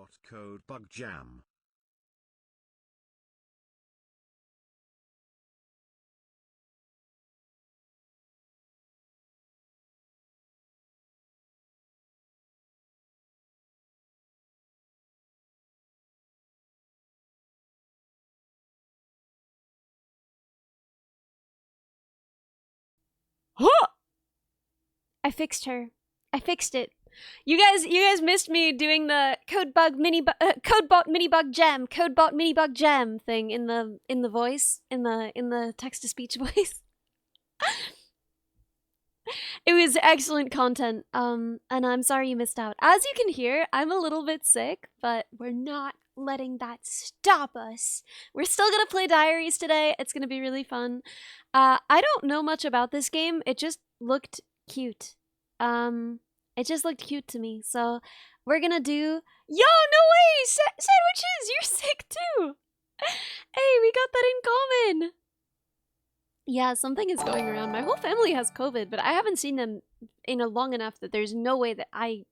bot code bug jam. I fixed her. I fixed it. You guys missed me doing the codebot mini bug jam thing in the voice, in the text to speech voice. It was excellent content. And I'm sorry you missed out. As you can hear, I'm a little bit sick, but we're not letting that stop us. We're still gonna play Diaries today. It's gonna be really fun. I don't know much about this game. It just looked cute. It just looked cute to me. So we're gonna do. Yo, no way! Sandwiches, you're sick too. Hey, we got that in common. Yeah, something is going around. My whole family has COVID, but I haven't seen them in a long enough that there's no way that I.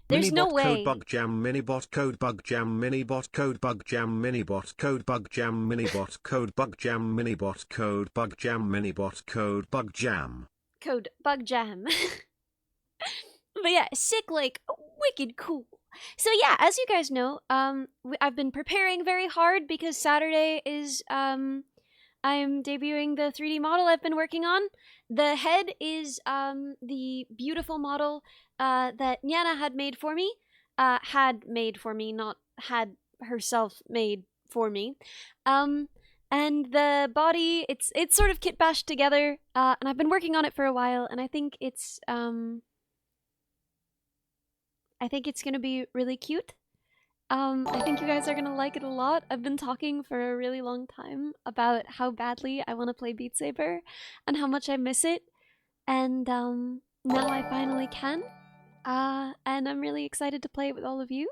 There's no way. Code bug jam minibot code bug jam minibot code bug jam minibot code bug jam minibot code bug jam minibot code bug jam minibot code bug jam. Code bug jam. But yeah, sick like wicked cool. So yeah, as you guys know, I've been preparing very hard because Saturday is I'm debuting the 3D model I've been working on. The head is the beautiful model that Nyana had made for me. Not had herself made for me. And the body, it's sort of kit bashed together, and I've been working on it for a while, and I think it's gonna be really cute. I think you guys are gonna like it a lot. I've been talking for a really long time about how badly I want to play Beat Saber and how much I miss it, and now I finally can. And I'm really excited to play it with all of you.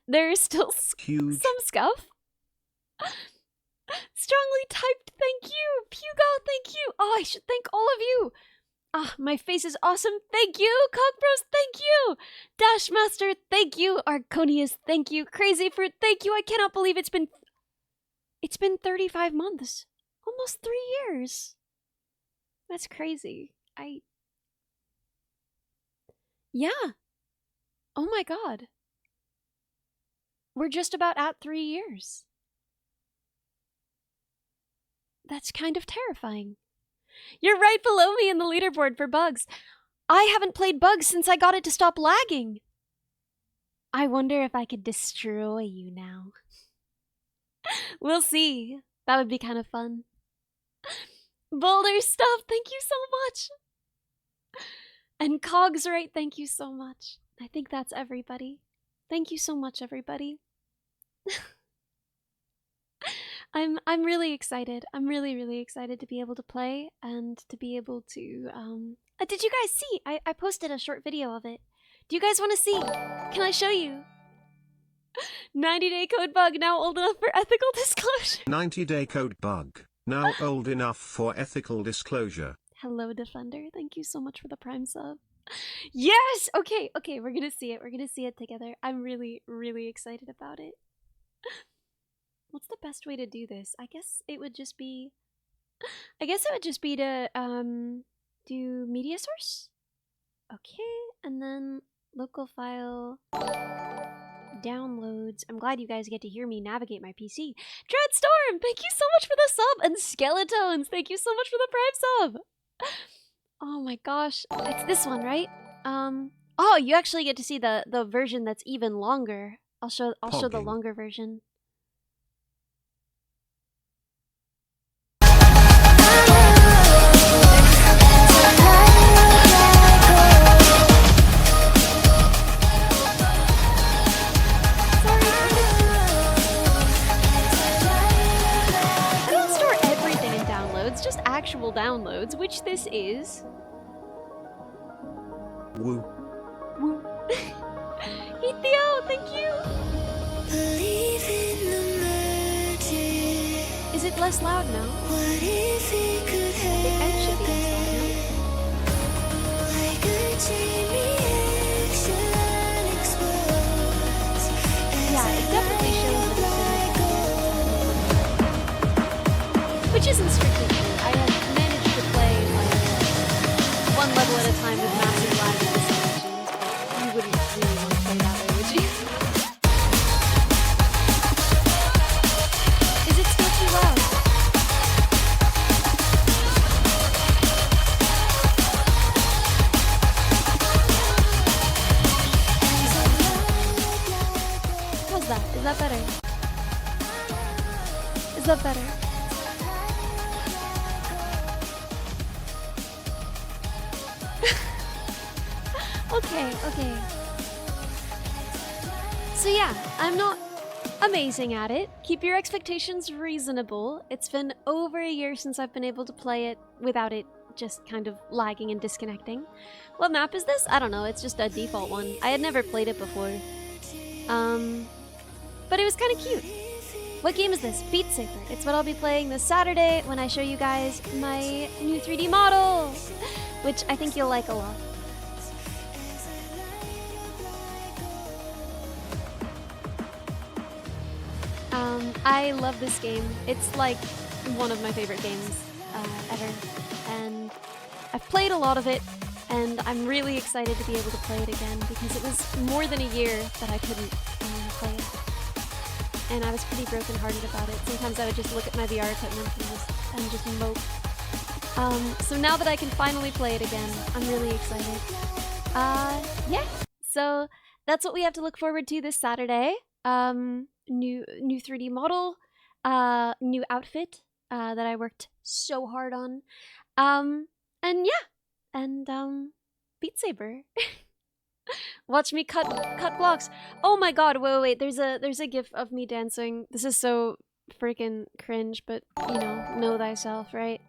There's still some scuff. Strongly typed, thank you! Pugo, thank you! Oh, I should thank all of you! Ah, my face is awesome, thank you! Cockbros, thank you! Dashmaster, thank you! Arconius, thank you! Crazy Fruit, thank you! I cannot believe it's been 35 months. Almost 3 years. That's crazy. Yeah. Oh my god. We're just about at 3 years. That's kind of terrifying. You're right below me in the leaderboard for bugs. I haven't played bugs since I got it to stop lagging. I wonder if I could destroy you now. We'll see. That would be kind of fun. Boulder Stuff, thank you so much. And Cogs right, thank you so much. I think that's everybody. Thank you so much, everybody. I'm really excited. I'm really excited to be able to play and to be able to did you guys see? I posted a short video of it. Do you guys want to see? Can I show you? 90-day code bug, now old enough for ethical disclosure. 90-day code bug, now old enough for ethical disclosure. Hello, Defender. Thank you so much for the Prime sub. Yes! Okay, we're gonna see it. We're gonna see it together. I'm really excited about it. What's the best way to do this? I guess it would just be to do media source. Okay, and then local file downloads. I'm glad you guys get to hear me navigate my PC. Dreadstorm, thank you so much for the sub, and Skeletones, thank you so much for the Prime sub. Oh my gosh, it's this one, right? Oh, you actually get to see the version that's even longer. I'll show the longer version. Just actual downloads, which this is. Woo. Woo. Ethio, thank you. Is it less loud now? The edge should be less loud now. Yeah, Is that better? Okay. So yeah, I'm not amazing at it. Keep your expectations reasonable. It's been over a year since I've been able to play it without it just kind of lagging and disconnecting. What map is this? I don't know, it's just a default one. I had never played it before. But it was kind of cute. What game is this? Beat Saber. It's what I'll be playing this Saturday when I show you guys my new 3D model, which I think you'll like a lot. I love this game. It's like one of my favorite games ever, and I've played a lot of it, and I'm really excited to be able to play it again because it was more than a year that I couldn't play it, and I was pretty brokenhearted about it. Sometimes I would just look at my VR equipment and just mope. So now that I can finally play it again, I'm really excited. Yeah, so that's what we have to look forward to this Saturday. New 3D model, new outfit that I worked so hard on, and yeah, and Beat Saber. Watch me cut blocks. Oh my god! Wait. There's a gif of me dancing. This is so freaking cringe, but you know thyself, right?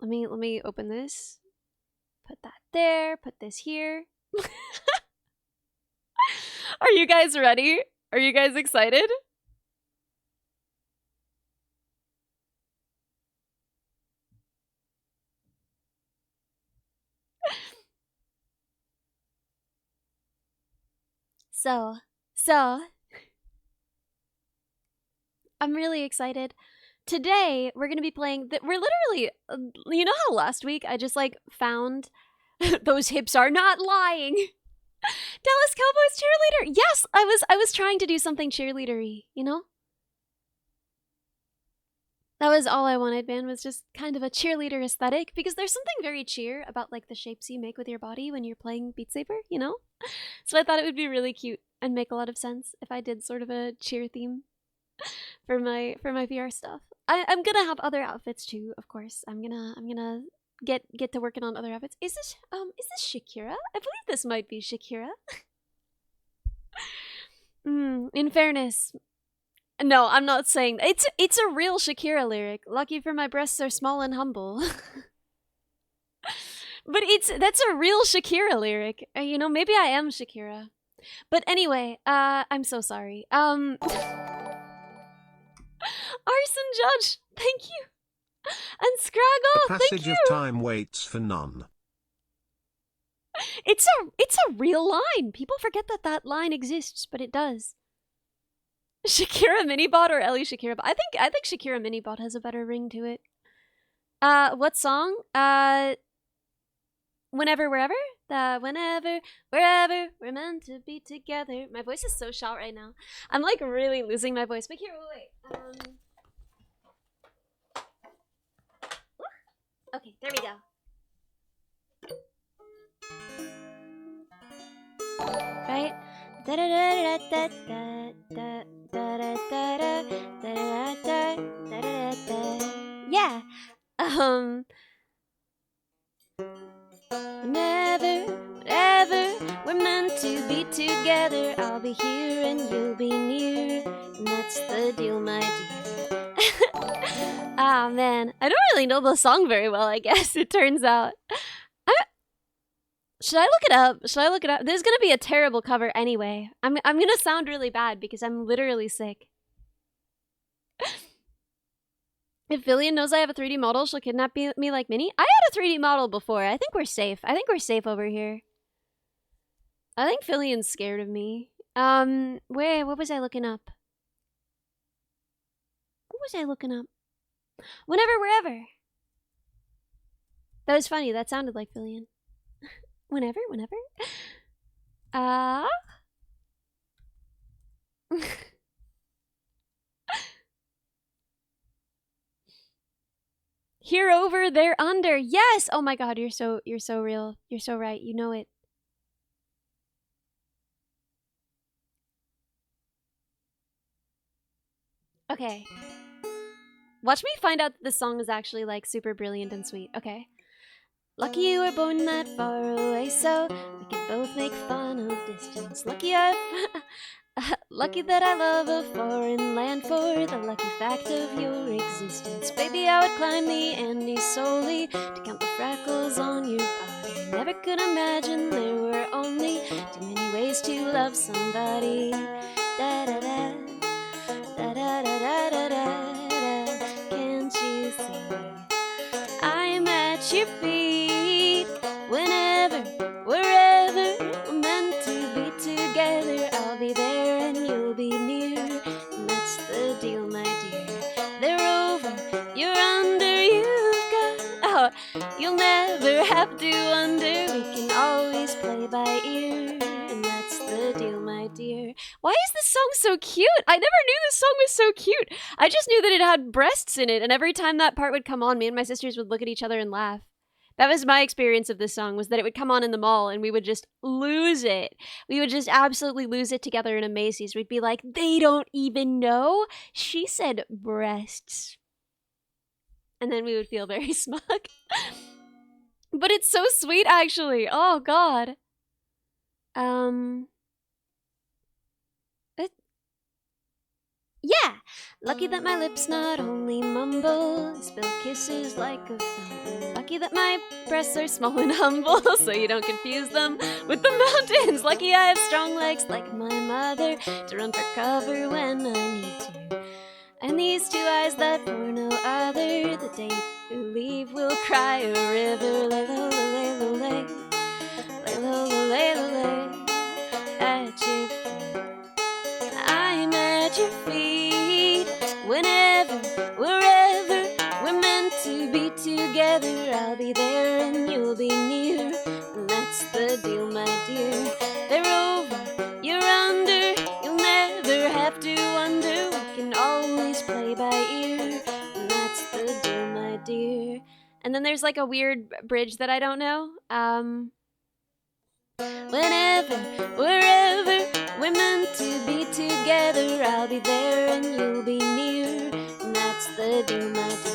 Let me open this. Put that there. Put this here. Are you guys ready? Are you guys excited? So, I'm really excited. Today, we're going to be playing... We're literally... you know how last week I just, like, found... those hips are not lying! Dallas Cowboys cheerleader! Yes! I was trying to do something cheerleadery, you know? That was all I wanted, man, was just kind of a cheerleader aesthetic, because there's something very cheer about, like, the shapes you make with your body when you're playing Beat Saber, you know? So I thought it would be really cute and make a lot of sense if I did sort of a cheer theme for my VR stuff. I'm gonna have other outfits too, of course. I'm gonna get to working on other outfits. Is this Shakira? I believe this might be Shakira. In fairness, no, I'm not saying it's a real Shakira lyric. Lucky for my breasts are small and humble. But that's a real Shakira lyric. You know, maybe I am Shakira. But anyway, I'm so sorry. Arson Judge, thank you. And Scraggle, thank you. Passage of time waits for none. It's a real line. People forget that line exists, but it does. Shakira Minibot or Ellie Shakira? I think Shakira Minibot has a better ring to it. What song? Whenever, wherever? Whenever, wherever, we're meant to be together. My voice is so shot right now. I'm like really losing my voice. But here, wait. Okay, there we go. Right? Yeah. Whenever, whenever, we're meant to be together. I'll be here and you'll be near. And that's the deal, my dear. Ah, man. I don't really know the song very well, I guess, it turns out. Should I look it up? There's gonna be a terrible cover anyway. I'm gonna sound really bad because I'm literally sick. If Villian knows I have a 3D model, she'll kidnap me like Minnie. I had a 3D model before. I think we're safe. Over here. I think Villian's scared of me. What was I looking up? Whenever, wherever. That was funny. That sounded like Villian. Whenever. Here over, there under. Yes! Oh my god, you're so real. You're so right. You know it. Okay. Watch me find out that this song is actually like super brilliant and sweet. Okay. Lucky you were born that far away, so we could both make fun of distance. Lucky that I love a foreign land for the lucky fact of your existence. Baby, I would climb the Andes solely to count the freckles on your body. Never could imagine there were only too many ways to love somebody. Da da da, da da da da da da. Can't you see? I'm at your feet whenever, wherever we're meant to be together. I'll be there and you'll be near, and that's the deal, my dear. They're over, you're under, you've got, oh, you'll never have to wonder. We can always play by ear, and that's the deal, my dear. Why is this song so cute? I never knew this song was so cute. I just knew that it had breasts in it, and every time that part would come on, me and my sisters would look at each other and laugh. That was my experience of this song, was that it would come on in the mall and we would just lose it. We would just absolutely lose it together in a Macy's. We'd be like, they don't even know. She said breasts. And then we would feel very smug. But it's so sweet, actually. Oh, God. Yeah! Lucky that my lips not only mumble, spill kisses like a fountain. Lucky that my breasts are small and humble, so you don't confuse them with the mountains. Lucky I have strong legs like my mother to run for cover when I need to. And these two eyes that for no other, the day you leave will cry a river. Lay, lo, lay, lo, lay. Lay, lo, lay, lo, lay. At your feet. I'm at your feet. Whenever, wherever we're meant to be together, I'll be there and you'll be near, and that's the deal, my dear. They're over, you're under, you'll never have to wonder. We can always play by ear, and that's the deal, my dear. And then there's like a weird bridge that I don't know. Whenever, wherever we're meant to be together, I'll be there and you'll be near, and that's the deal, my dear.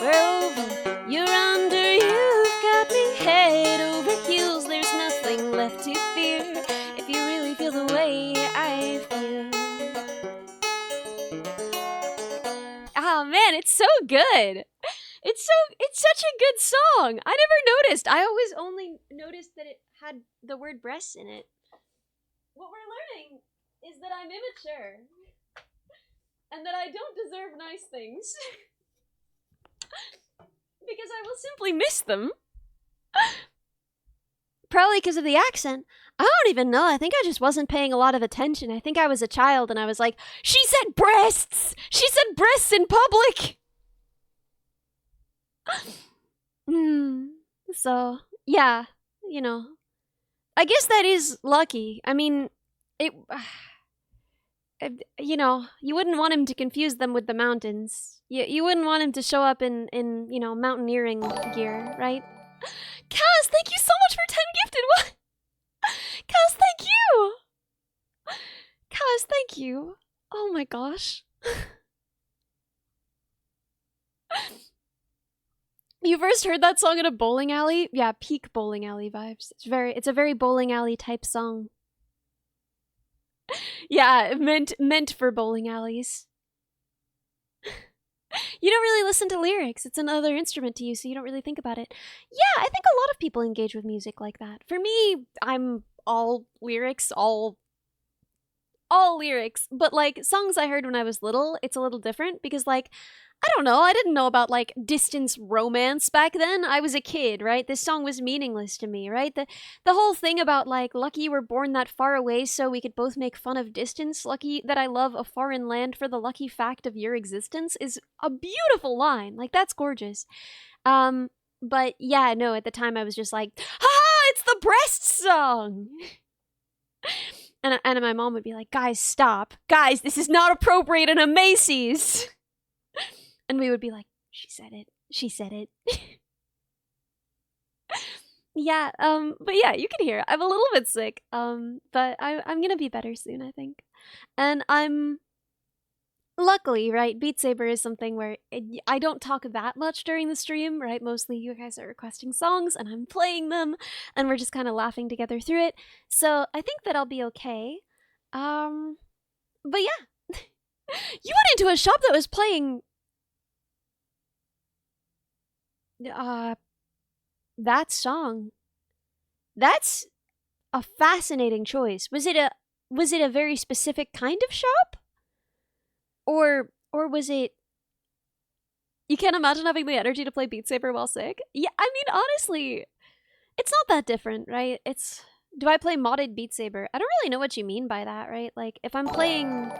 We're over, you're under, you've got me head over heels. There's nothing left to fear if you really feel the way I feel. Oh man, it's so good. It's such a good song. I never noticed. I always only noticed that it had the word breasts in it. What we're learning is that I'm immature and that I don't deserve nice things because I will simply miss them. Probably because of the accent. I don't even know. I think I just wasn't paying a lot of attention. I think I was a child and I was like, she said breasts! She said breasts in public! So, yeah, you know. I guess that is lucky. I mean, you know, you wouldn't want him to confuse them with the mountains. You wouldn't want him to show up in you know, mountaineering gear, right? Kaz, thank you so much for 10 gifted. What? Kaz, thank you. Kaz, thank you. Oh my gosh. You first heard that song at a bowling alley? Yeah, peak bowling alley vibes. It's a very bowling alley type song. Yeah, meant for bowling alleys. You don't really listen to lyrics. It's another instrument to you, so you don't really think about it. Yeah, I think a lot of people engage with music like that. For me, I'm all lyrics, all lyrics. But like songs I heard when I was little, it's a little different because like I don't know. I didn't know about, like, distance romance back then. I was a kid, right? This song was meaningless to me, right? The whole thing about, like, lucky you were born that far away so we could both make fun of distance, lucky that I love a foreign land for the lucky fact of your existence is a beautiful line. Like, that's gorgeous. But, yeah, no, at the time I was just like, ha! It's the breast song! And my mom would be like, guys, stop. Guys, this is not appropriate in a Macy's! And we would be like, she said it. She said it. Yeah, but yeah, you can hear I'm a little bit sick. But I'm gonna be better soon, I think. And I'm luckily, right, Beat Saber is something where I don't talk that much during the stream, right? Mostly you guys are requesting songs and I'm playing them and we're just kind of laughing together through it. So I think that I'll be okay. But yeah, you went into a shop that was playing that song. That's a fascinating choice. Was it a very specific kind of shop? Or was it you can't imagine having the energy to play Beat Saber while sick? Yeah, I mean honestly, it's not that different, right? It's do I play modded Beat Saber? I don't really know what you mean by that, right? Like if I'm playing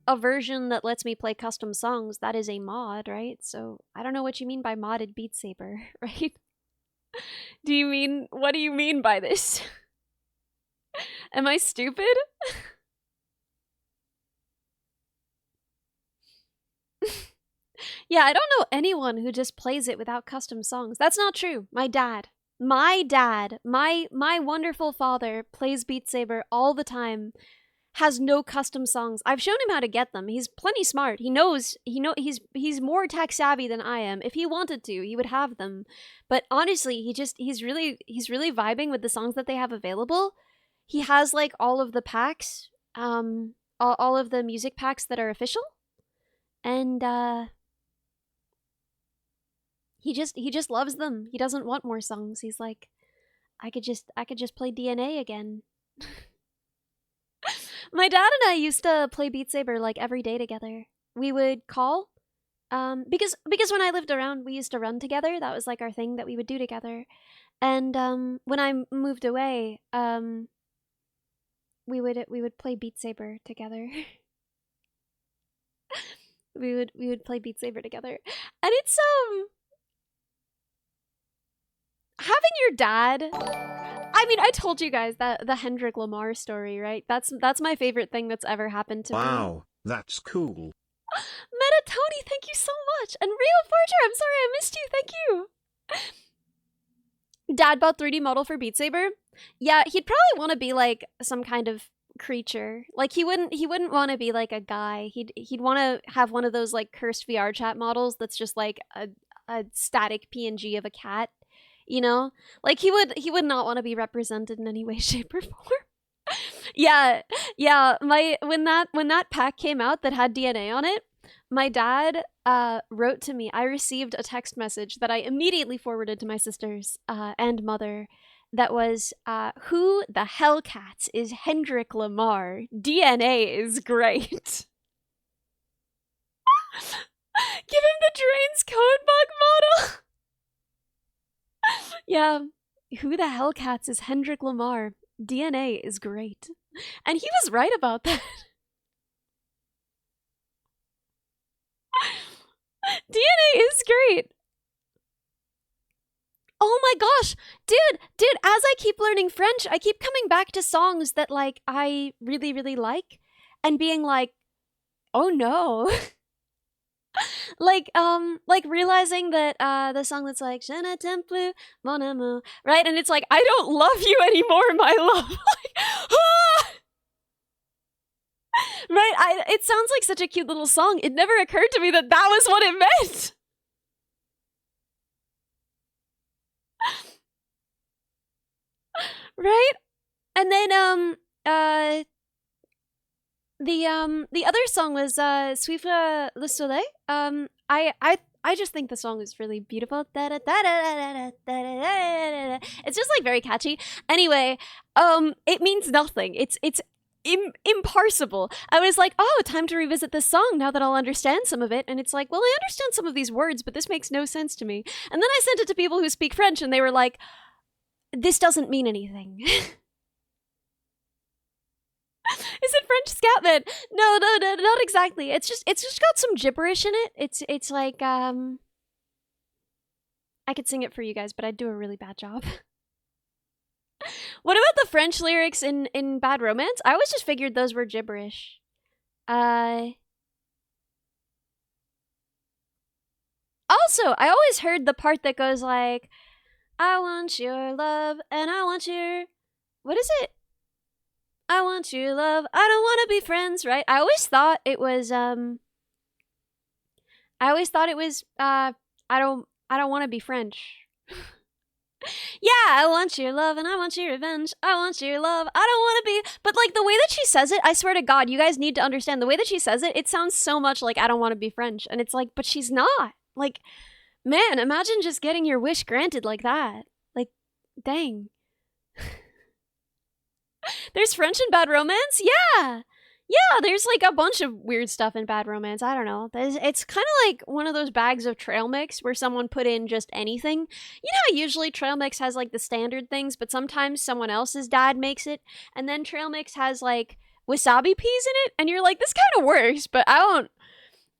a version that lets me play custom songs, that is a mod, right? So I don't know what you mean by modded Beat Saber, right? What do you mean by this? Am I stupid? Yeah, I don't know anyone who just plays it without custom songs. That's not true. My dad, my wonderful father plays Beat Saber all the time. Has no custom songs. I've shown him how to get them. He's plenty smart. He's more tech savvy than I am. If he wanted to, he would have them. But honestly, he's really vibing with the songs that they have available. He has like all of the packs, all of the music packs that are official. And he just loves them. He doesn't want more songs. He's like, I could just play DNA again. My dad and I used to play Beat Saber like every day together. We would call, because when I lived around, we used to run together. That was like our thing that we would do together. And when I moved away, we would play Beat Saber together. we would play Beat Saber together, and it's having your dad. I mean, I told you guys that the Hendrik Lamar story, right? That's my favorite thing that's ever happened to me. Wow, that's cool. Meta Tony, thank you so much. And Real Forger, I'm sorry I missed you. Thank you. Dad bought 3D model for Beat Saber. Yeah, he'd probably want to be like some kind of creature. Like he wouldn't want to be like a guy. He'd want to have one of those like cursed VR chat models that's just like a static PNG of a cat. You know, like he would not want to be represented in any way, shape, or form. yeah. When that pack came out that had DNA on it, my dad wrote to me. I received a text message that I immediately forwarded to my sisters and mother. That was, who the Hellcats is Hendrik Lamar? DNA is great. Give him the Drain's code bug model. Yeah, who the Hellcats is Hendrik Lamar? DNA is great. And he was right about that. DNA is great. Oh my gosh, dude, as I keep learning French, I keep coming back to songs that like I really, really like and being like, oh no. like realizing that the song that's like Je ne t'aime plus mon amour, right? And it's like I don't love you anymore, my love. Like, ah! Right? It sounds like such a cute little song. It never occurred to me that that was what it meant. Right? And then the other song was Suivre le Soleil. I just think the song is really beautiful. It's just like very catchy. Anyway, it means nothing. It's imparsible. I was like, oh, time to revisit this song now that I'll understand some of it. And it's like, well, I understand some of these words, but this makes no sense to me. And then I sent it to people who speak French, and they were like, this doesn't mean anything. Is it French Scatman? No, not exactly. It's just got some gibberish in it. It's like I could sing it for you guys, but I'd do a really bad job. What about the French lyrics in Bad Romance? I always just figured those were gibberish. Also, I always heard the part that goes like, I want your love and I want your... What is it? I want your love. I don't want to be friends, right? I always thought it was I don't want to be French. Yeah, I want your love and I want your revenge. I want your love. I don't want to be. But like the way that she says it, I swear to God, you guys need to understand the way that she says it. It sounds so much like I don't want to be French. And it's like, but she's not. Like, man, imagine just getting your wish granted like that. Like, dang. There's French in Bad Romance? Yeah. Yeah, there's like a bunch of weird stuff in Bad Romance. I don't know. It's kind of like one of those bags of trail mix where someone put in just anything. You know how usually trail mix has like the standard things, but sometimes someone else's dad makes it, and then trail mix has like wasabi peas in it, and you're like, this kind of works, but I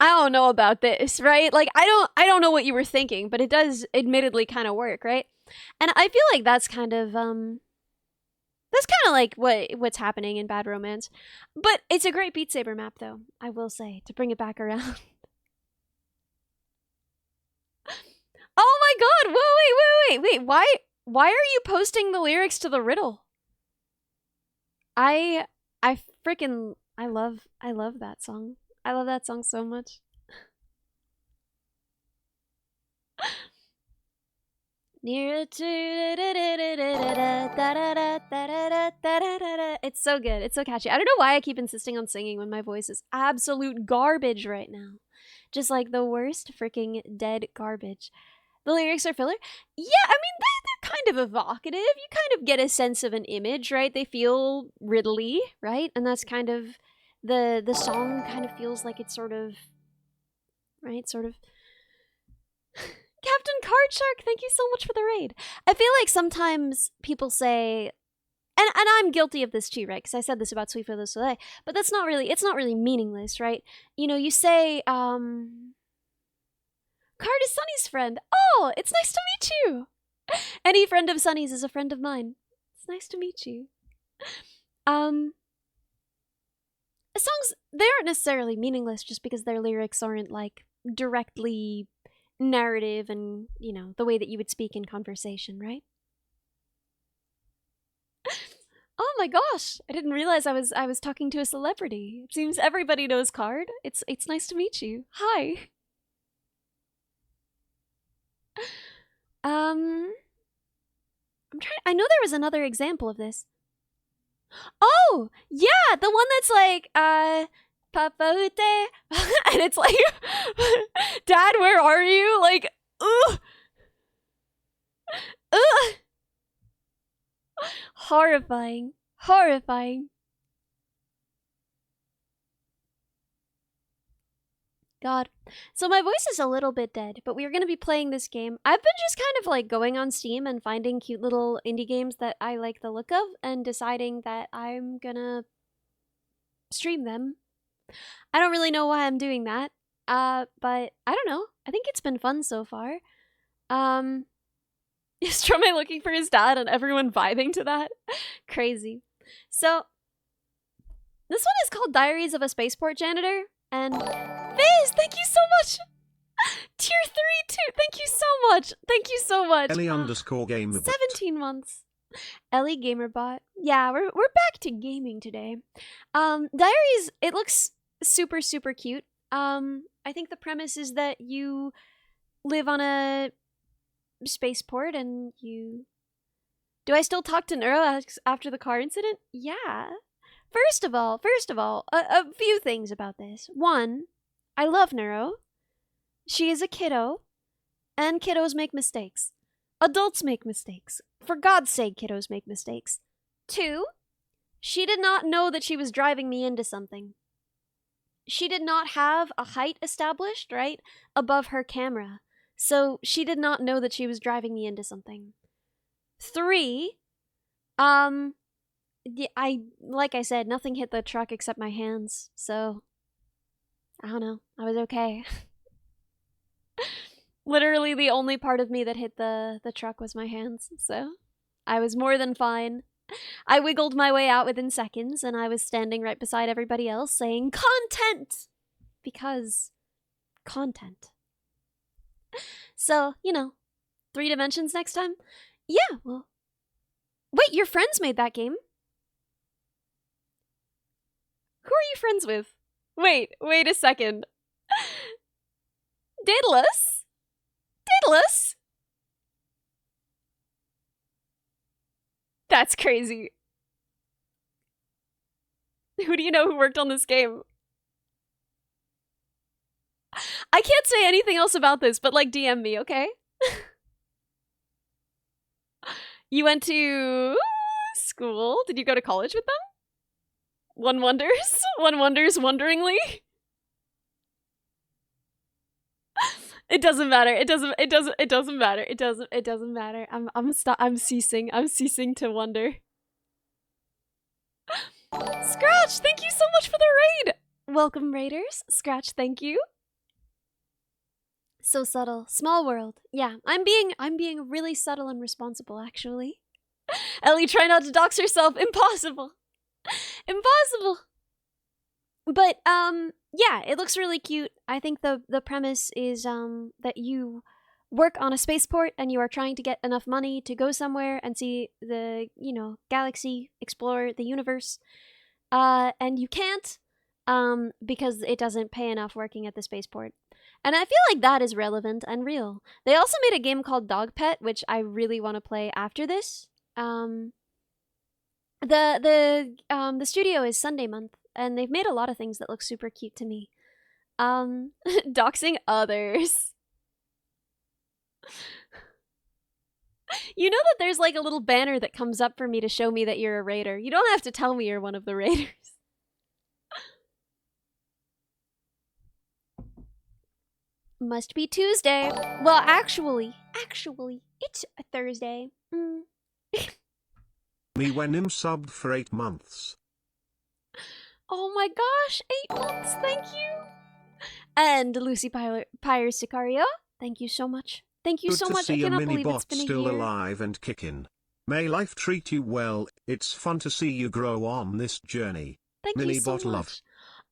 don't know about this, right? Like I don't know what you were thinking, but it does admittedly kind of work, right? And I feel like that's kind of like what's happening in Bad Romance. But it's a great Beat Saber map, though, I will say, to bring it back around. Oh my god! Whoa, wait. Why are you posting the lyrics to the riddle? I love that song. I love that song so much. Nearer to it's so good. It's so catchy. I don't know why I keep insisting on singing when my voice is absolute garbage right now. Just like the worst freaking dead garbage. The lyrics are filler. Yeah, I mean they're kind of evocative. You kind of get a sense of an image, right? They feel riddly, right? And that's kind of the song kind of feels like it's sort of Captain Card Shark, thank you so much for the raid. I feel like sometimes people say, and I'm guilty of this too, right? Because I said this about Sweet for the Soleil, but it's not really meaningless, right? You know, you say, Card is Sunny's friend. Oh, it's nice to meet you. Any friend of Sunny's is a friend of mine. It's nice to meet you. Songs, they aren't necessarily meaningless just because their lyrics aren't like directly narrative and, you know, the way that you would speak in conversation, right? Oh my gosh, I didn't realize I was talking to a celebrity. It seems everybody knows Card. It's nice to meet you. Hi. I know there was another example of this. Oh, yeah, the one that's like Papa Ute, and it's like, Dad, where are you? Like, ugh. Ugh. Horrifying. God. So my voice is a little bit dead, but we are going to be playing this game. I've been just kind of like going on Steam and finding cute little indie games that I like the look of and deciding that I'm gonna stream them. I don't really know why I'm doing that. But I don't know. I think it's been fun so far. Is Stromae looking for his dad and everyone vibing to that? Crazy. So, this one is called Diaries of a Spaceport Janitor. And Fizz, thank you so much! Tier 3 too, thank you so much! Thank you so much! Ellie_gamerbot. 17 months. Ellie Gamerbot. Yeah, we're back to gaming today. Diaries, it looks super, super cute. I think the premise is that you live on a spaceport and you... Do I still talk to Neuro after the car incident? Yeah. First of all, a few things about this. One, I love Neuro. She is a kiddo, and kiddos make mistakes. Adults make mistakes. For God's sake, kiddos make mistakes. Two, she did not know that she was driving me into something. She did not have a height established, right, above her camera. So she did not know that she was driving me into something. Three, like I said, nothing hit the truck except my hands, so I don't know. I was okay. Literally the only part of me that hit the truck was my hands, so I was more than fine. I wiggled my way out within seconds, and I was standing right beside everybody else saying, "Content!" Because content. So, you know, 3 dimensions next time? Yeah, well. Wait, your friends made that game? Who are you friends with? Wait a second. Daedalus? Daedalus? That's crazy. Who do you know who worked on this game? I can't say anything else about this, but like DM me, okay? You went to school? Did you go to college with them? One wonders. One wonders wonderingly. It doesn't matter. It doesn't matter. It doesn't matter. I'm ceasing to wonder. Scratch, thank you so much for the raid. Welcome, raiders. Scratch, thank you. So subtle. Small world. Yeah, I'm being really subtle and responsible, actually. Ellie, try not to dox herself. Impossible. Impossible. But, yeah, it looks really cute. I think the premise is, that you work on a spaceport and you are trying to get enough money to go somewhere and see the, you know, galaxy, explore the universe. And you can't, because it doesn't pay enough working at the spaceport. And I feel like that is relevant and real. They also made a game called Dog Pet, which I really want to play after this. The studio is Sunday Month, and they've made a lot of things that look super cute to me. Doxing others. You know that there's like a little banner that comes up for me to show me that you're a raider. You don't have to tell me you're one of the raiders. Must be Tuesday. Well, actually, it's a Thursday. Me when him subbed for 8 months. Oh my gosh, 8 months, thank you. And Lucy Pyres Sicario, thank you so much. Thank you Good so to much. see I a cannot believe it's mini-bot been a still year. alive and kicking. May life treat you well. It's fun to see you grow on this journey. Thank you so Mini-bot much. love.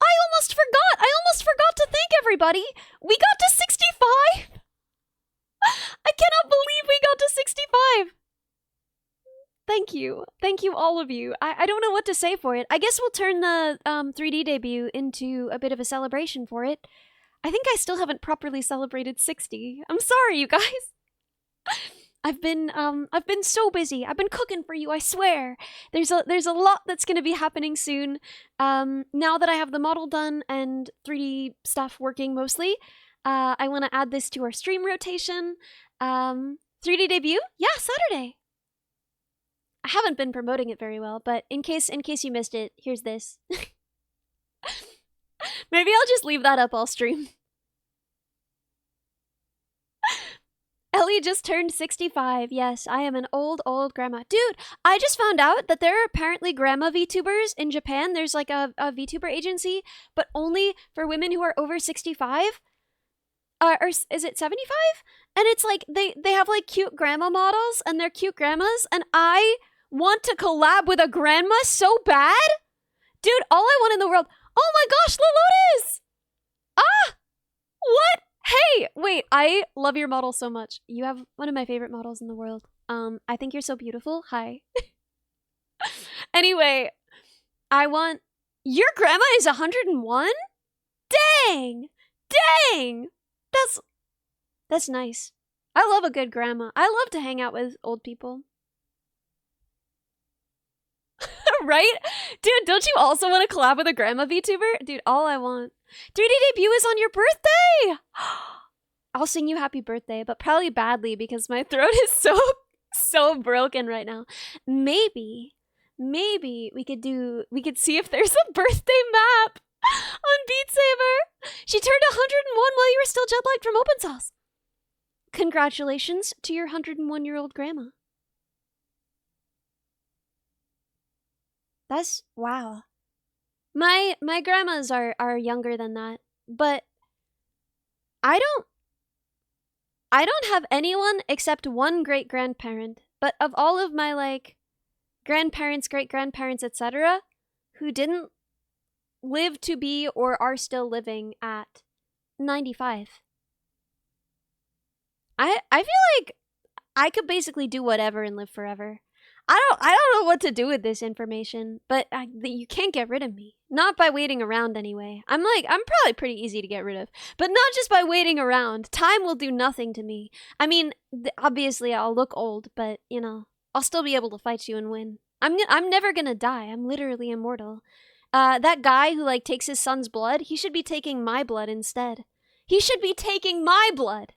I almost forgot to thank everybody. We got to 65. I cannot believe we got to 65. Thank you. Thank you, all of you. I don't know what to say for it. I guess we'll turn the 3D debut into a bit of a celebration for it. I think I still haven't properly celebrated 60. I'm sorry, you guys. I've been so busy. I've been cooking for you, I swear. There's a lot that's gonna be happening soon. Now that I have the model done and 3D stuff working mostly, I want to add this to our stream rotation. 3D debut? Yeah, Saturday. I haven't been promoting it very well, but in case you missed it, here's this. Maybe I'll just leave that up all stream. Ellie just turned 65. Yes, I am an old grandma. Dude, I just found out that there are apparently grandma VTubers in Japan. There's like a VTuber agency, but only for women who are over 65. Or is it 75? And it's like they have like cute grandma models and they're cute grandmas, and I want to collab with a grandma so bad. Dude, all I want in the world. Oh my gosh, Lelotus! Ah! What? Hey, wait, I love your model so much. You have one of my favorite models in the world. I think you're so beautiful. Hi. Anyway, I want... Your grandma is 101? Dang! Dang! That's nice. I love a good grandma. I love to hang out with old people. Right? Dude, don't you also want to collab with a grandma VTuber? Dude, all I want. 3D debut is on your birthday! I'll sing you happy birthday, but probably badly because my throat is so broken right now. Maybe we could see if there's a birthday map on Beat Saber. She turned 101 while you were still jet lagged from Open Sauce. Congratulations to your 101-year-old grandma. That's wow. My grandmas are younger than that, but I don't have anyone except one great-grandparent, but of all of my like grandparents, great-grandparents, etc., who didn't live to be or are still living at 95. I feel like I could basically do whatever and live forever. I don't know what to do with this information, but you can't get rid of me. Not by waiting around anyway. I'm probably pretty easy to get rid of, but not just by waiting around. Time will do nothing to me. I mean, obviously I'll look old, but you know, I'll still be able to fight you and win. I'm never gonna die. I'm literally immortal. That guy who like takes his son's blood, he should be taking my blood instead. He should be taking my blood.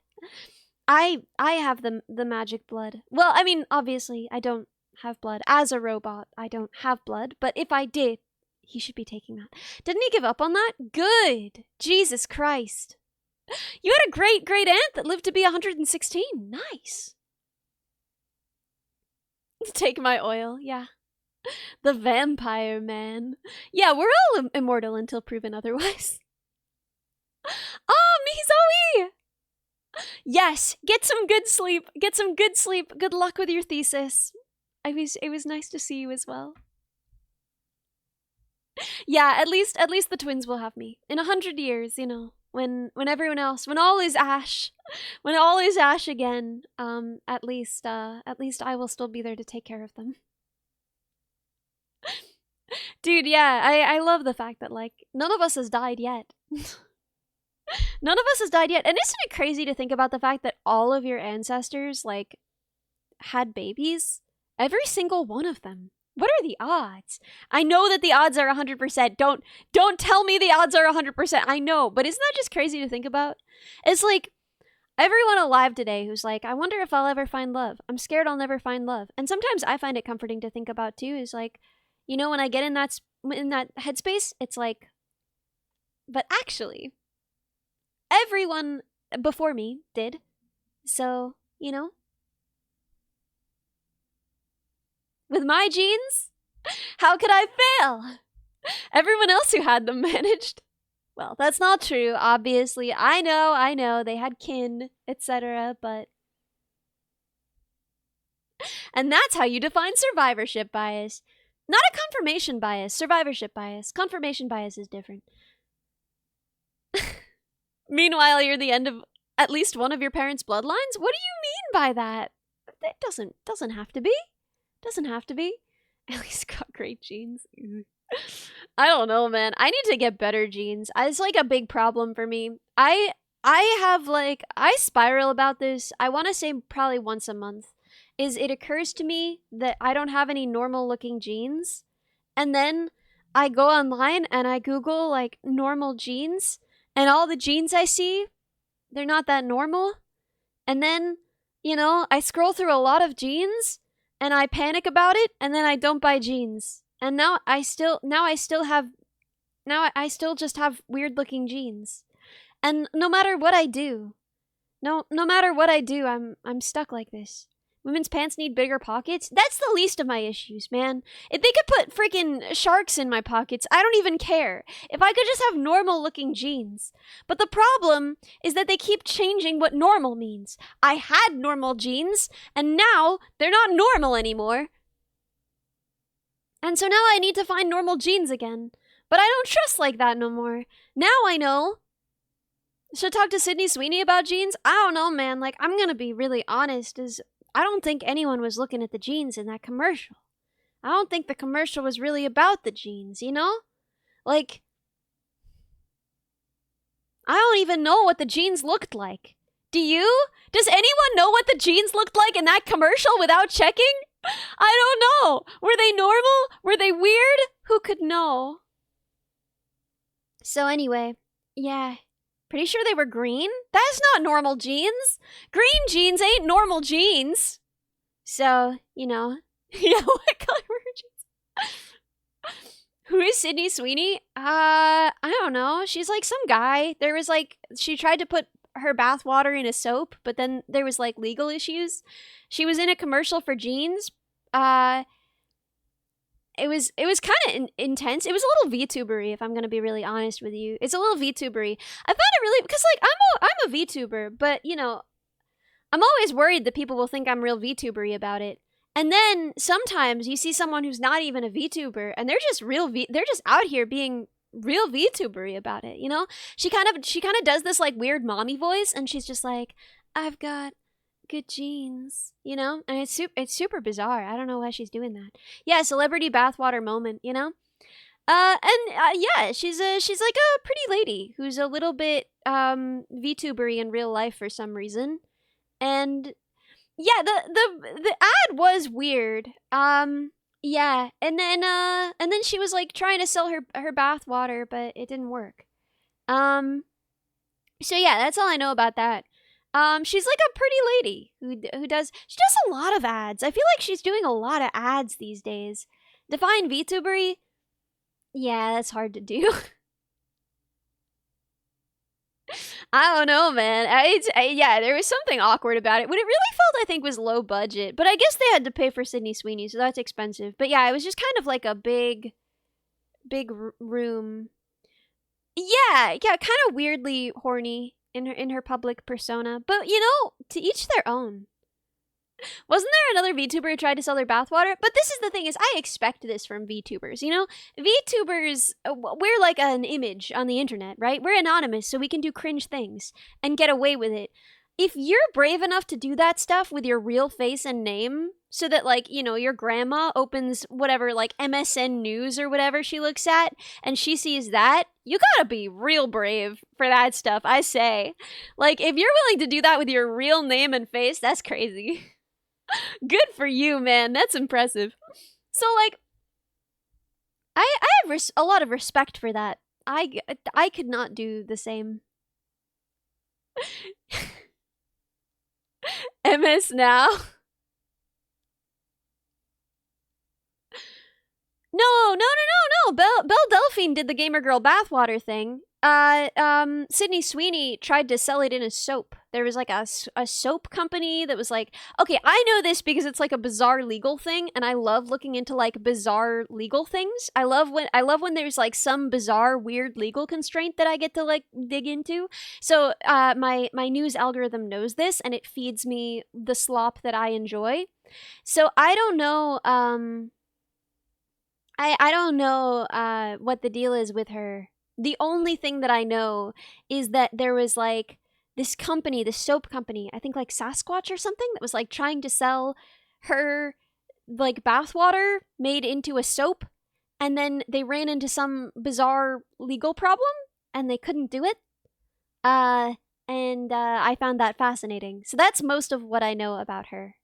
I have the magic blood. Well, I mean, obviously I don't have blood. As a robot, I don't have blood, but if I did, he should be taking that. Didn't he give up on that? Good. Jesus Christ. You had a great aunt that lived to be 116. Nice. Take my oil, yeah. The vampire man. Yeah, we're all immortal until proven otherwise. Oh, me Zoe! Yes, get some good sleep. Get some good sleep. Good luck with your thesis. It was nice to see you as well. Yeah, at least the twins will have me. In 100 years, you know, when everyone else, when all is ash again, at least I will still be there to take care of them. Dude, yeah, I love the fact that, like, none of us has died yet. None of us has died yet. And isn't it crazy to think about the fact that all of your ancestors, like, had babies? Every single one of them. What are the odds? I know that the odds are 100%. Don't tell me the odds are 100%. I know, but isn't that just crazy to think about? It's like everyone alive today who's like, I wonder if I'll ever find love. I'm scared I'll never find love. And sometimes I find it comforting to think about too, is like, you know, when I get in that headspace, it's like, but actually, everyone before me did. So, you know, with my genes, how could I fail? Everyone else who had them managed. Well, that's not true, obviously. I know, they had kin, etc., but... And that's how you define survivorship bias. Not a confirmation bias, survivorship bias. Confirmation bias is different. Meanwhile, you're the end of at least one of your parents' bloodlines? What do you mean by that? It doesn't have to be. Doesn't have to be. At least got great genes. I don't know, man. I need to get better genes. It's like a big problem for me. I have like, I spiral about this. I want to say probably once a month. It occurs to me that I don't have any normal looking genes. And then I go online and I Google like normal genes. And all the genes I see, they're not that normal. And then, you know, I scroll through a lot of genes and I panic about it, and then I don't buy genes. And now I still just have weird looking genes. And no matter what I do, no matter what I do, I'm stuck like this. Women's pants need bigger pockets? That's the least of my issues, man. If they could put freaking sharks in my pockets, I don't even care. If I could just have normal looking jeans. But the problem is that they keep changing what normal means. I had normal jeans, and now they're not normal anymore. And so now I need to find normal jeans again. But I don't trust like that no more. Now I know. Should I talk to Sydney Sweeney about jeans? I don't know, man. Like, I'm gonna be really honest, I don't think anyone was looking at the jeans in that commercial. I don't think the commercial was really about the jeans, you know? Like, I don't even know what the jeans looked like. Do you? Does anyone know what the jeans looked like in that commercial without checking? I don't know. Were they normal? Were they weird? Who could know? So anyway, yeah. Pretty sure they were green? That's not normal jeans. Green jeans ain't normal jeans. So, you know. Yeah, what color were her jeans? Who is Sydney Sweeney? I don't know. She's like some guy. There was like, she tried to put her bath water in a soap, but then there was like legal issues. She was in a commercial for jeans. It was kind of intense. It was a little VTubery, if I'm gonna be really honest with you. It's a little VTubery. I found it really, because like I'm a VTuber, but you know, I'm always worried that people will think I'm real VTubery about it. And then sometimes you see someone who's not even a VTuber, and they're just they're just out here being real VTubery about it. You know, she kind of does this like weird mommy voice, and she's just like, I've got good genes, you know? And it's super bizarre. I don't know why she's doing that. Yeah, celebrity bathwater moment, you know? Yeah, she's like a pretty lady who's a little bit VTubery in real life for some reason. And yeah, the ad was weird. Yeah, and then she was like trying to sell her bath water, but it didn't work. So yeah, that's all I know about that. She's like a pretty lady who does she does a lot of ads. I feel like she's doing a lot of ads these days. Define VTubery? Yeah, that's hard to do. I don't know, man. Yeah, there was something awkward about it. What it really felt, I think, was low budget. But I guess they had to pay for Sydney Sweeney, so that's expensive. But yeah, it was just kind of like a big room. Yeah, kind of weirdly horny in her public persona. But you know, to each their own. Wasn't there another VTuber who tried to sell their bathwater? But this is the thing: is I expect this from VTubers. You know, VTubers, we're like an image on the internet, right? We're anonymous, so we can do cringe things and get away with it. If you're brave enough to do that stuff with your real face and name, so that like you know your grandma opens whatever like MSN News or whatever she looks at, and she sees that, you gotta be real brave for that stuff. I say, like if you're willing to do that with your real name and face, that's crazy. Good for you, man. That's impressive. So, like, I have a lot of respect for that. I could not do the same. MS now. No. Belle Delphine did the gamer girl bathwater thing. Sydney Sweeney tried to sell it in a soap. There was like a soap company that was like, okay, I know this because it's like a bizarre legal thing, and I love looking into like bizarre legal things. I love when there's like some bizarre weird legal constraint that I get to like dig into. So my news algorithm knows this, and it feeds me the slop that I enjoy. So I don't know. I don't know what the deal is with her. The only thing that I know is that there was like this company, this soap company, I think like Sasquatch or something, that was like trying to sell her like bathwater made into a soap, and then they ran into some bizarre legal problem and they couldn't do it. And I found that fascinating. So that's most of what I know about her.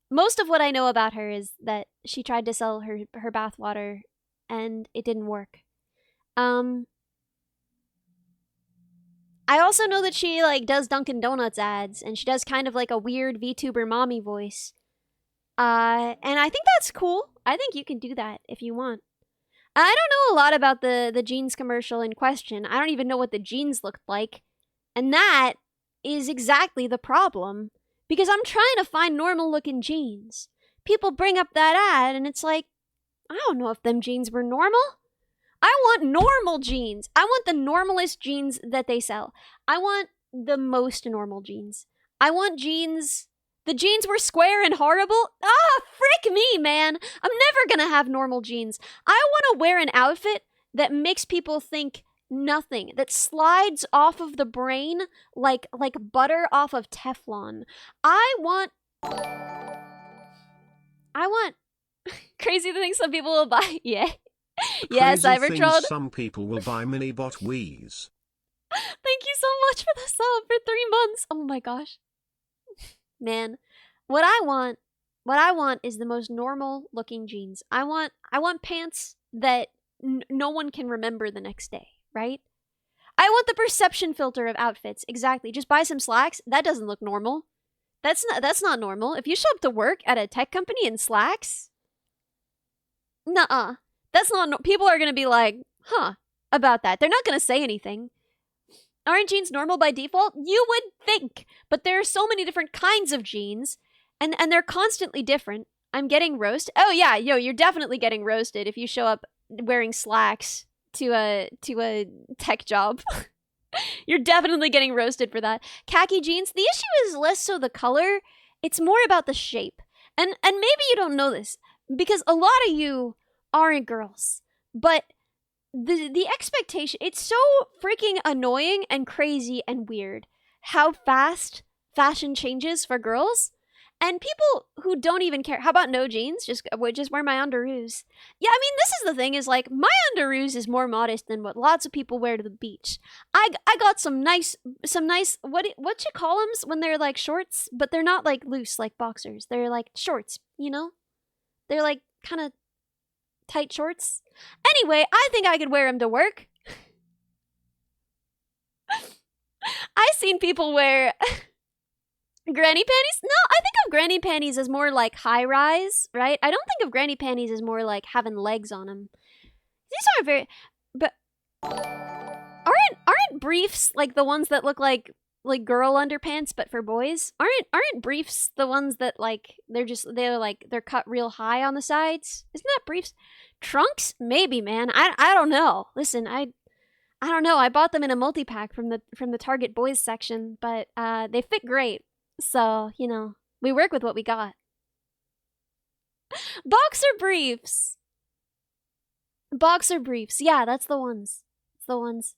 Most of what I know about her is that she tried to sell her bathwater and it didn't work. I also know that she like does Dunkin' Donuts ads, and she does kind of like a weird VTuber mommy voice. And I think that's cool. I think you can do that if you want. I don't know a lot about the jeans commercial in question. I don't even know what the jeans looked like. And that is exactly the problem. Because I'm trying to find normal looking jeans. People bring up that ad and it's like, I don't know if them jeans were normal. I want normal jeans. I want the normalest jeans that they sell. I want the most normal jeans. I want jeans. The jeans were square and horrible. Frick me, man. I'm never gonna have normal jeans. I want to wear an outfit that makes people think nothing, that slides off of the brain like butter off of Teflon. I want crazy things some people will buy. Yeah. Yeah, Cybertron. Some people will buy mini-bot Wii's. Thank you so much for the sub for 3 months. Oh my gosh. Man, what I want is the most normal looking jeans. I want pants that no one can remember the next day, right? I want the perception filter of outfits. Exactly. Just buy some slacks. That doesn't look normal. That's not normal. If you show up to work at a tech company in slacks, nuh-uh. That's not. People are gonna be like, huh, about that. They're not gonna say anything. Aren't jeans normal by default? You would think, but there are so many different kinds of jeans, and they're constantly different. I'm getting roasted. Oh yeah, you're definitely getting roasted if you show up wearing slacks to a tech job. You're definitely getting roasted for that. Khaki jeans. The issue is less so the color; it's more about the shape. And maybe you don't know this because a lot of you aren't girls, but the expectation, it's so freaking annoying and crazy and weird how fast fashion changes for girls. And people who don't even care. How about no jeans? Just wear my underoos. Yeah, I mean, this is the thing, is like, my underoos is more modest than what lots of people wear to the beach. I got some nice, what you call them when they're like shorts, but they're not like loose like boxers. They're like shorts, you know? They're like kind of tight shorts. Anyway, I think I could wear them to work. I seen people wear granny panties? No, I think of granny panties as more like high rise, right? I don't think of granny panties as more like having legs on them. These aren't very, but aren't briefs like the ones that look like girl underpants but for boys? Aren't briefs the ones that like they're cut real high on the sides? Isn't that briefs? Trunks? Maybe, man. I don't know. Listen, I don't know. I bought them in a multi-pack from the Target boys section, but they fit great. So, you know, we work with what we got. Boxer briefs. Boxer briefs. Yeah, that's the ones. It's the ones.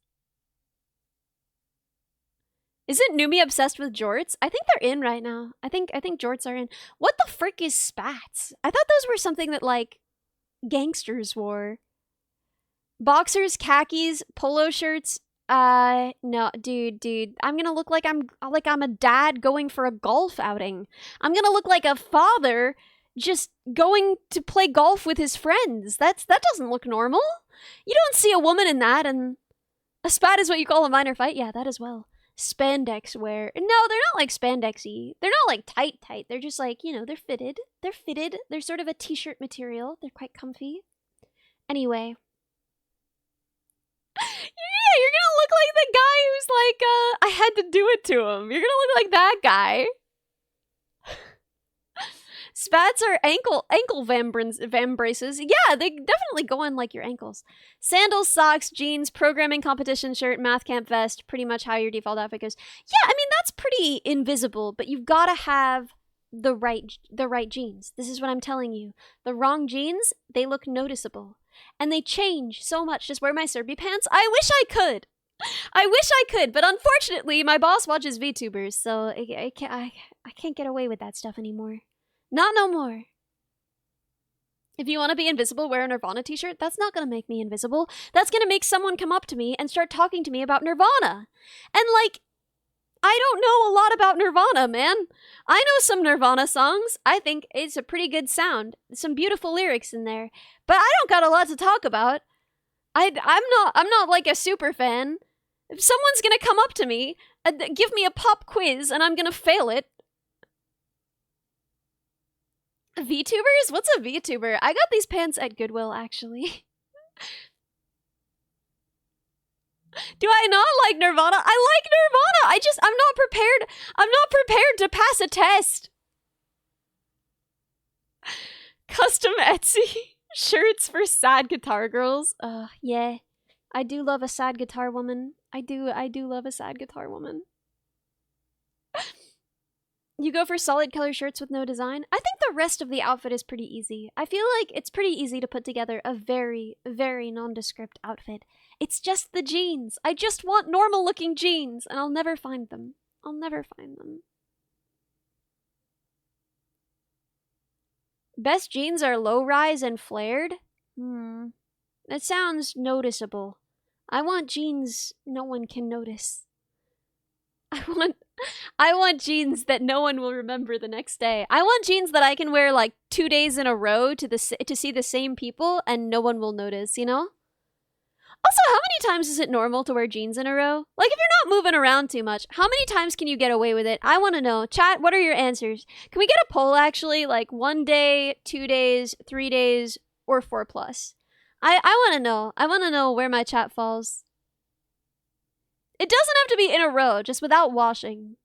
Isn't Numi obsessed with jorts? I think they're in right now. I think jorts are in. What the frick is spats? I thought those were something that like gangsters wore. Boxers, khakis, polo shirts. No, dude. I'm gonna look like I'm a dad going for a golf outing. I'm gonna look like a father just going to play golf with his friends. That doesn't look normal. You don't see a woman in that, and a spat is what you call a minor fight. Yeah, that as well. Spandex wear. No, they're not like spandexy. They're not like tight. They're just like, you know, they're fitted. They're sort of a t-shirt material. They're quite comfy. Anyway. Yeah, you're gonna look like the guy who's like, I had to do it to him. You're gonna look like that guy. Spats are ankle vambraces. Yeah, they definitely go on like your ankles. Sandals, socks, jeans, programming competition shirt, math camp vest, pretty much how your default outfit goes. Yeah, I mean, that's pretty invisible, but you've gotta have the right jeans. This is what I'm telling you. The wrong jeans, they look noticeable. And they change so much. Just wear my Serby pants. I wish I could, but unfortunately, my boss watches VTubers, so I can't get away with that stuff anymore. Not no more. If you want to be invisible, wear a Nirvana t-shirt. That's not going to make me invisible. That's going to make someone come up to me and start talking to me about Nirvana. And like, I don't know a lot about Nirvana, man. I know some Nirvana songs. I think it's a pretty good sound. Some beautiful lyrics in there. But I don't got a lot to talk about. I'm not like a super fan. If someone's gonna come up to me and give me a pop quiz and I'm gonna fail it. VTubers? What's a VTuber? I got these pants at Goodwill, actually. Do I not like Nirvana? I like Nirvana! I'm not prepared to pass a test. Custom Etsy shirts for sad guitar girls. Yeah. I do love a sad guitar woman. I do love a sad guitar woman. You go for solid color shirts with no design? I think the rest of the outfit is pretty easy. I feel like it's pretty easy to put together a very, very nondescript outfit. It's just the jeans. I just want normal looking jeans, and I'll never find them. Best jeans are low-rise and flared? That sounds noticeable. I want jeans no one can notice. I want jeans that no one will remember the next day. I want jeans that I can wear like 2 days in a row to see the same people and no one will notice, you know? Also, how many times is it normal to wear jeans in a row? Like, if you're not moving around too much, how many times can you get away with it? I want to know. Chat, what are your answers? Can we get a poll, actually? Like, 1 day, 2 days, 3 days, or 4+. I want to know. I want to know where my chat falls. It doesn't have to be in a row, just without washing.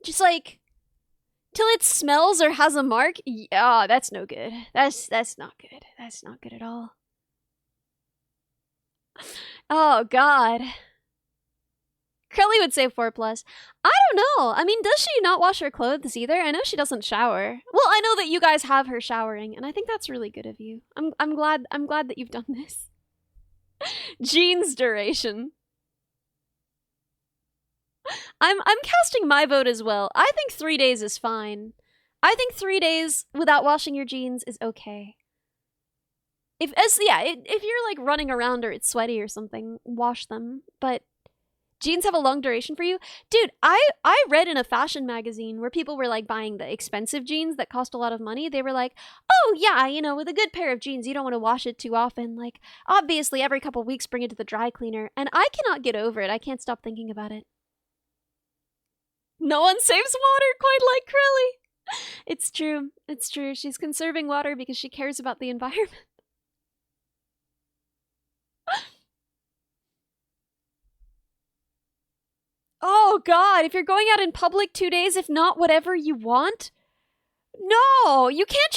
Just like, till it smells or has a mark? Yeah, that's no good. That's not good. That's not good at all. Oh, God. Crowley would say 4+. I don't know. I mean, does she not wash her clothes either? I know she doesn't shower. Well, I know that you guys have her showering, and I think that's really good of you. I'm glad that you've done this. Jeans duration. I'm casting my vote as well. I think 3 days is fine. I think 3 days without washing your jeans is okay. If you're like running around or it's sweaty or something, wash them. But jeans have a long duration for you. Dude, I read in a fashion magazine where people were like buying the expensive jeans that cost a lot of money. They were like, oh yeah, you know, with a good pair of jeans, you don't want to wash it too often. Like, obviously every couple weeks bring it to the dry cleaner. And I cannot get over it. I can't stop thinking about it. No one saves water quite like Krilly. It's true. It's true. She's conserving water because she cares about the environment. Oh god, if you're going out in public 2 days, if not whatever you want? No, you can't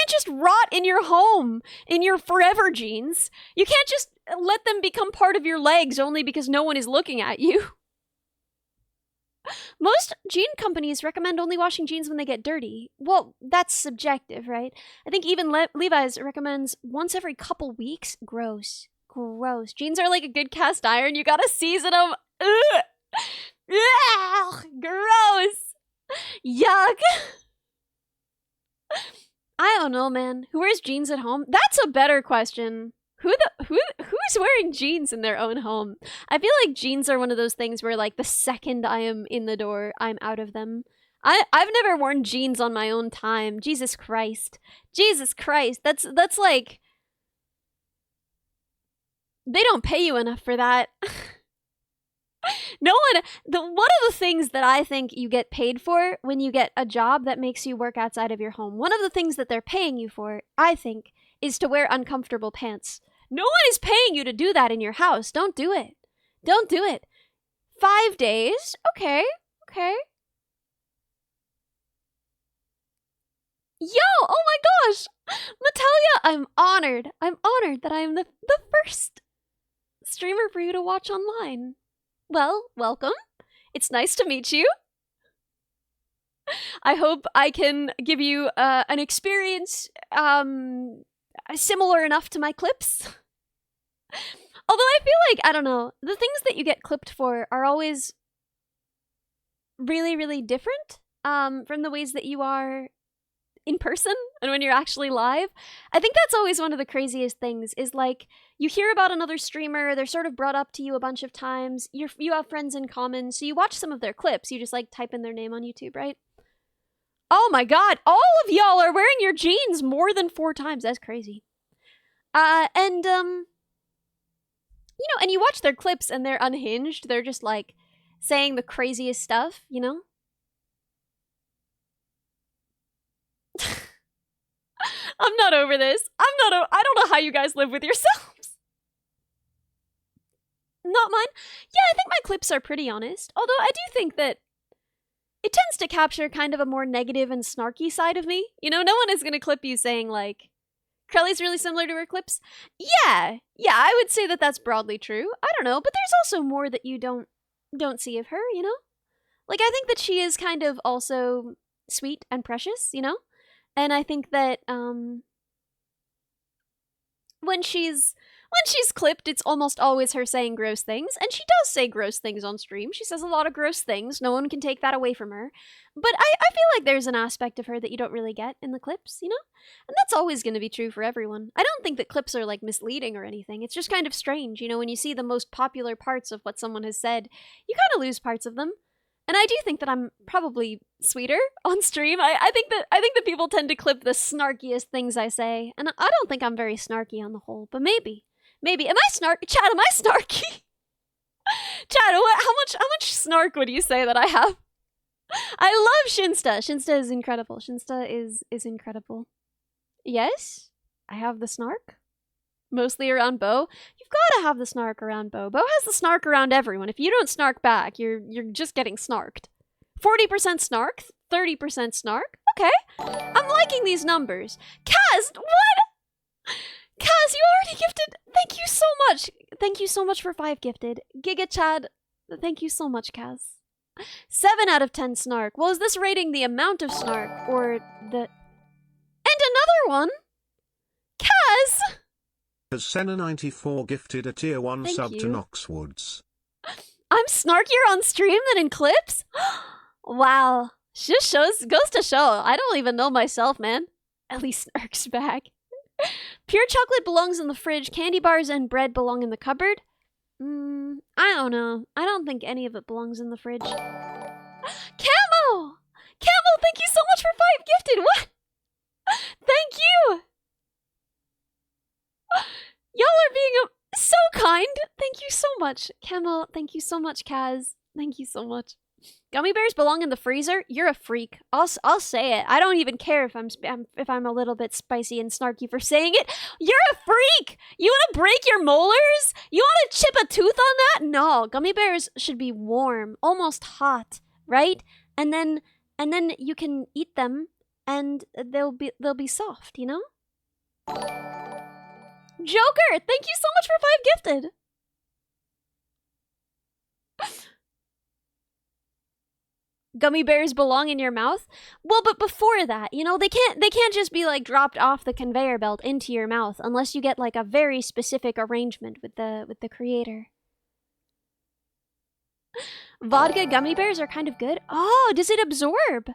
just rot in your home in your forever jeans. You can't just let them become part of your legs only because no one is looking at you. Most jean companies recommend only washing jeans when they get dirty. Well, that's subjective, right? I think even Levi's recommends once every couple weeks. Gross. Gross. Jeans are like a good cast iron. You gotta season them. Ugh. Ugh. Gross. Yuck. I don't know, man. Who wears jeans at home? That's a better question. Who's wearing jeans in their own home? I feel like jeans are one of those things where like the second I am in the door, I'm out of them. I've never worn jeans on my own time. Jesus Christ. Jesus Christ. That's like they don't pay you enough for that. One of the things that I think you get paid for when you get a job that makes you work outside of your home, one of the things that they're paying you for, I think, is to wear uncomfortable pants. No one is paying you to do that in your house. Don't do it. Don't do it. 5 days? Okay. Okay. Yo! Oh my gosh! Natalia, I'm honored. I'm honored that I am the first streamer for you to watch online. Well, welcome. It's nice to meet you. I hope I can give you an experience similar enough to my clips. Although I feel like, I don't know, the things that you get clipped for are always really, really different from the ways that you are in person and when you're actually live. I think that's always one of the craziest things is like you hear about another streamer, they're sort of brought up to you a bunch of times, you have friends in common, so you watch some of their clips, you just like type in their name on YouTube, right? Oh my god, all of y'all are wearing your jeans more than 4 times. That's crazy. And you watch their clips and they're unhinged. They're just like saying the craziest stuff, you know? I'm not over this. I don't know how you guys live with yourselves. Not mine. Yeah, I think my clips are pretty honest. Although I do think that it tends to capture kind of a more negative and snarky side of me. You know, no one is going to clip you saying like, Krelly's really similar to her clips. Yeah, I would say that that's broadly true. I don't know, but there's also more that you don't see of her, you know? Like, I think that she is kind of also sweet and precious, you know? And I think that when she's clipped, it's almost always her saying gross things, and she does say gross things on stream. She says a lot of gross things. No one can take that away from her. But I feel like there's an aspect of her that you don't really get in the clips, you know? And that's always going to be true for everyone. I don't think that clips are, like, misleading or anything. It's just kind of strange, you know? When you see the most popular parts of what someone has said, you kind of lose parts of them. And I do think that I'm probably sweeter on stream. I think that people tend to clip the snarkiest things I say, and I don't think I'm very snarky on the whole, but maybe. Maybe. Am I Chad, am I snarky? Chad, how much snark would you say that I have? I love Shinsta. Shinsta is incredible. Shinsta is incredible. Yes, I have the snark. Mostly around Bo. You've got to have the snark around Bo. Bo has the snark around everyone. If you don't snark back, you're just getting snarked. 40% snark, 30% snark. Okay. I'm liking these numbers. Kaz, what? Kaz, you already gifted. Thank you so much. Thank you so much for 5 gifted. Giga Chad, thank you so much, Kaz. 7 out of 10 snark. Well, is this rating the amount of snark or the... And another one? Kaz! Has Senna94 gifted a tier 1 Thank sub you. to Knoxwoods? I'm snarkier on stream than in clips? Wow. Just goes to show. I don't even know myself, man. At least Snark's back. Pure chocolate belongs in the fridge. Candy bars and bread belong in the cupboard. I don't know. I don't think any of it belongs in the fridge. Camo! Camo, thank you so much for 5 gifted. What? Thank you. Y'all are being so kind. Thank you so much. Camo, thank you so much, Kaz. Thank you so much. Gummy bears belong in the freezer? You're a freak. I'll say it. I don't even care if I'm a little bit spicy and snarky for saying it. You're a freak! You want to break your molars? You want to chip a tooth on that? No, gummy bears should be warm, almost hot, right? And then you can eat them and they'll be soft, you know? Joker, thank you so much for 5 gifted. Gummy bears belong in your mouth? Well, but before that, you know, they can't just be like dropped off the conveyor belt into your mouth unless you get like a very specific arrangement with the creator. Vodka gummy bears are kind of good. Oh, does it absorb?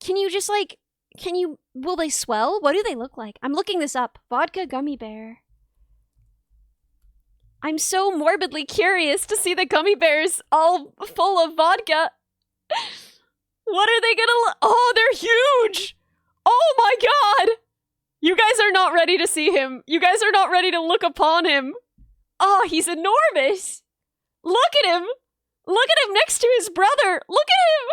Can you just like will they swell? What do they look like? I'm looking this up. Vodka gummy bear. I'm so morbidly curious to see the gummy bears all full of vodka. What are they gonna oh, they're huge! Oh my god! You guys are not ready to see him. You guys are not ready to look upon him. Oh, he's enormous! Look at him! Look at him next to his brother! Look at him!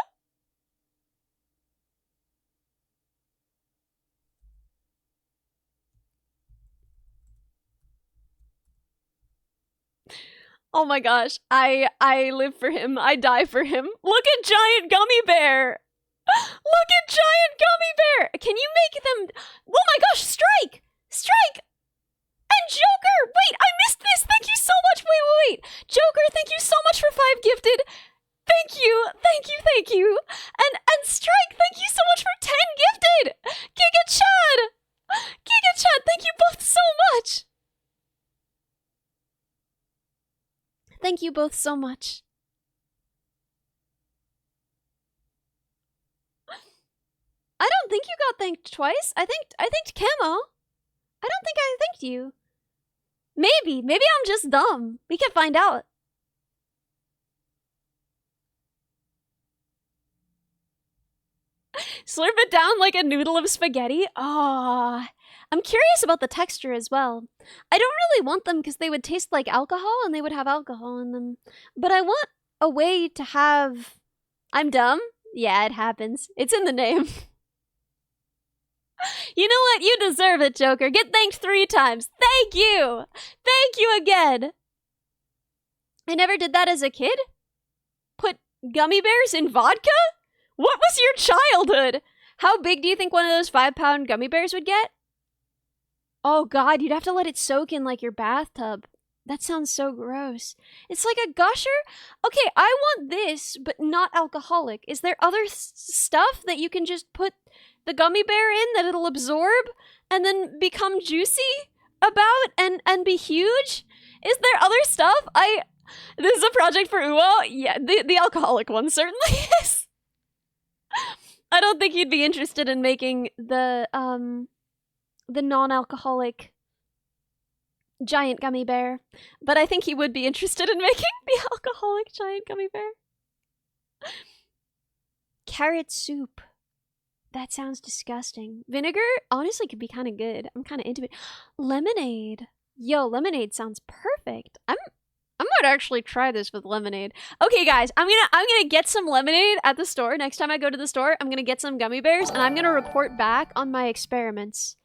Oh my gosh, I live for him. I die for him. Look at giant gummy bear! Look at giant gummy bear! Can you make them... Oh my gosh, Strike! Strike! And Joker! Wait, I missed this! Thank you so much! Wait. Joker, thank you so much for 5 gifted! Thank you! And Strike, thank you so much for 10 gifted! Giga Chad, thank you both so much! Thank you both so much. I don't think you got thanked twice. I thanked Camo. I don't think I thanked you. Maybe I'm just dumb. We can find out. Slurp it down like a noodle of spaghetti. Ah. I'm curious about the texture as well. I don't really want them because they would taste like alcohol and they would have alcohol in them. But I want a way to have... I'm dumb? Yeah, it happens. It's in the name. You know what? You deserve it, Joker. Get thanked 3 times. Thank you! Thank you again! I never did that as a kid? Put gummy bears in vodka? What was your childhood? How big do you think one of those 5-pound gummy bears would get? Oh god, you'd have to let it soak in like your bathtub. That sounds so gross. It's like a gusher? Okay, I want this, but not alcoholic. Is there other stuff that you can just put the gummy bear in that it'll absorb and then become juicy about and be huge? Is there other stuff? This is a project for Uwo? Yeah, the alcoholic one certainly is. I don't think you'd be interested in making the non-alcoholic giant gummy bear, but I think he would be interested in making the alcoholic giant gummy bear. Carrot soup. That sounds disgusting. Vinegar honestly could be kind of good. I'm kind of into it. Lemonade. Yo, lemonade sounds perfect. I might actually try this with lemonade. Okay, guys, I'm gonna get some lemonade at the store. Next time I go to the store, I'm gonna get some gummy bears, and I'm gonna report back on my experiments.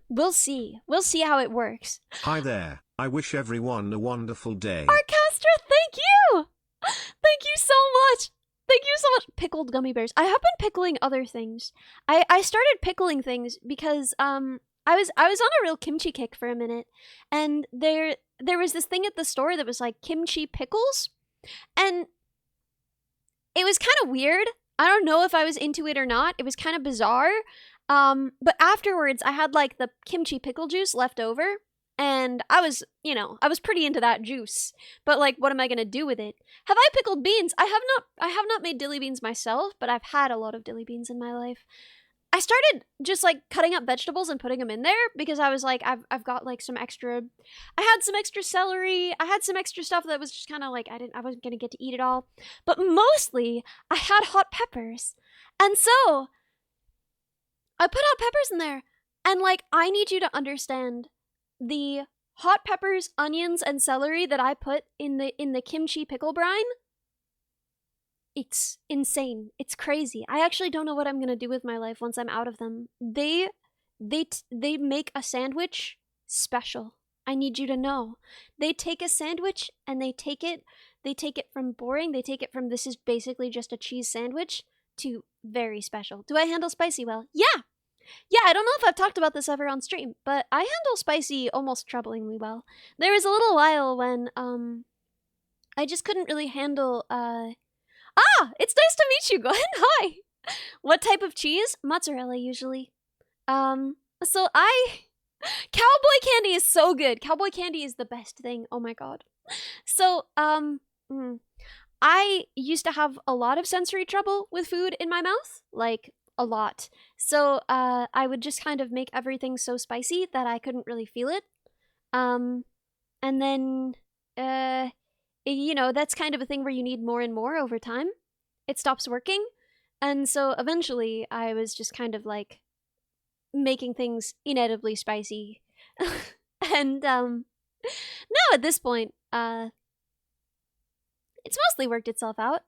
We'll see. We'll see how it works. Hi there. I wish everyone a wonderful day. Arcastra, thank you! Thank you so much! Thank you so much! Pickled gummy bears. I have been pickling other things. I started pickling things because, I was on a real kimchi kick for a minute, and there was this thing at the store that was like kimchi pickles, and it was kind of weird. I don't know if I was into it or not. It was kind of bizarre. But afterwards, I had like the kimchi pickle juice left over, And I was, I was pretty into that juice. But like, what am I gonna do with it? Have I pickled beans? I have not made dilly beans myself, but I've had a lot of dilly beans in my life. I started just like cutting up vegetables and putting them in there because I was like, I've got like some extra. I had some extra celery. I had some extra stuff that was just kind of like I wasn't gonna get to eat it all. But mostly, I had hot peppers, and so I put hot peppers in there, and like I need you to understand the hot peppers, onions, and celery that I put in the kimchi pickle brine. It's insane. It's crazy. I actually don't know what I'm gonna do with my life once I'm out of them. They make a sandwich special. I need you to know. They take a sandwich and they take it from boring, they take it from this is basically just a cheese sandwich to very special. Do I handle spicy well? Yeah! Yeah, I don't know if I've talked about this ever on stream, but I handle spicy almost troublingly well. There was a little while when, I just couldn't really handle, it's nice to meet you, Glenn. Hi! What type of cheese? Mozzarella, usually. So Cowboy candy is so good. Cowboy candy is the best thing. Oh my god. So, I used to have a lot of sensory trouble with food in my mouth. Like, a lot. So, I would just kind of make everything so spicy that I couldn't really feel it. And then, that's kind of a thing where you need more and more over time. It stops working. And so eventually I was just kind of like making things inedibly spicy. And now at this point, it's mostly worked itself out.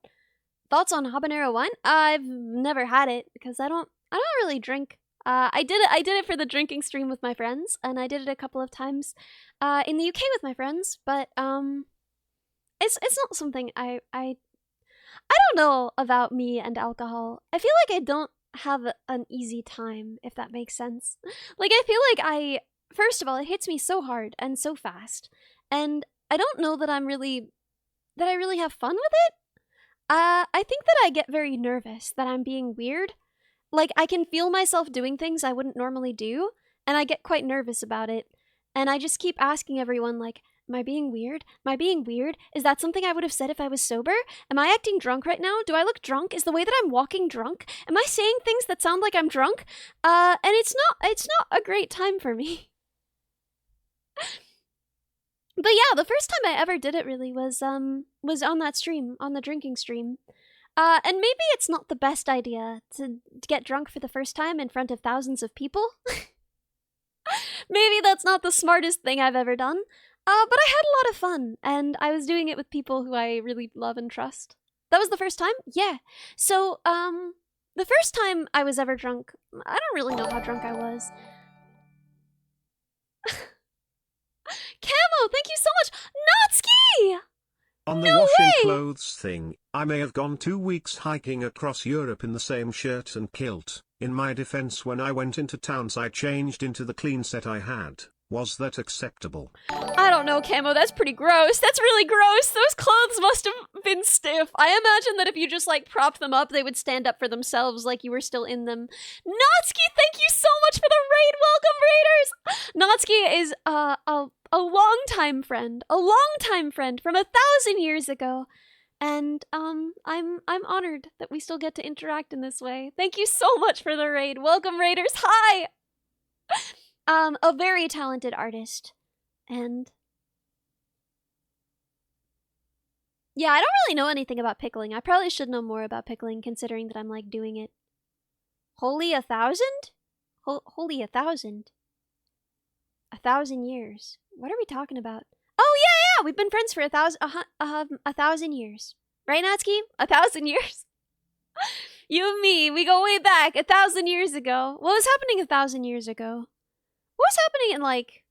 Thoughts on habanero wine? I've never had it because I don't really drink. I did it for the drinking stream with my friends, and I did it a couple of times in the UK with my friends, but it's not something I don't know about me and alcohol. I feel like I don't have an easy time, if that makes sense. Like, I feel like first of all, it hits me so hard and so fast, and I don't know that I really have fun with it. I think that I get very nervous that I'm being weird. Like, I can feel myself doing things I wouldn't normally do, and I get quite nervous about it. And I just keep asking everyone, like, am I being weird? Am I being weird? Is that something I would have said if I was sober? Am I acting drunk right now? Do I look drunk? Is the way that I'm walking drunk? Am I saying things that sound like I'm drunk? And it's not a great time for me. But yeah, the first time I ever did it really was on that stream, on the drinking stream. And maybe it's not the best idea to get drunk for the first time in front of thousands of people. Maybe that's not the smartest thing I've ever done. But I had a lot of fun, and I was doing it with people who I really love and trust. That was the first time? Yeah. So, the first time I was ever drunk, I don't really know how drunk I was. Camo, thank you so much! Natsuki! On the No washing way! clothes thing, I may have gone 2 weeks hiking across Europe in the same shirt and kilt. In my defense, when I went into towns I changed into the clean set I had. Was that acceptable? I don't know, Camo, that's pretty gross. That's really gross. Those clothes must have been stiff. I imagine that if you just, like, propped them up, they would stand up for themselves like you were still in them. Natsuki, thank you so much for the raid! Welcome, raiders! Natsuki is, a longtime friend from 1,000 years ago. And, I'm honored that we still get to interact in this way. Thank you so much for the raid. Welcome, raiders. Hi! A very talented artist. And yeah, I don't really know anything about pickling. I probably should know more about pickling considering that I'm like doing it. Holy 1,000? Holy 1,000. 1,000 years. What are we talking about? Oh yeah, we've been friends for 1,000 years. Right, Natsuki? 1,000 years? You and me, we go way back 1,000 years ago. What was happening 1,000 years ago? What was happening in, like,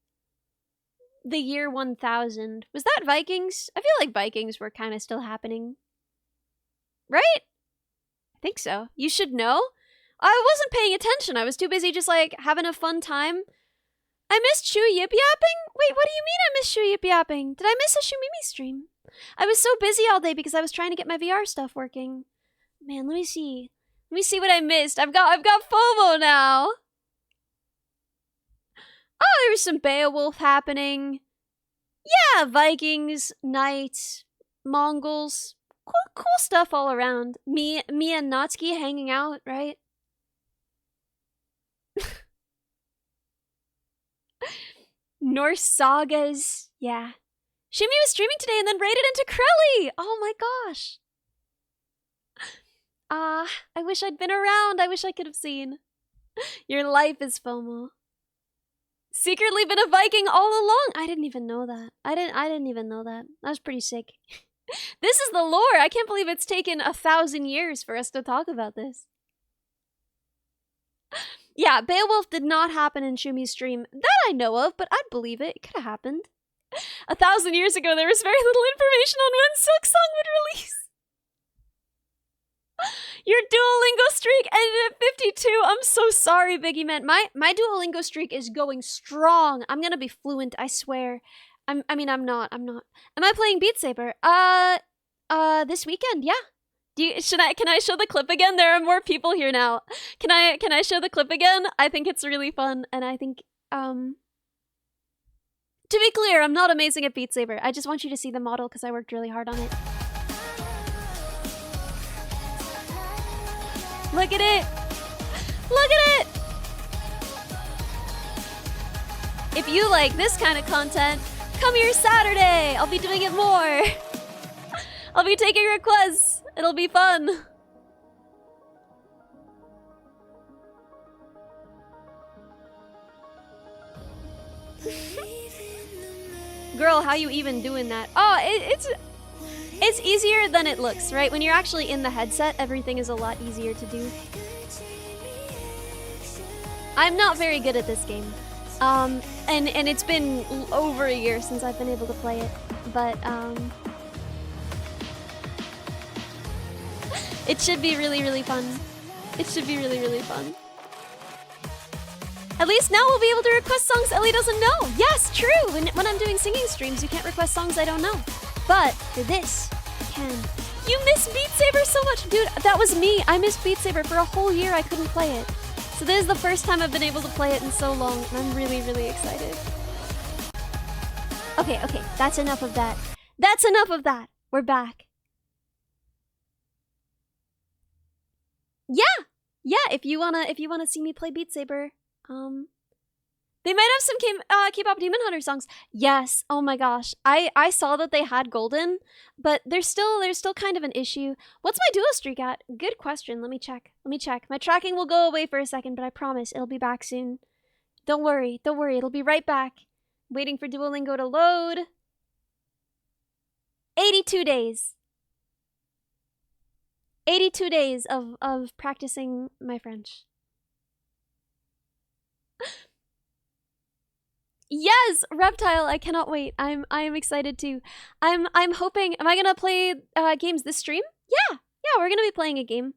the year 1000? Was that Vikings? I feel like Vikings were kind of still happening. Right? I think so. You should know. I wasn't paying attention. I was too busy just, like, having a fun time. I missed Shu Yip Yapping? Wait, what do you mean I missed Shu Yip Yapping? Did I miss a Shu Mimi stream? I was so busy all day because I was trying to get my VR stuff working. Man, let me see. Let me see what I missed. I've got FOMO now. Oh, there was some Beowulf happening. Yeah, Vikings, knights, Mongols. Cool stuff all around. Me and Natsuki hanging out, right? Norse sagas. Yeah. Shimi was streaming today and then raided into Krelly! Oh my gosh. I wish I'd been around. I wish I could have seen. Your life is FOMO. Secretly been a Viking all along. I didn't even know that. I didn't even know that. That was pretty sick. This is the lore. I can't believe it's taken 1,000 years for us to talk about this. Yeah, Beowulf did not happen in Shumi's stream. That I know of, but I'd believe it. It could have happened. 1,000 years ago, there was very little information on when Silk Song would release. Your Duolingo streak ended at 52. I'm so sorry, Biggie Man. My Duolingo streak is going strong. I'm gonna be fluent, I swear. I'm not. Am I playing Beat Saber? This weekend, yeah. Can I show the clip again? There are more people here now. Can I show the clip again? I think it's really fun, and I think, to be clear, I'm not amazing at Beat Saber. I just want you to see the model because I worked really hard on it. Look at it! Look at it! If you like this kind of content, come here Saturday! I'll be doing it more! I'll be taking requests! It'll be fun! Girl, how you even doing that? Oh, it's easier than it looks, right? When you're actually in the headset, everything is a lot easier to do. I'm not very good at this game. And it's been over a year since I've been able to play it. But, it should be really, really fun. It should be really, really fun. At least now we'll be able to request songs Ellie doesn't know. Yes, true. When I'm doing singing streams, you can't request songs I don't know. But for this, you can. You miss Beat Saber so much. Dude, that was me. I missed Beat Saber for a whole year. I couldn't play it. So this is the first time I've been able to play it in so long, and I'm really, really excited. Okay, that's enough of that. That's enough of that. We're back. Yeah, if you wanna see me play Beat Saber, they might have some K-pop Demon Hunter songs. Yes. Oh my gosh. I saw that they had Golden, but there's still kind of an issue. What's my duo streak at? Good question. Let me check. My tracking will go away for a second, but I promise it'll be back soon. Don't worry. It'll be right back. Waiting for Duolingo to load. 82 days. 82 days of practicing my French. Yes, Reptile, I cannot wait. I am excited too. I'm hoping, am I gonna play games this stream? Yeah, we're gonna be playing a game.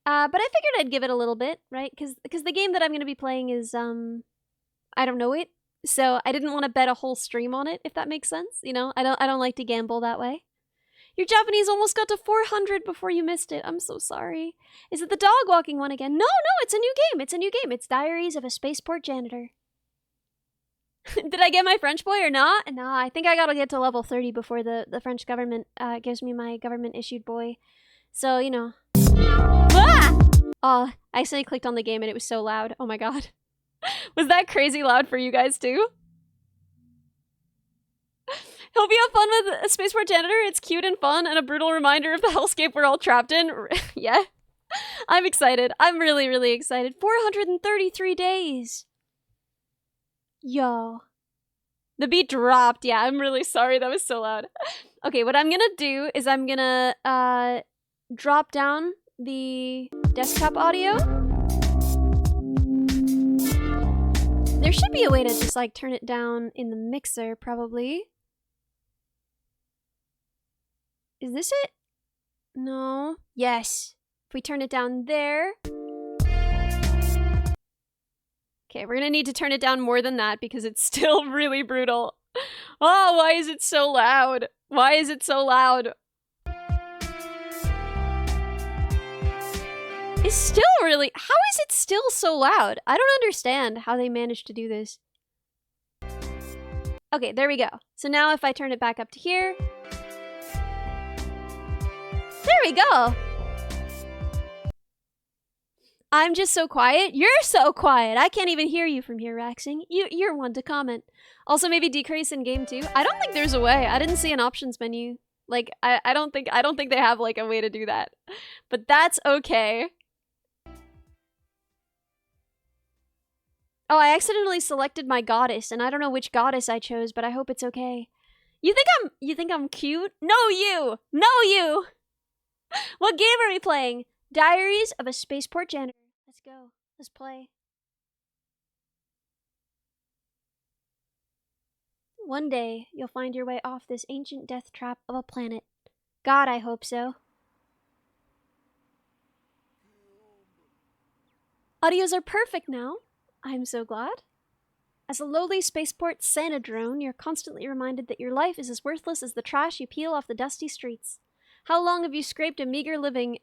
But I figured I'd give it a little bit, right? Because the game that I'm gonna be playing is I don't know it. So I didn't want to bet a whole stream on it, if that makes sense. You know, I don't like to gamble that way. Your Japanese almost got to 400 before you missed it. I'm so sorry. Is it the dog walking one again? No, it's a new game. It's Diaries of a Spaceport Janitor. Did I get my French boy or not? No, I think I gotta get to level 30 before the French government gives me my government-issued boy. So, you know. Ah! Oh, I accidentally clicked on the game and it was so loud. Oh my god. Was that crazy loud for you guys too? Hope you have fun with a Spaceport Janitor. It's cute and fun and a brutal reminder of the hellscape we're all trapped in. Yeah. I'm excited. I'm really, really excited. 433 days. Yo. The beat dropped. Yeah, I'm really sorry. That was so loud. Okay, what I'm gonna do is I'm gonna drop down the desktop audio. There should be a way to just like turn it down in the mixer, probably. Is this it? No. Yes. If we turn it down there. Okay, we're gonna need to turn it down more than that because it's still really brutal. Oh, why is it so loud? Why is it so loud? It's still really... How is it still so loud? I don't understand how they managed to do this. Okay, there we go. So now if I turn it back up to here. There we go. I'm just so quiet. You're so quiet. I can't even hear you from here, Raxing. You're one to comment. Also, maybe decrease in game too. I don't think there's a way. I didn't see an options menu. Like, I don't think they have like a way to do that. But that's okay. Oh, I accidentally selected my goddess, and I don't know which goddess I chose, but I hope it's okay. You think I'm cute? No, you! No, you! What game are we playing? Diaries of a Spaceport Janitor. Let's go. Let's play. One day, you'll find your way off this ancient death trap of a planet. God, I hope so. Audios are perfect now. I'm so glad. As a lowly spaceport Santa drone, you're constantly reminded that your life is as worthless as the trash you peel off the dusty streets. How long have you scraped a meager living,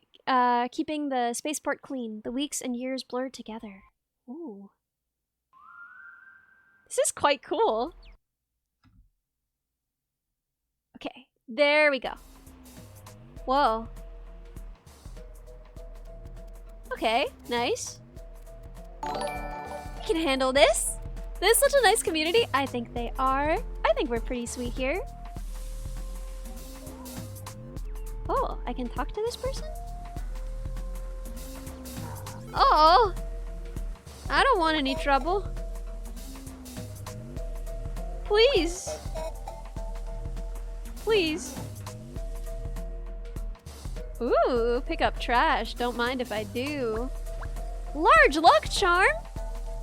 keeping the spaceport clean? The weeks and years blurred together. Ooh. This is quite cool. Okay, there we go. Whoa. Okay, nice. We can handle this. This is such a nice community. I think they are. I think we're pretty sweet here. Oh, I can talk to this person? Oh, I don't want any trouble. Please. Please. Ooh, pick up trash. Don't mind if I do. Large luck charm?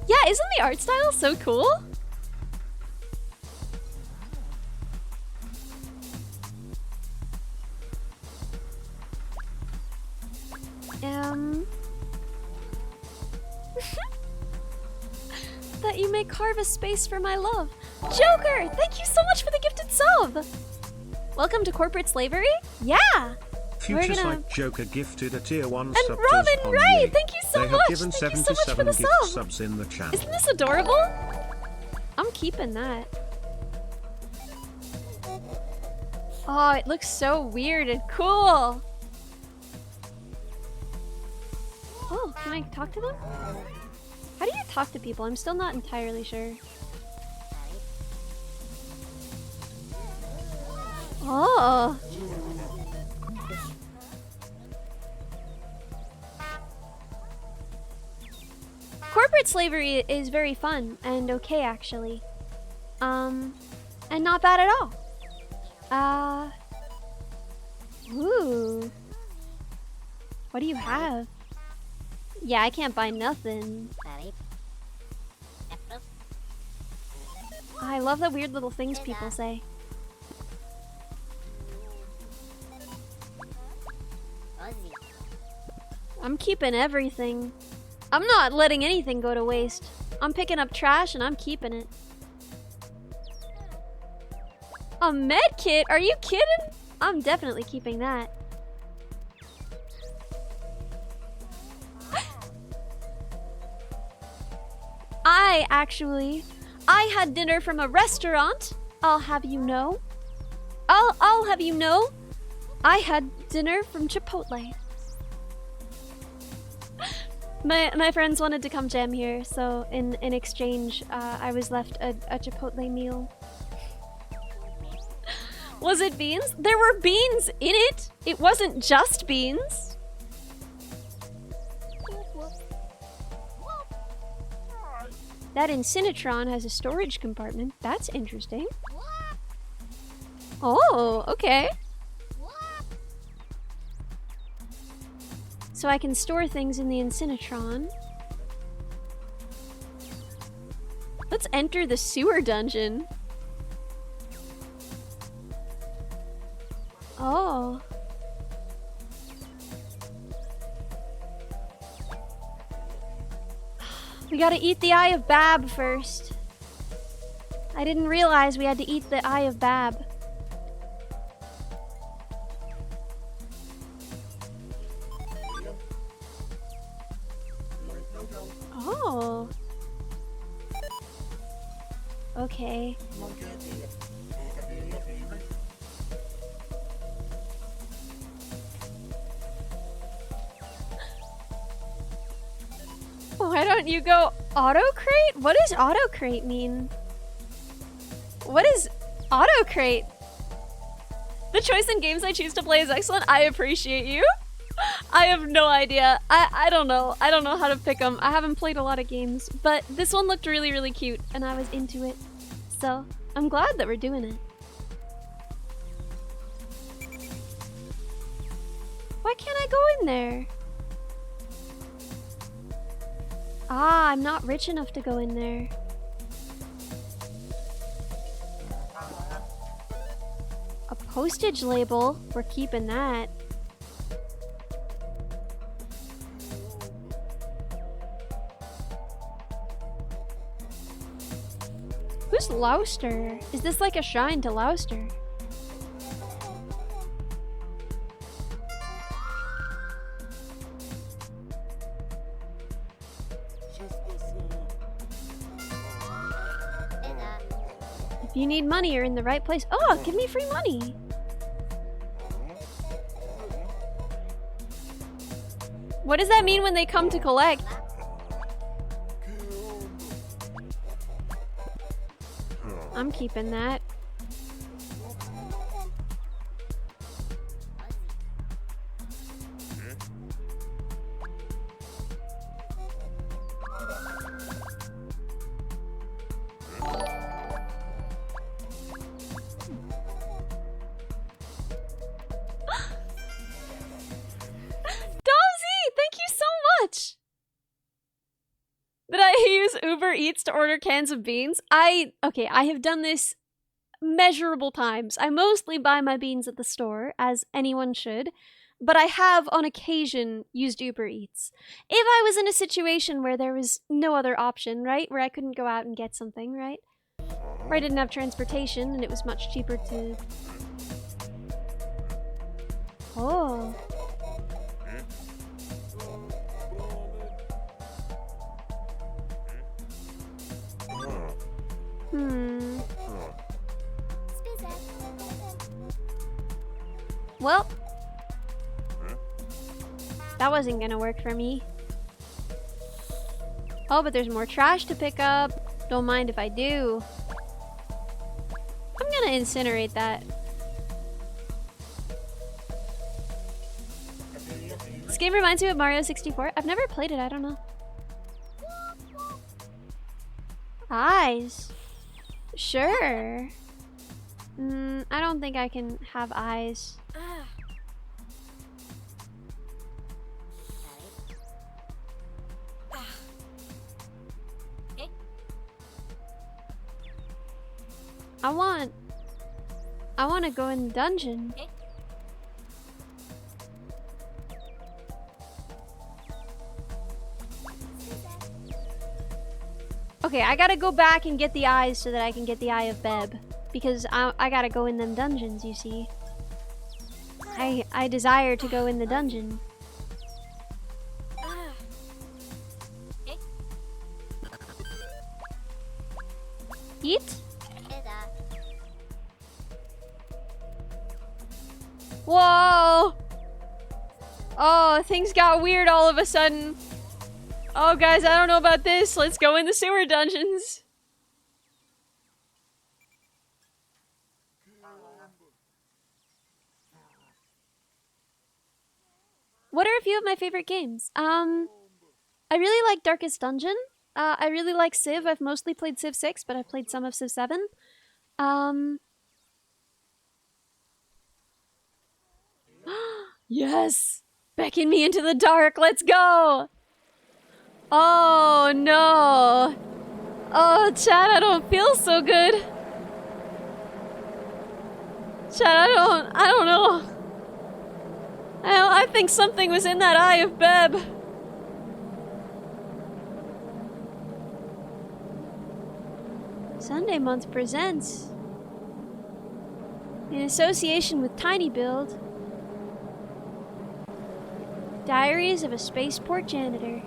Yeah, isn't the art style so cool? That you may carve a space for my love. Joker, thank you so much for the gifted sub. Welcome to corporate slavery? Yeah. Future Sight Joker gifted a tier 1 and sub to Robin Ray, thank you so they much. Have given thank 77 you so much for the gift sub. subs in the channel. Isn't this adorable? I'm keeping that. Oh, it looks so weird and cool. Oh, can I talk to them? How do you talk to people? I'm still not entirely sure. Oh. Corporate slavery is very fun and okay, actually. And not bad at all. Ooh. What do you have? Yeah, I can't buy nothing. I love the weird little things people say. I'm keeping everything. I'm not letting anything go to waste. I'm picking up trash and I'm keeping it. A med kit? Are you kidding? I'm definitely keeping that. I had dinner from a restaurant. I'll have you know. I'll have you know. I had dinner from Chipotle. My friends wanted to come jam here, so in exchange, I was left a Chipotle meal. Was it beans? There were beans in it! It wasn't just beans! That Incinitron has a storage compartment. That's interesting. Oh, okay. So I can store things in the Incinitron. Let's enter the sewer dungeon. Oh. We gotta eat the Eye of Bab first. I didn't realize we had to eat the Eye of Bab. Oh. Okay. Why don't you go auto-crate? What does auto-crate mean? What is auto-crate? The choice in games I choose to play is excellent. I appreciate you. I have no idea. I don't know. I don't know how to pick them. I haven't played a lot of games, but this one looked really, really cute, and I was into it. So, I'm glad that we're doing it. Why can't I go in there? Ah, I'm not rich enough to go in there. A postage label? We're keeping that. Who's Louster? Is this like a shrine to Louster? If you need money, you're in the right place. Oh, give me free money. What does that mean when they come to collect? I'm keeping that. Uber Eats to order cans of beans. Okay, I have done this measurable times. I mostly buy my beans at the store, as anyone should, but I have on occasion used Uber Eats. If I was in a situation where there was no other option, right? Where I couldn't go out and get something, right? Where I didn't have transportation and it was much cheaper to... Oh. Well, that wasn't gonna work for me. Oh, but there's more trash to pick up. Don't mind if I do. I'm gonna incinerate that. This game reminds me of Mario 64. I've never played it, I don't know. Eyes. Sure. I don't think I can have eyes. I want to go in the dungeon. Okay, I gotta go back and get the eyes so that I can get the Eye of Beb. Because I gotta go in them dungeons, you see. I desire to go in the dungeon. Eat? Whoa! Oh, things got weird all of a sudden. Oh, guys, I don't know about this. Let's go in the sewer dungeons. What are a few of my favorite games? I really like Darkest Dungeon. I really like Civ. I've mostly played Civ 6, but I've played some of Civ 7. Yes! Beckon me into the dark, let's go! Oh no! Oh, chat, I don't feel so good. Chat, I don't know. I think something was in that Eye of Beb. Sunday Month presents, in association with Tiny Build, Diaries of a Spaceport Janitor.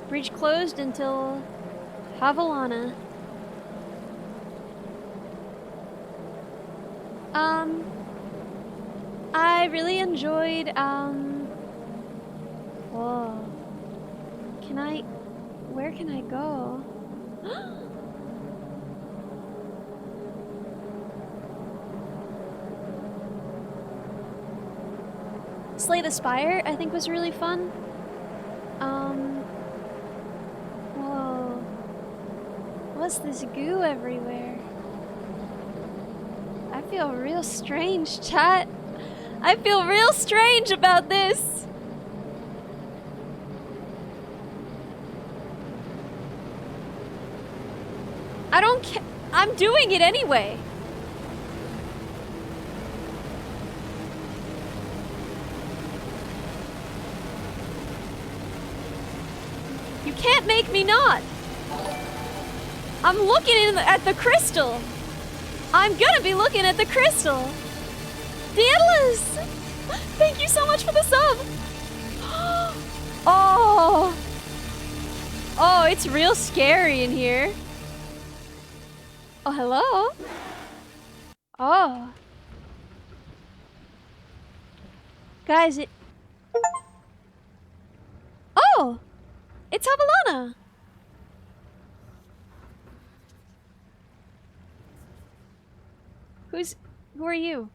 Bridge closed until Havalana. I really enjoyed, whoa. Where can I go? Slay the Spire, I think, was really fun. Whoa. What's this goo everywhere? I feel real strange, chat. I feel real strange about this. I don't care. I'm doing it anyway. You can't make me not. I'm looking at the crystal. I'm gonna be looking at the crystal. Daedalus! Thank you so much for the sub. Oh. Oh, it's real scary in here. Oh, hello? Oh. Guys, Oh! It's Havalana! Who are you?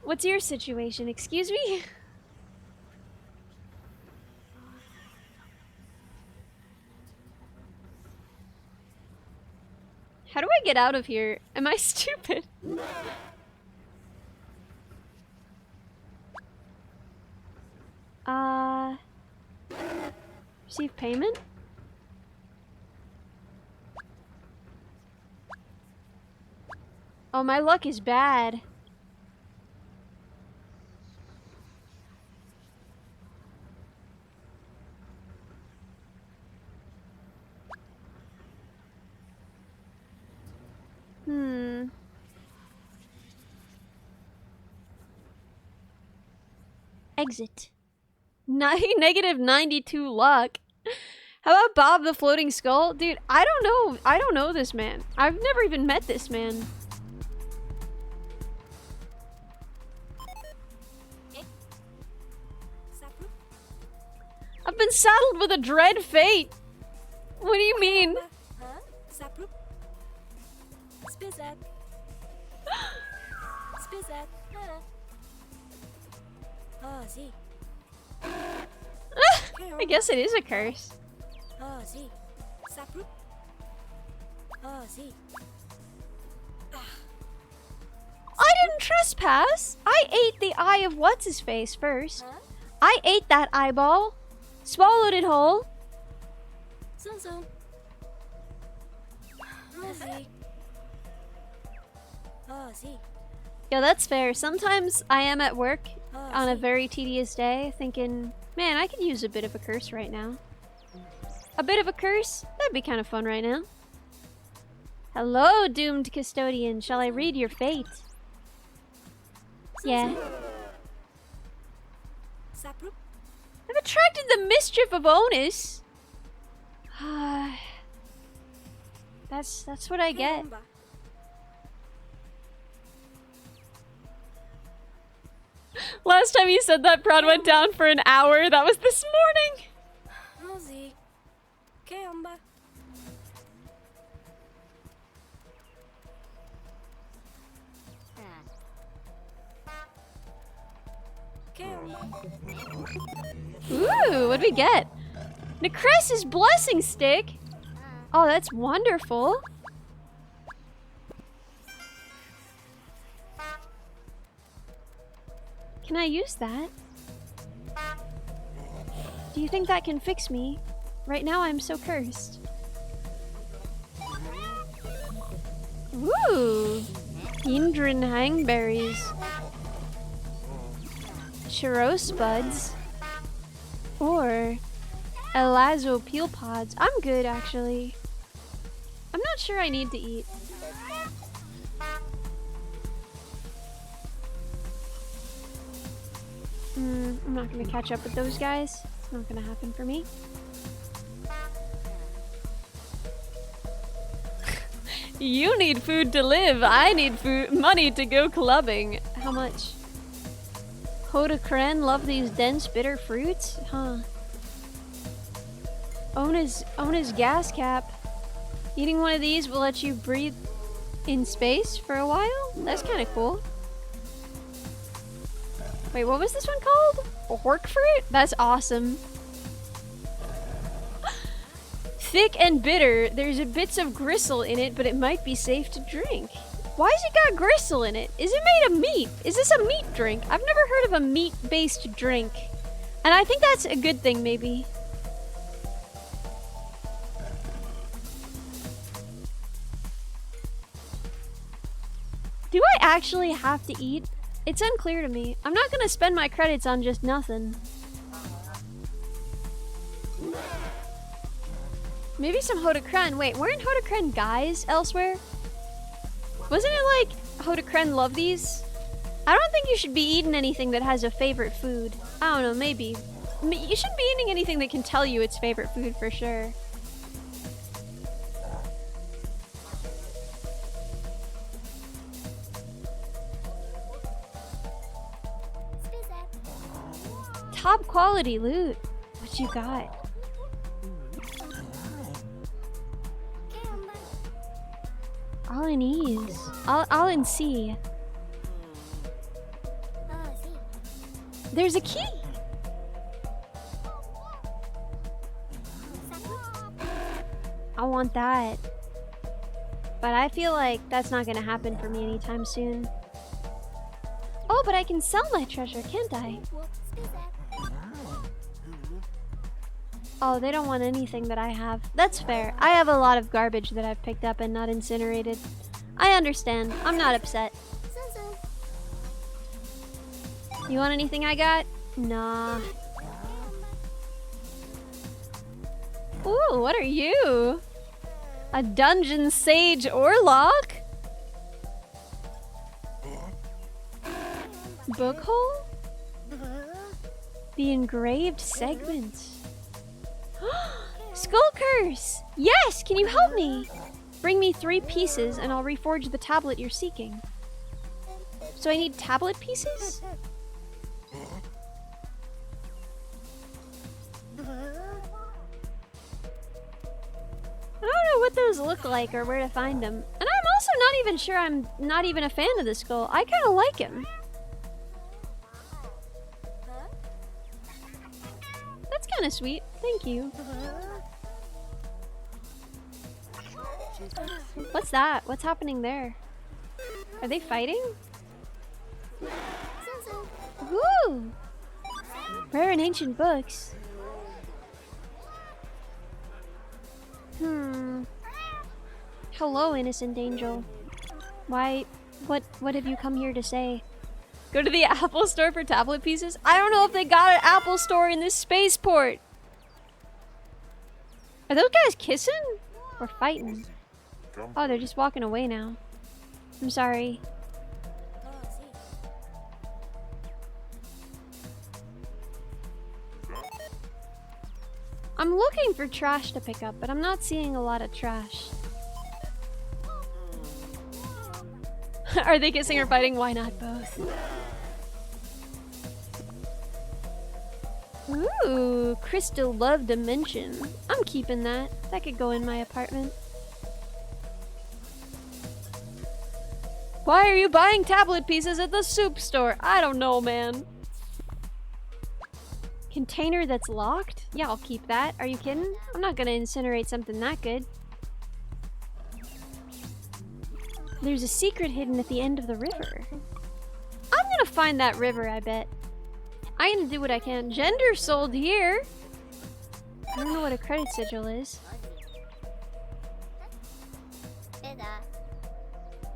What's your situation? Excuse me? How do I get out of here? Am I stupid? Receive payment? Oh, my luck is bad. Exit. Negative 92 luck. How about Bob the Floating Skull? Dude, I don't know. I don't know this man. I've never even met this man. I've been saddled with a dread fate. What do you mean? I guess it is a curse. I didn't trespass. I ate the eye of what's-his-face first. I ate that eyeball. Swallowed it whole. Yo, that's fair. Sometimes I am at work on a very tedious day thinking, man, I could use a bit of a curse right now. A bit of a curse? That'd be kind of fun right now. Hello, doomed custodian. Shall I read your fate? Yeah. I've attracted the mischief of Onus. That's what I get. Last time you said that, Prod went down for an hour. That was this morning. Ooh, what'd we get? Necres's blessing stick. Oh, that's wonderful. Can I use that? Do you think that can fix me? Right now I'm so cursed. Ooh! Indran hangberries. Churros buds. Or Elazo peel pods. I'm good, actually. I'm not sure I need to eat. I'm not gonna catch up with those guys. Not gonna happen for me. You need food to live. I need money to go clubbing. How much? Hodokren love these dense bitter fruits? Huh. Own his gas cap. Eating one of these will let you breathe in space for a while? That's kind of cool. Wait, what was this one called? A hork fruit? That's awesome. Thick and bitter. There's bits of gristle in it, but it might be safe to drink. Why has it got gristle in it? Is it made of meat? Is this a meat drink? I've never heard of a meat-based drink. And I think that's a good thing, maybe. Do I actually have to eat? It's unclear to me. I'm not gonna spend my credits on just nothing. Maybe some Hodokren. Wait, weren't Hodokren guys elsewhere? Wasn't it like Hodokren love these? I don't think you should be eating anything that has a favorite food. I don't know, maybe. You shouldn't be eating anything that can tell you its favorite food for sure. Top quality loot. What you got? All in E's. All in C. There's a key! I want that. But I feel like that's not gonna happen for me anytime soon. Oh, but I can sell my treasure, can't I? Oh, they don't want anything that I have. That's fair. I have a lot of garbage that I've picked up and not incinerated. I understand. I'm not upset. You want anything I got? Nah. Ooh, what are you? A dungeon sage Orlok? Book hole? The engraved segment. Skull curse! Yes! Can you help me? Bring me 3 pieces and I'll reforge the tablet you're seeking. So I need tablet pieces? I don't know what those look like or where to find them. And I'm also not even sure I'm not even a fan of the skull. I kind of like him. That's kind of sweet. Thank you. What's that? What's happening there? Are they fighting? Ooh! Rare and ancient books. Hello, innocent angel. Why? What have you come here to say? Go to the Apple store for tablet pieces? I don't know if they got an Apple store in this spaceport. Are those guys kissing? Or fighting? Oh, they're just walking away now. I'm sorry. I'm looking for trash to pick up, but I'm not seeing a lot of trash. Are they kissing or fighting? Why not both? Ooh, Crystal Love Dimension. I'm keeping that. That could go in my apartment. Why are you buying tablet pieces at the soup store? I don't know, man. Container that's locked? Yeah, I'll keep that. Are you kidding? I'm not gonna incinerate something that good. There's a secret hidden at the end of the river. I'm gonna find that river, I bet. I'm gonna do what I can. Gender sold here. I don't know what a credit sigil is.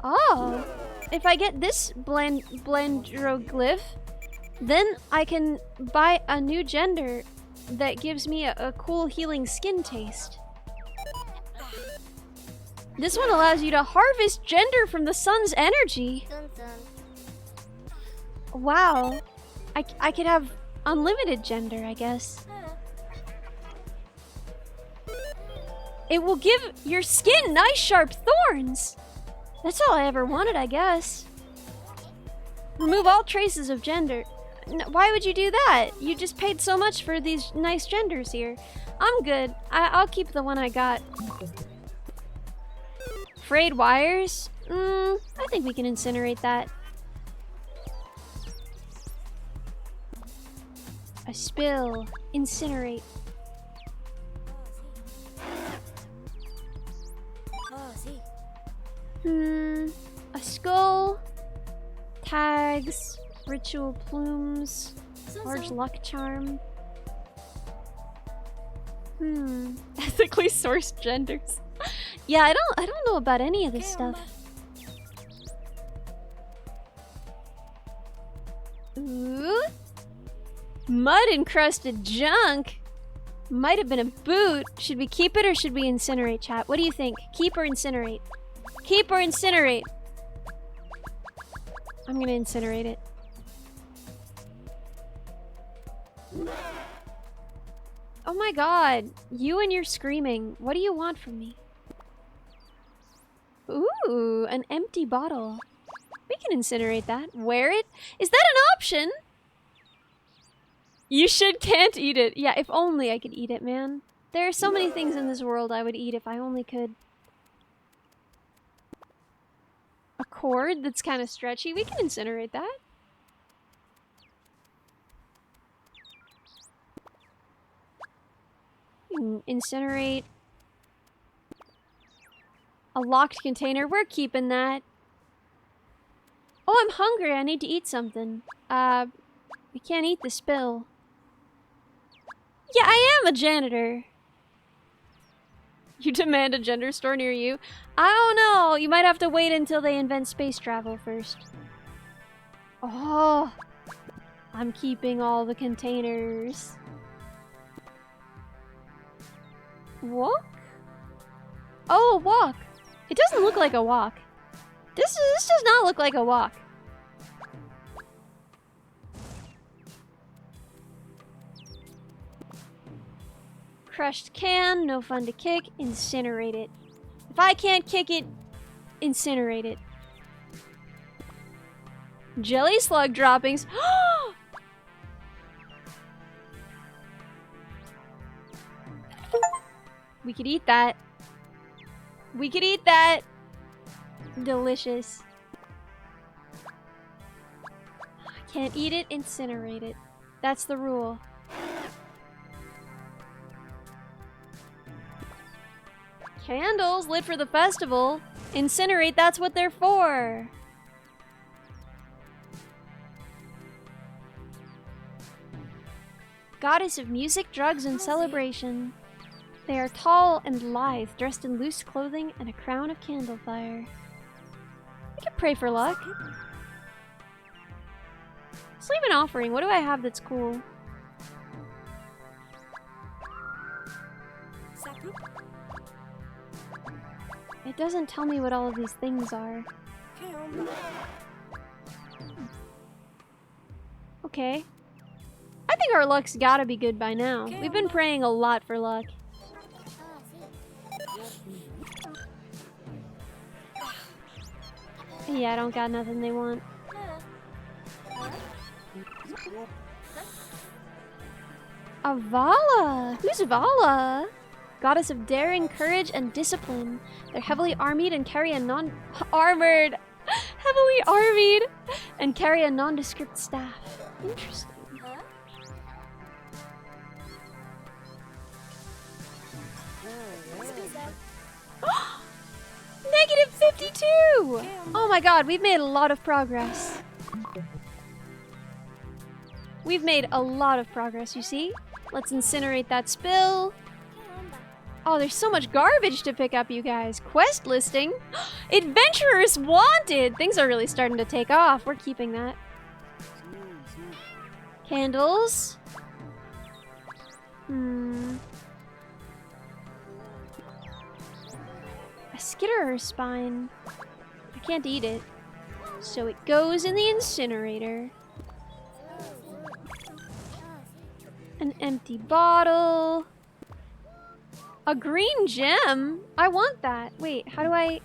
Oh, if I get this blandroglyph, then I can buy a new gender that gives me a cool healing skin taste. This one allows you to harvest gender from the sun's energy. Wow. I could have unlimited gender, I guess. It will give your skin nice sharp thorns. That's all I ever wanted, I guess. Remove all traces of gender. Why would you do that? You just paid so much for these nice genders here. I'm good. I'll keep the one I got. Frayed wires? I think we can incinerate that. A spill. Incinerate. A skull. Tags. Ritual plumes. Large luck charm. Ethically sourced genders. Yeah, I don't know about any of this stuff. Ooh. Mud encrusted junk. Might have been a boot. Should we keep it or should we incinerate, chat? What do you think? Keep or incinerate? Keep or incinerate? I'm gonna incinerate it. Oh my god. You and your screaming. What do you want from me? Ooh, an empty bottle. We can incinerate that. Wear it? Is that an option? You can't eat it. Yeah, if only I could eat it, man. There are so many things in this world I would eat if I only could. A cord that's kind of stretchy. We can incinerate that. Incinerate. A locked container. We're keeping that. Oh, I'm hungry. I need to eat something. We can't eat the spill. Yeah, I am a janitor. You demand a gender store near you? I don't know. You might have to wait until they invent space travel first. Oh, I'm keeping all the containers. Walk? Oh, a walk. It doesn't look like a walk. This does not look like a walk. Crushed can, no fun to kick, incinerate it. If I can't kick it, incinerate it. Jelly slug droppings. We could eat that. We could eat that. Delicious. Can't eat it, incinerate it. That's the rule. Candles lit for the festival. Incinerate, that's what they're for. Goddess of music, drugs, and celebration. They are tall and lithe, dressed in loose clothing and a crown of candle fire. We can pray for luck. Let's leave an offering. What do I have that's cool? It doesn't tell me what all of these things are. Okay. I think our luck's gotta be good by now. We've been praying a lot for luck. Yeah, I don't got nothing they want. Avala! Who's Avala? Goddess of daring, courage, and discipline. They're heavily armied and carry a non-armored... heavily armied and carry a nondescript staff. Interesting. Negative 52! Oh my god, we've made a lot of progress. We've made a lot of progress, you see? Let's incinerate that spill. Oh, there's so much garbage to pick up, you guys. Quest listing. Adventurers wanted! Things are really starting to take off. We're keeping that. Candles. A skitterer spine. I can't eat it. So it goes in the incinerator. An empty bottle. A green gem? I want that. Wait, how do I...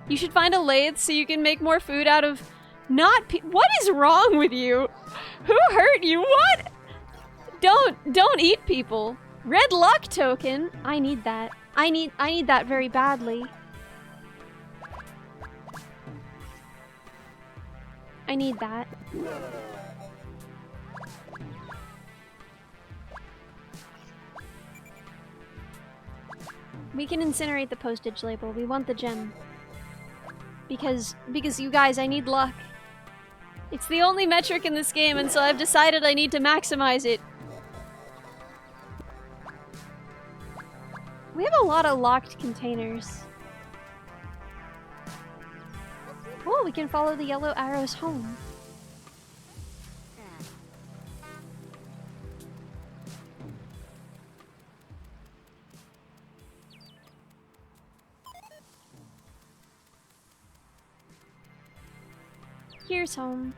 You should find a lathe so you can make more food out of not what is wrong with you? Who hurt you? What? Don't eat people. Red luck token. I need that. I need that very badly. I need that. We can incinerate the postage label. We want the gem. Because you guys, I need luck. It's the only metric in this game, and so I've decided I need to maximize it. We have a lot of locked containers. Oh, we can follow the yellow arrows home. Here's home.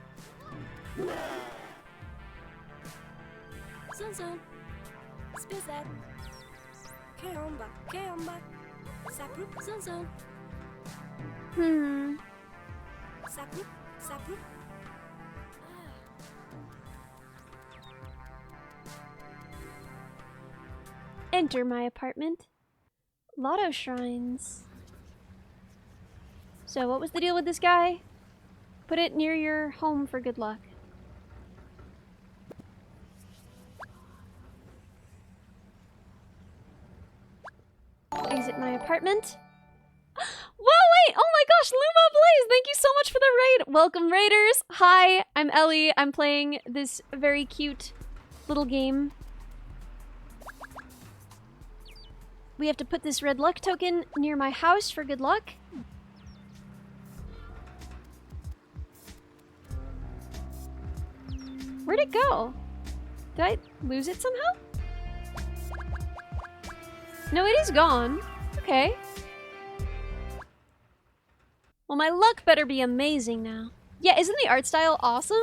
Zon. Spizet. Caramba. Sapu. Zon. Sapu. Enter my apartment. Lotto shrines. So what was the deal with this guy? Put it near your home for good luck. Exit my apartment. Whoa, wait! Oh my gosh, Luma Blaze! Thank you so much for the raid! Welcome, raiders! Hi, I'm Ellie. I'm playing this very cute little game. We have to put this red luck token near my house for good luck. Where'd it go? Did I lose it somehow? No, it is gone. Okay. Well, my luck better be amazing now. Yeah, isn't the art style awesome?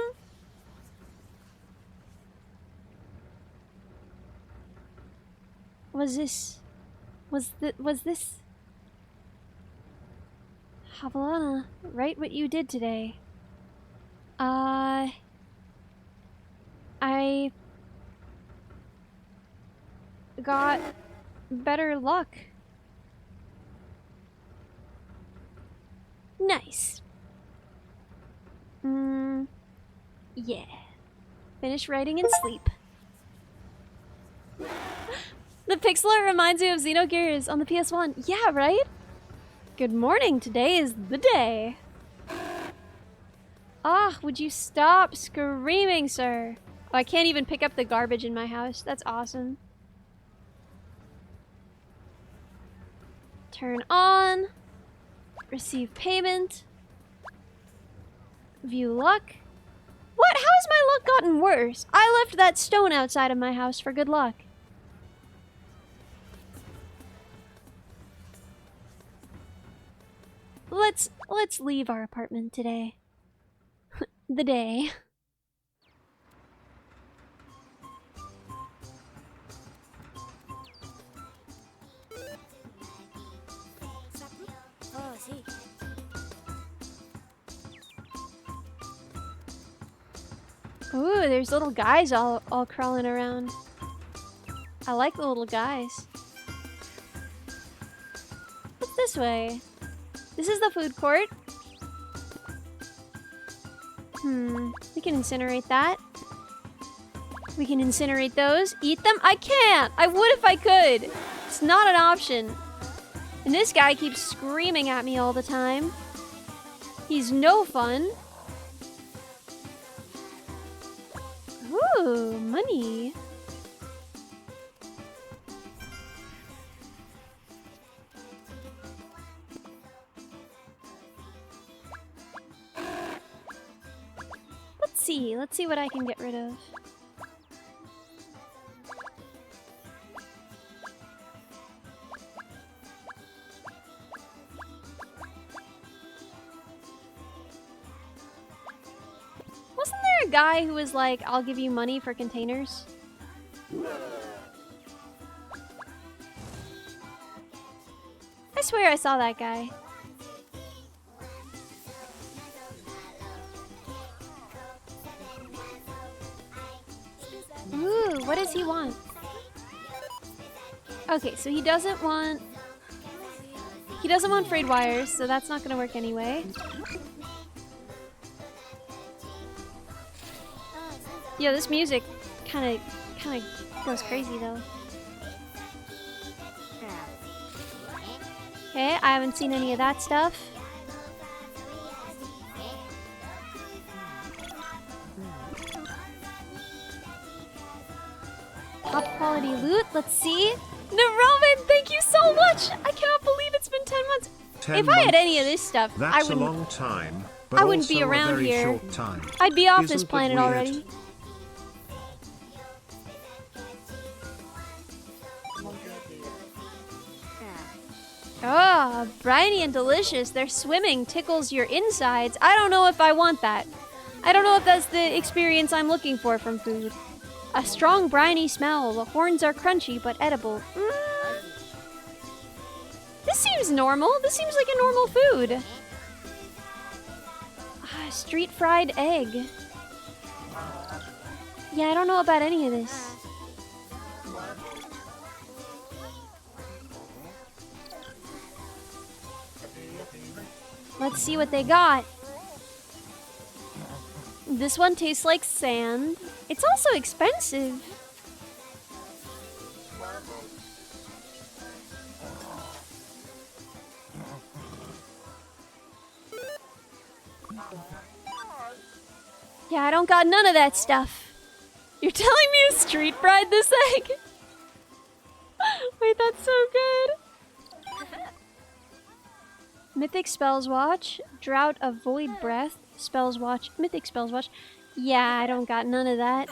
Was this Havalana, write what you did today. I got better luck. Nice. Yeah. Finish writing and sleep. The pixel art reminds me of Xenogears on the PS1. Yeah, right? Good morning. Today is the day. Ah, would you stop screaming, sir? Oh, I can't even pick up the garbage in my house. That's awesome. Turn on. Receive payment. View luck. What? How has my luck gotten worse? I left that stone outside of my house for good luck. Let's leave our apartment today. The day. Oh, sí. Ooh, there's little guys all crawling around. I like the little guys. What's this way? This is the food court. We can incinerate that. We can incinerate those. Eat them? I can't! I would if I could! It's not an option. And this guy keeps screaming at me all the time. He's no fun. Ooh, money. Let's see what I can get rid of. guy who was like, I'll give you money for containers? I swear I saw that guy. Ooh, what does he want? Okay, so he doesn't want frayed wires, so that's not gonna work anyway. Yeah, this music kinda goes crazy though. Okay, I haven't seen any of that stuff. Top quality loot, let's see. Naroman, thank you so much! I cannot believe it's been 10 months. 10 if I had months. any of this stuff, That's I wouldn't. a long time, but I wouldn't be also a around very here. short time. I'd be off this Isn't it planet weird? already. Oh, briny and delicious. Their swimming tickles your insides. I don't know if I want that. I don't know if that's the experience I'm looking for from food. A strong briny smell. The horns are crunchy but edible. This seems normal. This seems like a normal food. Street fried egg. Yeah, I don't know about any of this. Let's see what they got. This one tastes like sand. It's also expensive. Yeah, I don't got none of that stuff. You're telling me you street fried this egg? Wait, that's so good. Mythic Spells Watch, Drought of Void Breath, Spells Watch, Mythic Spells Watch. Yeah, I don't got none of that.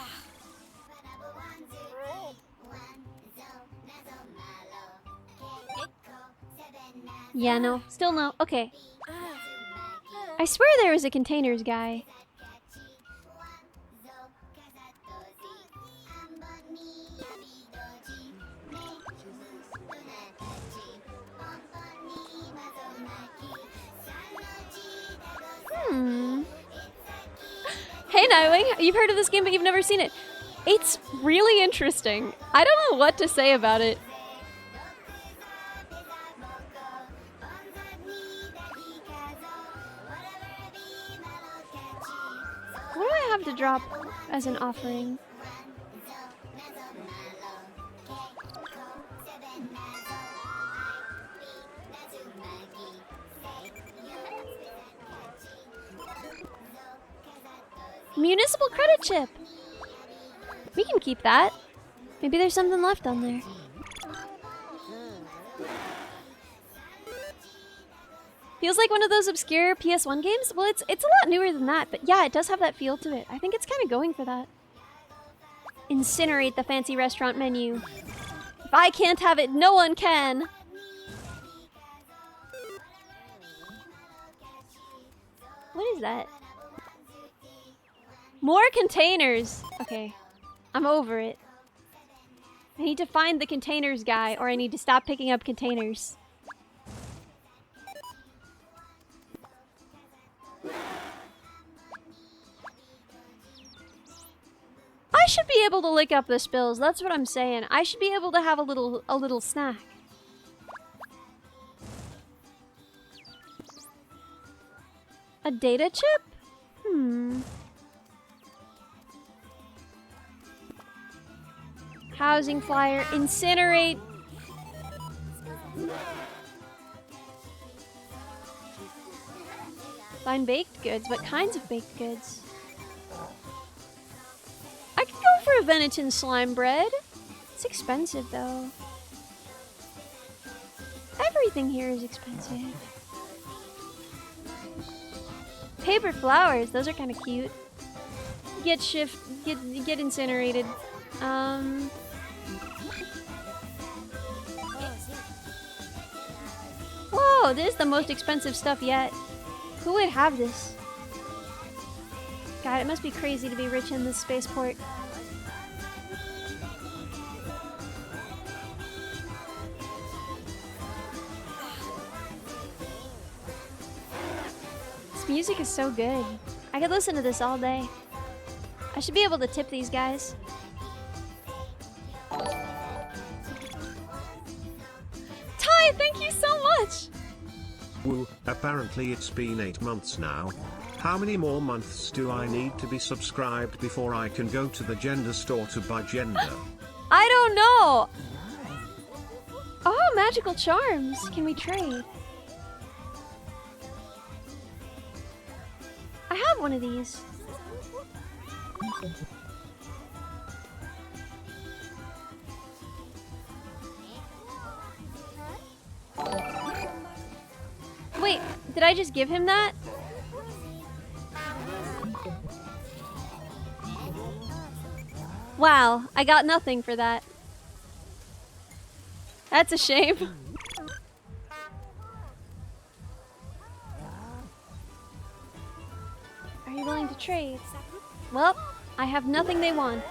Yeah, no. Still no. Okay. I swear there was a containers guy. Hey Nightwing, you've heard of this game but you've never seen it. It's really interesting. I don't know what to say about it. What do I have to drop as an offering? Municipal credit chip. We can keep that. Maybe there's something left on there. Feels like one of those obscure PS1 games. Well, it's a lot newer than that, but yeah, it does have that feel to it. I think it's kind of going for that. Incinerate the fancy restaurant menu. If I can't have it, no one can. What is that? More containers! Okay. I'm over it. I need to find the containers guy, or I need to stop picking up containers. I should be able to lick up the spills, that's what I'm saying. I should be able to have a little snack. A data chip? Housing flyer, incinerate. Find baked goods. What kinds of baked goods? I could go for a Veneton slime bread. It's expensive though. Everything here is expensive. Paper flowers. Those are kind of cute. Get incinerated. Whoa, this is the most expensive stuff yet. Who would have this? God, it must be crazy to be rich in this spaceport. This music is so good. I could listen to this all day. I should be able to tip these guys. Ty, thank you so much! Woo, apparently it's been 8 months now. How many more months do I need to be subscribed before I can go to the gender store to buy gender? I don't know! Oh, magical charms! Can we trade? I have one of these. Wait, did I just give him that? Wow, I got nothing for that. That's a shame. Are you willing to trade? Well, I have nothing they want.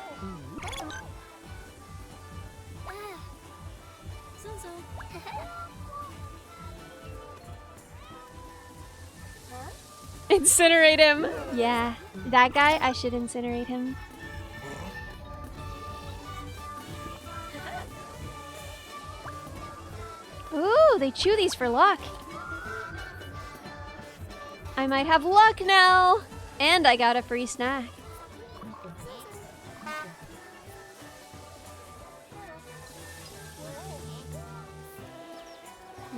Incinerate him! Yeah, that guy, I should incinerate him. Ooh, they chew these for luck. I might have luck now! And I got a free snack.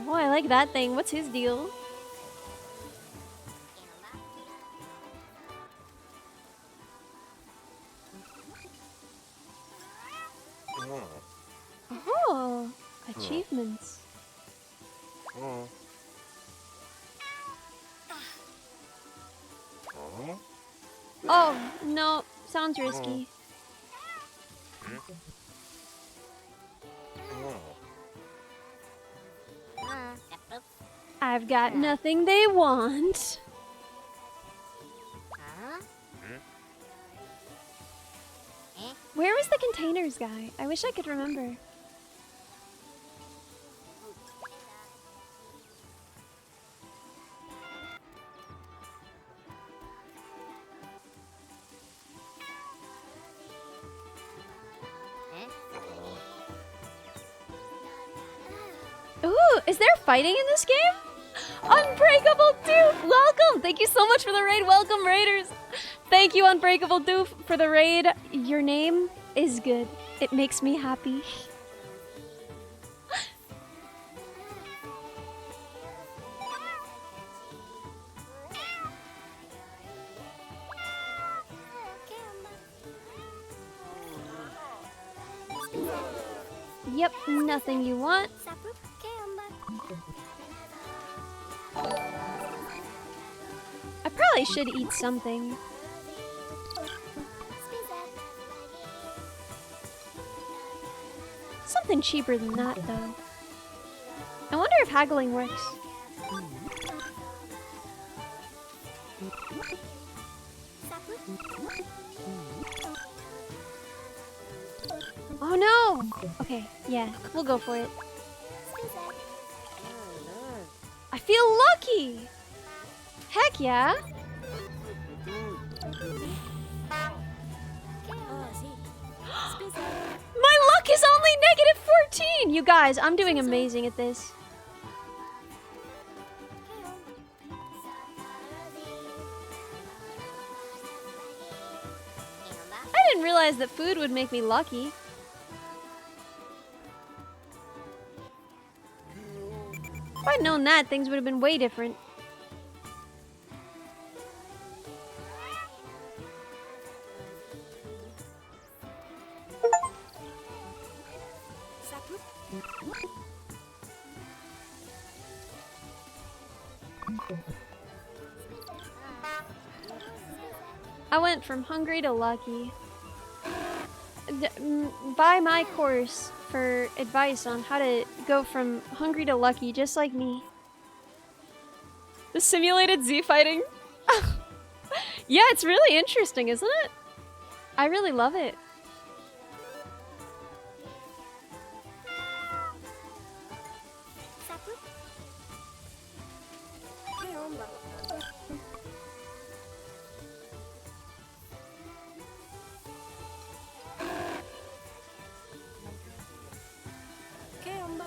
Oh, I like that thing. What's his deal? Oh, achievements. Oh, no, sounds risky. I've got nothing they want. Where was the containers guy? I wish I could remember. Ooh, is there fighting in this game? Unbreakable Doof, welcome! Thank you so much for the raid. Welcome, raiders. Thank you, Unbreakable Doof, for the raid. Your name is good. It makes me happy. Yep, nothing you want. I probably should eat something. Something cheaper than that, though. I wonder if haggling works. Oh no! Okay, yeah, we'll go for it. I feel lucky! Heck yeah! My luck is only -14! You guys, I'm doing amazing at this. I didn't realize that food would make me lucky. If I'd known that, things would have been way different. I went from hungry to lucky. Buy my course for advice on how to go from hungry to lucky, just like me. The simulated Z fighting. Yeah, it's really interesting, isn't it? I really love it. Saber. Caramba. Caramba.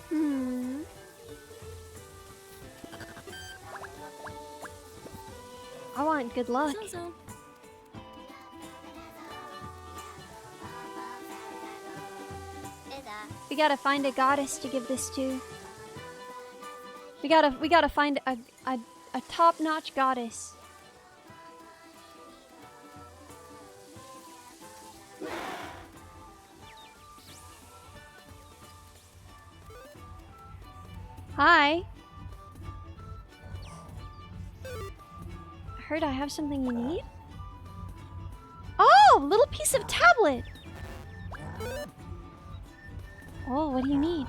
Hmm. I want good luck. Zozo. We gotta find a goddess to give this to. We gotta find a top-notch goddess. Hi. I heard I have something you need. Oh, little piece of tablet. Oh, what do you need?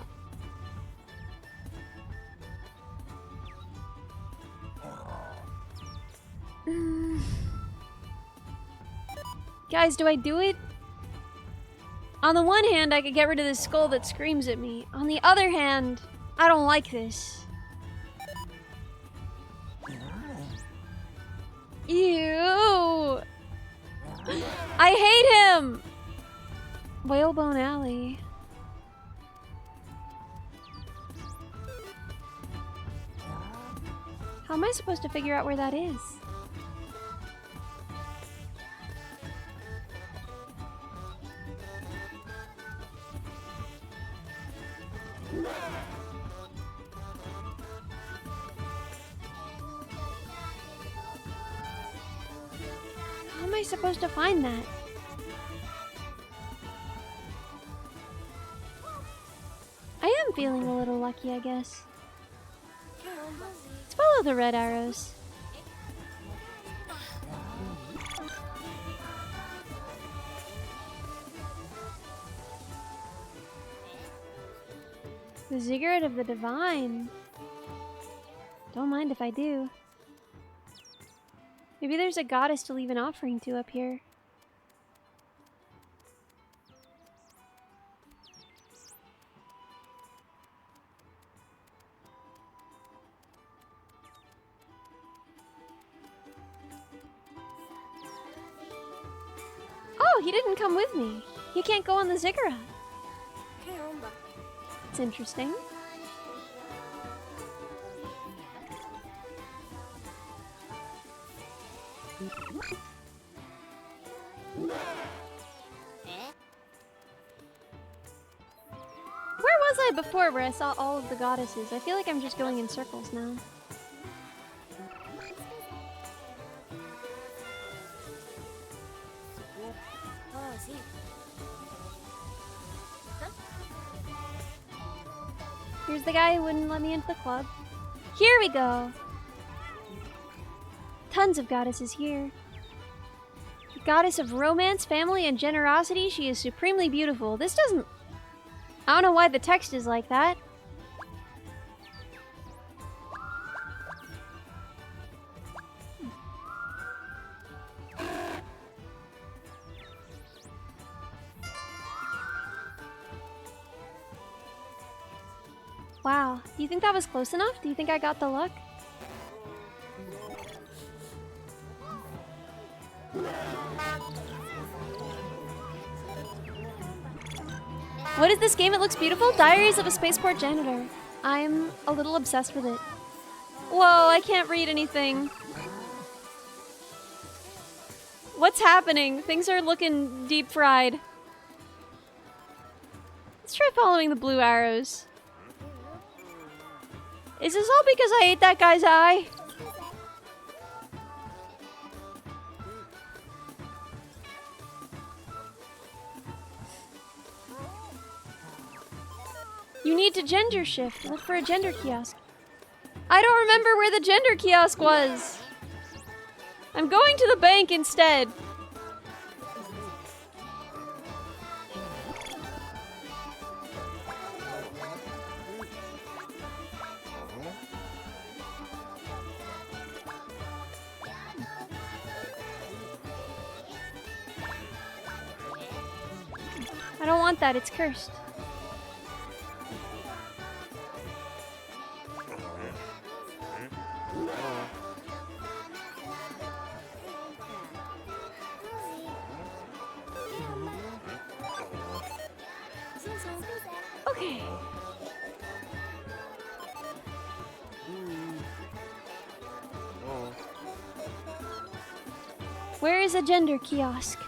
Guys, do I do it? On the one hand, I could get rid of this skull that screams at me. On the other hand, I don't like this. Ew! I hate him! Whalebone Alley. How am I supposed to figure out where that is? How am I supposed to find that? I am feeling a little lucky, I guess. Let's follow the red arrows. The Ziggurat of the Divine. Don't mind if I do. Maybe there's a goddess to leave an offering to up here. Oh, he didn't come with me. He can't go on the Ziggurat. Caramba. It's interesting. Where was I before where I saw all of the goddesses? I feel like I'm just going in circles now. Oh, sí. Here's the guy who wouldn't let me into the club. Here we go! Tons of goddesses here. The goddess of romance, family, and generosity, she is supremely beautiful. This doesn't... I don't know why the text is like that. Wow, do you think that was close enough? Do you think I got the look? What is this game? It looks beautiful. Diaries of a Spaceport Janitor. I'm a little obsessed with it. Whoa, I can't read anything. What's happening? Things are looking deep fried. Let's try following the blue arrows. Is this all because I ate that guy's eye? You need to gender shift. Look for a gender kiosk. I don't remember where the gender kiosk was. I'm going to the bank instead. I don't want that, it's cursed. Okay. Where is a gender kiosk?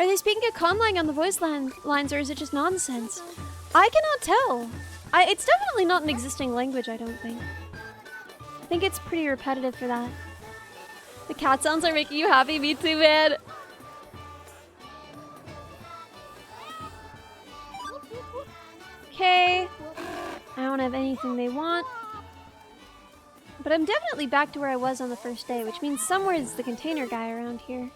Are they speaking a conlang on the voice lines, or is it just nonsense? I cannot tell. It's definitely not an existing language, I don't think. I think it's pretty repetitive for that. The cat sounds are making you happy? Me too, man. Okay. I don't have anything they want. But I'm definitely back to where I was on the first day, which means somewhere is the container guy around here.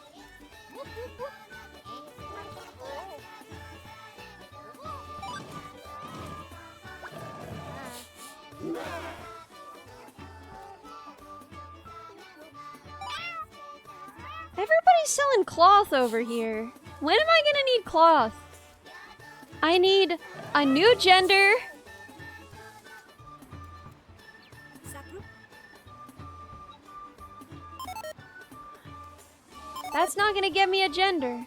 Everybody's selling cloth over here. When am I gonna need cloth? I need a new gender. That's not gonna get me a gender.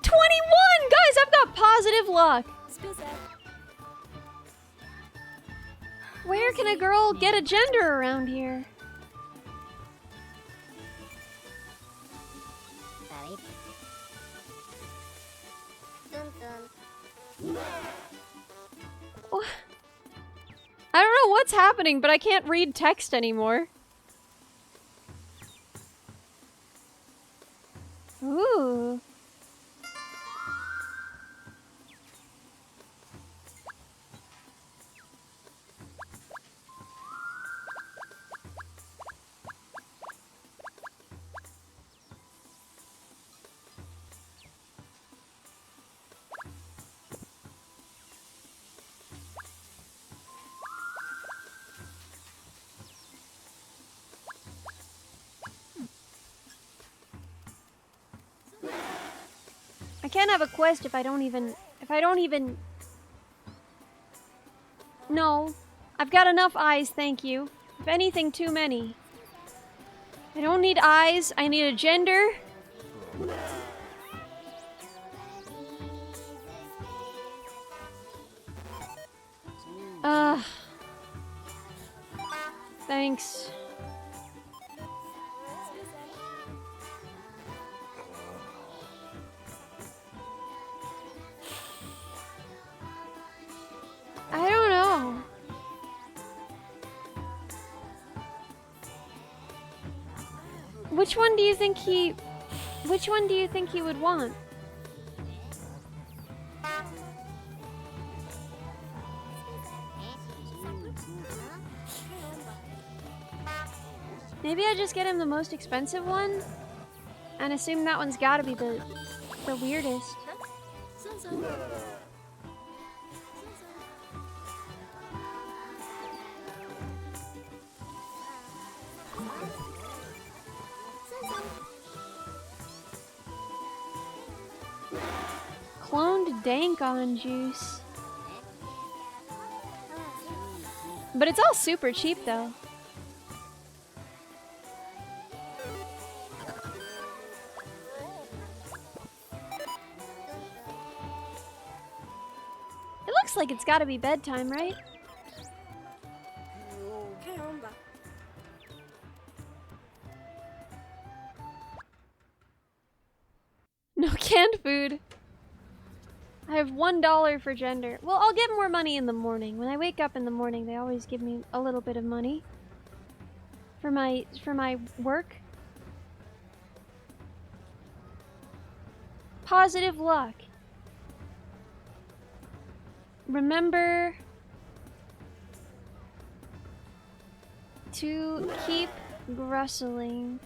21! Guys, I've got positive luck. Where can a girl get a gender around here? I don't know what's happening, but I can't read text anymore. Ooh. I can't have a quest if I don't even... No. I've got enough eyes, thank you. If anything, too many. I don't need eyes, I need a gender. Thanks. I don't know. Which one do you think he would want? Maybe I just get him the most expensive one and assume that one's gotta be the weirdest. Cloned Dankon juice. But it's all super cheap though. It looks like it's gotta be bedtime, right? No canned food. I have $1 for gender. Well, I'll get more money in the morning. When I wake up in the morning, they always give me a little bit of money for my work. Positive luck. remember to keep rustling.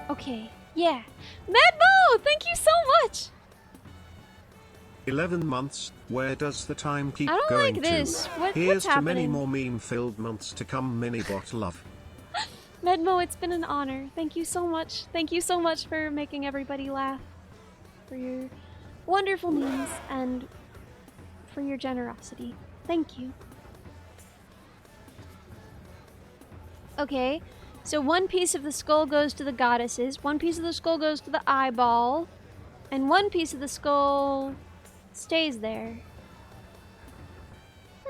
Okay, yeah. Madmo, thank you so much! 11 months, where does the time keep I don't going like this. to? What's Here's to many happening? more meme-filled months to come, Minibot love. Medmo, it's been an honor. Thank you so much. Thank you so much for making everybody laugh. For your wonderful memes and for your generosity. Thank you. Okay, so one piece of the skull goes to the goddesses, one piece of the skull goes to the eyeball, and one piece of the skull stays there.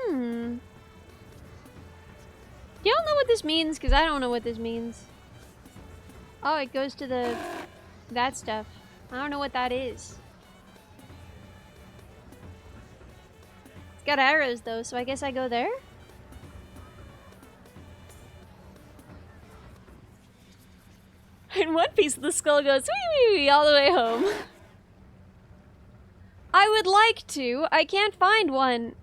Do y'all know what this means? Because I don't know what this means. Oh, it goes to that stuff. I don't know what that is. It's got arrows though, so I guess I go there? And one piece of the skull goes wee wee wee all the way home. I would like to. I can't find one.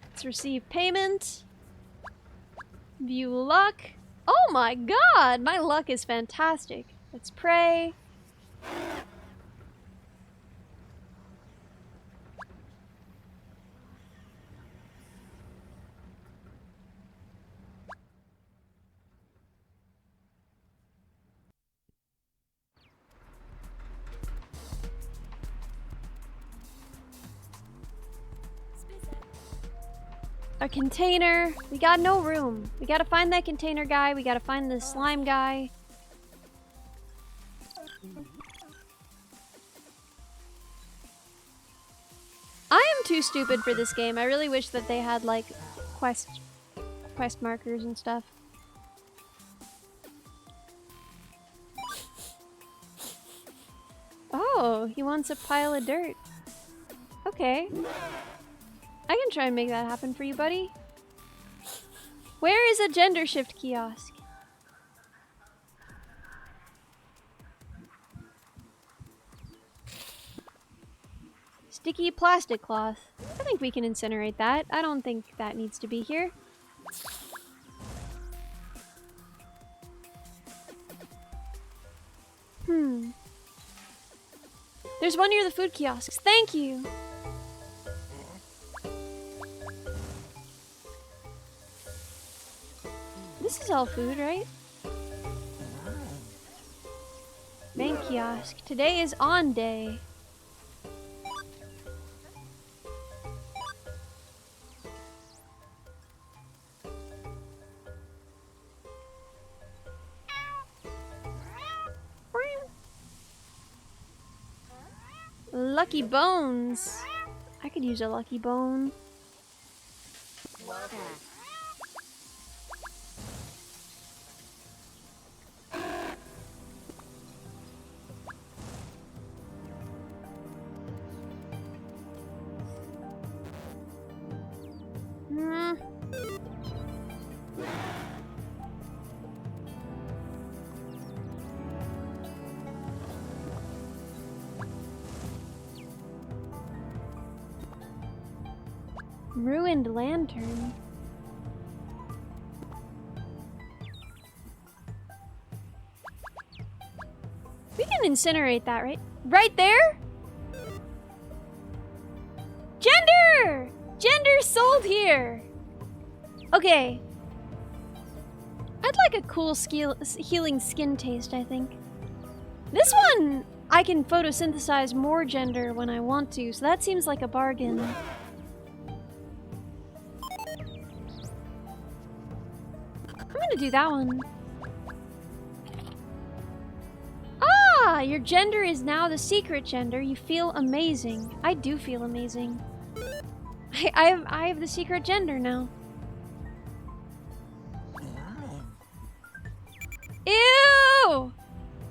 Let's receive payment. View luck. Oh my god, my luck is fantastic. Let's pray. A container. We got no room. We gotta find that container guy. We gotta find the slime guy. I am too stupid for this game. I really wish that they had like quest markers and stuff. Oh, he wants a pile of dirt. Okay. I can try and make that happen for you, buddy. Where is a gender shift kiosk? Sticky plastic cloth. I think we can incinerate that. I don't think that needs to be here. There's one near the food kiosks. Thank you! This is all food, right? Bank kiosk. Today is on day. Lucky bones. I could use a lucky bone. Ruined lantern. We can incinerate that, right? Right there? Gender! Gender sold here! Okay. I'd like a cool healing skin taste, I think. This one, I can photosynthesize more gender when I want to, so that seems like a bargain. I'm gonna do that one. Ah, your gender is now the secret gender. You feel amazing. I do feel amazing. I have the secret gender now. Ew!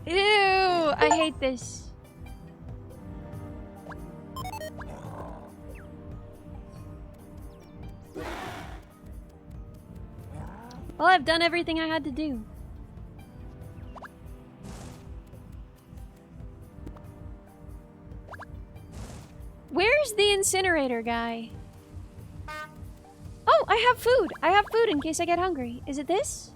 Ew! I hate this. Well, I've done everything I had to do. Where's the incinerator guy? Oh, I have food. I have food in case I get hungry. Is it this?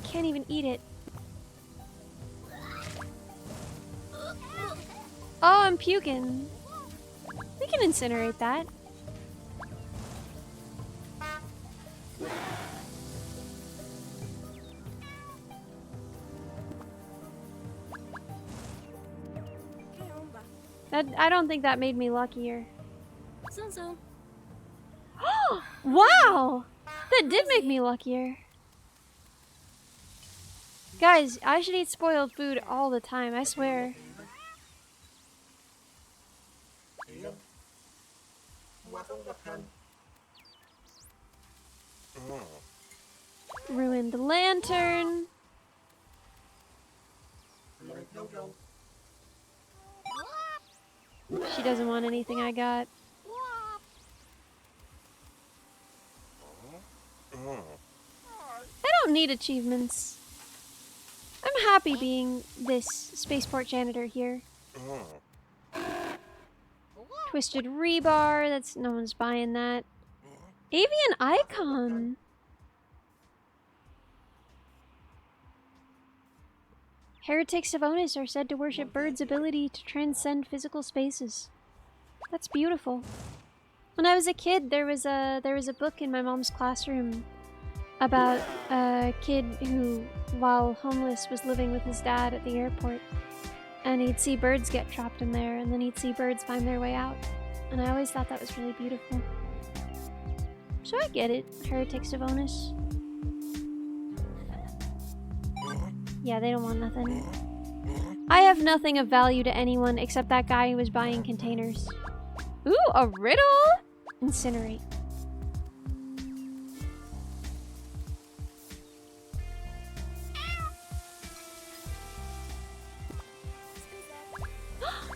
Can't even eat it. Oh, I'm puking. We can incinerate that. I don't think that made me luckier. Wow! That did make me luckier. Guys, I should eat spoiled food all the time, I swear. Ruined lantern. She doesn't want anything I got. I don't need achievements. I'm happy being this Spaceport janitor here. Twisted rebar, that's no one's buying that. Avian icon. Heretics of Onus are said to worship birds' ability to transcend physical spaces. That's beautiful. When I was a kid, there was a book in my mom's classroom about a kid who, while homeless, was living with his dad at the airport. And he'd see birds get trapped in there, and then he'd see birds find their way out. And I always thought that was really beautiful. So I get it, Heretics of Onus. Yeah, they don't want nothing. I have nothing of value to anyone except that guy who was buying containers. Ooh, a riddle? Incinerate.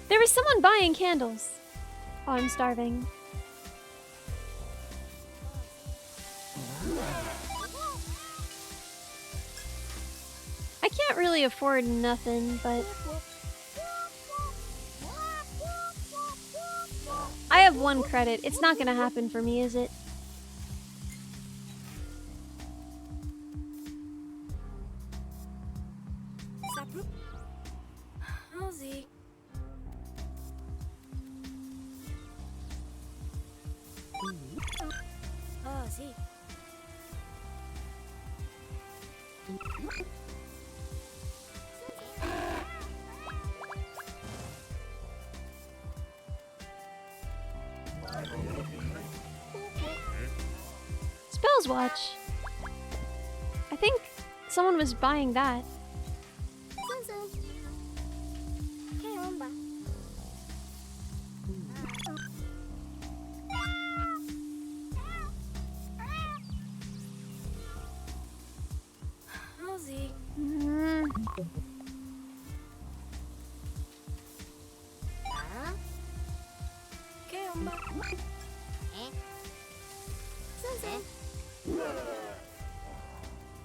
There was someone buying candles. Oh, I'm starving. I can't really afford nothing, but I have 1 credit. It's not gonna happen for me, is it? Spells Watch. I think someone was buying that.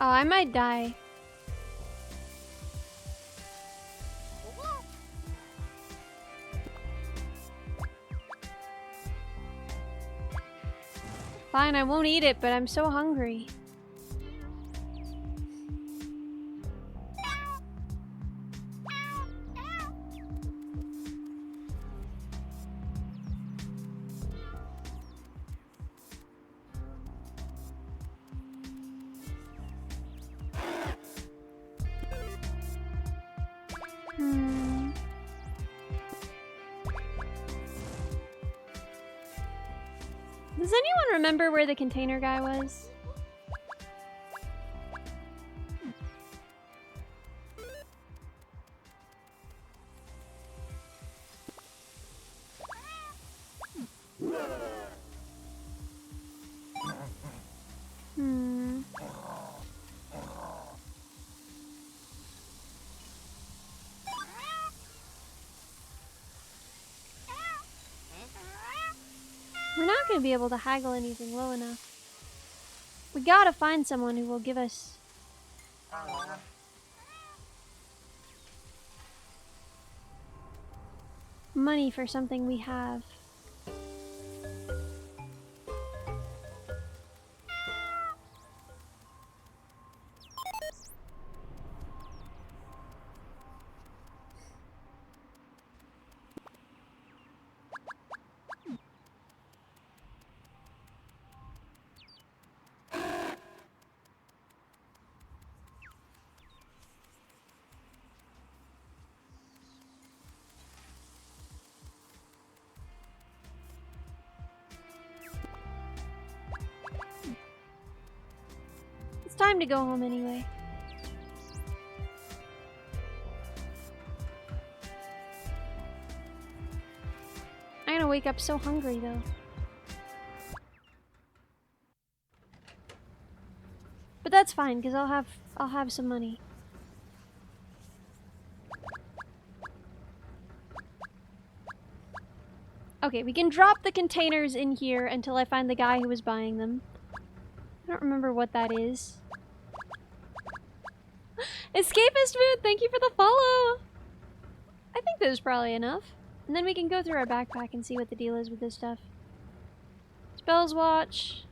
Oh, I might die. Fine, I won't eat it, but I'm so hungry. Does anyone remember where the container guy was? gonna be able to haggle anything low enough. We gotta find someone who will give us money for something we have. It's time to go home anyway. I'm gonna wake up so hungry though. But that's fine, because I'll have some money. Okay, we can drop the containers in here until I find the guy who was buying them. I don't remember what that is. Escapist Mood, thank you for the follow! I think this is probably enough. And then we can go through our backpack and see what the deal is with this stuff. Spells watch.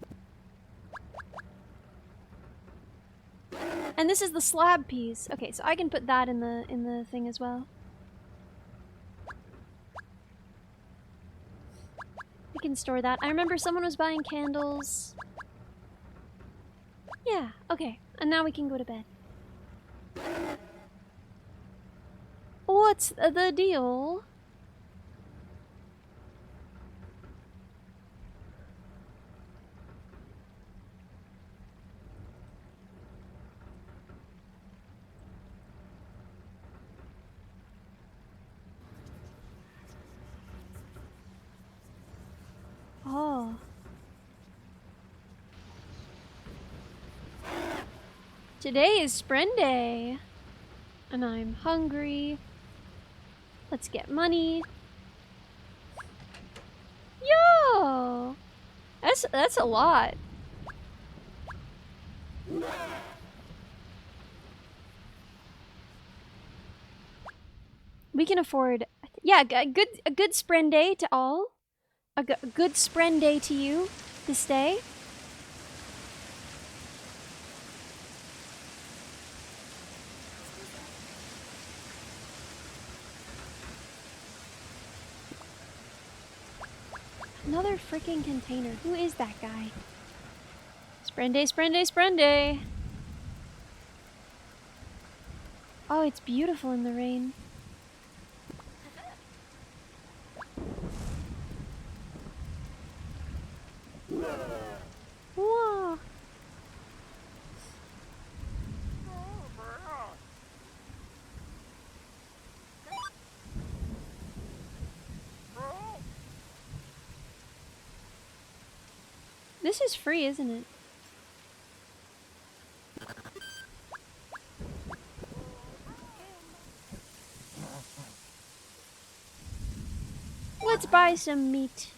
And this is the slab piece. Okay, so I can put that in the thing as well. We can store that. I remember someone was buying candles. Yeah, okay. And now we can go to bed. What's the deal? Oh. Today is Sprint Day. And I'm hungry. Let's get money. Yo! That's a lot. We can afford, yeah, a good Sprint Day to all. A good Sprint Day to you this day. Another freaking container. Who is that guy? Sprint Day, Sprint Day, Sprint Day. Oh, it's beautiful in the rain. Whoa. This is free, isn't it? Let's buy some meat.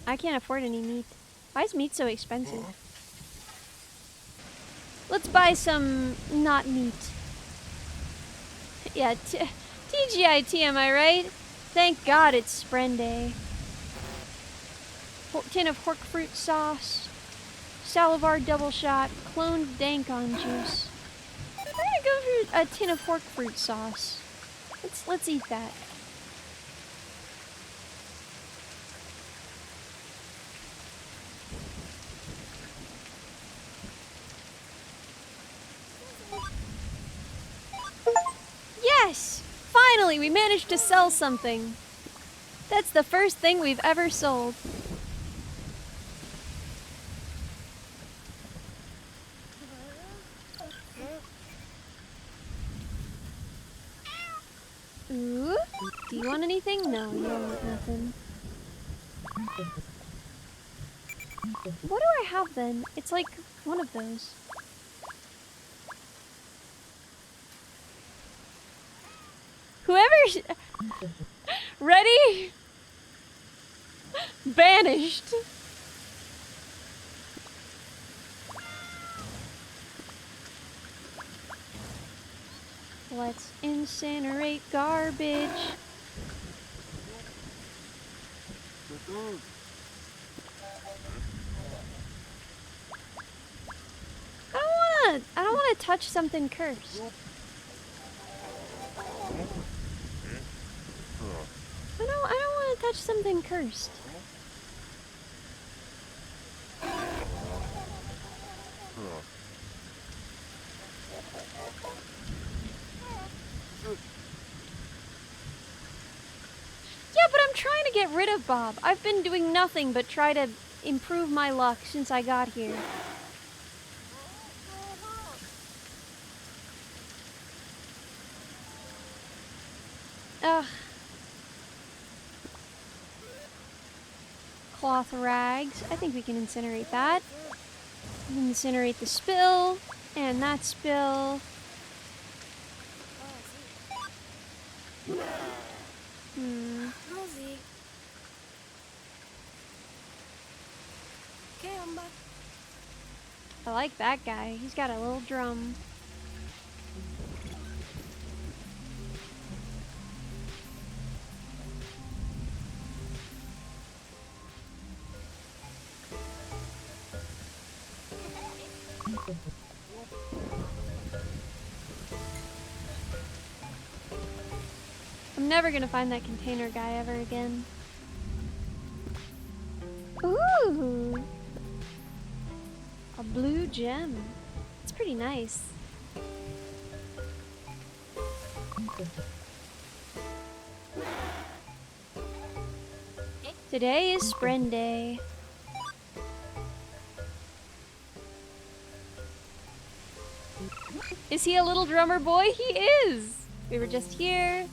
I can't afford any meat. Why is meat so expensive? Let's buy some not meat. Yeah, TGIT, am I right? Thank God it's Sprint Day. Tin of hork fruit sauce. Salivar double shot. Cloned dankon juice. We're gonna go for a tin of hork fruit sauce. Let's eat that. Yes! Finally, we managed to sell something. That's the first thing we've ever sold. Ooh, do you want anything? No, you don't want nothing. What do I have then? It's like one of those. Whoever... Ready? Banished. Let's incinerate garbage. I don't wanna touch something cursed. I don't wanna touch something cursed. Yeah, but I'm trying to get rid of Bob. I've been doing nothing but try to improve my luck since I got here. Ugh. Cloth rags. I think we can incinerate that. We can incinerate the spill, and that spill. Rosie. Okay, I'm back. I like that guy. He's got a little drum. I'm never gonna find that container guy ever again. Ooh! A blue gem. It's pretty nice. Today is Spren Day. Is he a little drummer boy? He is! We were just here.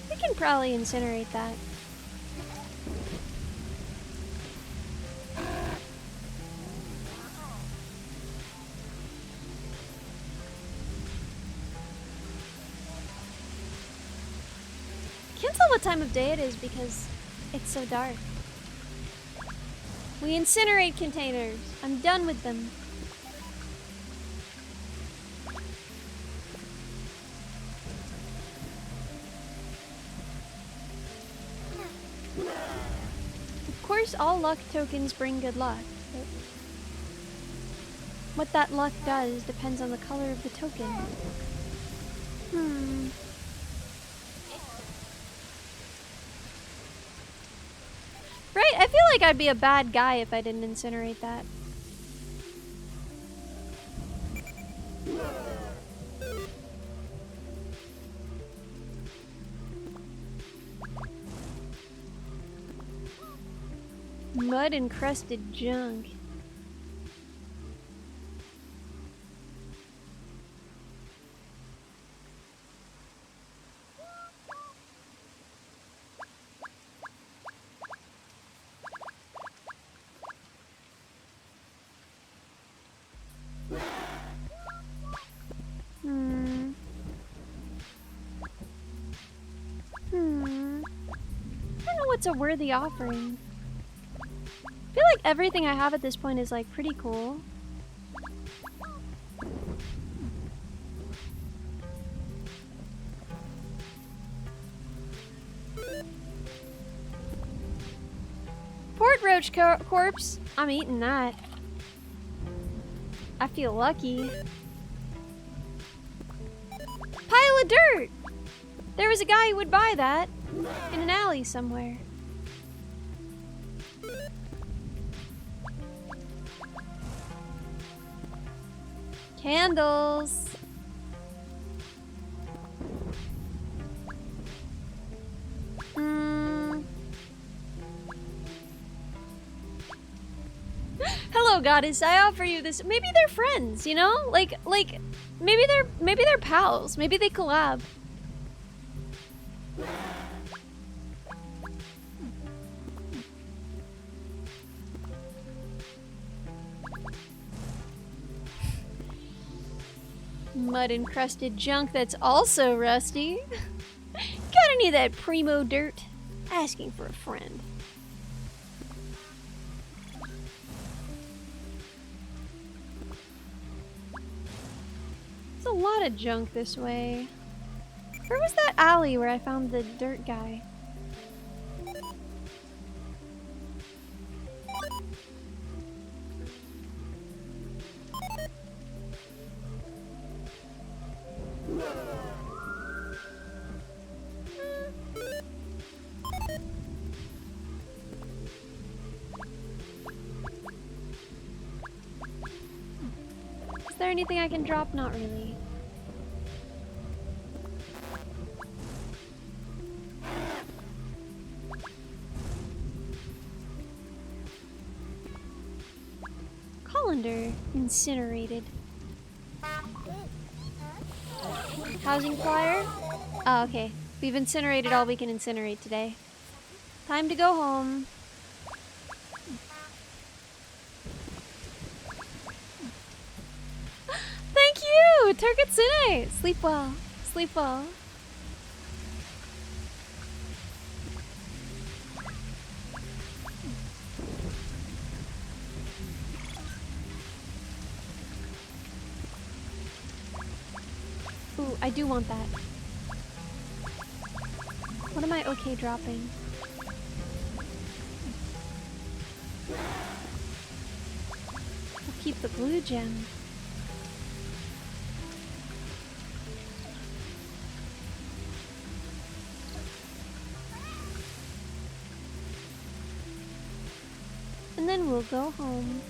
We can probably incinerate that. Can't tell what time of day it is because it's so dark. We incinerate containers. I'm done with them. Of course, all luck tokens bring good luck, but what that luck does depends on the color of the token. Right? I feel like I'd be a bad guy if I didn't incinerate that. Mud encrusted junk. I don't know what's a worthy offering. I feel like everything I have at this point is like pretty cool. Port roach corpse. I'm eating that. I feel lucky. Pile of dirt! There was a guy who would buy that in an alley somewhere. Candles. Hello, goddess. I offer you this. Maybe they're friends, you know? Like maybe they're pals. Maybe they collab. Mud encrusted junk that's also rusty. Got need that primo dirt. Asking for a friend. There's a lot of junk this way. Where was that alley where I found the dirt guy? Is there anything I can drop? Not really. Colander incinerated. Housing flyer? Oh, okay. We've incinerated all we can incinerate today. Time to go home. Thank you! Turkitsune! Sleep well. Sleep well. Ooh, I do want that. What am I okay dropping? I'll keep the blue gem. And then we'll go home.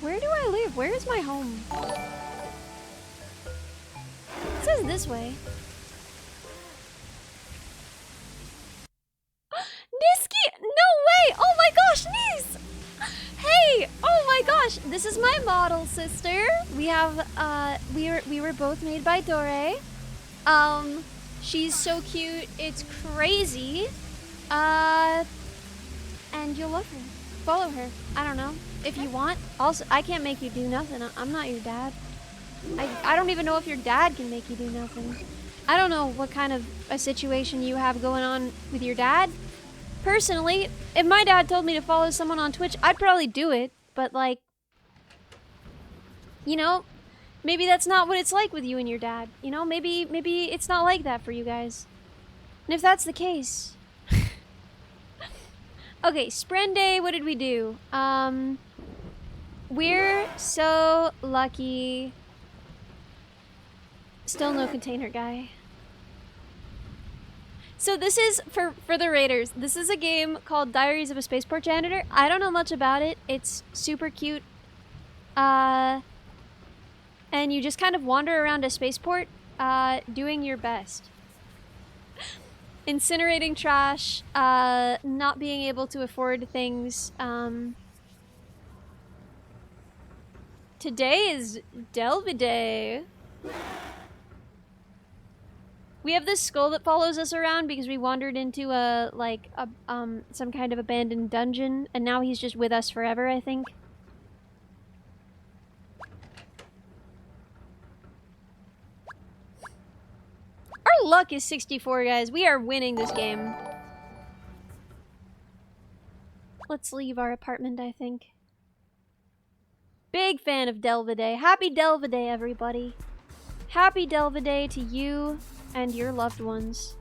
Where do I live? Where is my home? It says this way. Niski! No way! Oh my gosh, Nis! Hey! Oh my gosh! This is my model sister. We have we were both made by Dore. She's so cute, it's crazy. And you'll love her. Follow her. I don't know. If you want. Also, I can't make you do nothing. I'm not your dad. I don't even know if your dad can make you do nothing. I don't know what kind of a situation you have going on with your dad. Personally, if my dad told me to follow someone on Twitch, I'd probably do it. But like, you know, maybe that's not what it's like with you and your dad. You know, maybe it's not like that for you guys. And if that's the case... Okay, Sprende, what did we do? We're so lucky. Still no container guy. So this is, for the raiders, this is a game called Diaries of a Spaceport Janitor. I don't know much about it. It's super cute. And you just kind of wander around a spaceport, doing your best. Incinerating trash, not being able to afford things. Today is Delve Day. We have this skull that follows us around because we wandered into some kind of abandoned dungeon, and now he's just with us forever, I think. Our luck is 64, guys. We are winning this game. Let's leave our apartment, I think. Big fan of Delve Day. Happy Delve Day, everybody. Happy Delve Day to you and your loved ones.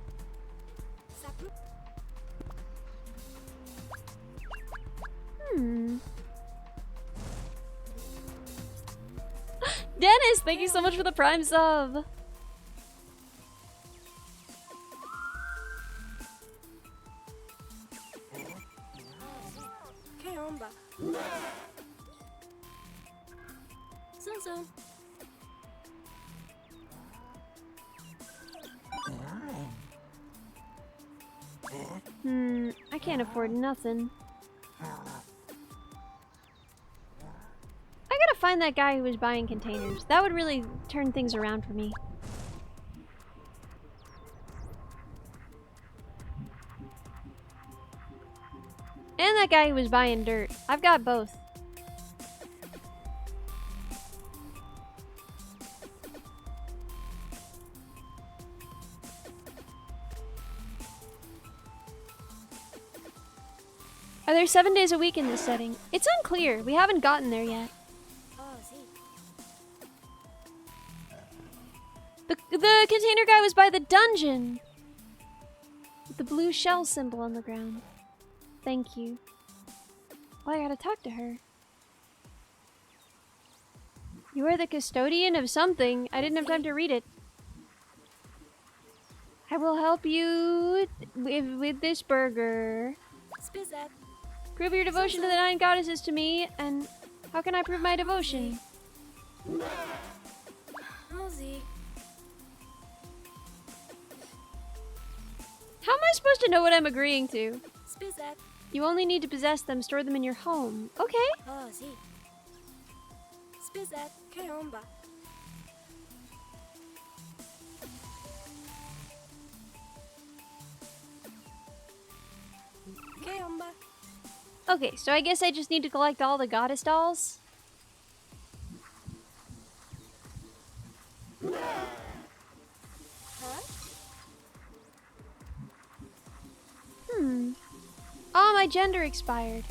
Dennis, thank you so much for the Prime sub. I can't afford nothing. find that guy who was buying containers. That would really turn things around for me. And that guy who was buying dirt. I've got both. Are there 7 days a week in this setting? It's unclear. We haven't gotten there yet. Oh, sí. The container guy was by the dungeon! With the blue shell symbol on the ground. Thank you. Oh, I gotta talk to her. You are the custodian of something. I didn't have time to read it. I will help you with this burger. Spizat. Prove your devotion to the 9 goddesses to me, and how can I prove my devotion? Oh, sí. How am I supposed to know what I'm agreeing to? Spizat. You only need to possess them, store them in your home. Okay. Oh, sí. Spizat. Que onda? Que onda? Okay, so I guess I just need to collect all the goddess dolls. Huh? Oh, my gender expired.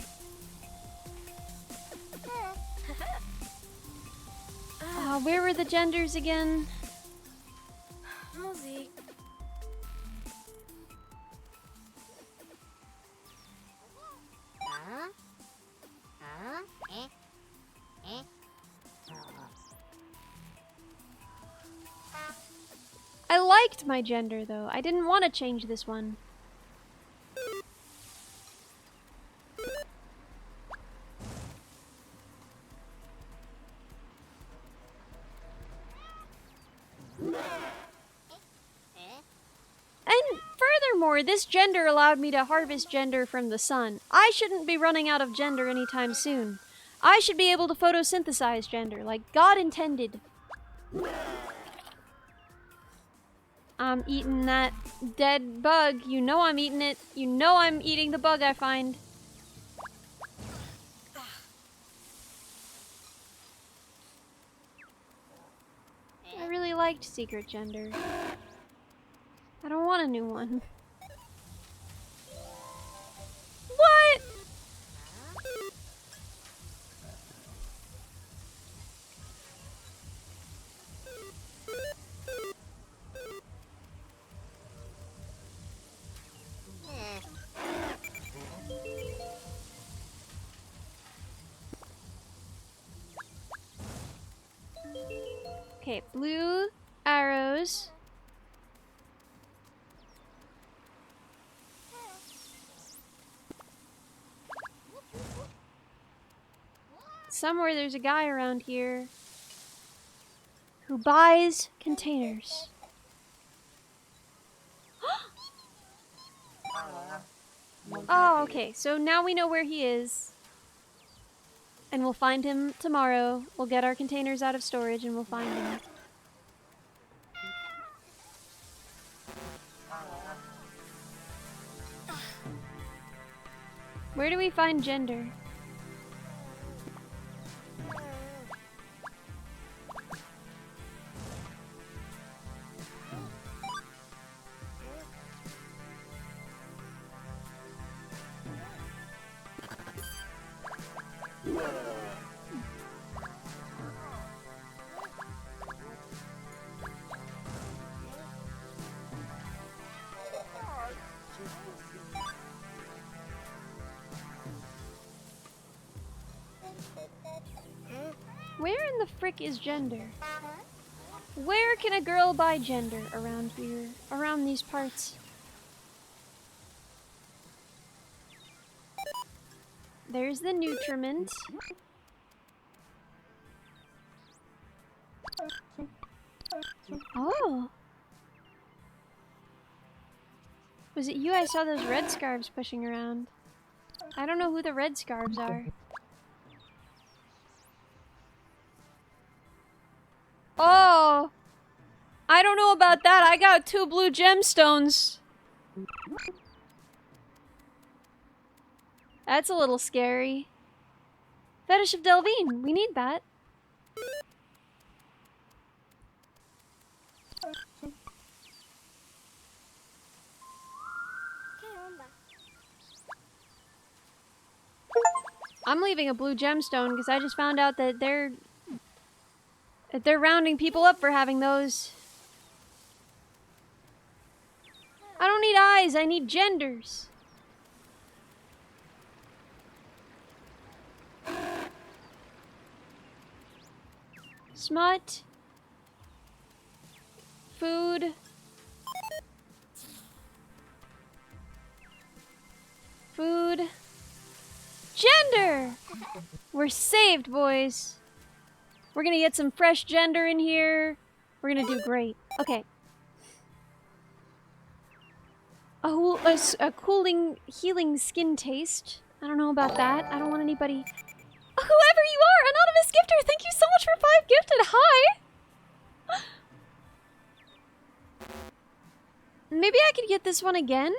Where were the genders again? Oh, sí. I liked my gender, though. I didn't want to change this one. And furthermore, this gender allowed me to harvest gender from the sun. I shouldn't be running out of gender anytime soon. I should be able to photosynthesize gender, like God intended. I'm eating that dead bug. You know I'm eating it. You know I'm eating the bug I find. I really liked secret gender. I don't want a new one. What? Okay, blue arrows. Somewhere there's a guy around here who buys containers. Oh, okay. So now we know where he is. And we'll find him tomorrow. We'll get our containers out of storage and we'll find him. Where do we find gender? Where in the frick is gender? Where can a girl buy gender around here? Around these parts? There's the nutriment. Oh! Was it you? I saw those red scarves pushing around. I don't know who the red scarves are. Oh! I don't know about that. I got 2 blue gemstones. That's a little scary. Fetish of Delvine. We need that. I'm leaving a blue gemstone because I just found out that they're rounding people up for having those. I don't need eyes, I need genders. Smut. Food. Food. Gender! We're saved, boys. We're gonna get some fresh gender in here. We're gonna do great. Okay. A cooling, healing skin taste. I don't know about that. I don't want anybody... Whoever you are, anonymous gifter, thank you so much for 5 gifted. Hi! Maybe I could get this one again?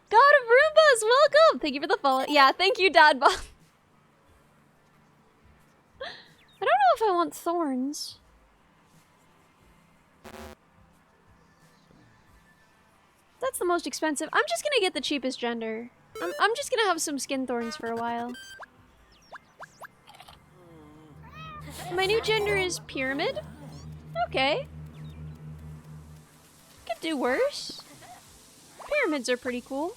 God of Roombas, welcome! Thank you for the follow. Yeah, thank you, Dadbot. I don't know if I want thorns. That's the most expensive. I'm just gonna get the cheapest gender. I'm just gonna have some skin thorns for a while. My new gender is pyramid. Okay. Could do worse. Pyramids are pretty cool.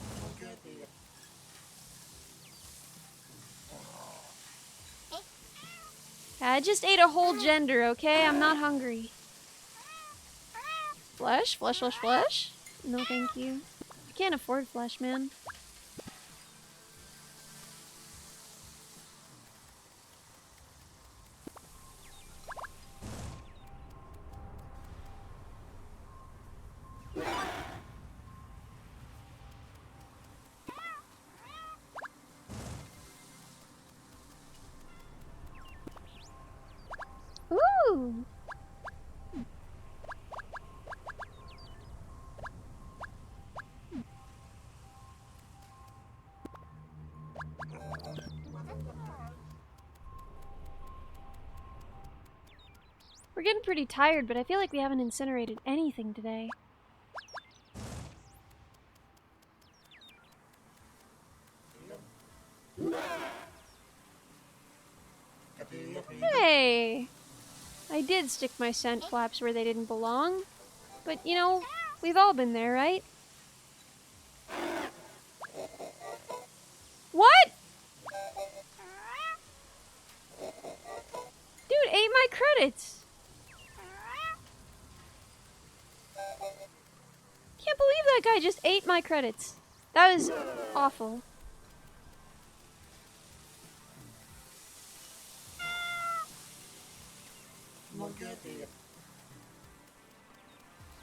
I just ate a whole gender, okay? I'm not hungry. Flesh? Flesh, flesh, flesh? No, thank you. I can't afford flesh, man. Ooh! We're getting pretty tired, but I feel like we haven't incinerated anything today. Hey! I did stick my scent flaps where they didn't belong. But, you know, we've all been there, right? What?! Dude, ate my credits! Can't believe that guy just ate my credits. That was awful.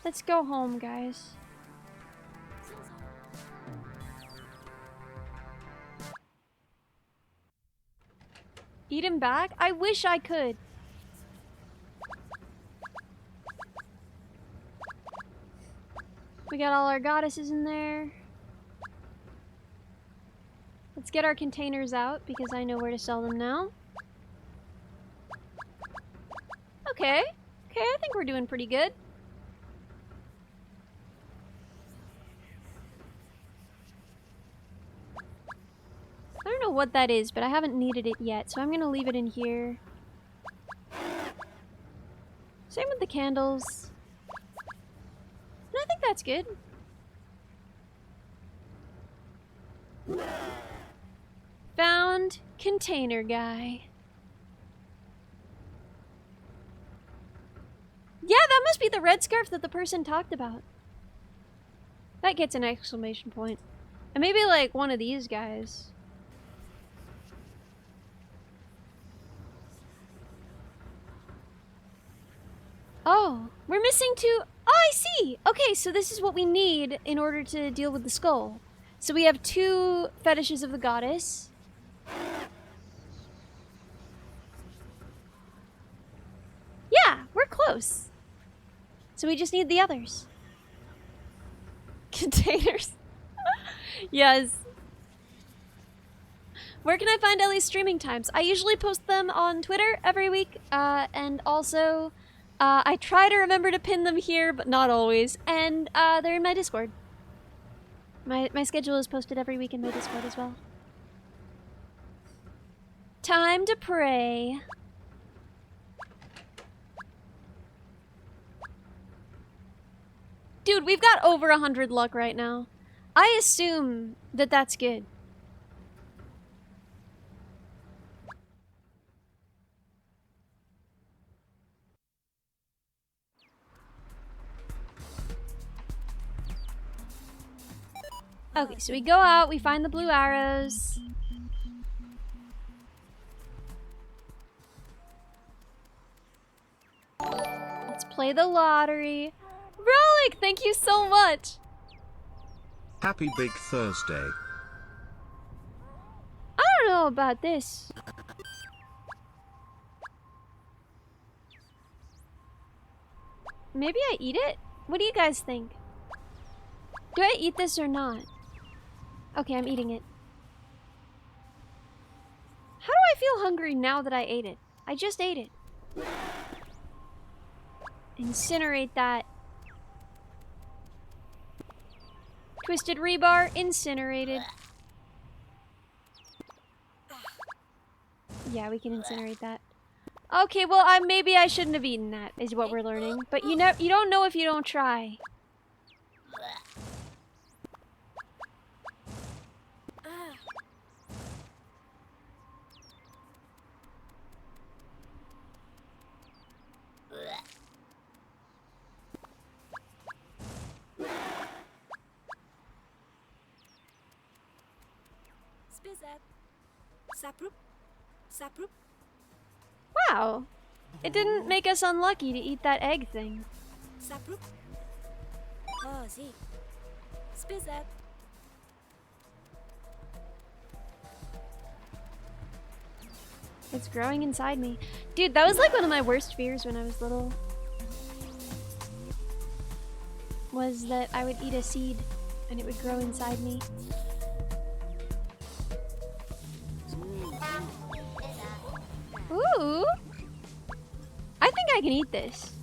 Let's go home, guys. Eat him back? I wish I could. We got all our goddesses in there. Let's get our containers out because I know where to sell them now. Okay. Okay, I think we're doing pretty good. I don't know what that is, but I haven't needed it yet, so I'm gonna leave it in here. Same with the candles. And I think that's good. Found container guy. Yeah, that must be the red scarf that the person talked about. That gets an exclamation point. And maybe like one of these guys. Oh, we're missing 2. Oh, I see! Okay, so this is what we need in order to deal with the skull. So we have 2 fetishes of the goddess. we're close. So we just need the others. Containers. Yes. Where can I find Ellie's streaming times? I usually post them on Twitter every week, and also I try to remember to pin them here, but not always. And they're in my Discord. My schedule is posted every week in my Discord as well. Time to pray. Dude, we've got over 100 luck right now. I assume that that's good. Okay, so we go out, we find the blue arrows. Let's play the lottery. Rollick, thank you so much. Happy Big Thursday. I don't know about this. Maybe I eat it? What do you guys think? Do I eat this or not? Okay, I'm eating it. How do I feel hungry now that I ate it? I just ate it. Incinerate that. Twisted rebar, incinerated. Yeah, we can incinerate that. Okay, well, maybe I shouldn't have eaten that, is what we're learning. But you don't know if you don't try. Wow. It didn't make us unlucky to eat that egg thing. It's growing inside me. Dude, that was like one of my worst fears when I was little. Was that I would eat a seed and it would grow inside me. Ooh! I think I can eat this.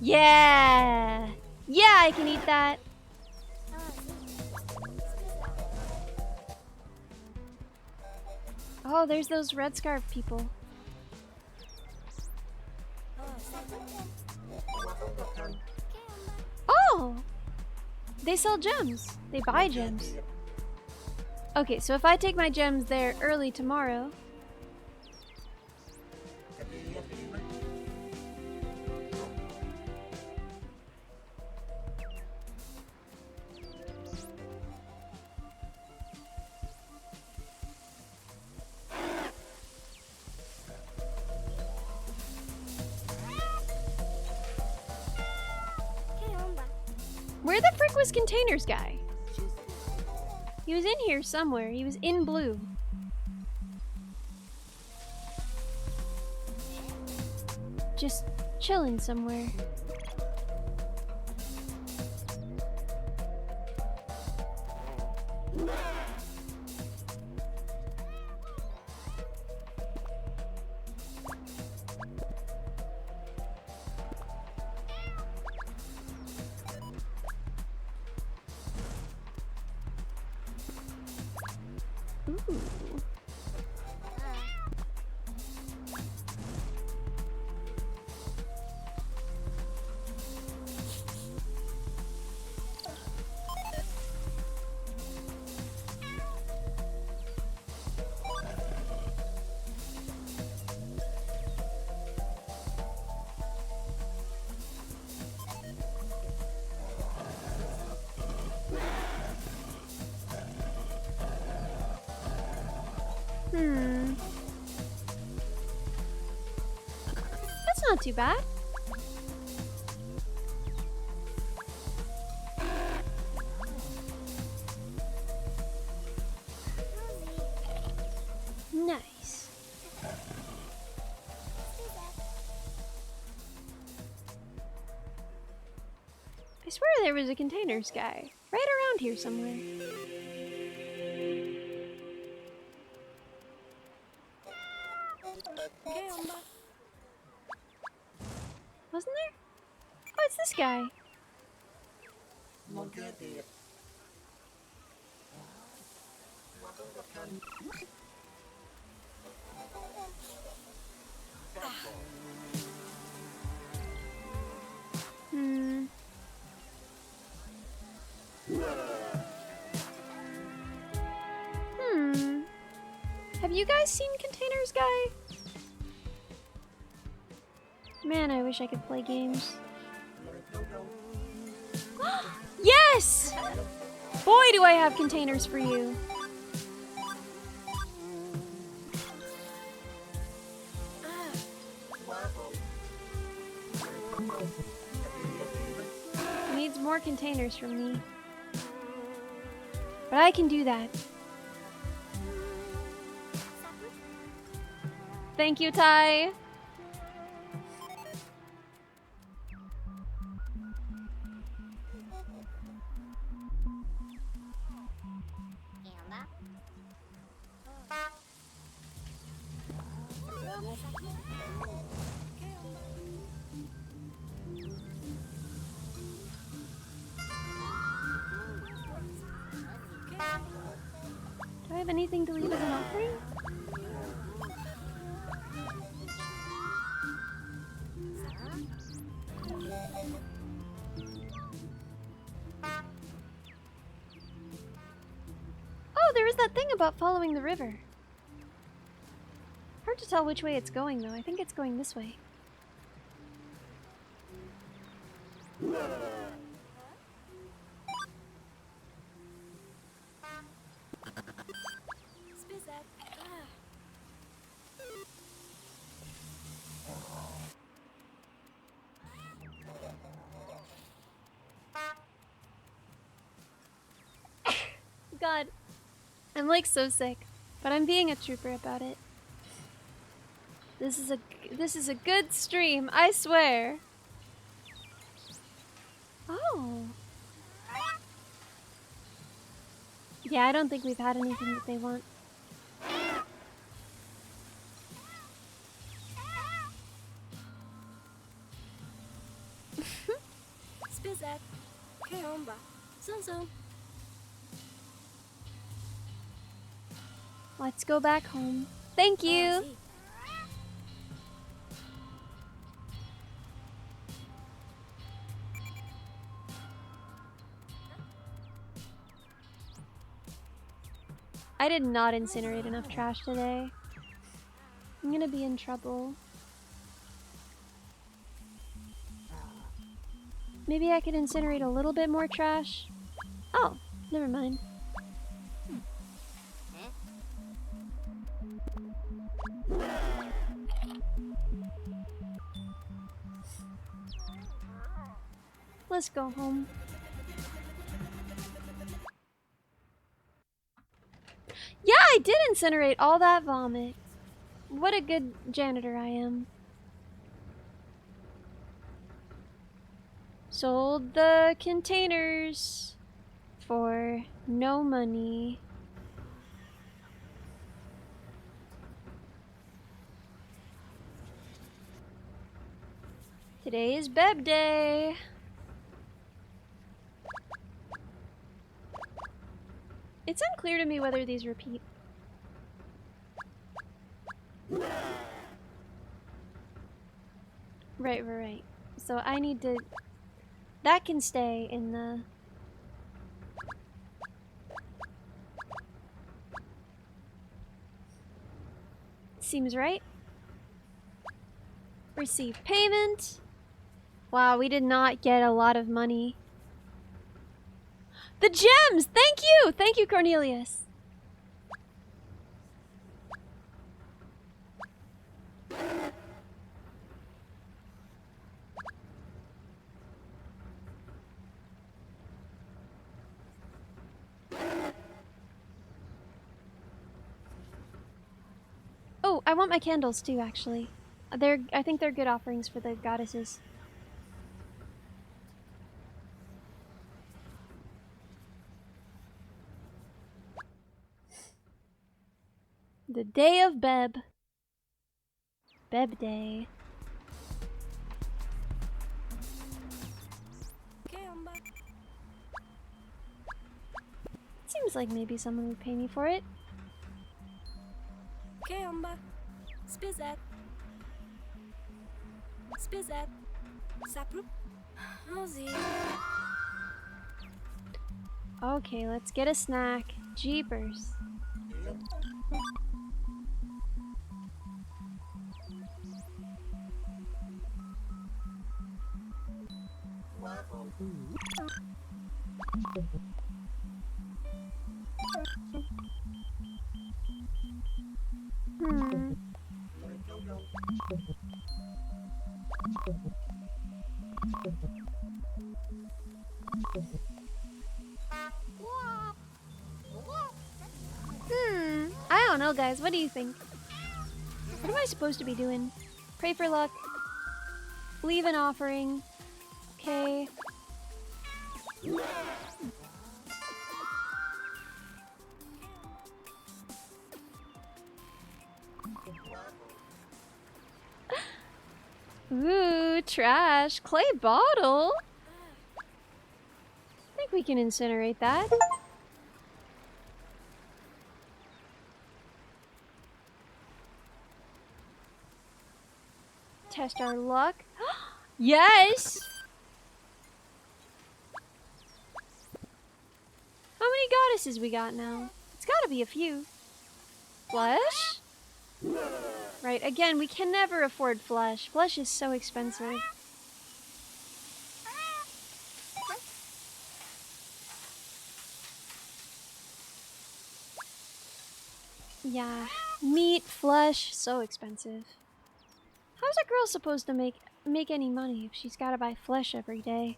Yeah! Yeah, I can eat that. Oh, there's those red scarf people. Oh! They sell gems. They buy gems. Okay, so if I take my gems there early tomorrow... Where the frick was Containers guy? He was in here somewhere. He was in blue. Just chilling somewhere. Ooh. That's not too bad. Nice. there was a containers guy. Right around here somewhere. Wasn't there? Oh, it's this guy. Have you guys seen Containers Guy? Man, I wish I could play games. Yes! Boy, do I have containers for you. Needs more containers from me. But I can do that. Thank you, Ty. Do I have anything to leave as an offering? Oh, there is that thing about following the river. Hard to tell which way it's going, though. I think it's going this way. God, I'm like so sick, but I'm being a trooper about it. This is a good stream, I swear. Oh. Yeah, I don't think we've had anything that they want. Spizak, Keomba, Zoom. Let's go back home. Thank you. I did not incinerate enough trash today. I'm gonna be in trouble. Maybe I could incinerate a little bit more trash. Oh, never mind. Let's go home. Yeah, I did incinerate all that vomit. What a good janitor I am. Sold the containers for no money. Today is Beb Day. It's unclear to me whether these repeat. Right. So I need to... That can stay in the... Seems right. Receive payment. Wow, we did not get a lot of money. The gems! Thank you! Thank you, Cornelius. Oh, I want my candles too, actually. I think they're good offerings for the goddesses. The day of Beb. Beb Day. Seems like maybe someone would pay me for it. Spizak. Spizak. Saber. Okay, let's get a snack. Jeepers. I don't know, guys. What do you think? What am I supposed to be doing? Pray for luck. Leave an offering. Okay. Ooh, trash. Clay bottle? I think we can incinerate that. Test our luck. Yes! How many goddesses we got now? It's gotta be a few. Flesh? Right, again, we can never afford flesh. Flesh is so expensive. Yeah, meat, flesh, so expensive. How's a girl supposed to make any money if she's gotta buy flesh every day?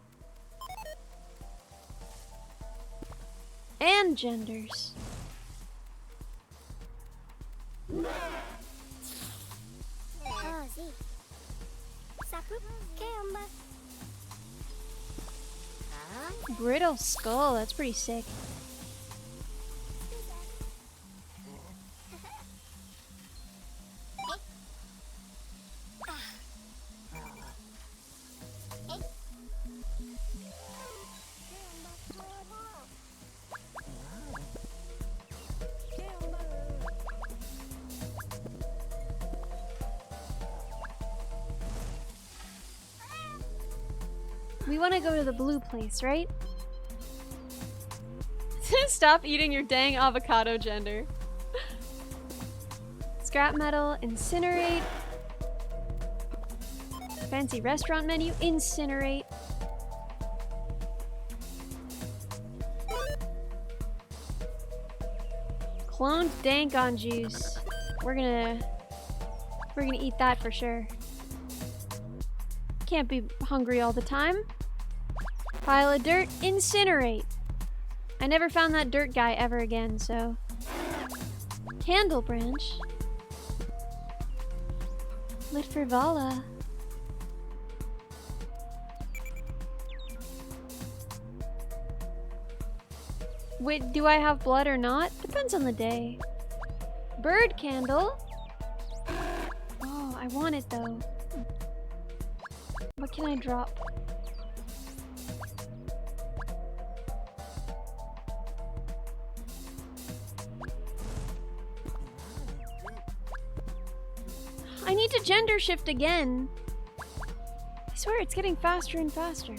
And genders. Brittle skull, that's pretty sick. We want to go to the blue place, right? Stop eating your dang avocado, gender. Scrap metal, incinerate. Fancy restaurant menu, incinerate. Cloned dankon juice. We're gonna eat that for sure. Can't be hungry all the time. Pile of dirt, incinerate. I never found that dirt guy ever again, so. Candle branch. Lit for Vala. Wait, do I have blood or not? Depends on the day. Bird candle. Oh, I want it though. What can I drop? I need to gender shift again. I swear it's getting faster and faster.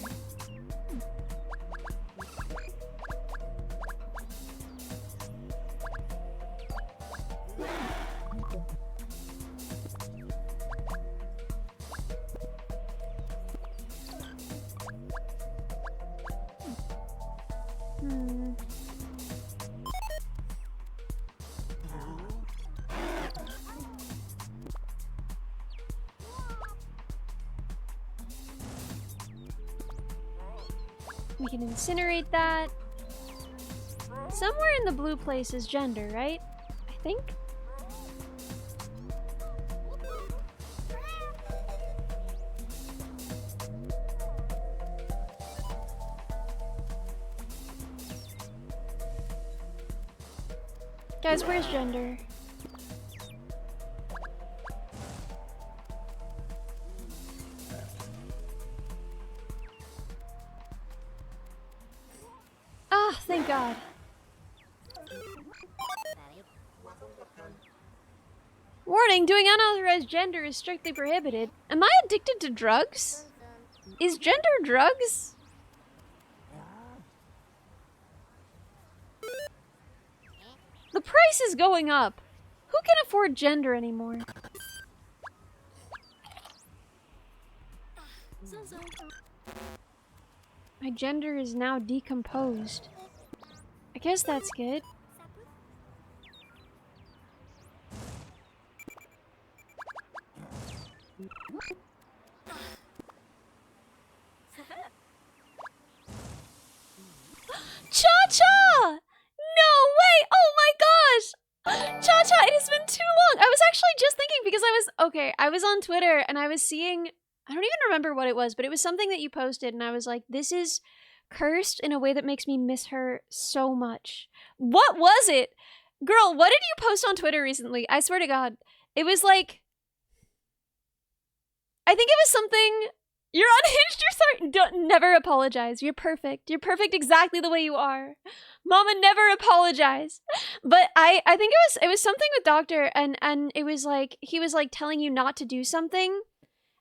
We can incinerate that. Somewhere in the blue place is gender, right? I think. Guys, where's gender? Ah, thank God. Warning, doing unauthorized gender is strictly prohibited. Am I addicted to drugs? Is gender drugs? The price is going up. Who can afford gender anymore? My gender is now decomposed. I guess that's good. Cha-cha! No way! Oh my gosh! Cha-cha, it has been too long! I was actually just thinking because I was on Twitter and I was seeing, I don't even remember what it was, but it was something that you posted and I was like, this is cursed in a way that makes me miss her so much. What was it? Girl, what did you post on Twitter recently? I swear to God. It was like, I think it was something, you're unhinged, you're sorry. Don't, never apologize. You're perfect. You're perfect exactly the way you are. Mama, never apologize. But I think it was something with Doctor and it was like, he was like telling you not to do something.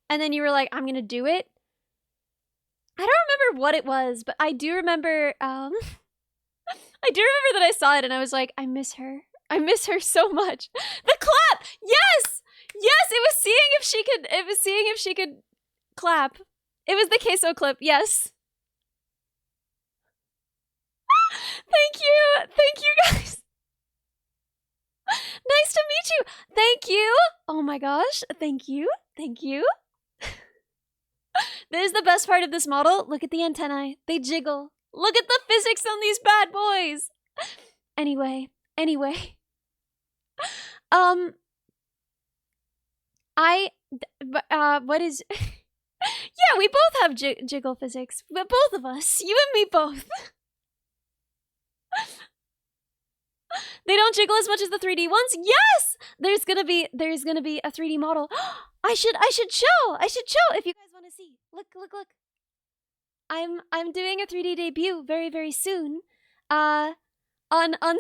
And then you were like, I'm gonna do it. I don't remember what it was, but I do remember, I do remember that I saw it and I was like, I miss her. I miss her so much. The clap! Yes! Yes, it was seeing if she could clap. It was the queso clip, yes. Thank you guys. Nice to meet you. Thank you. Oh my gosh, thank you. This is the best part of this model. Look at the antennae. They jiggle. Look at the physics on these bad boys. Anyway. What is... Yeah, we both have jiggle physics. But both of us. You and me both. They don't jiggle as much as the 3D ones. Yes! There's gonna be a 3D model. I should show if you guys want to see. Look. I'm doing a 3D debut very, very soon. On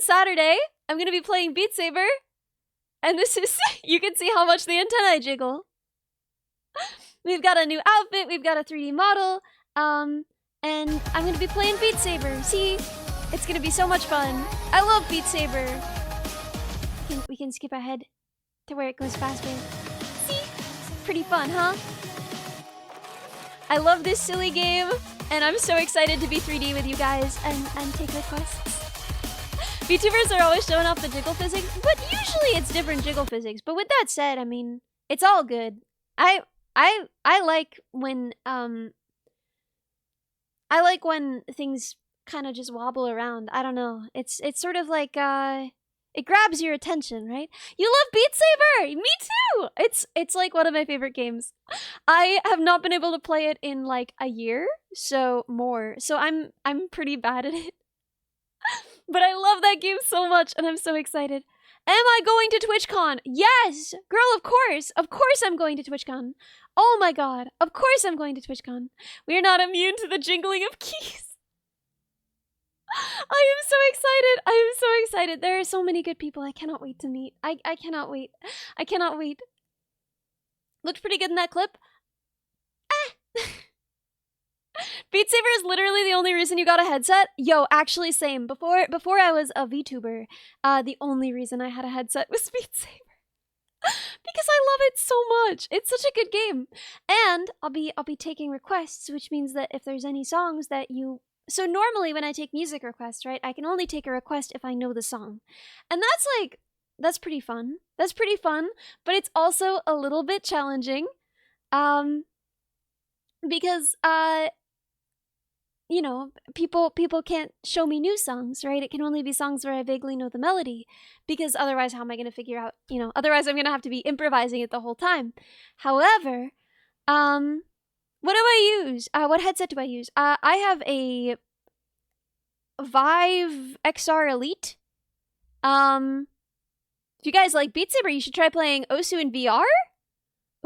Saturday, I'm gonna be playing Beat Saber. And this is, you can see how much the antennae jiggle. We've got a new outfit, we've got a 3D model, and I'm gonna be playing Beat Saber. See? It's gonna be so much fun. I love Beat Saber. We can skip ahead to where it goes faster. See? Pretty fun, huh? I love this silly game, and I'm so excited to be 3D with you guys and take requests. VTubers are always showing off the jiggle physics, but usually it's different jiggle physics. But with that said, I mean, it's all good. I like when things kind of just wobble around. I don't know. It's sort of like it grabs your attention, right? You love Beat Saber! Me too! It's like one of my favorite games. I have not been able to play it in like a year, so I'm pretty bad at it. But I love that game so much and I'm so excited. Am I going to TwitchCon? Yes! Girl, of course! Of course I'm going to TwitchCon. Oh my god. Of course I'm going to TwitchCon. We are not immune to the jingling of keys. I am so excited. I am so excited. There are so many good people I cannot wait to meet. I cannot wait. I cannot wait. Looked pretty good in that clip. Ah! Beat Saber is literally the only reason you got a headset? Yo, actually same. Before I was a VTuber, the only reason I had a headset was Beat Saber. Because I love it so much. It's such a good game. And I'll be taking requests, which means that if there's any songs that you... So normally when I take music requests, right, I can only take a request if I know the song. And that's pretty fun. That's pretty fun, but it's also a little bit challenging. Because you know, people can't show me new songs, right? It can only be songs where I vaguely know the melody, because otherwise how am I going to figure out, you know, otherwise I'm going to have to be improvising it the whole time. However, what do I use? What headset do I use? I have a Vive XR Elite. If you guys like Beat Saber, you should try playing Osu in VR.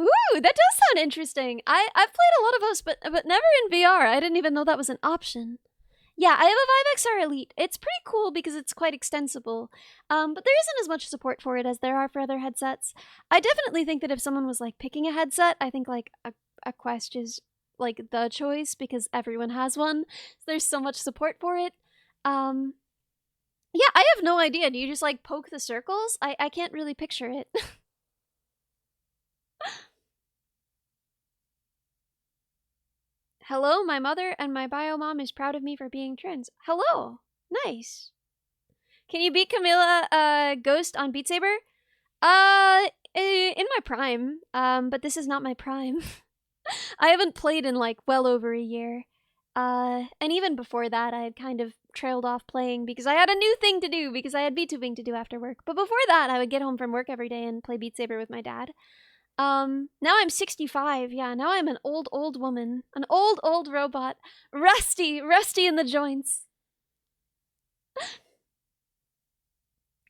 Ooh, that does sound interesting. I've played a lot of Osu, but never in VR. I didn't even know that was an option. Yeah, I have a 5XR Elite. It's pretty cool because it's quite extensible, but there isn't as much support for it as there are for other headsets. I definitely think that if someone was like picking a headset, I think like a Quest is like the choice because everyone has one. So there's so much support for it. Yeah, I have no idea. Do you just like poke the circles? I can't really picture it. Hello, my mother and my bio mom is proud of me for being trans. Hello. Nice. Can you beat Camilla Ghost on Beat Saber? In my prime. But this is not my prime. I haven't played in like well over a year. And even before that, I had kind of trailed off playing because I had a new thing to do because I had VTubing to do after work. But before that, I would get home from work every day and play Beat Saber with my dad. Now I'm 65. Yeah, now I'm an old woman. An old robot. Rusty in the joints.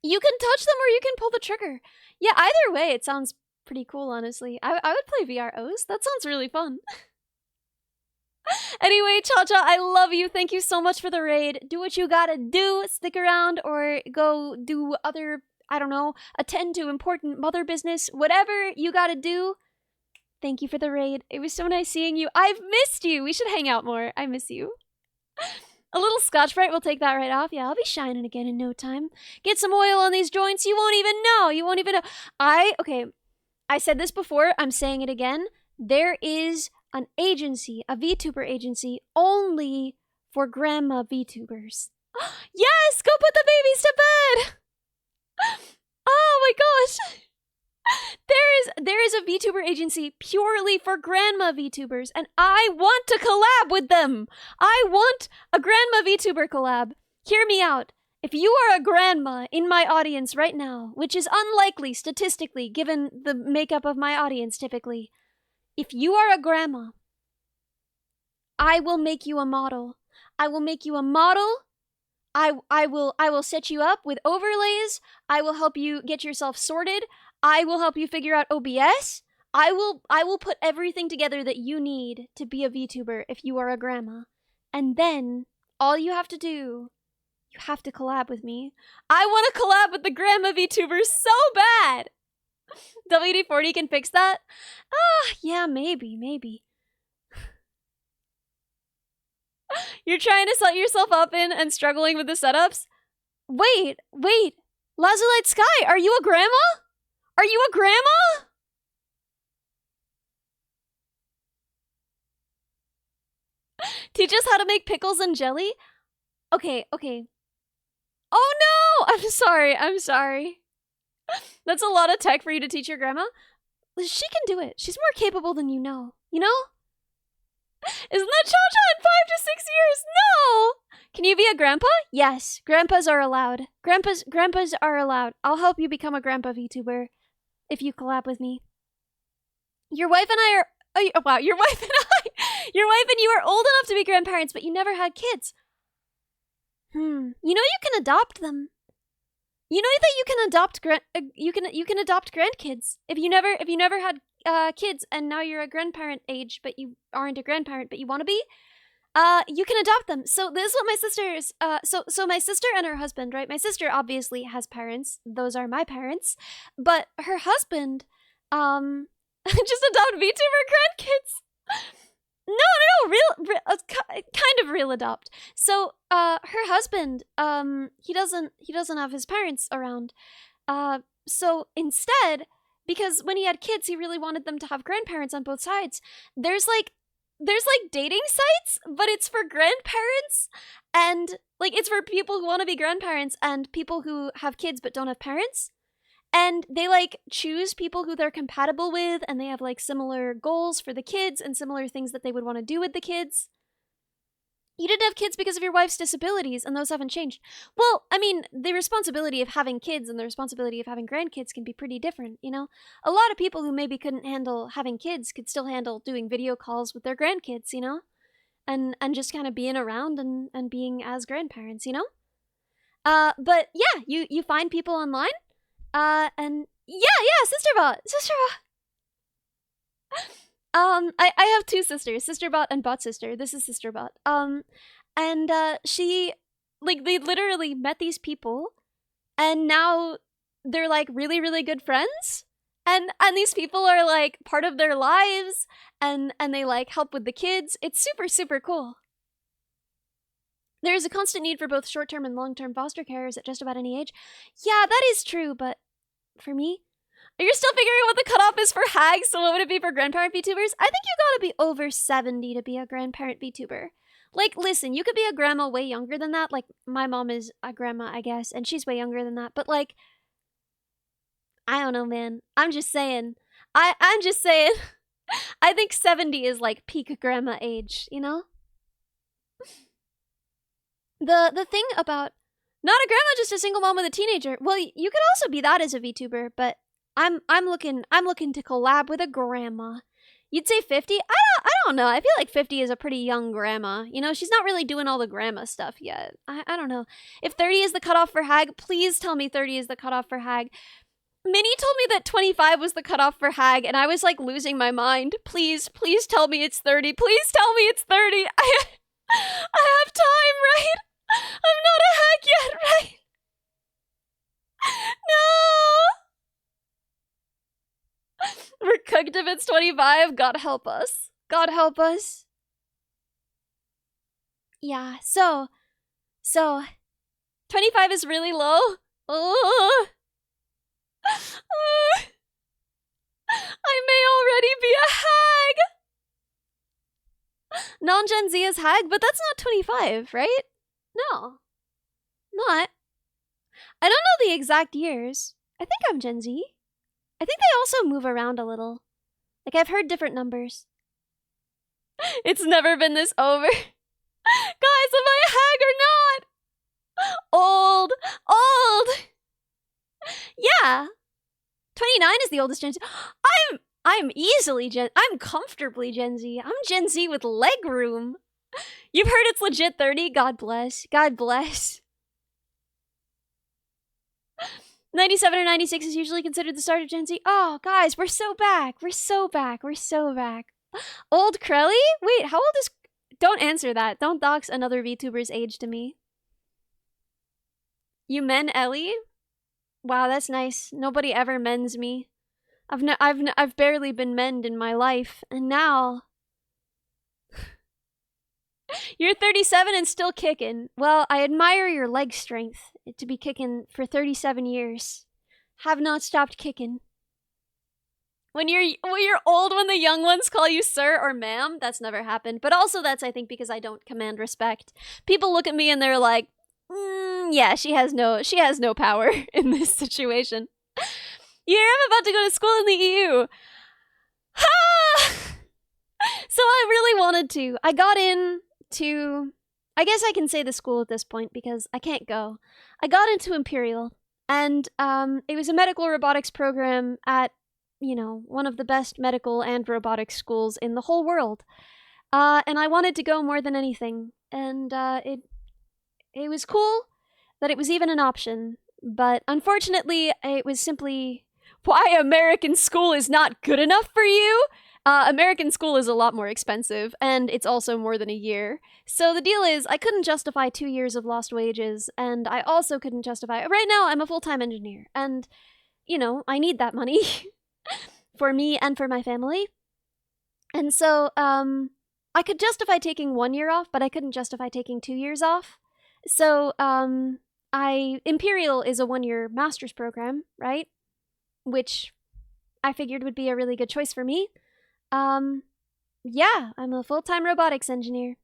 You can touch them or you can pull the trigger. Yeah, either way, it sounds pretty cool, honestly. I would play VROs. That sounds really fun. Anyway, Cha-Cha, I love you. Thank you so much for the raid. Do what you gotta do. Stick around or go do other, I don't know, attend to important mother business. Whatever you gotta do. Thank you for the raid. It was so nice seeing you. I've missed you. We should hang out more. I miss you. A little Scotch Brite will take that right off. Yeah, I'll be shining again in no time. Get some oil on these joints. You won't even know. You won't even know. Okay, I said this before. I'm saying it again. There is an agency, a VTuber agency, only for grandma VTubers. Yes! Go put the babies to bed! Oh my gosh! There is a VTuber agency purely for grandma VTubers, and I want to collab with them! I want a grandma VTuber collab. Hear me out. If you are a grandma in my audience right now, which is unlikely statistically given the makeup of my audience typically, if you are a grandma, I will make you a model. I will make you a model. I will set you up with overlays. I will help you get yourself sorted. I will help you figure out OBS. I will put everything together that you need to be a VTuber if you are a grandma. And then all you have to do, you have to collab with me. I want to collab with the grandma VTubers so bad. WD-40 can fix that? Yeah, maybe. You're trying to set yourself up in and struggling with the setups? Wait. Lazulite Sky, are you a grandma? Are you a grandma? Teach us how to make pickles and jelly? Okay. Oh no! I'm sorry. That's a lot of tech for you to teach your grandma. She can do it. She's more capable than you know. You know? Isn't that Cha-Cha in 5 to 6 years? No! Can you be a grandpa? Yes. Grandpas are allowed. Grandpas are allowed. I'll help you become a grandpa VTuber if you collab with me. Your wife and I are... Oh, wow, your wife and you are old enough to be grandparents, but you never had kids. You know you can adopt them. You know that you can adopt you can adopt grandkids if you never had kids and now you're a grandparent age, but you aren't a grandparent, but you want to be. You can adopt them. So this is what my sister's. So my sister and her husband, right? My sister obviously has parents. Those are my parents, but her husband, just adopt VTuber grandkids. No, real kind of real adopt. So, her husband, he doesn't have his parents around. So instead, because when he had kids, he really wanted them to have grandparents on both sides. There's like dating sites, but it's for grandparents, and like it's for people who want to be grandparents and people who have kids but don't have parents. And they like choose people who they're compatible with, and they have like similar goals for the kids and similar things that they would want to do with the kids. You didn't have kids because of your wife's disabilities, and those haven't changed. Well, I mean, the responsibility of having kids and the responsibility of having grandkids can be pretty different, you know? A lot of people who maybe couldn't handle having kids could still handle doing video calls with their grandkids, you know? And just kind of being around and being as grandparents, you know? But yeah, you find people online. And yeah, Sisterbot. I have two sisters, Sisterbot and Bot Sister. This is Sisterbot. And she, like, they literally met these people, and now they're like really, really good friends. And these people are like part of their lives, and they like help with the kids. It's super, super cool. There is a constant need for both short-term and long-term foster carers at just about any age. Yeah, that is true, but for me, you're still figuring out what the cutoff is for hags, so what would it be for grandparent VTubers? I think you gotta be over 70 to be a grandparent VTuber. Like, listen, you could be a grandma way younger than that. Like, my mom is a grandma, I guess, and she's way younger than that. But, like, I don't know, man. I'm just saying. I'm just saying. I think 70 is, like, peak grandma age, you know? The thing about not a grandma, just a single mom with a teenager. Well, you could also be that as a VTuber, but I'm looking to collab with a grandma. You'd say 50? I don't know. I feel like 50 is a pretty young grandma. You know, she's not really doing all the grandma stuff yet. I don't know. If 30 is the cutoff for hag, please tell me 30 is the cutoff for hag. Minnie told me that 25 was the cutoff for hag, and I was like losing my mind. Please tell me it's 30. Please tell me it's 30. I have time, right? I'm not a hag yet, right? No! We're cooked if it's 25. God help us. God help us. Yeah, so 25 is really low. Oh. I may already be a hag. Non-Gen Z is hag, but that's not 25, right? No. Not. I don't know the exact years. I think I'm Gen Z. I think they also move around a little. Like, I've heard different numbers. It's never been this over. Guys, am I a hag or not? Old. Yeah. 29 is the oldest Gen Z. I'm comfortably Gen Z. I'm Gen Z with leg room. You've heard it's legit 30? God bless. God bless. 97 or 96 is usually considered the start of Gen Z. Oh, guys, we're so back. We're so back. Old Krelly? Wait, how old is... Don't answer that. Don't dox another VTuber's age to me. You men Ellie? Wow, that's nice. Nobody ever mends me. I've barely been mend in my life, and now... You're 37 and still kicking. Well, I admire your leg strength to be kicking for 37 years. Have not stopped kicking. When you're old when the young ones call you sir or ma'am, that's never happened. But also that's, I think, because I don't command respect. People look at me and they're like, yeah, she has no power in this situation. Yeah, I'm about to go to school in the EU. Ha! So I really wanted to. I got in to, I guess I can say the school at this point because I can't go. I got into Imperial, and it was a medical robotics program at, you know, one of the best medical and robotics schools in the whole world. And I wanted to go more than anything, and it was cool that it was even an option, but unfortunately it was simply, why American school is not good enough for you? American school is a lot more expensive, and it's also more than a year. So the deal is, I couldn't justify 2 years of lost wages, and I also couldn't justify... Right now, I'm a full-time engineer, and, you know, I need that money for me and for my family. And so, I could justify taking 1 year off, but I couldn't justify taking 2 years off. So, Imperial is a 1-year master's program, right? Which I figured would be a really good choice for me. Yeah, I'm a full-time robotics engineer.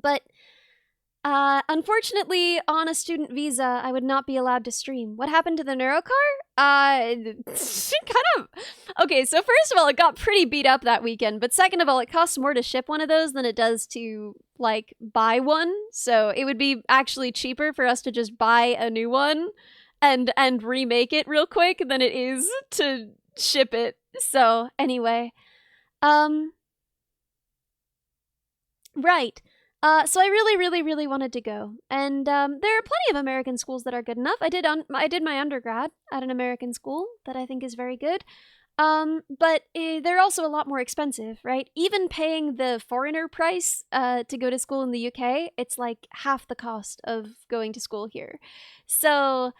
But, unfortunately, on a student visa, I would not be allowed to stream. What happened to the Neurocar? Okay, so first of all, it got pretty beat up that weekend, but second of all, it costs more to ship one of those than it does to, like, buy one. So it would be actually cheaper for us to just buy a new one and remake it real quick than it is to ship it. So, anyway. Right. So I really wanted to go. And there are plenty of American schools that are good enough. I did my undergrad at an American school that I think is very good. But they're also a lot more expensive, right? Even paying the foreigner price to go to school in the UK, it's like half the cost of going to school here. So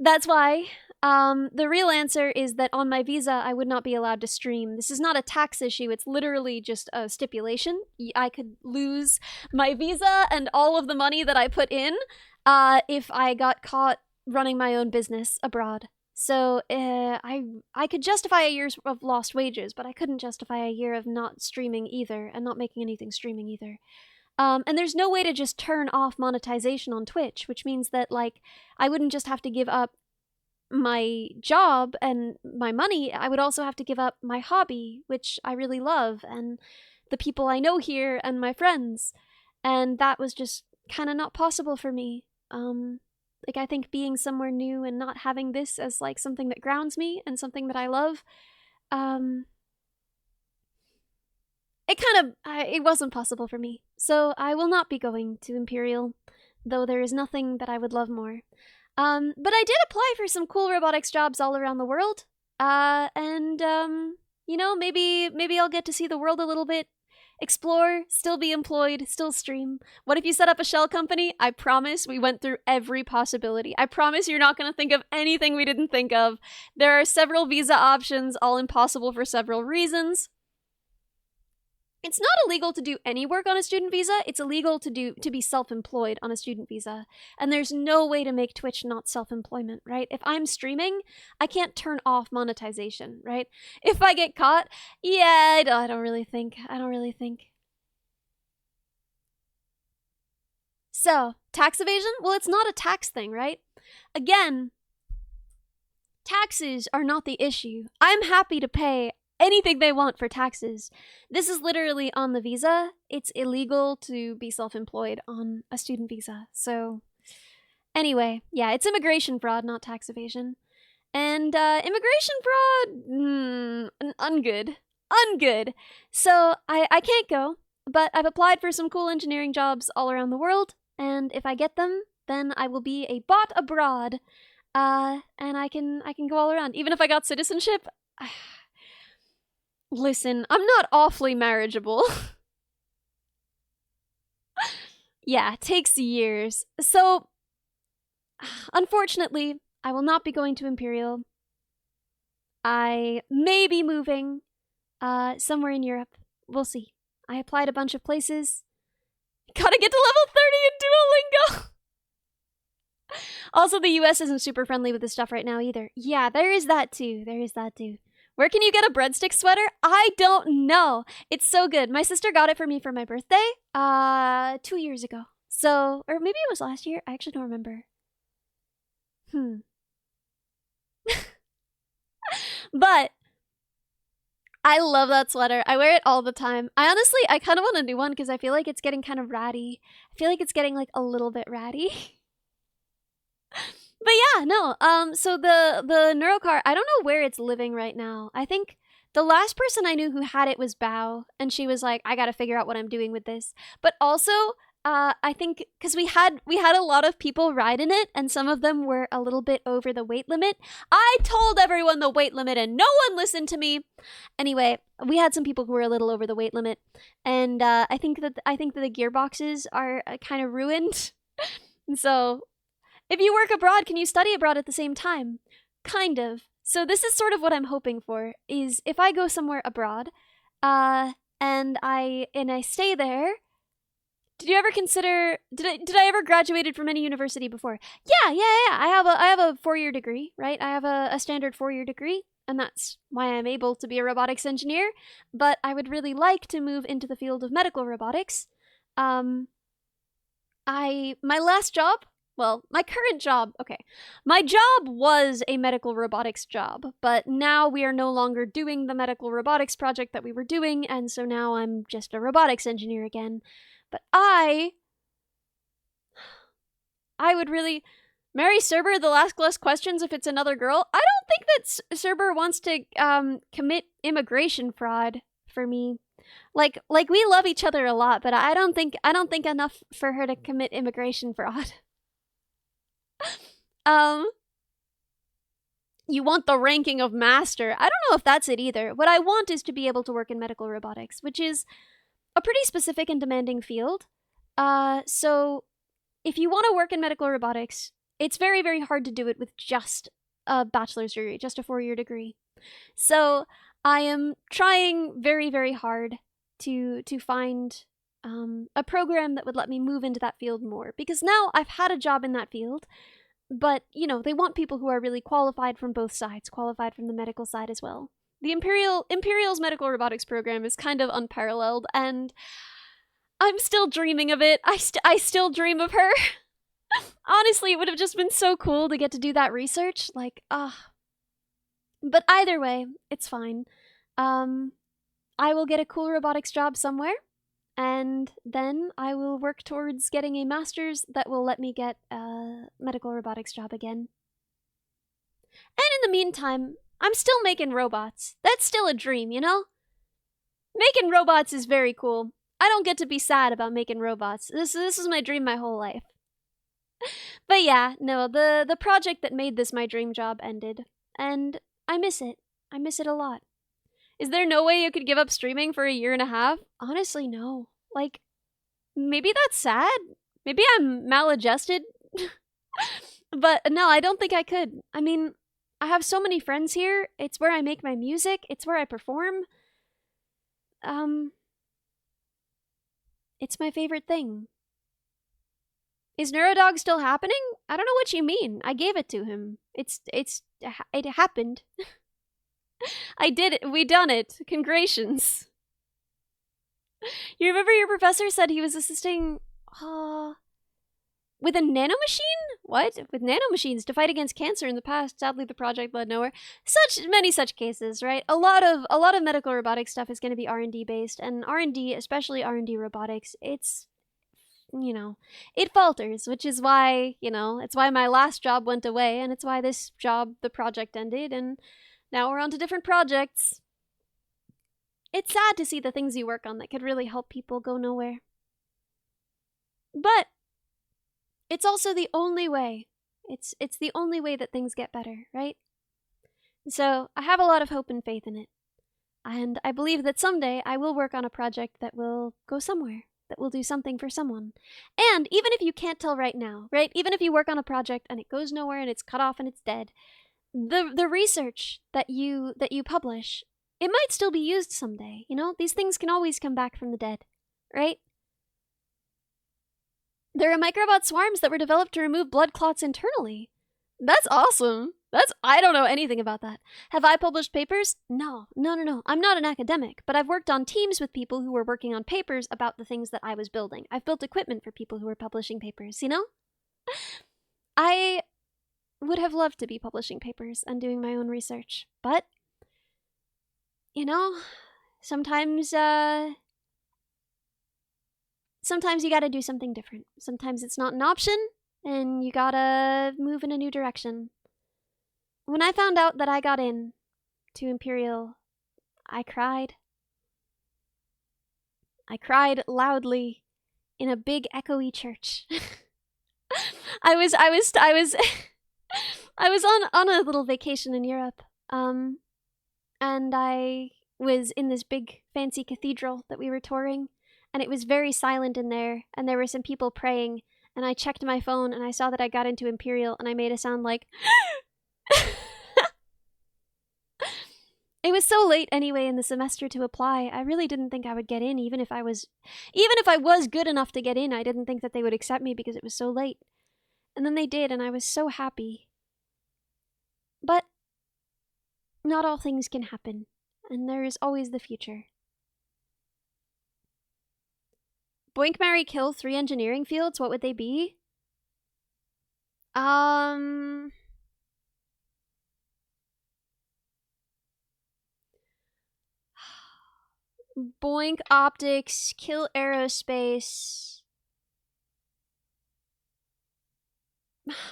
that's why the real answer is that on my visa, I would not be allowed to stream. This is not a tax issue. It's literally just a stipulation. I could lose my visa and all of the money that I put in if I got caught running my own business abroad. So I could justify a year of lost wages, but I couldn't justify a year of not streaming either and not making anything streaming either. And there's no way to just turn off monetization on Twitch, which means that, like, I wouldn't just have to give up my job and my money, I would also have to give up my hobby, which I really love, and the people I know here and my friends. And that was just kind of not possible for me. Like, I think being somewhere new and not having this as, like, something that grounds me and something that I love, it wasn't possible for me. So I will not be going to Imperial, though there is nothing that I would love more. But I did apply for some cool robotics jobs all around the world. You know, maybe I'll get to see the world a little bit, explore, still be employed, still stream. What if you set up a shell company? I promise we went through every possibility. I promise you're not going to think of anything we didn't think of. There are several visa options, all impossible for several reasons. It's not illegal to do any work on a student visa. It's illegal to be self-employed on a student visa. And there's no way to make Twitch not self-employment, right? If I'm streaming, I can't turn off monetization, right? If I get caught, yeah, I don't really think. So, tax evasion? Well, it's not a tax thing, right? Again, taxes are not the issue. I'm happy to pay anything they want for taxes. This is literally on the visa. It's illegal to be self-employed on a student visa. So anyway, yeah, it's immigration fraud, not tax evasion. And immigration fraud, ungood. So I can't go, but I've applied for some cool engineering jobs all around the world, and if I get them, then I will be a bot abroad, and I can go all around. Even if I got citizenship, listen, I'm not awfully marriageable. Yeah, it takes years. So, unfortunately, I will not be going to Imperial. I may be moving somewhere in Europe. We'll see. I applied a bunch of places. Gotta get to level 30 in Duolingo! Also, the US isn't super friendly with this stuff right now either. Yeah, there is that too. Where can you get a breadstick sweater? I don't know. It's so good. My sister got it for me for my birthday 2 years ago. So, or maybe it was last year. I actually don't remember. But I love that sweater. I wear it all the time. I kind of want a new one because I feel like it's getting kind of ratty. I feel like it's getting like a little bit ratty. But yeah, no. So the Neurocar, I don't know where it's living right now. I think the last person I knew who had it was Bao, and she was like, I gotta figure out what I'm doing with this. But also, I think because we had a lot of people ride in it, and some of them were a little bit over the weight limit. I told everyone the weight limit, and no one listened to me. Anyway, we had some people who were a little over the weight limit, and I think that the gearboxes are kind of ruined. And so, if you work abroad, can you study abroad at the same time? Kind of. So this is sort of what I'm hoping for, is if I go somewhere abroad, and I stay there. Did you ever consider, did I ever graduated from any university before? Yeah. I have a 4-year degree, right? I have a standard 4-year degree, and that's why I'm able to be a robotics engineer. But I would really like to move into the field of medical robotics. My last job, well, my current job, okay. My job was a medical robotics job, but now we are no longer doing the medical robotics project that we were doing, and so now I'm just a robotics engineer again. But I would really marry Saber the last less questions if it's another girl. I don't think that Saber wants to commit immigration fraud for me. Like we love each other a lot, but I don't think enough for her to commit immigration fraud. you want the ranking of master. I don't know if that's it either. What I want is to be able to work in medical robotics, which is a pretty specific and demanding field. So if you want to work in medical robotics, it's very, very hard to do it with just a bachelor's degree, just a 4-year degree. So I am trying very, very hard to find a program that would let me move into that field more. Because now I've had a job in that field, but, you know, they want people who are really qualified from both sides, qualified from the medical side as well. The Imperial's medical robotics program is kind of unparalleled, and I'm still dreaming of it. I still dream of her. Honestly, it would have just been so cool to get to do that research. Like, But either way, it's fine. I will get a cool robotics job somewhere, and then I will work towards getting a master's that will let me get a medical robotics job again. And in the meantime, I'm still making robots. That's still a dream, you know? Making robots is very cool. I don't get to be sad about making robots. This is my dream my whole life. But yeah, no, the project that made this my dream job ended, and I miss it. I miss it a lot. Is there no way you could give up streaming for a year and a half? Honestly, no. Like, maybe that's sad. Maybe I'm maladjusted. But no, I don't think I could. I mean, I have so many friends here. It's where I make my music. It's where I perform. It's my favorite thing. Is Neurodog still happening? I don't know what you mean. I gave it to him. It happened. I did it. We done it. Congratulations. You remember your professor said he was assisting with a nanomachine? What? With nanomachines to fight against cancer in the past. Sadly, the project led nowhere. Many such cases, right? A lot of medical robotics stuff is going to be R&D based, and R&D, especially R&D robotics, it's, you know, it falters, which is why, you know, it's why my last job went away, and it's why this job, the project ended, and now we're on to different projects. It's sad to see the things you work on that could really help people go nowhere. But it's also the only way. It's the only way that things get better, right? So I have a lot of hope and faith in it. And I believe that someday I will work on a project that will go somewhere, that will do something for someone. And even if you can't tell right now, right? Even if you work on a project and it goes nowhere and it's cut off and it's dead, the research that you publish, it might still be used someday, you know? These things can always come back from the dead, right? There are microbot swarms that were developed to remove blood clots internally. That's awesome. I don't know anything about that. Have I published papers? No. I'm not an academic, but I've worked on teams with people who were working on papers about the things that I was building. I've built equipment for people who were publishing papers, you know? I would have loved to be publishing papers and doing my own research, but, you know, sometimes you gotta do something different. Sometimes it's not an option, and you gotta move in a new direction. When I found out that I got in to Imperial, I cried. I cried loudly in a big echoey church. I was on a little vacation in Europe, and I was in this big fancy cathedral that we were touring, and it was very silent in there, and there were some people praying, and I checked my phone, and I saw that I got into Imperial, and I made a sound like... It was so late anyway in the semester to apply. I really didn't think I would get in, even if I was good enough to get in. I didn't think that they would accept me because it was so late. And then they did, and I was so happy. But not all things can happen, and there is always the future. Boink, marry, kill 3 engineering fields, what would they be? Boink optics, kill aerospace.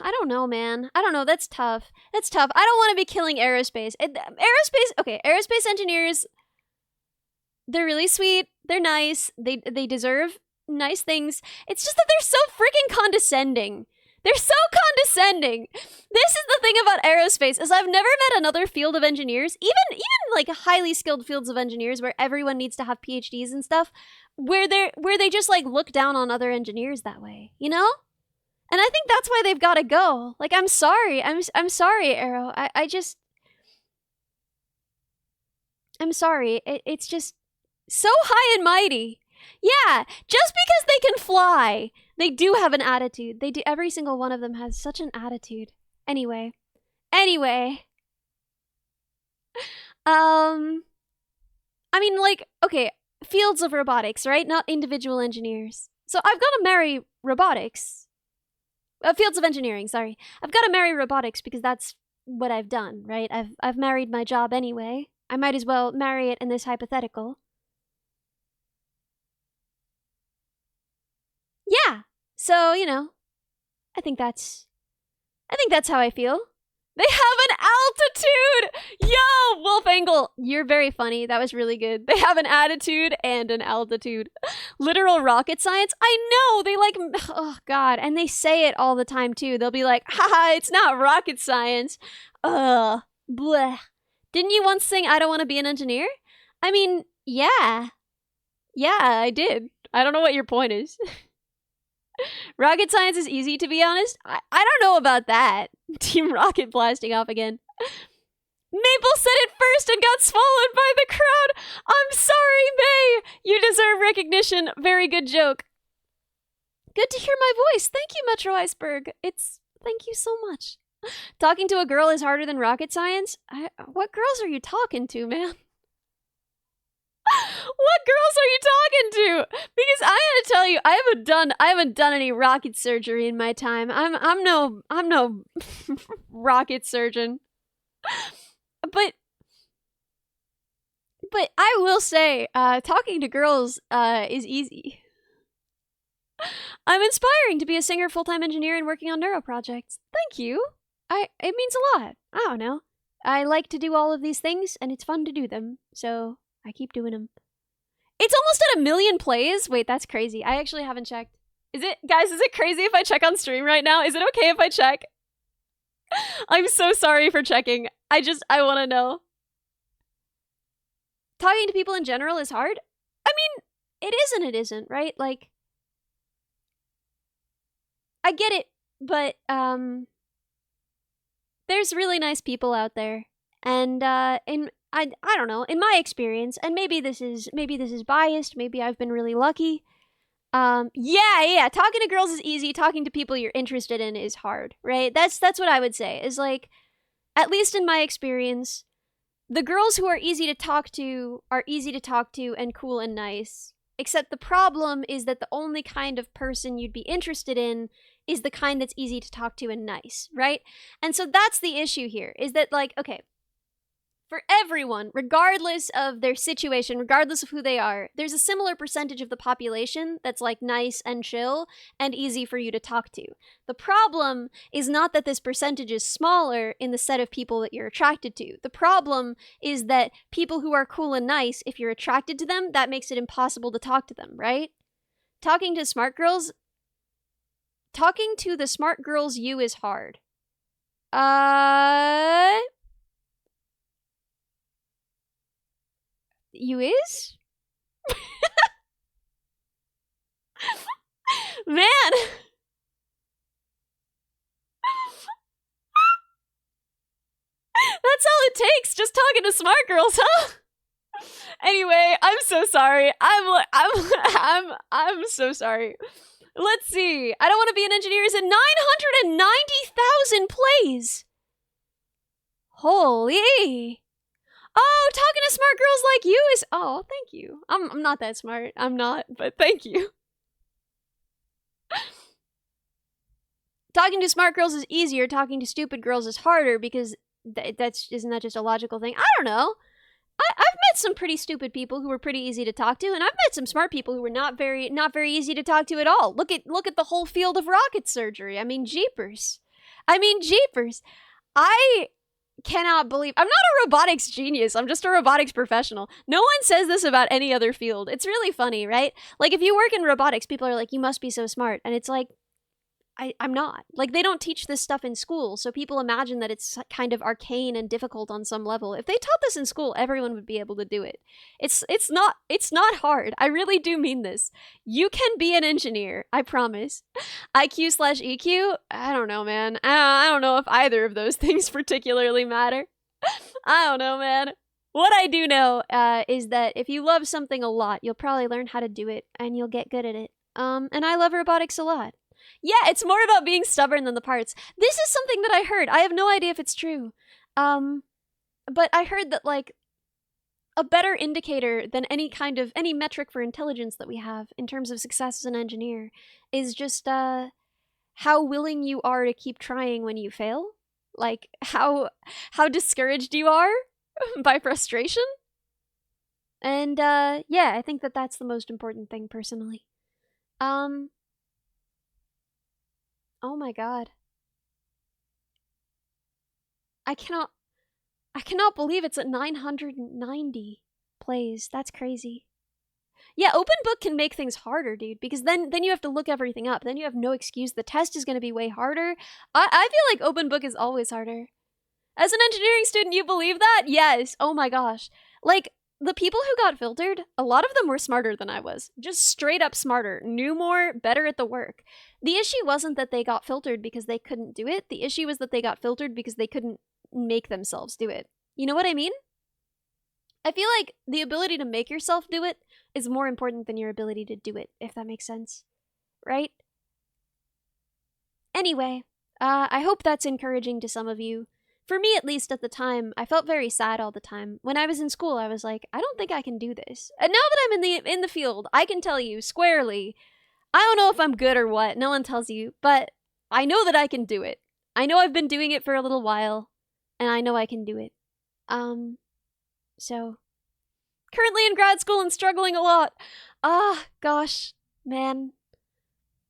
I don't know, man. I don't know. That's tough. I don't want to be killing aerospace. Aerospace engineers, they're really sweet. They're nice. They deserve nice things. It's just that they're so freaking condescending. They're so condescending. This is the thing about aerospace, is I've never met another field of engineers, even like highly skilled fields of engineers where everyone needs to have PhDs and stuff, where they just like look down on other engineers that way, you know? And I think that's why they've got to go. Like, I'm sorry. I'm sorry, Arrow. I'm sorry. It's just so high and mighty. Yeah, just because they can fly, they do have an attitude. They do. Every single one of them has such an attitude. Anyway. I mean, like, okay, fields of robotics, right? Not individual engineers. So I've got to marry robotics. Fields of engineering, sorry. I've got to marry robotics because that's what I've done, right? I've married my job anyway. I might as well marry it in this hypothetical. Yeah. So, you know, I think that's how I feel. They have an altitude! Yo, Wolf Angle, you're very funny. That was really good. They have an attitude and an altitude. Literal rocket science? I know! They like, oh god, and they say it all the time too. They'll be like, haha, it's not rocket science. Bleh. Didn't you once sing I Don't Want to Be an Engineer? I mean, yeah. Yeah, I did. I don't know what your point is. Rocket science is easy, to be honest. I don't know about that. Team Rocket blasting off again. Maple said it first and got swallowed by the crowd. I'm sorry, May. You deserve recognition. Very good joke. Good to hear my voice. Thank you, Metro Iceberg. Thank you so much. Talking to a girl is harder than rocket science? What girls are you talking to, man? What girls are you talking to? Because I gotta tell you, I haven't done any rocket surgery in my time. I'm no rocket surgeon. But I will say, talking to girls is easy. I'm inspiring to be a singer, full-time engineer, and working on neuro projects. Thank you. It means a lot. I don't know. I like to do all of these things, and it's fun to do them. So I keep doing them. It's almost at 1 million plays. Wait, that's crazy. I actually haven't checked. Is it crazy if I check on stream right now? Is it okay if I check? I'm so sorry for checking. I want to know. Talking to people in general is hard? I mean, it is and it isn't, right? Like, I get it, but, there's really nice people out there. And, I don't know, in my experience, and maybe this is biased, maybe I've been really lucky. Yeah, talking to girls is easy, talking to people you're interested in is hard, right? That's what I would say, is like, at least in my experience, the girls who are easy to talk to are easy to talk to and cool and nice. Except the problem is that the only kind of person you'd be interested in is the kind that's easy to talk to and nice, right? And so that's the issue here, is that, like, okay, for everyone, regardless of their situation, regardless of who they are, there's a similar percentage of the population that's like nice and chill and easy for you to talk to. The problem is not that this percentage is smaller in the set of people that you're attracted to. The problem is that people who are cool and nice, if you're attracted to them, that makes it impossible to talk to them, right? Talking to the smart girls you is hard. You is? Man! That's all it takes, just talking to smart girls, huh? Anyway, I'm so sorry. I'm so sorry. Let's see. I Don't Want to Be an Engineer is at 990,000 plays. Holy. Oh, talking to smart girls like you is... Oh, thank you. I'm not that smart. I'm not, but thank you. Talking to smart girls is easier. Talking to stupid girls is harder because isn't that just a logical thing? I don't know. I've met some pretty stupid people who were pretty easy to talk to, and I've met some smart people who were not very easy to talk to at all. Look at the whole field of rocket surgery. I mean, jeepers. I cannot believe... I'm not a robotics genius. I'm just a robotics professional. No one says this about any other field. It's really funny, right? Like, if you work in robotics, people are like, you must be so smart. And it's like, I'm not. Like, they don't teach this stuff in school, so people imagine that it's kind of arcane and difficult on some level. If they taught this in school, everyone would be able to do it. It's not hard. I really do mean this. You can be an engineer, I promise. IQ/EQ? I don't know, man. I don't know if either of those things particularly matter. I don't know, man. What I do know is that if you love something a lot, you'll probably learn how to do it, and you'll get good at it. And I love robotics a lot. Yeah, it's more about being stubborn than the parts. This is something that I heard. I have no idea if it's true. But I heard that, like, a better indicator than any metric for intelligence that we have in terms of success as an engineer is just how willing you are to keep trying when you fail. Like, how discouraged you are by frustration. And yeah, I think that that's the most important thing personally. Oh my god. I cannot believe it's at 990 plays. That's crazy. Yeah, open book can make things harder, dude, because then you have to look everything up. Then you have no excuse. The test is going to be way harder. I feel like open book is always harder. As an engineering student, you believe that? Yes. Oh my gosh. Like, the people who got filtered, a lot of them were smarter than I was. Just straight up smarter. Knew more, better at the work. The issue wasn't that they got filtered because they couldn't do it. The issue was that they got filtered because they couldn't make themselves do it. You know what I mean? I feel like the ability to make yourself do it is more important than your ability to do it, if that makes sense. Right? Anyway, I hope that's encouraging to some of you. For me, at least at the time, I felt very sad all the time. When I was in school, I was like, I don't think I can do this. And now that I'm in the field, I can tell you squarely, I don't know if I'm good or what, no one tells you, but I know that I can do it. I know I've been doing it for a little while, and I know I can do it. So, currently in grad school and struggling a lot. Gosh, man.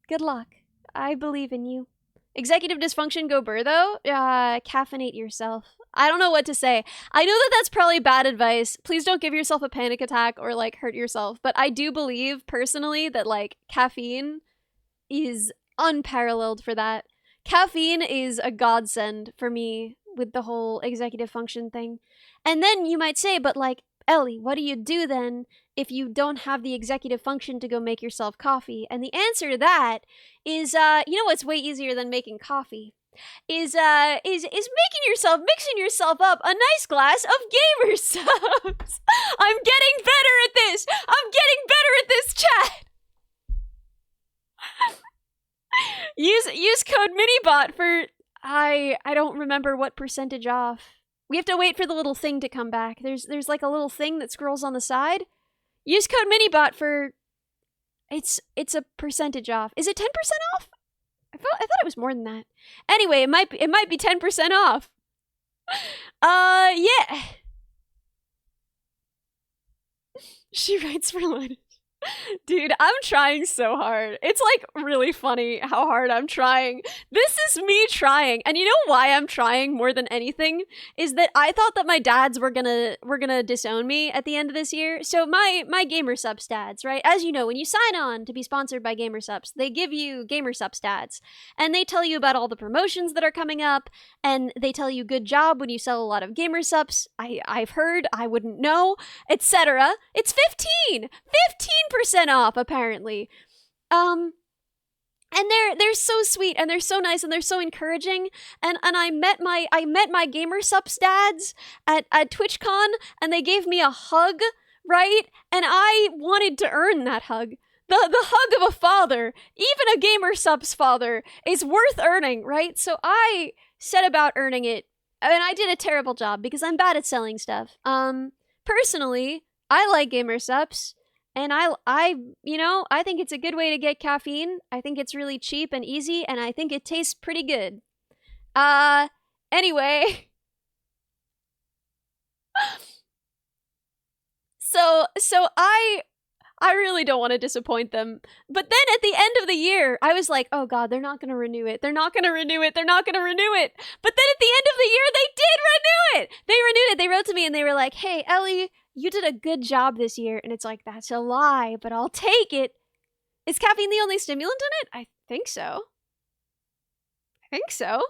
Good luck. I believe in you. Executive dysfunction, go burr, though. Caffeinate yourself. I don't know what to say. I know that that's probably bad advice. Please don't give yourself a panic attack or, like, hurt yourself. But I do believe, personally, that, like, caffeine is unparalleled for that. Caffeine is a godsend for me with the whole executive function thing. And then you might say, but, like, Ellie, what do you do then if you don't have the executive function to go make yourself coffee? And the answer to that is, you know what's way easier than making coffee? Is mixing yourself up a nice glass of gamer subs. I'm getting better at this. I'm getting better at this, chat. use code minibot for I don't remember what percentage off. We have to wait for the little thing to come back. There's like a little thing that scrolls on the side. Use code minibot for it's a percentage off. Is it 10% off? I thought it was more than that. Anyway, it might be 10% off. Yeah. She writes for lunch. Dude, I'm trying so hard. It's like really funny how hard I'm trying. This is me trying. And you know why I'm trying more than anything? Is that I thought that my dads were gonna disown me at the end of this year. So my Gamer Sub stats, right? As you know, when you sign on to be sponsored by Gamer Subs, they give you Gamer Sub stats. And they tell you about all the promotions that are coming up. And they tell you good job when you sell a lot of Gamer Subs. I've heard, I wouldn't know, etc. It's 15% off, apparently. And they're so sweet and they're so nice and they're so encouraging. And I met my Gamer Subs dads at TwitchCon and they gave me a hug, right? And I wanted to earn that hug. The hug of a father, even a Gamer Subs father, is worth earning, right? So I set about earning it. And I did a terrible job because I'm bad at selling stuff. Personally, I like Gamer Subs. And I think it's a good way to get caffeine. I think it's really cheap and easy, and I think it tastes pretty good. Anyway. So I really don't want to disappoint them. But then at the end of the year, I was like, oh god, they're not going to renew it. They're not going to renew it. They're not going to renew it. But then at the end of the year, they did renew it. They renewed it. They wrote to me and they were like, hey, Ellie, you did a good job this year. And it's like, that's a lie, but I'll take it. Is caffeine the only stimulant in it? I think so. think so.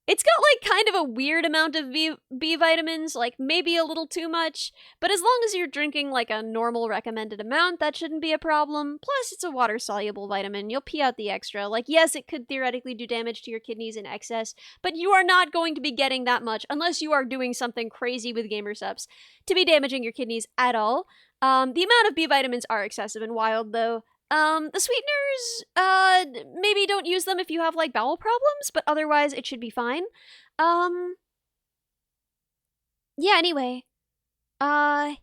It's got like kind of a weird amount of B vitamins, like maybe a little too much, but as long as you're drinking like a normal recommended amount, that shouldn't be a problem. Plus, it's a water-soluble vitamin. You'll pee out the extra. Like, yes, it could theoretically do damage to your kidneys in excess, but you are not going to be getting that much unless you are doing something crazy with gamer subs to be damaging your kidneys at all. The amount of B vitamins are excessive and wild, though. The sweeteners, maybe don't use them if you have, like, bowel problems, but otherwise it should be fine. Yeah, anyway. Try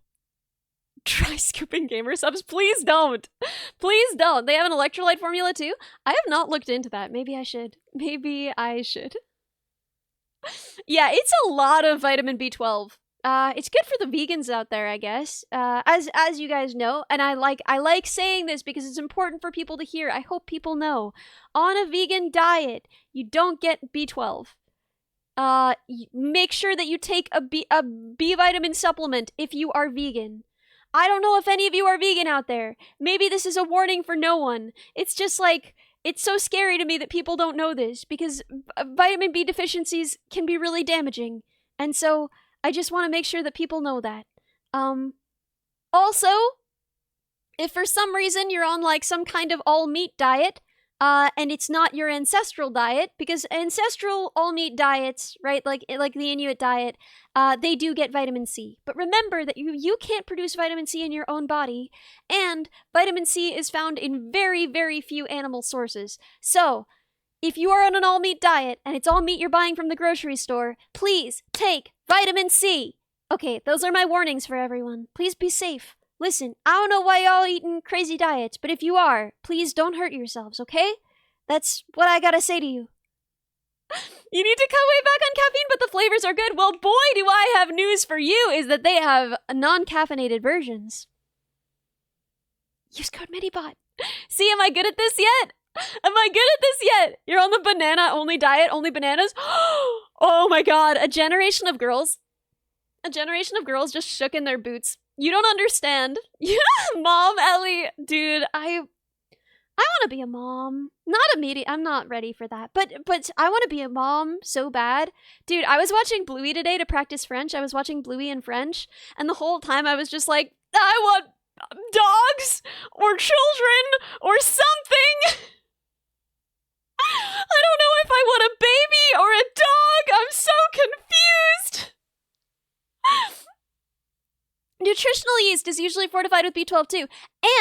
scooping gamer subs. Please don't. Please don't. They have an electrolyte formula, too. I have not looked into that. Maybe I should. Maybe I should. Yeah, it's a lot of vitamin B12. It's good for the vegans out there, I guess. As you guys know, and I like saying this because it's important for people to hear. I hope people know. On a vegan diet, you don't get B12. Make sure that you take a B vitamin supplement if you are vegan. I don't know if any of you are vegan out there. Maybe this is a warning for no one. It's just like, it's so scary to me that people don't know this because vitamin B deficiencies can be really damaging. And so I just want to make sure that people know that. Also, if for some reason you're on like some kind of all-meat diet, and it's not your ancestral diet, because ancestral all-meat diets, right, like the Inuit diet, they do get vitamin C. But remember that you can't produce vitamin C in your own body, and vitamin C is found in very, very few animal sources. So, if you are on an all-meat diet, and it's all meat you're buying from the grocery store, please take vitamin C. Okay, those are my warnings for everyone. Please be safe. Listen, I don't know why y'all eating crazy diets, but if you are, please don't hurt yourselves, okay? That's what I gotta say to you. You need to cut way back on caffeine, but the flavors are good. Well, boy, do I have news for you, is that they have non-caffeinated versions. Use code MIDIBOT. See, am I good at this yet? Am I good at this yet? You're on the banana-only diet, only bananas? Oh my god, a generation of girls just shook in their boots. You don't understand. Mom, Ellie, dude, I want to be a mom. Not immediate. I'm not ready for that. But I want to be a mom so bad. Dude, I was watching Bluey today to practice French. I was watching Bluey in French, and the whole time I was just like, I want dogs or children or something. I don't know if I want a baby or a dog. I'm so confused. Nutritional yeast is usually fortified with B12 too,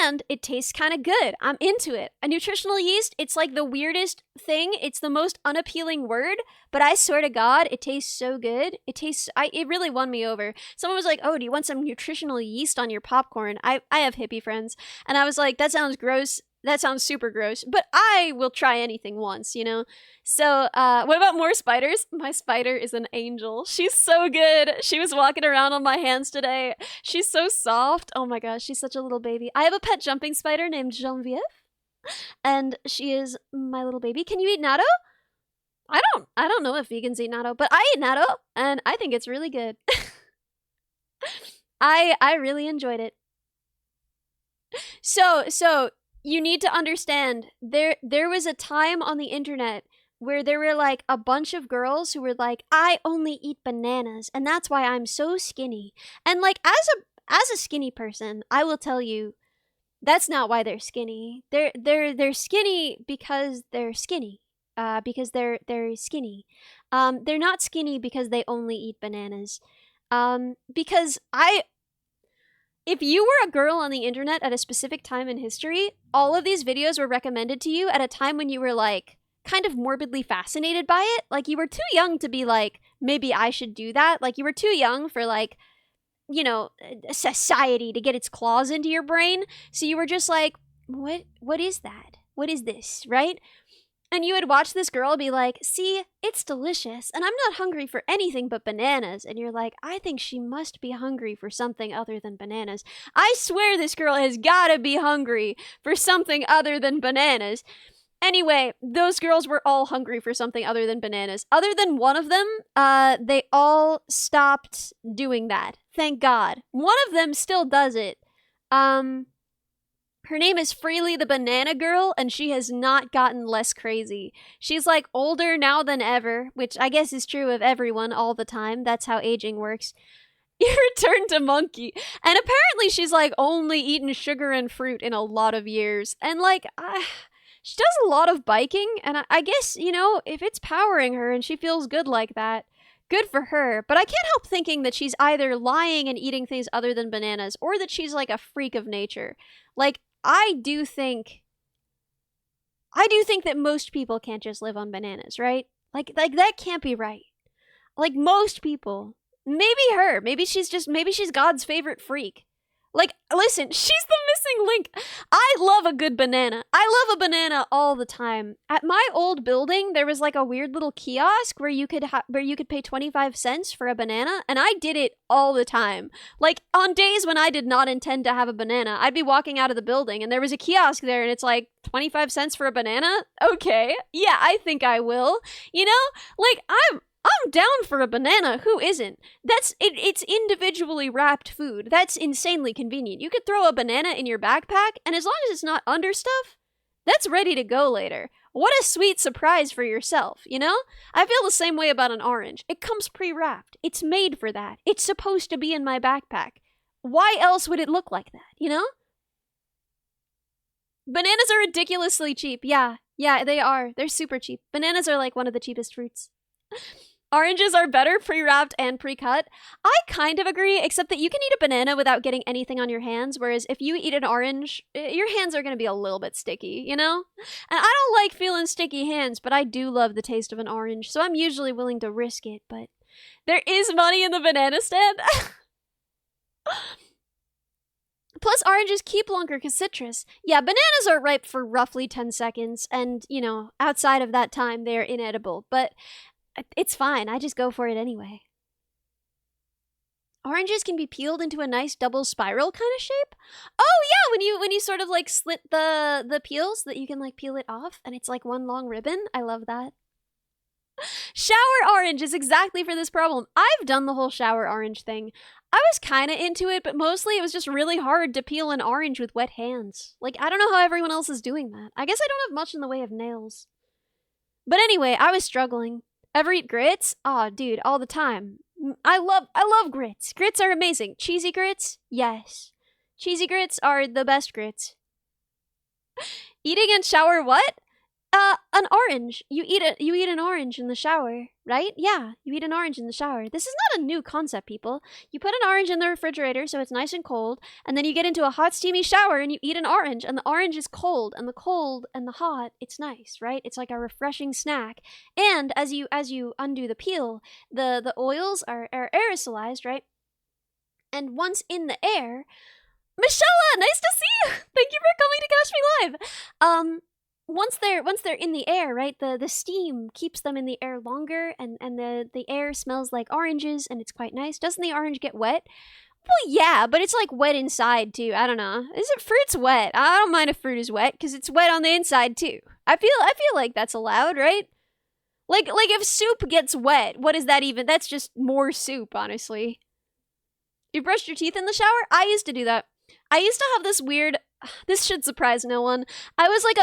and it tastes kind of good. I'm into it. A nutritional yeast, it's like the weirdest thing. It's the most unappealing word, but I swear to God, it tastes so good. It really won me over. Someone was like, oh, do you want some nutritional yeast on your popcorn? I have hippie friends, and I was like, that sounds gross. That sounds super gross, but I will try anything once, you know? So, what about more spiders? My spider is an angel. She's so good. She was walking around on my hands today. She's so soft. Oh my gosh, she's such a little baby. I have a pet jumping spider named Genevieve, and she is my little baby. Can you eat natto? I don't know if vegans eat natto, but I eat natto, and I think it's really good. I really enjoyed it. So, you need to understand, there was a time on the internet where there were like a bunch of girls who were like, I only eat bananas, and that's why I'm so skinny. And like, as a skinny person, I will tell you, that's not why they're skinny. They're skinny because they're skinny. Because they're skinny. They're not skinny because they only eat bananas. Because if you were a girl on the internet at a specific time in history, all of these videos were recommended to you at a time when you were like kind of morbidly fascinated by it. Like, you were too young to be like, maybe I should do that. Like, you were too young for like, you know, society to get its claws into your brain. So you were just like, what is that? What is this, right? And you would watch this girl be like, see, it's delicious, and I'm not hungry for anything but bananas. And you're like, I think she must be hungry for something other than bananas. I swear this girl has gotta be hungry for something other than bananas. Anyway, those girls were all hungry for something other than bananas. Other than one of them, they all stopped doing that. Thank God. One of them still does it. Her name is Freely the Banana Girl, and she has not gotten less crazy. She's like older now than ever, which I guess is true of everyone all the time. That's how aging works. You return to monkey. And apparently she's like only eaten sugar and fruit in a lot of years. And like, she does a lot of biking, and I guess, you know, if it's powering her and she feels good like that, good for her. But I can't help thinking that she's either lying and eating things other than bananas, or that she's like a freak of nature. Like, I do think that most people can't just live on bananas, right? Like that can't be right. Like most people. Maybe her. Maybe she's God's favorite freak. Like, listen, she's the missing link. I love a good banana. I love a banana all the time. At my old building, there was like a weird little kiosk where you could pay 25 cents for a banana, and I did it all the time. Like, on days when I did not intend to have a banana, I'd be walking out of the building, and there was a kiosk there, and it's like, 25 cents for a banana? Okay. Yeah, I think I will. You know? Like, I'm down for a banana. Who isn't? It's individually wrapped food. That's insanely convenient. You could throw a banana in your backpack, and as long as it's not under stuff, that's ready to go later. What a sweet surprise for yourself, you know? I feel the same way about an orange. It comes pre-wrapped. It's made for that. It's supposed to be in my backpack. Why else would it look like that, you know? Bananas are ridiculously cheap. Yeah, they are. They're super cheap. Bananas are like one of the cheapest fruits. Oranges are better pre-wrapped and pre-cut. I kind of agree, except that you can eat a banana without getting anything on your hands, whereas if you eat an orange, your hands are going to be a little bit sticky, you know? And I don't like feeling sticky hands, but I do love the taste of an orange, so I'm usually willing to risk it, but there is money in the banana stand. Plus, oranges keep longer because citrus. Yeah, bananas are ripe for roughly 10 seconds, and, you know, outside of that time, they're inedible, but it's fine. I just go for it anyway. Oranges can be peeled into a nice double spiral kind of shape. Oh yeah, when you sort of like slit the peels, so that you can like peel it off, and it's like one long ribbon. I love that. Shower orange is exactly for this problem. I've done the whole shower orange thing. I was kind of into it, but mostly it was just really hard to peel an orange with wet hands. Like, I don't know how everyone else is doing that. I guess I don't have much in the way of nails. But anyway, I was struggling. Ever eat grits? Aw, dude, all the time. I love grits. Grits are amazing. Cheesy grits? Yes. Cheesy grits are the best grits. Eating and shower what? An orange. You eat an orange in the shower, right? Yeah, you eat an orange in the shower. This is not a new concept, people. You put an orange in the refrigerator so it's nice and cold, and then you get into a hot, steamy shower and you eat an orange, and the orange is cold, and the cold and the hot, it's nice, right? It's like a refreshing snack. And as you undo the peel, the oils are aerosolized, right? And once in the air, Michelle, nice to see you. Thank you for coming to Catch Me Live. Once they're in the air, right, the steam keeps them in the air longer, and the air smells like oranges, and it's quite nice. Doesn't the orange get wet? Well, yeah, but it's like wet inside too. I don't know. Fruit's wet? I don't mind if fruit is wet because it's wet on the inside too. I feel like that's allowed, right? Like if soup gets wet, what is that even? That's just more soup, honestly. You brushed your teeth in the shower? I used to do that. I used to have this weird, this should surprise no one. I was like,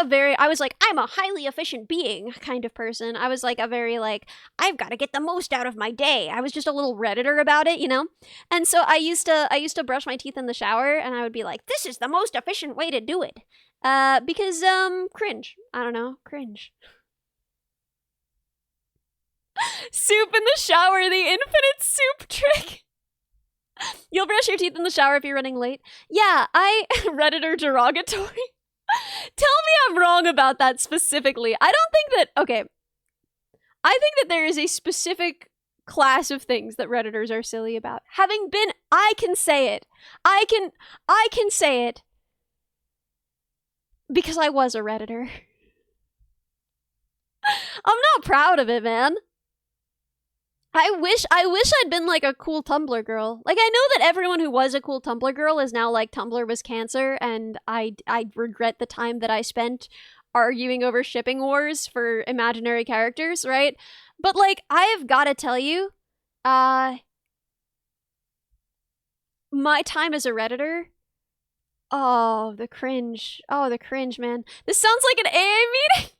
I'm a highly efficient being kind of person. I was like a very like, I've got to get the most out of my day. I was just a little Redditor about it, you know? And so I used to brush my teeth in the shower, and I would be like, this is the most efficient way to do it. Because, cringe. I don't know, cringe. Soup in the shower, the infinite soup trick. You'll brush your teeth in the shower if you're running late. Yeah, Redditor derogatory. Tell me I'm wrong about that specifically. I think that there is a specific class of things that Redditors are silly about. I can say it. I can say it. Because I was a Redditor. I'm not proud of it, man. I wish I'd been like a cool Tumblr girl. Like, I know that everyone who was a cool Tumblr girl is now like, Tumblr was cancer, and I regret the time that I spent arguing over shipping wars for imaginary characters, right? But like, I have gotta tell you, my time as a Redditor, Oh, the cringe. Oh, the cringe, man. This sounds like an AA meeting.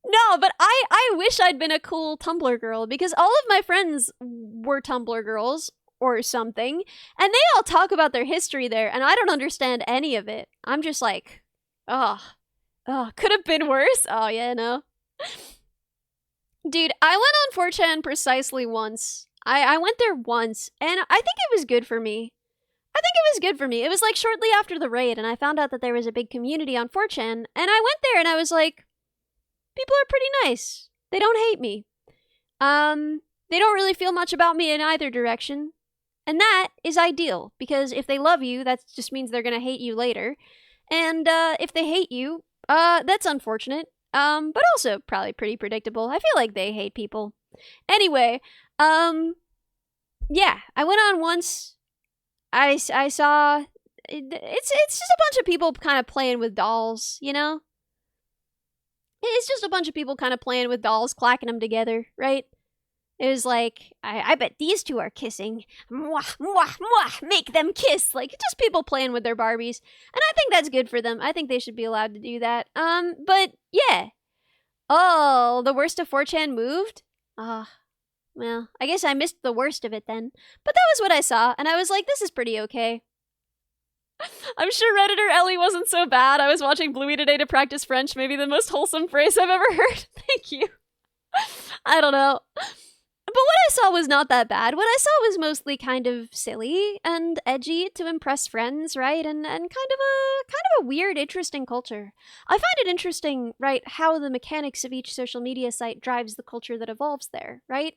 No, but I wish I'd been a cool Tumblr girl because all of my friends were Tumblr girls or something, and they all talk about their history there, and I don't understand any of it. I'm just like, oh, could have been worse. Oh yeah, no. Dude, I went on 4chan precisely once. I went there once, and I think it was good for me. It was like shortly after the raid, and I found out that there was a big community on 4chan, and I went there and I was like, people are pretty nice. They don't hate me. They don't really feel much about me in either direction. And that is ideal, because if they love you, that just means they're gonna hate you later. And if they hate you, that's unfortunate. But also probably pretty predictable. I feel like they hate people. Anyway, yeah, I went on once. I saw it's just a bunch of people kind of playing with dolls, you know? It's just a bunch of people kind of playing with dolls, clacking them together, right? It was like, I bet these two are kissing. Mwah, mwah, mwah, make them kiss. Like, just people playing with their Barbies. And I think that's good for them. I think they should be allowed to do that. But yeah. Oh, the worst of 4chan moved? Well, I guess I missed the worst of it then. But that was what I saw, and I was like, this is pretty okay. I'm sure Redditor Ellie wasn't so bad. I was watching Bluey today to practice French, maybe the most wholesome phrase I've ever heard. Thank you. I don't know. But what I saw was not that bad. What I saw was mostly kind of silly and edgy to impress friends, right? And kind of a weird, interesting culture. I find it interesting, right, how the mechanics of each social media site drives the culture that evolves there, right?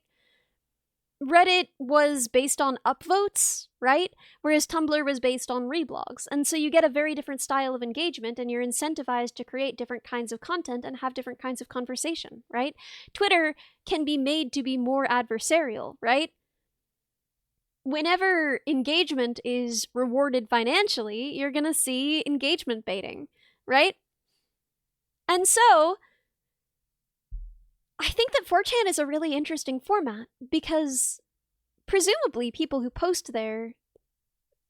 Reddit was based on upvotes, right? Whereas Tumblr was based on reblogs. And so you get a very different style of engagement, and you're incentivized to create different kinds of content and have different kinds of conversation, right? Twitter can be made to be more adversarial, right? Whenever engagement is rewarded financially, you're gonna see engagement baiting, right? And so I think that 4chan is a really interesting format because presumably people who post there,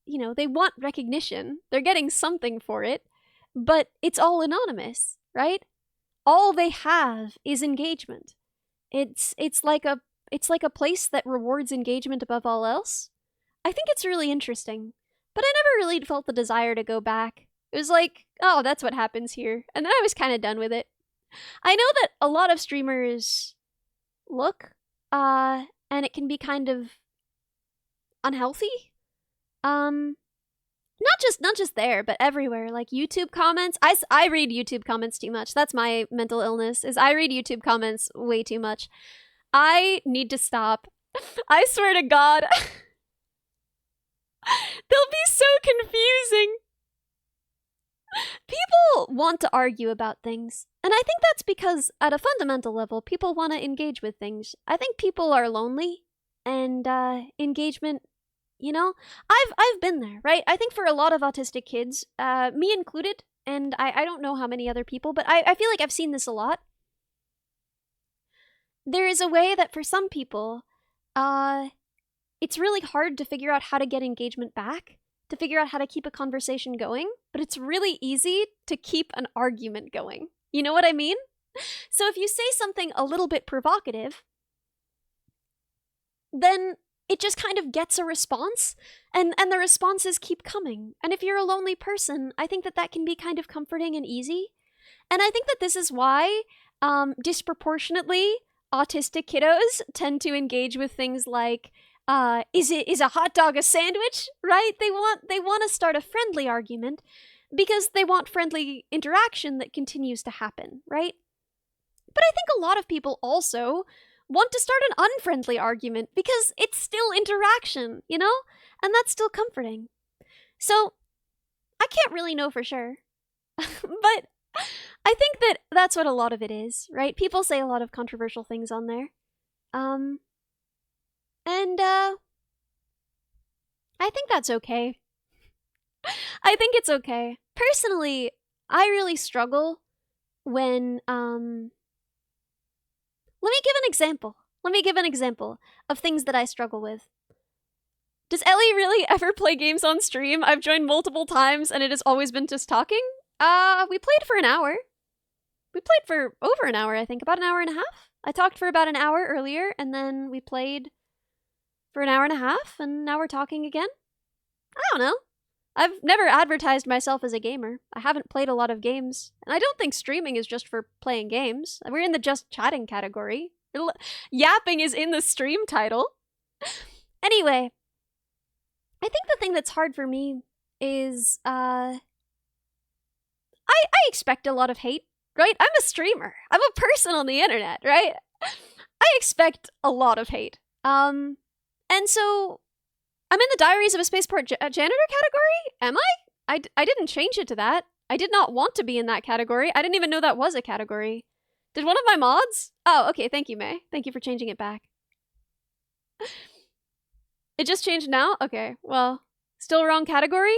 you know, they want recognition. They're getting something for it, but it's all anonymous, right? All they have is engagement. It's like a place that rewards engagement above all else. I think it's really interesting, but I never really felt the desire to go back. It was like, oh, that's what happens here. And then I was kind of done with it. I know that a lot of streamers look, and it can be kind of unhealthy. Not just there, but everywhere. Like YouTube comments. I read YouTube comments too much. That's my mental illness, is I read YouTube comments way too much. I need to stop. I swear to God. They'll be so confusing. People want to argue about things, and I think that's because, at a fundamental level, people want to engage with things. I think people are lonely, and engagement, you know, I've been there, right? I think for a lot of autistic kids, me included, and I don't know how many other people, but I feel like I've seen this a lot. There is a way that for some people, it's really hard to figure out how to get engagement back, to figure out how to keep a conversation going, but it's really easy to keep an argument going. You know what I mean? So if you say something a little bit provocative, then it just kind of gets a response, and the responses keep coming. And if you're a lonely person, I think that can be kind of comforting and easy. And I think that this is why, disproportionately, autistic kiddos tend to engage with things like, is a hot dog a sandwich? Right? They want to start a friendly argument because they want friendly interaction that continues to happen, right? But I think a lot of people also want to start an unfriendly argument because it's still interaction, you know? And that's still comforting. So, I can't really know for sure. But I think that that's what a lot of it is, right? People say a lot of controversial things on there. And I think that's okay. I think it's okay. Personally, I really struggle when, let me give an example. Let me give an example of things that I struggle with. Does Ellie really ever play games on stream? I've joined multiple times and it has always been just talking. We played for an hour. We played for over an hour, I think. About an hour and a half. I talked for about an hour earlier, and then we played for an hour and a half, and now we're talking again. I don't know. I've never advertised myself as a gamer. I haven't played a lot of games. And I don't think streaming is just for playing games. We're in the just chatting category. Yapping is in the stream title. Anyway, I think the thing that's hard for me is, I expect a lot of hate, right? I'm a streamer. I'm a person on the internet, right? I expect a lot of hate. And so I'm in the Diaries of a Spaceport Janitor category? Am I? I didn't change it to that. I did not want to be in that category. I didn't even know that was a category. Did one of my mods? Oh, okay, thank you, May. Thank you for changing it back. It just changed now? Okay, well, still wrong category?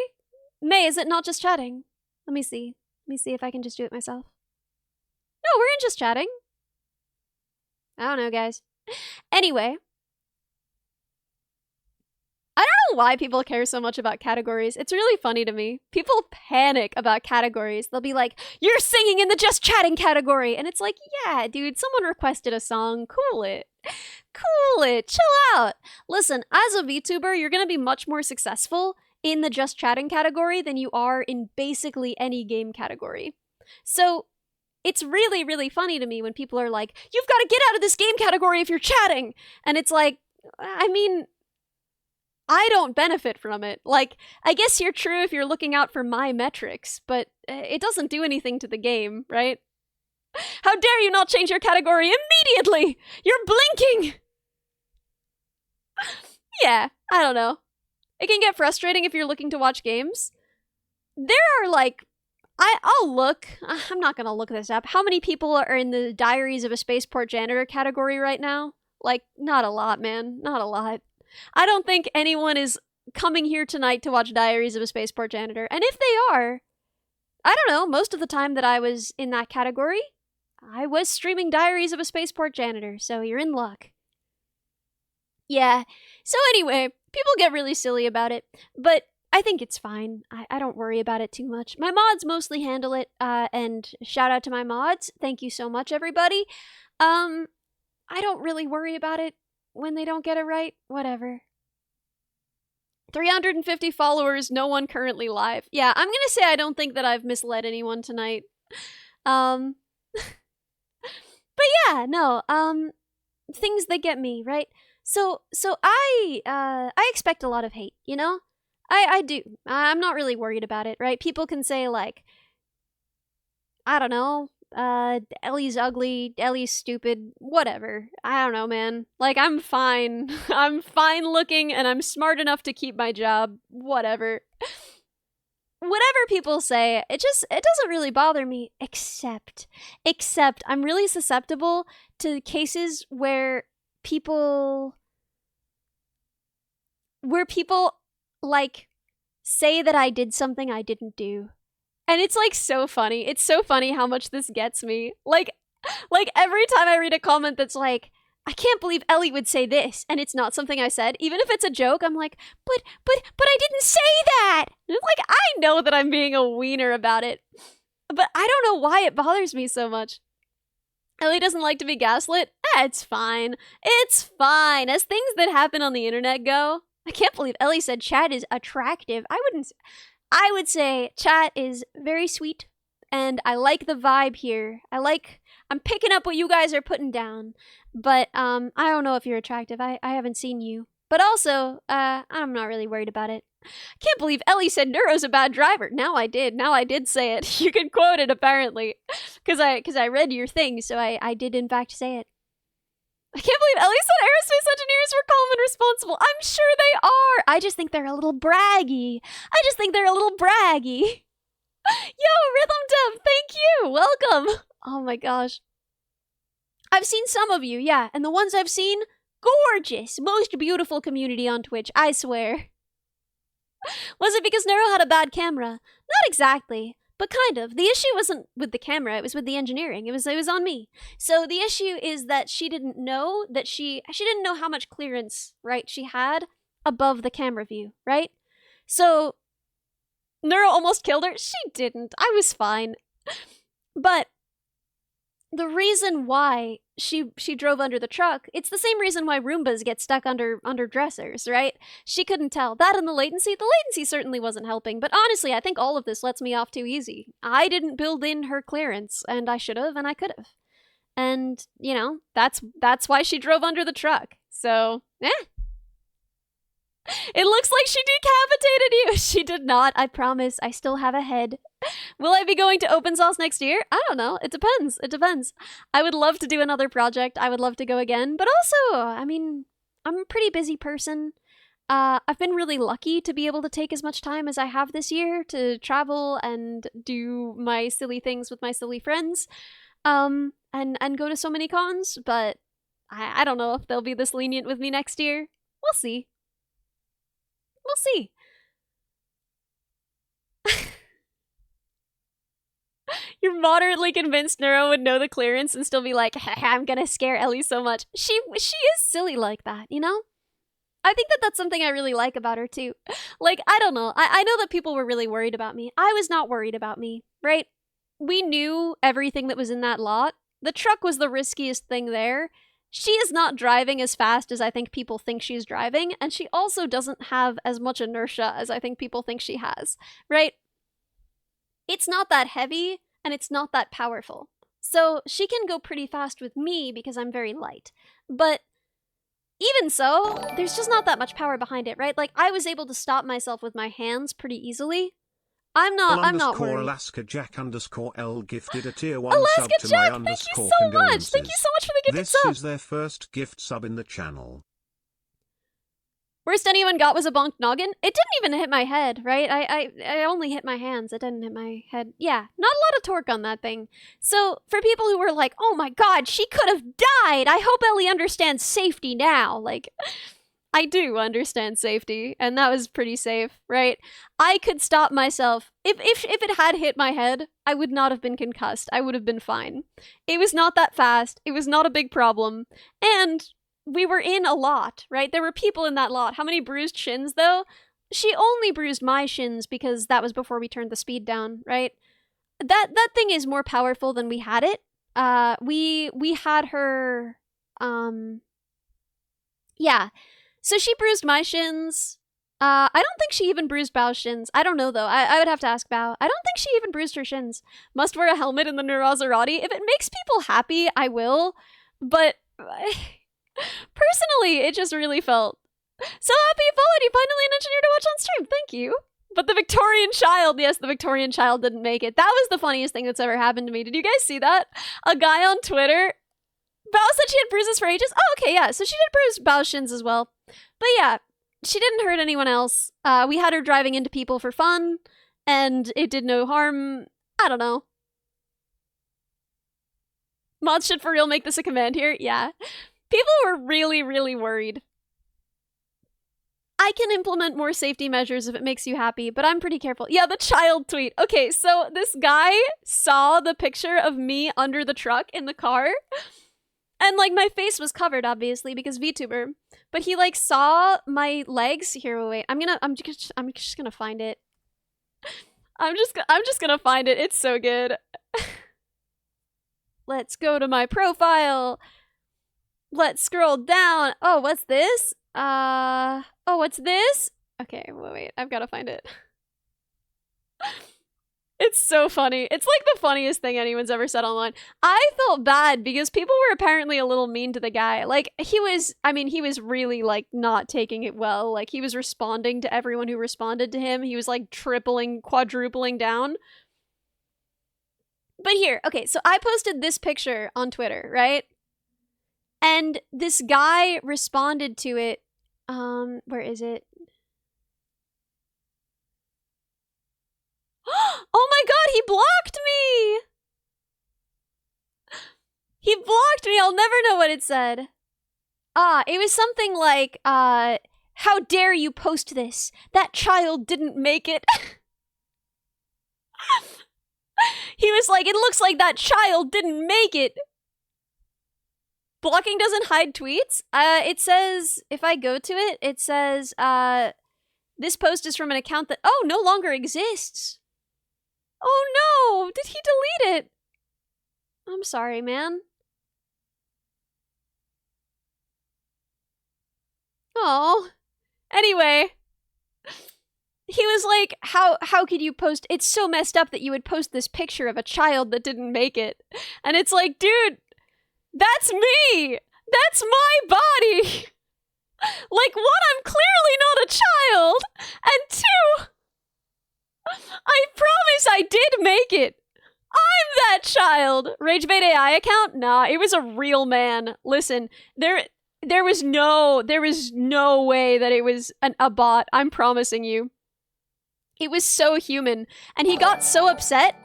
May, is it not just chatting? Let me see. Let me see if I can just do it myself. No, we're in just chatting. I don't know, guys. Anyway. I don't know why people care so much about categories. It's really funny to me. People panic about categories. They'll be like, you're singing in the just chatting category. And it's like, yeah, dude, someone requested a song. Cool it. Cool it. Chill out. Listen, as a VTuber, you're going to be much more successful in the just chatting category than you are in basically any game category. So it's really, really funny to me when people are like, you've got to get out of this game category if you're chatting. And it's like, I mean, I don't benefit from it. Like, I guess you're true if you're looking out for my metrics, but it doesn't do anything to the game, right? How dare you not change your category immediately? You're blinking! Yeah, I don't know. It can get frustrating if you're looking to watch games. There are, like, I'll look. I'm not gonna look this up. How many people are in the Diaries of a Spaceport Janitor category right now? Like, not a lot, man. Not a lot. I don't think anyone is coming here tonight to watch Diaries of a Spaceport Janitor. And if they are, I don't know, most of the time that I was in that category, I was streaming Diaries of a Spaceport Janitor, so you're in luck. Yeah, so anyway, people get really silly about it, but I think it's fine. I don't worry about it too much. My mods mostly handle it, and shout out to my mods. Thank you so much, everybody. I don't really worry about it. When they don't get it right, whatever. 350 followers, no one currently live. Yeah, I'm gonna say I don't think that I've misled anyone tonight. But yeah, no, things that get me, right? So I expect a lot of hate, you know? I do. I'm not really worried about it, right? People can say, like, I don't know, Ellie's ugly, Ellie's stupid, whatever. I don't know, man. Like, I'm fine. I'm fine looking and I'm smart enough to keep my job. Whatever. Whatever people say, it doesn't really bother me, except I'm really susceptible to cases where people like say that I did something I didn't do. And it's like so funny. It's so funny how much this gets me. Like every time I read a comment that's like, I can't believe Ellie would say this, and it's not something I said. Even if it's a joke, I'm like, but I didn't say that. And it's like, I know that I'm being a wiener about it, but I don't know why it bothers me so much. Ellie doesn't like to be gaslit? It's fine. It's fine. As things that happen on the internet go, I can't believe Ellie said chat is attractive. I would say chat is very sweet, and I like the vibe here. I'm picking up what you guys are putting down, but I don't know if you're attractive. I haven't seen you. But also, I'm not really worried about it. I can't believe Ellie said Neuro's a bad driver. Now I did say it. You can quote it, apparently, because I read your thing, so I did in fact say it. I can't believe Ellie said aerospace engineers were calm and responsible. I'm sure they are. I just think they're a little braggy. Yo, Rhythm Dev, thank you. Welcome. Oh my gosh. I've seen some of you, yeah, and the ones I've seen, gorgeous. Most beautiful community on Twitch, I swear. Was it because Neuro had a bad camera? Not exactly, but kind of. The issue wasn't with the camera, it was with the engineering. It was on me. So the issue is that she didn't know that she didn't know how much clearance, right, she had above the camera view, right? So Neuro almost killed her. She didn't. I was fine. But the reason why she drove under the truck, it's the same reason why Roombas get stuck under dressers, right? She couldn't tell. That and the latency certainly wasn't helping, but honestly, I think all of this lets me off too easy. I didn't build in her clearance, and I should have, and I could have. And, you know, that's why she drove under the truck. So, It looks like she decapitated you! She did not, I promise. I still have a head. Will I be going to Open Sauce next year? I don't know. It depends. It depends. I would love to do another project. I would love to go again. But also, I mean, I'm a pretty busy person. I've been really lucky to be able to take as much time as I have this year to travel and do my silly things with my silly friends. And go to so many cons, but I don't know if they'll be this lenient with me next year. We'll see. We'll see. You're moderately convinced Neuro would know the clearance and still be like, I'm gonna scare Ellie so much. She is silly like that, you know? I think that's something I really like about her too. Like, I don't know. I know that people were really worried about me. I was not worried about me, right? We knew everything that was in that lot. The truck was the riskiest thing there. She is not driving as fast as I think people think she's driving, and she also doesn't have as much inertia as I think people think she has, right? It's not that heavy, and it's not that powerful. So she can go pretty fast with me because I'm very light. But even so, there's just not that much power behind it, right? Like, I was able to stop myself with my hands pretty easily. I'm not worried. Alaska Jack _L gifted a tier 1 Alaska sub to Jack, my thank you underscore so much! condolences. Thank you so much for the gifted This sub! is their first gift sub in the channel. Worst anyone got was a bonked noggin? It didn't even hit my head, right? I only hit my hands, it didn't hit my head. Yeah, not a lot of torque on that thing. So, for people who were like, oh my god, she could have died! I hope Ellie understands safety now. Like, I do understand safety, and that was pretty safe, right? I could stop myself. If it had hit my head, I would not have been concussed. I would have been fine. It was not that fast. It was not a big problem. And we were in a lot, right? There were people in that lot. How many bruised shins, though? She only bruised my shins because that was before we turned the speed down, right? That thing is more powerful than we had it. We had her, yeah. So she bruised my shins. I don't think she even bruised Bao's shins. I don't know, though. I would have to ask Bao. I don't think she even bruised her shins. Must wear a helmet in the Neurazerati. If it makes people happy, I will. But personally, it just really felt so happy you followed. You finally an engineer to watch on stream. Thank you. But the Victorian child, yes, the Victorian child didn't make it. That was the funniest thing that's ever happened to me. Did you guys see that? A guy on Twitter, Bao said she had bruises for ages. Oh, okay, yeah. So she did bruise Bao's shins as well. But yeah, she didn't hurt anyone else. We had her driving into people for fun, and it did no harm. I don't know. Mods should for real make this a command here? Yeah. People were really, really worried. I can implement more safety measures if it makes you happy, but I'm pretty careful. Yeah, the child tweet. Okay, so this guy saw the picture of me under the truck in the car, and like my face was covered, obviously, because VTuber. But he like saw my legs. Here, wait. I'm just gonna find it. I'm just gonna find it. It's so good. Let's go to my profile. Let's scroll down. Oh, what's this? Oh, what's this? Okay, wait. I've gotta find it. It's so funny. It's like the funniest thing anyone's ever said online. I felt bad because people were apparently a little mean to the guy. Like, he was really, like, not taking it well. Like, he was responding to everyone who responded to him. He was, like, quadrupling down. But here, okay, so I posted this picture on Twitter, right? And this guy responded to it. Where is it? Oh my god, he blocked me! He blocked me, I'll never know what it said. It was something like, how dare you post this? That child didn't make it. He was like, it looks like that child didn't make it. Blocking doesn't hide tweets. It says, if I go to it, it says, this post is from an account that, oh, no longer exists. Oh no, did he delete it? I'm sorry, man. Oh. Anyway. He was like, how could you post, it's so messed up that you would post this picture of a child that didn't make it. And it's like, dude, that's me! That's my body! Like, one, I'm clearly not a child, and two, I promise I did make it. I'm that child! RageBait AI account? Nah, it was a real man. Listen, there was no way that it was a bot, I'm promising you. It was so human, and he got so upset,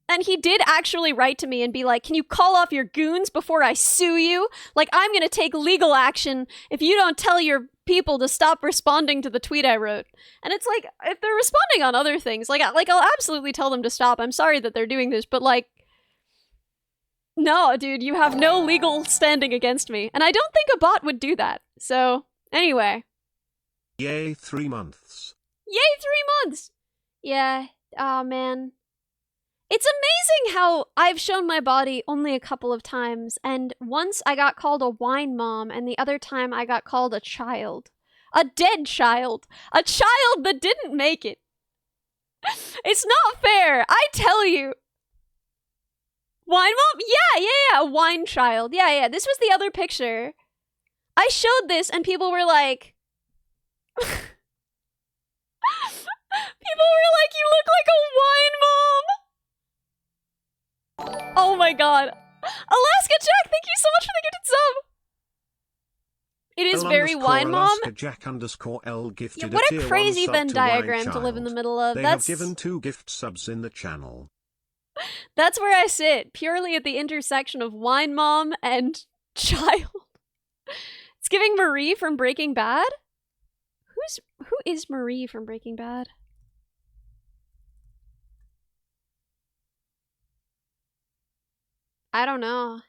and he did actually write to me and be like, can you call off your goons before I sue you? Like, I'm gonna take legal action if you don't tell your people to stop responding to the tweet I wrote. And it's like, if they're responding on other things, like I'll absolutely tell them to stop. I'm sorry that they're doing this, but like, no, dude, you have no legal standing against me. And I don't think a bot would do that. So, anyway. Yay, 3 months. Yay, 3 months! Yeah, aw, man. It's amazing how I've shown my body only a couple of times, and once I got called a wine mom, and the other time I got called a child. A dead child. A child that didn't make it. It's not fair, I tell you. Wine mom? Yeah, a wine child. Yeah, this was the other picture. I showed this, and people were like... People were like, you look like a wine mom! Oh my god. Alaska Jack, thank you so much for the gifted sub! It is very wine mom. Alaska Jack _L gifted yeah, what a a crazy Venn to diagram to live in the middle of. They have given 2 gift subs in the channel. That's where I sit, purely at the intersection of wine mom and child. It's giving Marie from Breaking Bad? Who is Marie from Breaking Bad? I don't know.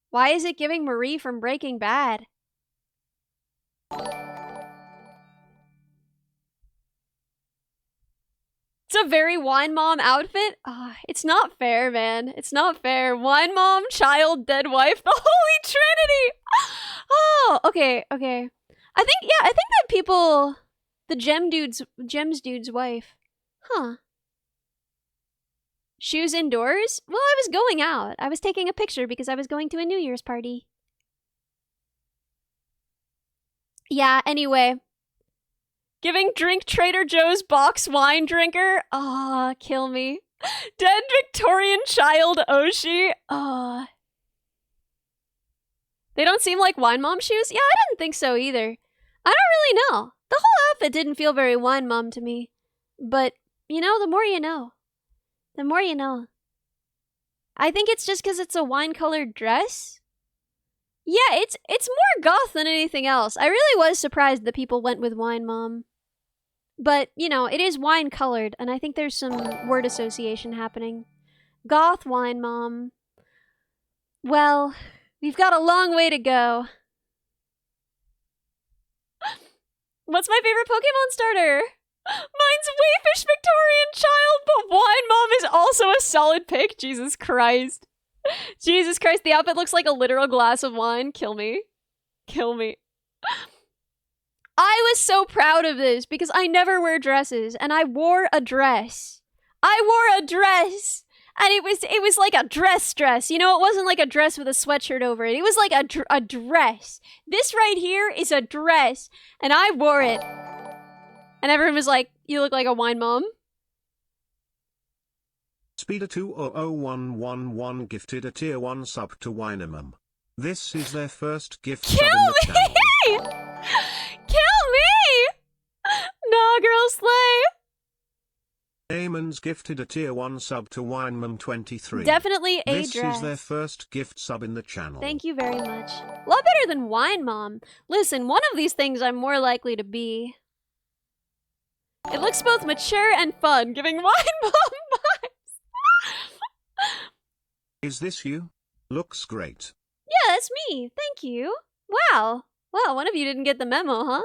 Why is it giving Marie from Breaking Bad? It's a very wine mom outfit? It's not fair, man. It's not fair. Wine mom, child, dead wife, the Holy Trinity! Oh, okay. I think that people... The Gems dude's wife. Huh. Shoes indoors? Well, I was going out. I was taking a picture because I was going to a New Year's party. Yeah, anyway. Giving drink Trader Joe's box wine drinker? Aw, kill me. Dead Victorian child Oshi? Aw. They don't seem like wine mom shoes? Yeah, I didn't think so either. I don't really know. The whole outfit didn't feel very wine mom to me. But, you know, the more you know. The more you know. I think it's just because it's a wine-colored dress. Yeah, it's more goth than anything else. I really was surprised that people went with wine mom. But, you know, it is wine-colored, and I think there's some word association happening. Goth wine mom. Well, we've got a long way to go. What's my favorite Pokemon starter? Mine's Wayfish Victorian Child, but Wine Mom is also a solid pick. Jesus Christ. Jesus Christ, the outfit looks like a literal glass of wine. Kill me. Kill me. I was so proud of this because I never wear dresses, and I wore a dress. I wore a dress! And it was like a dress. You know, it wasn't like a dress with a sweatshirt over it. It was like a dress. This right here is a dress, and I wore it. And everyone was like, you look like a wine mom. Speeder200111 gifted a tier 1 sub to Winemum. This is their first gift Kill sub in the channel. Kill me! Nah, girl, slay! Eamon's gifted a tier 1 sub to Winemum23. Definitely a this dress. This is their first gift sub in the channel. Thank you very much. A lot better than wine mom. Listen, one of these things I'm more likely to be. It looks both mature and fun, giving wine mom vibes. Is this you? Looks great. Yeah, that's me. Thank you. Wow. Wow, one of you didn't get the memo, huh?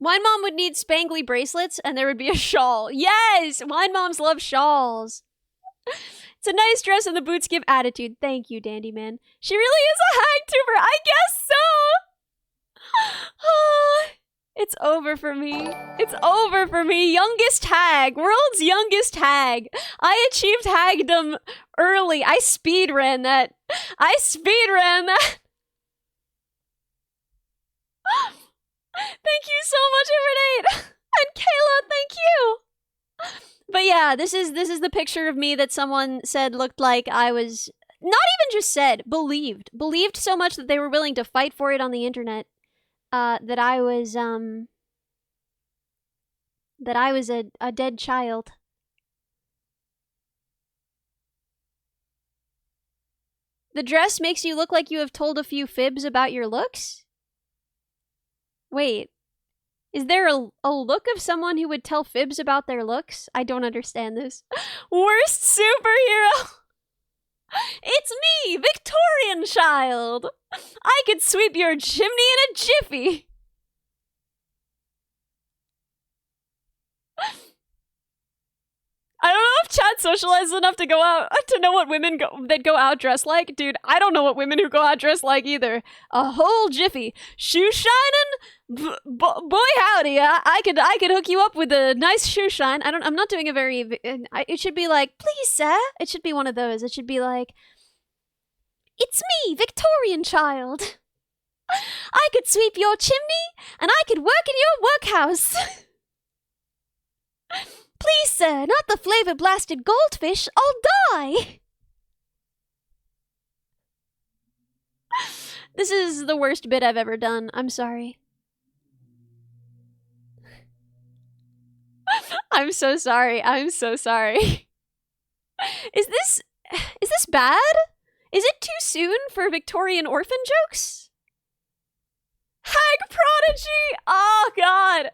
Wine Mom would need spangly bracelets and there would be a shawl. Yes! Wine Moms love shawls. It's a nice dress and the boots give attitude. Thank you, Dandy Man. She really is a hag tuber. I guess so! It's over for me. It's over for me. Youngest hag. World's youngest hag. I achieved hagdom early. I speedran that. Thank you so much, Evernate! And Kayla, thank you! But yeah, this is the picture of me that someone said looked like I was... Not even just said, believed. Believed so much that they were willing to fight for it on the internet. That I was a dead child. The dress makes you look like you have told a few fibs about your looks? Wait, is there a look of someone who would tell fibs about their looks? I don't understand this. Worst superhero! It's me, Victorian child! I could sweep your chimney in a jiffy! I don't know if chat socializes enough to go out to know what women that go out dressed like. Dude, I don't know what women who go out dressed like either. A whole jiffy. Shoe shining? Boy howdy, I could hook you up with a nice shoe shine. I'm not doing a very... it should be like, please, sir. It should be one of those. It should be like, it's me, Victorian child. I could sweep your chimney, and I could work in your workhouse. Please, sir, not the flavor-blasted goldfish. I'll die. This is the worst bit I've ever done. I'm sorry. I'm so sorry. I'm so sorry. Is this bad? Is it too soon for Victorian orphan jokes? Hag prodigy! Oh, God.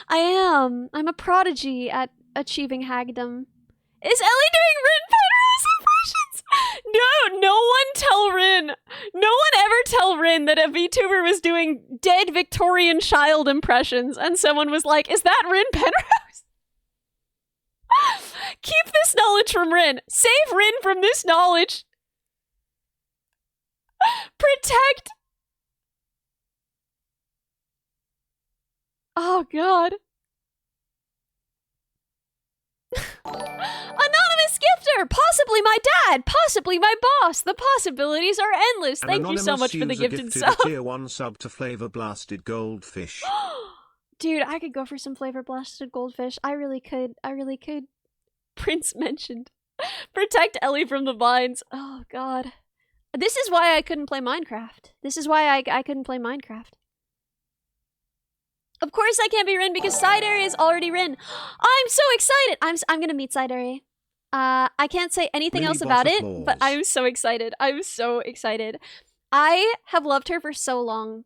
I am. I'm a prodigy at achieving hagdom. Is Ellie doing Rin Penrose impressions? No one tell Rin. No one ever tell Rin that a VTuber was doing dead Victorian child impressions and someone was like, is that Rin Penrose? Keep this knowledge from Rin. Save Rin from this knowledge. Protect. Oh, God. Anonymous gifter! Possibly my dad! Possibly my boss! The possibilities are endless! Thank you so much for the gifted sub. A tier 1 sub to Flavor Blasted Goldfish. Dude, I could go for some Flavor Blasted Goldfish. I really could. I really could. Prince mentioned. Protect Ellie from the vines. Oh, God. This is why I couldn't play Minecraft. This is why I couldn't play Minecraft. Of course I can't be Rin because Sideary is already Rin. I'm so excited! I'm gonna meet Sideary. I can't say anything else about it, but I'm so excited. I'm so excited. I have loved her for so long.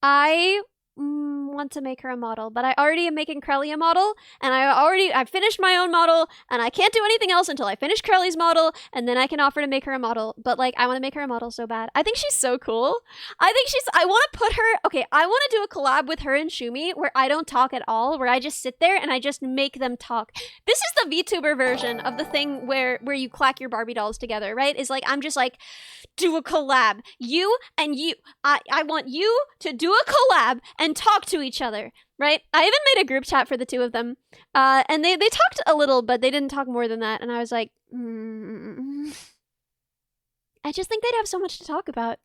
I want to make her a model, but I already am making Crelly a model, and I finished my own model, and I can't do anything else until I finish Crelly's model, and then I can offer to make her a model. But like, I want to make her a model so bad. I think she's so cool. I want to put her, okay, I want to do a collab with her and Shumi where I don't talk at all, where I just sit there and I just make them talk. This is the VTuber version of the thing where you clack your Barbie dolls together, right? Is like, I'm just like, do a collab. You and you. I want you to do a collab and talk to each other, right? I even made a group chat for the two of them. And they talked a little, but they didn't talk more than that. And I was like, I just think they'd have so much to talk about.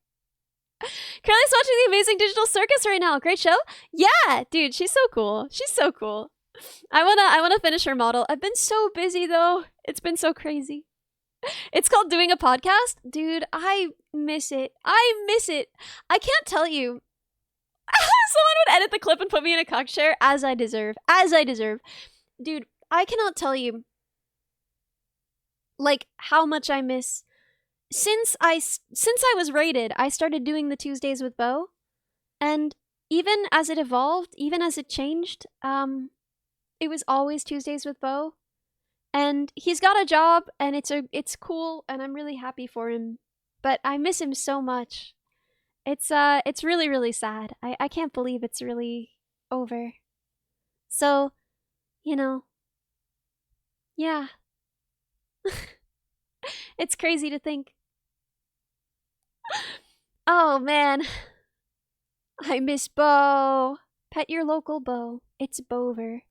Curly's watching The Amazing Digital Circus right now. Great show. Yeah, dude, she's so cool. She's so cool. I wanna finish her model. I've been so busy though. It's been so crazy. It's called doing a podcast. Dude, I miss it. I miss it. I can't tell you. Someone would edit the clip and put me in a cock chair, as I deserve. As I deserve. Dude, I cannot tell you, like, how much I miss. Since I was rated, I started doing the Tuesdays with Bo, and even as it evolved, even as it changed, it was always Tuesdays with Bo. And he's got a job, and it's cool, and I'm really happy for him. but I miss him so much. It's really, really sad. I can't believe it's really over. So, you know, yeah. It's crazy to think. Oh man, I miss Bo. Pet your local Bo. It's Bover.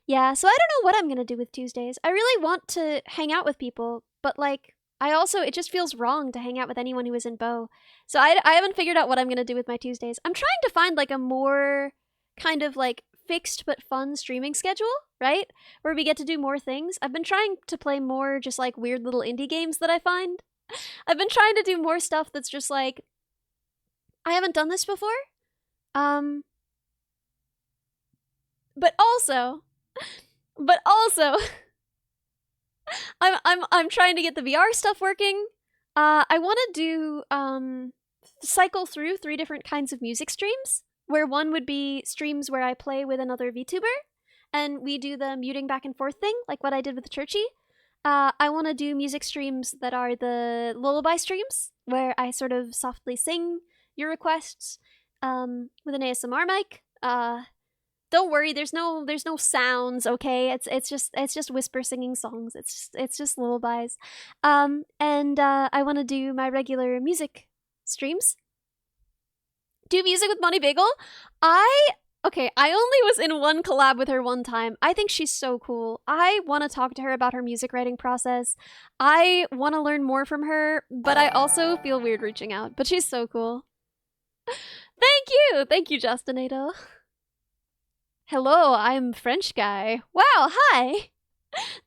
Yeah, so I don't know what I'm gonna do with Tuesdays. I really want to hang out with people, but like, it just feels wrong to hang out with anyone who isn't Bo. So I haven't figured out what I'm gonna do with my Tuesdays. I'm trying to find like a more kind of like fixed but fun streaming schedule, right? Where we get to do more things. I've been trying to play more just like weird little indie games that I find. I've been trying to do more stuff that's just like, I haven't done this before. But also, I'm trying to get the VR stuff working. I want to do cycle through 3 different kinds of music streams, where one would be streams where I play with another VTuber, and we do the muting back and forth thing, like what I did with Churchy. I want to do music streams that are the lullaby streams, where I sort of softly sing your requests with an ASMR mic. Don't worry, there's no sounds, okay? It's just whisper singing songs. It's just lullabies. And I want to do my regular music streams. Do music with Money Bagel. I only was in one collab with her one time. I think she's so cool. I want to talk to her about her music writing process. I want to learn more from her, but I also feel weird reaching out. But she's so cool. Thank you, Justinato. Hello, I'm French guy. Wow, hi!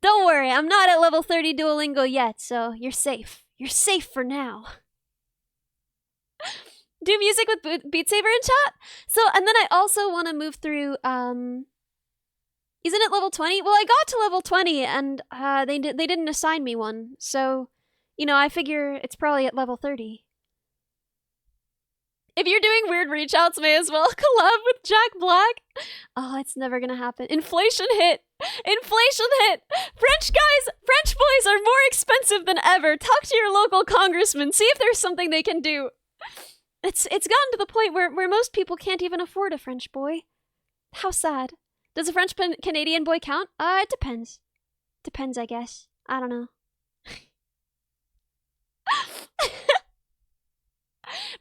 Don't worry, I'm not at level 30 Duolingo yet, so you're safe. You're safe for now. Do music with Beat Saber in chat? So, and then I also want to move through, isn't it level 20? Well, I got to level 20, and they didn't assign me one, so, I figure it's probably at level 30. If you're doing weird reach outs, may as well collab with Jack Black. Oh, it's never gonna happen. Inflation hit. French boys are more expensive than ever. Talk to your local congressman. See if there's something they can do. It's gotten to the point where most people can't even afford a French boy. How sad. Does a French Canadian boy count? It depends. Depends, I guess. I don't know.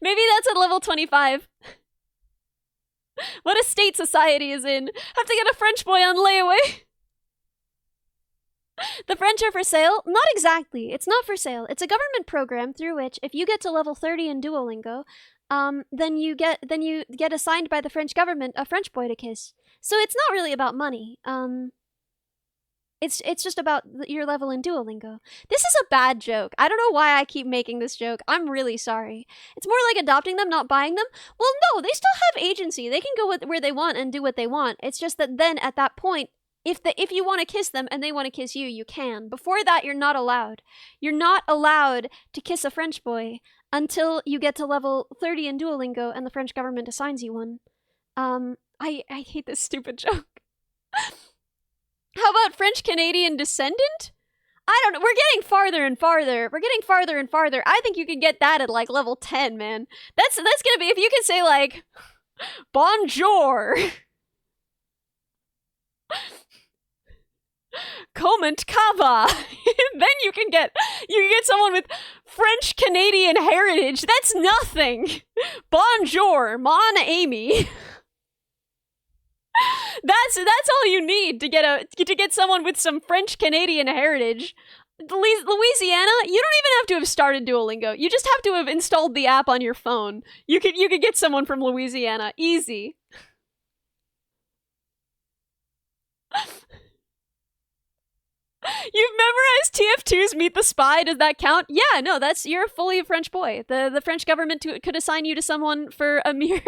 Maybe that's at level 25. What a state society is in. Have to get a French boy on layaway. The French are for sale? Not exactly. It's not for sale. It's a government program through which, if you get to level 30 in Duolingo, then you get assigned by the French government a French boy to kiss. So it's not really about money. It's just about your level in Duolingo. This is a bad joke. I don't know why I keep making this joke. I'm really sorry. It's more like adopting them, not buying them. Well, no, they still have agency. They can go where they want and do what they want. It's just that then at that point, if you want to kiss them and they want to kiss you, you can. Before that, you're not allowed. You're not allowed to kiss a French boy until you get to level 30 in Duolingo and the French government assigns you one. I hate this stupid joke. How about French Canadian descendant? I don't know. We're getting farther and farther. I think you can get that at like level 10, man. That's gonna be, if you can say like, bonjour. Comment Kava. Then you can get someone with French Canadian heritage. That's nothing. Bonjour, mon ami. That's all you need to get someone with some French Canadian heritage. Louisiana, you don't even have to have started Duolingo. You just have to have installed the app on your phone. You could get someone from Louisiana. Easy. You've memorized TF2's Meet the Spy. Does that count? Yeah, no, you're fully a French boy. The French government could assign you to someone for a mere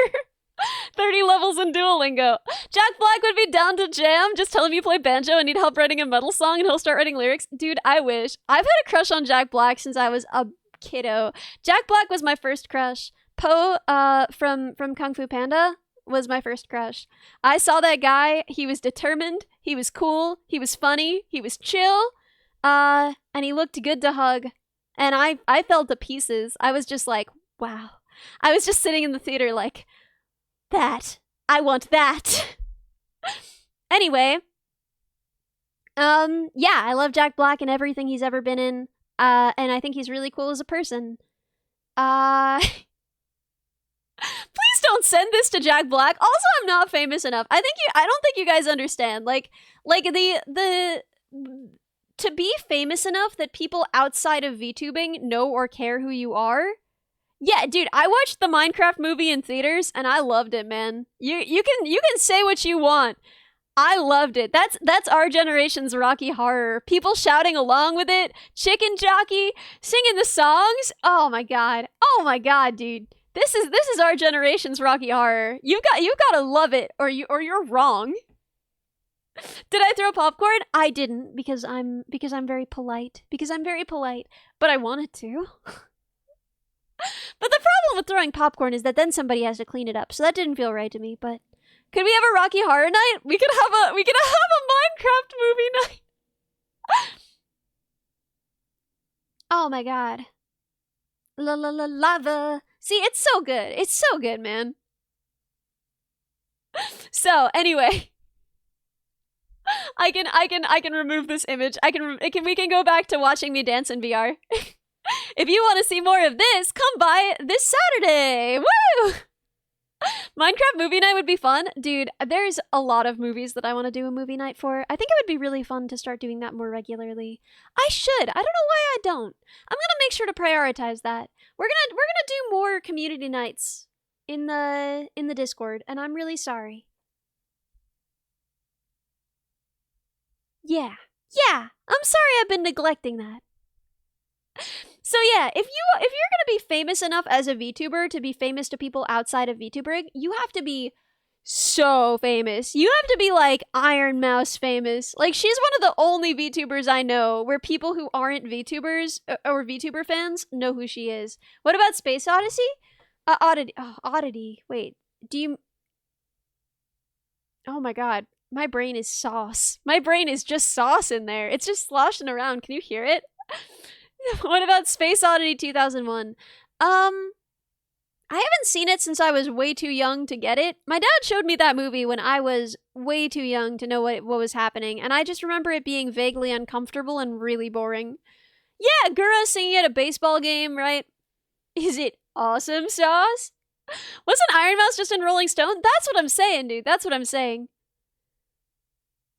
30 levels in Duolingo. Jack Black would be down to jam. Just tell him you play banjo and need help writing a metal song and he'll start writing lyrics. Dude, I wish. I've had a crush on Jack Black since I was a kiddo. Jack Black was my first crush. Po, from Kung Fu Panda was my first crush. I saw that guy. He was determined. He was cool. He was funny. He was chill. And he looked good to hug. And I fell to pieces. I was just like, wow. I was just sitting in the theater like, that. I want that. Anyway, yeah, I love Jack Black and everything he's ever been in. And I think he's really cool as a person. Please don't send this to Jack Black. Also, I'm not famous enough. I don't think you guys understand. Like the to be famous enough that people outside of VTubing know or care who you are. Yeah, dude, I watched the Minecraft movie in theaters and I loved it, man. You can say what you want. I loved it. That's our generation's Rocky Horror. People shouting along with it, chicken jockey, singing the songs. Oh my god. Oh my god, dude. This is our generation's Rocky Horror. You've got to love it or you're wrong. Did I throw popcorn? I didn't because I'm very polite. Because I'm very polite, but I wanted to. But the problem with throwing popcorn is that then somebody has to clean it up. So that didn't feel right to me, but could we have a Rocky Horror Night? We could have a Minecraft movie night. Oh my god. La la la lava. See, it's so good. It's so good, man. So, anyway, I can remove this image. We can go back to watching me dance in VR. If you want to see more of this, come by this Saturday. Woo! Minecraft movie night would be fun. Dude, there's a lot of movies that I want to do a movie night for. I think it would be really fun to start doing that more regularly. I should. I don't know why I don't. I'm gonna make sure to prioritize that. We're gonna do more community nights in the Discord, and I'm really sorry. Yeah. I'm sorry I've been neglecting that. So yeah, if you're gonna be famous enough as a VTuber to be famous to people outside of VTubering, you have to be so famous. You have to be like Iron Mouse famous. Like, she's one of the only VTubers I know where people who aren't VTubers or VTuber fans know who she is. What about Space Odyssey? Oddity. Wait, do you... Oh my god. My brain is sauce. My brain is just sauce in there. It's just sloshing around. Can you hear it? What about Space Oddity 2001? I haven't seen it since I was way too young to get it. My dad showed me that movie when I was way too young to know what was happening, and I just remember it being vaguely uncomfortable and really boring. Yeah, Gura singing at a baseball game, right? Is it awesome sauce? Wasn't Iron Mouse just in Rolling Stone? That's what I'm saying, dude. That's what I'm saying.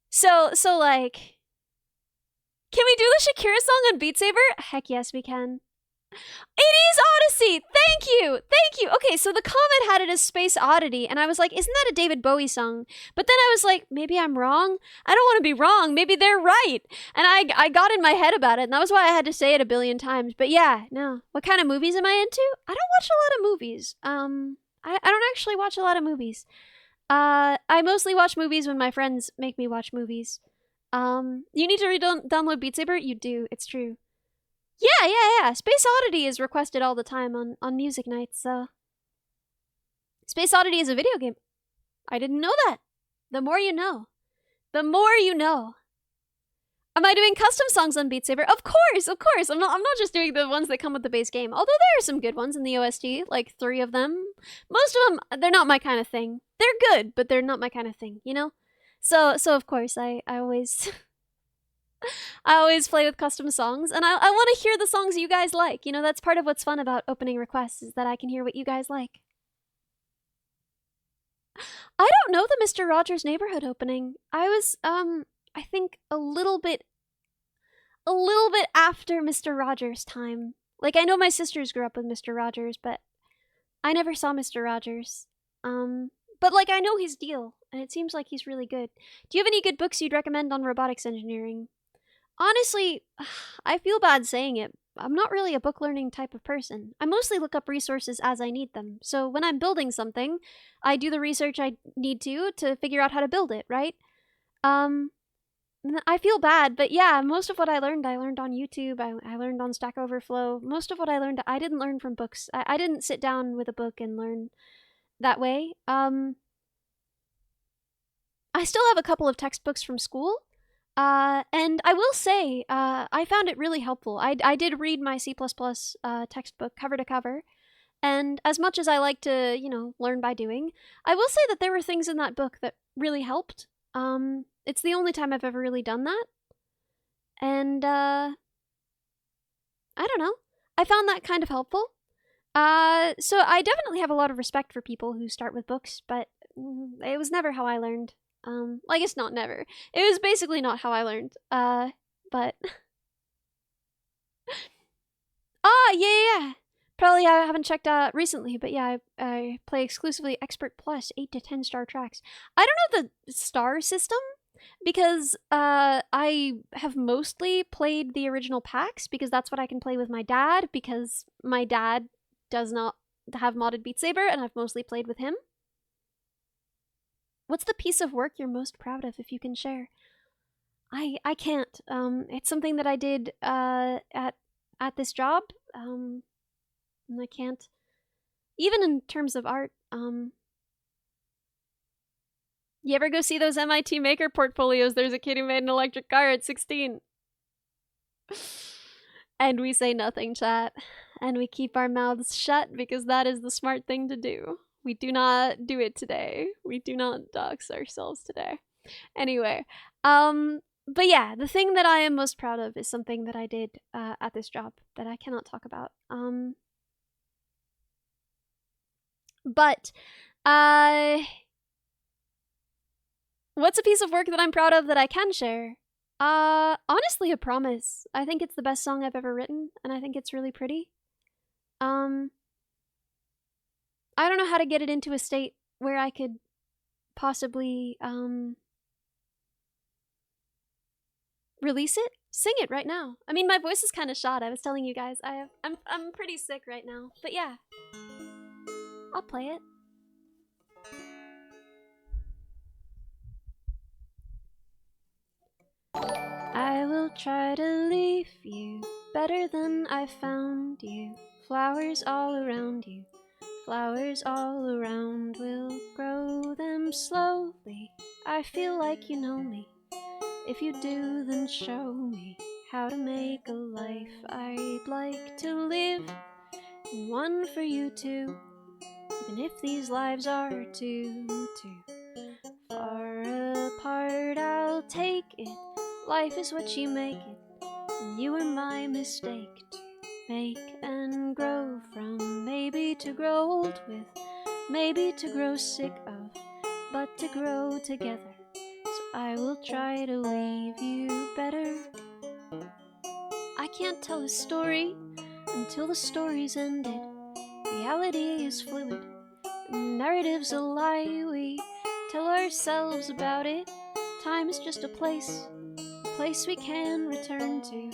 So like... Can we do the Shakira song on Beat Saber? Heck yes, we can. It is Odyssey! Thank you! Okay, so the comment had it as Space Oddity, and I was like, isn't that a David Bowie song? But then I was like, maybe I'm wrong? I don't want to be wrong. Maybe they're right. And I got in my head about it, and that was why I had to say it a billion times. But yeah, no. What kind of movies am I into? I don't watch a lot of movies. I don't actually watch a lot of movies. I mostly watch movies when my friends make me watch movies. You need to download Beat Saber? You do, it's true. Yeah. Space Oddity is requested all the time on music nights, so... Space Oddity is a video game. I didn't know that. The more you know. The more you know. Am I doing custom songs on Beat Saber? Of course! I'm not just doing the ones that come with the base game. Although there are some good ones in the OST, like 3 of them. Most of them, they're not my kind of thing. They're good, but they're not my kind of thing, you know? So of course, I always... I always play with custom songs, and I want to hear the songs you guys like. You know, that's part of what's fun about opening requests, is that I can hear what you guys like. I don't know the Mr. Rogers' Neighborhood opening. I was, I think a little bit after Mr. Rogers' time. Like, I know my sisters grew up with Mr. Rogers, but I never saw Mr. Rogers. But, like, I know his deal, and it seems like he's really good. Do you have any good books you'd recommend on robotics engineering? Honestly, I feel bad saying it. I'm not really a book learning type of person. I mostly look up resources as I need them. So when I'm building something, I do the research I need to figure out how to build it, right? I feel bad, but yeah, most of what I learned on YouTube. I learned on Stack Overflow. Most of what I learned, I didn't learn from books. I didn't sit down with a book and learn that way. I still have a couple of textbooks from school. And I will say, I found it really helpful. I did read my C++ textbook cover to cover, and as much as I like to, learn by doing, I will say that there were things in that book that really helped. It's the only time I've ever really done that. And, I don't know. I found that kind of helpful. So I definitely have a lot of respect for people who start with books, but it was never how I learned. I guess not never. It was basically not how I learned. But... yeah. Probably I haven't checked out recently, but yeah, I play exclusively Expert Plus 8 to 10 star tracks. I don't know the star system, because I have mostly played the original packs, because that's what I can play with my dad, because my dad does not have modded Beat Saber, and I've mostly played with him. What's the piece of work you're most proud of, if you can share? I can't. It's something that I did at this job, and I can't. Even in terms of art, you ever go see those MIT Maker portfolios? There's a kid who made an electric car at 16. And we say nothing, chat. And we keep our mouths shut because that is the smart thing to do. We do not do it today. We do not dox ourselves today. Anyway, but yeah, the thing that I am most proud of is something that I did at this job that I cannot talk about. But what's a piece of work that I'm proud of that I can share? Honestly, A Promise. I think it's the best song I've ever written, and I think it's really pretty. I don't know how to get it into a state where I could possibly release it. Sing it right now. I mean, my voice is kind of shot. I was telling you guys. I'm pretty sick right now. But yeah, I'll play it. I will try to leave you better than I found you. Flowers all around you. Flowers all around, will grow them slowly. I feel like you know me. If you do, then show me how to make a life I'd like to live, and one for you too. Even if these lives are too far apart, I'll take it. Life is what you make it, and you were my mistake to make and grow from. Maybe to grow old with, maybe to grow sick of, but to grow together. So I will try to leave you better. I can't tell a story until the story's ended. Reality is fluid, narrative's a lie. We tell ourselves about it. Time is just a place we can return to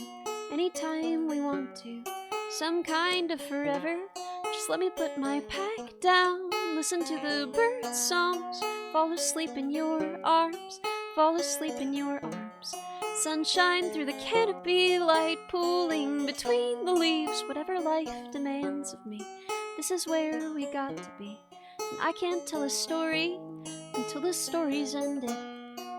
anytime we want to. Some kind of forever. Just let me put my pack down, listen to the bird songs, fall asleep in your arms, fall asleep in your arms. Sunshine through the canopy, light pooling between the leaves. Whatever life demands of me, this is where we got to be. And I can't tell a story until the story's ended,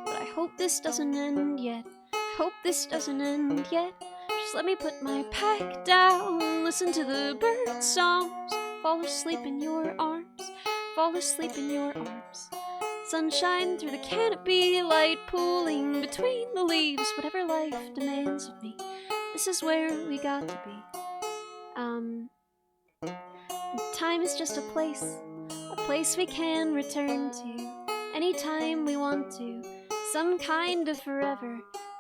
but I hope this doesn't end yet. I hope this doesn't end yet. Just let me put my pack down, listen to the bird songs, fall asleep in your arms, fall asleep in your arms. Sunshine through the canopy, light pooling between the leaves. Whatever life demands of me, this is where we got to be. Time is just a place we can return to anytime we want to. Some kind of forever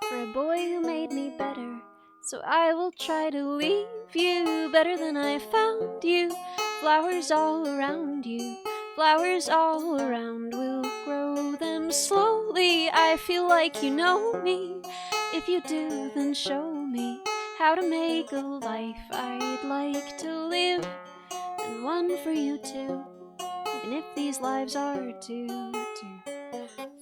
for a boy who made me better. So I will try to leave you better than I found you. Flowers all around you, flowers all around, will grow them slowly. I feel like you know me. If you do, then show me how to make a life I'd like to live, and one for you too. Even if these lives are too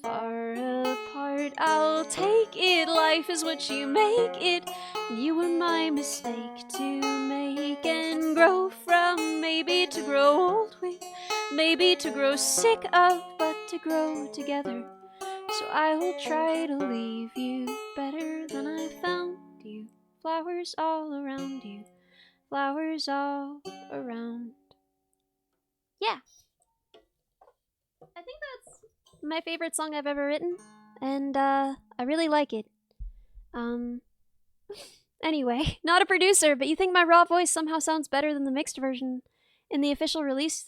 far apart, I'll take it. Life is what you make it. You were my mistake to make and grow from. Maybe to grow old with, maybe to grow sick of, but to grow together. So I will try to leave you better than I found you. Flowers all around you. Flowers all around. Yeah. I think that's my favorite song I've ever written. And I really like it. Anyway, not a producer, but you think my raw voice somehow sounds better than the mixed version in the official release?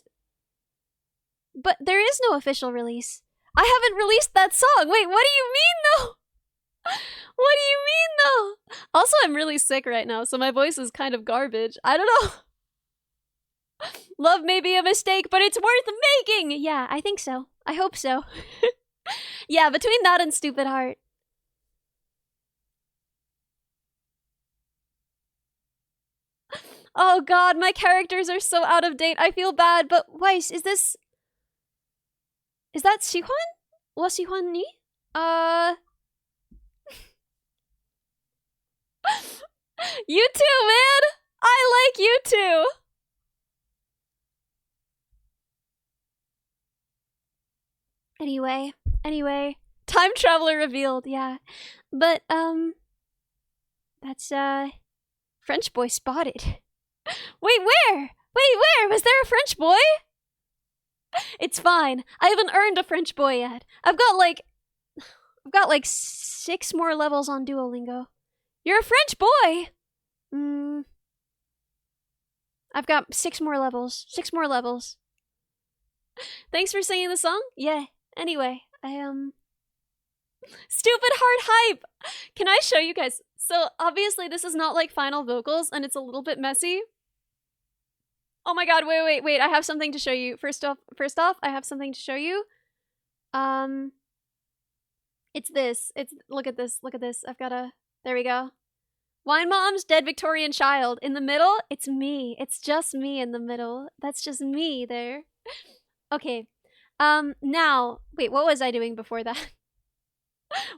But there is no official release. I haven't released that song. Wait, what do you mean though? What do you mean though? Also, I'm really sick right now, so my voice is kind of garbage. I don't know. Love may be a mistake, but it's worth making! Yeah, I think so. I hope so. Yeah, between that and Stupid Heart. Oh god, my characters are so out of date. I feel bad, but Weiss, is that Sihwan? Wa Sihwan ni? You too, man! I like you too! Anyway, time traveler revealed, yeah. But, that's, French boy spotted. Wait, where? Was there a French boy? It's fine. I haven't earned a French boy yet. I've got like 6 more levels on Duolingo. You're a French boy! I've got 6 more levels. 6 more levels. Thanks for singing the song? Yeah. Anyway, Stupid Heart hype! Can I show you guys? So, obviously this is not like final vocals, and it's a little bit messy. Oh my god, wait, I have something to show you. First off, I have something to show you. It's this. Look at this. I've got a... There we go. Wine Mom's Dead Victorian Child. In the middle, it's me. It's just me in the middle. That's just me there. Okay. Now, wait, what was I doing before that?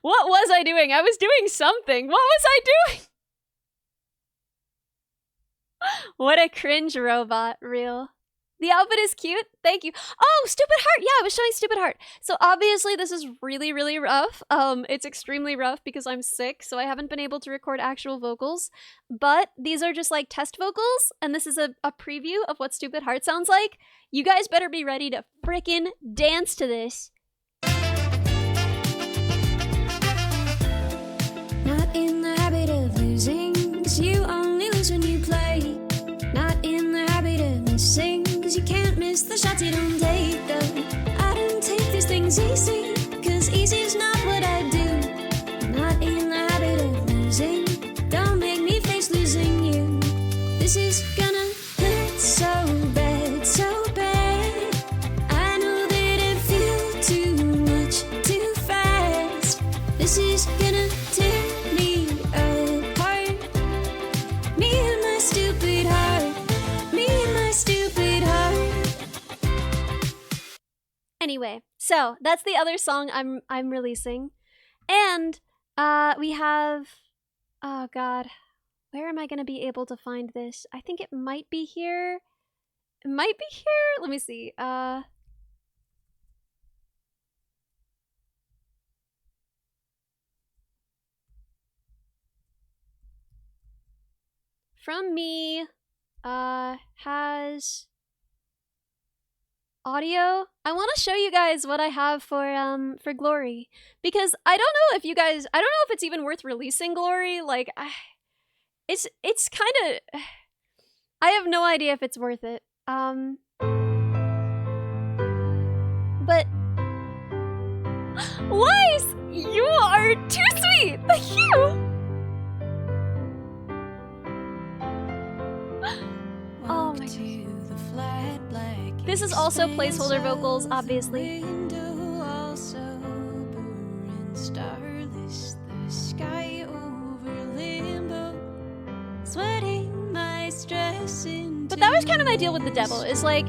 What was I doing? I was doing something. What was I doing? What a cringe robot, real. The outfit is cute. Thank you. Oh, Stupid Heart. Yeah, I was showing Stupid Heart. So obviously this is really, really rough. It's extremely rough because I'm sick, so I haven't been able to record actual vocals. But these are just like test vocals, and this is a preview of what Stupid Heart sounds like. You guys better be ready to frickin' dance to this. Not in the habit of losing, 'cause you only lose when you play. Not in the habit of missing, 'cause you can't miss the shots you don't take, though. I don't take these things easy, 'cause easy is not what I do. Not in the habit of losing, don't make me face losing you. This is gonna hurt so bad, so bad. I know that it feels too much, too fast. This is gonna tear me apart. Me and my stupid heart. Me and my stupid heart. Anyway, so that's the other song I'm releasing. And we have, oh god, where am I gonna be able to find this? I think it might be here. It might be here. Let me see. From me has audio. I want to show you guys what I have for Glory, because I don't know if you guys, I don't know if it's even worth releasing Glory. Like, it's kind of, I have no idea if it's worth it. But Weiss, you are too sweet. Thank you. Oh my gosh. This is also placeholder vocals, obviously. But that was kind of my deal with the devil, is like,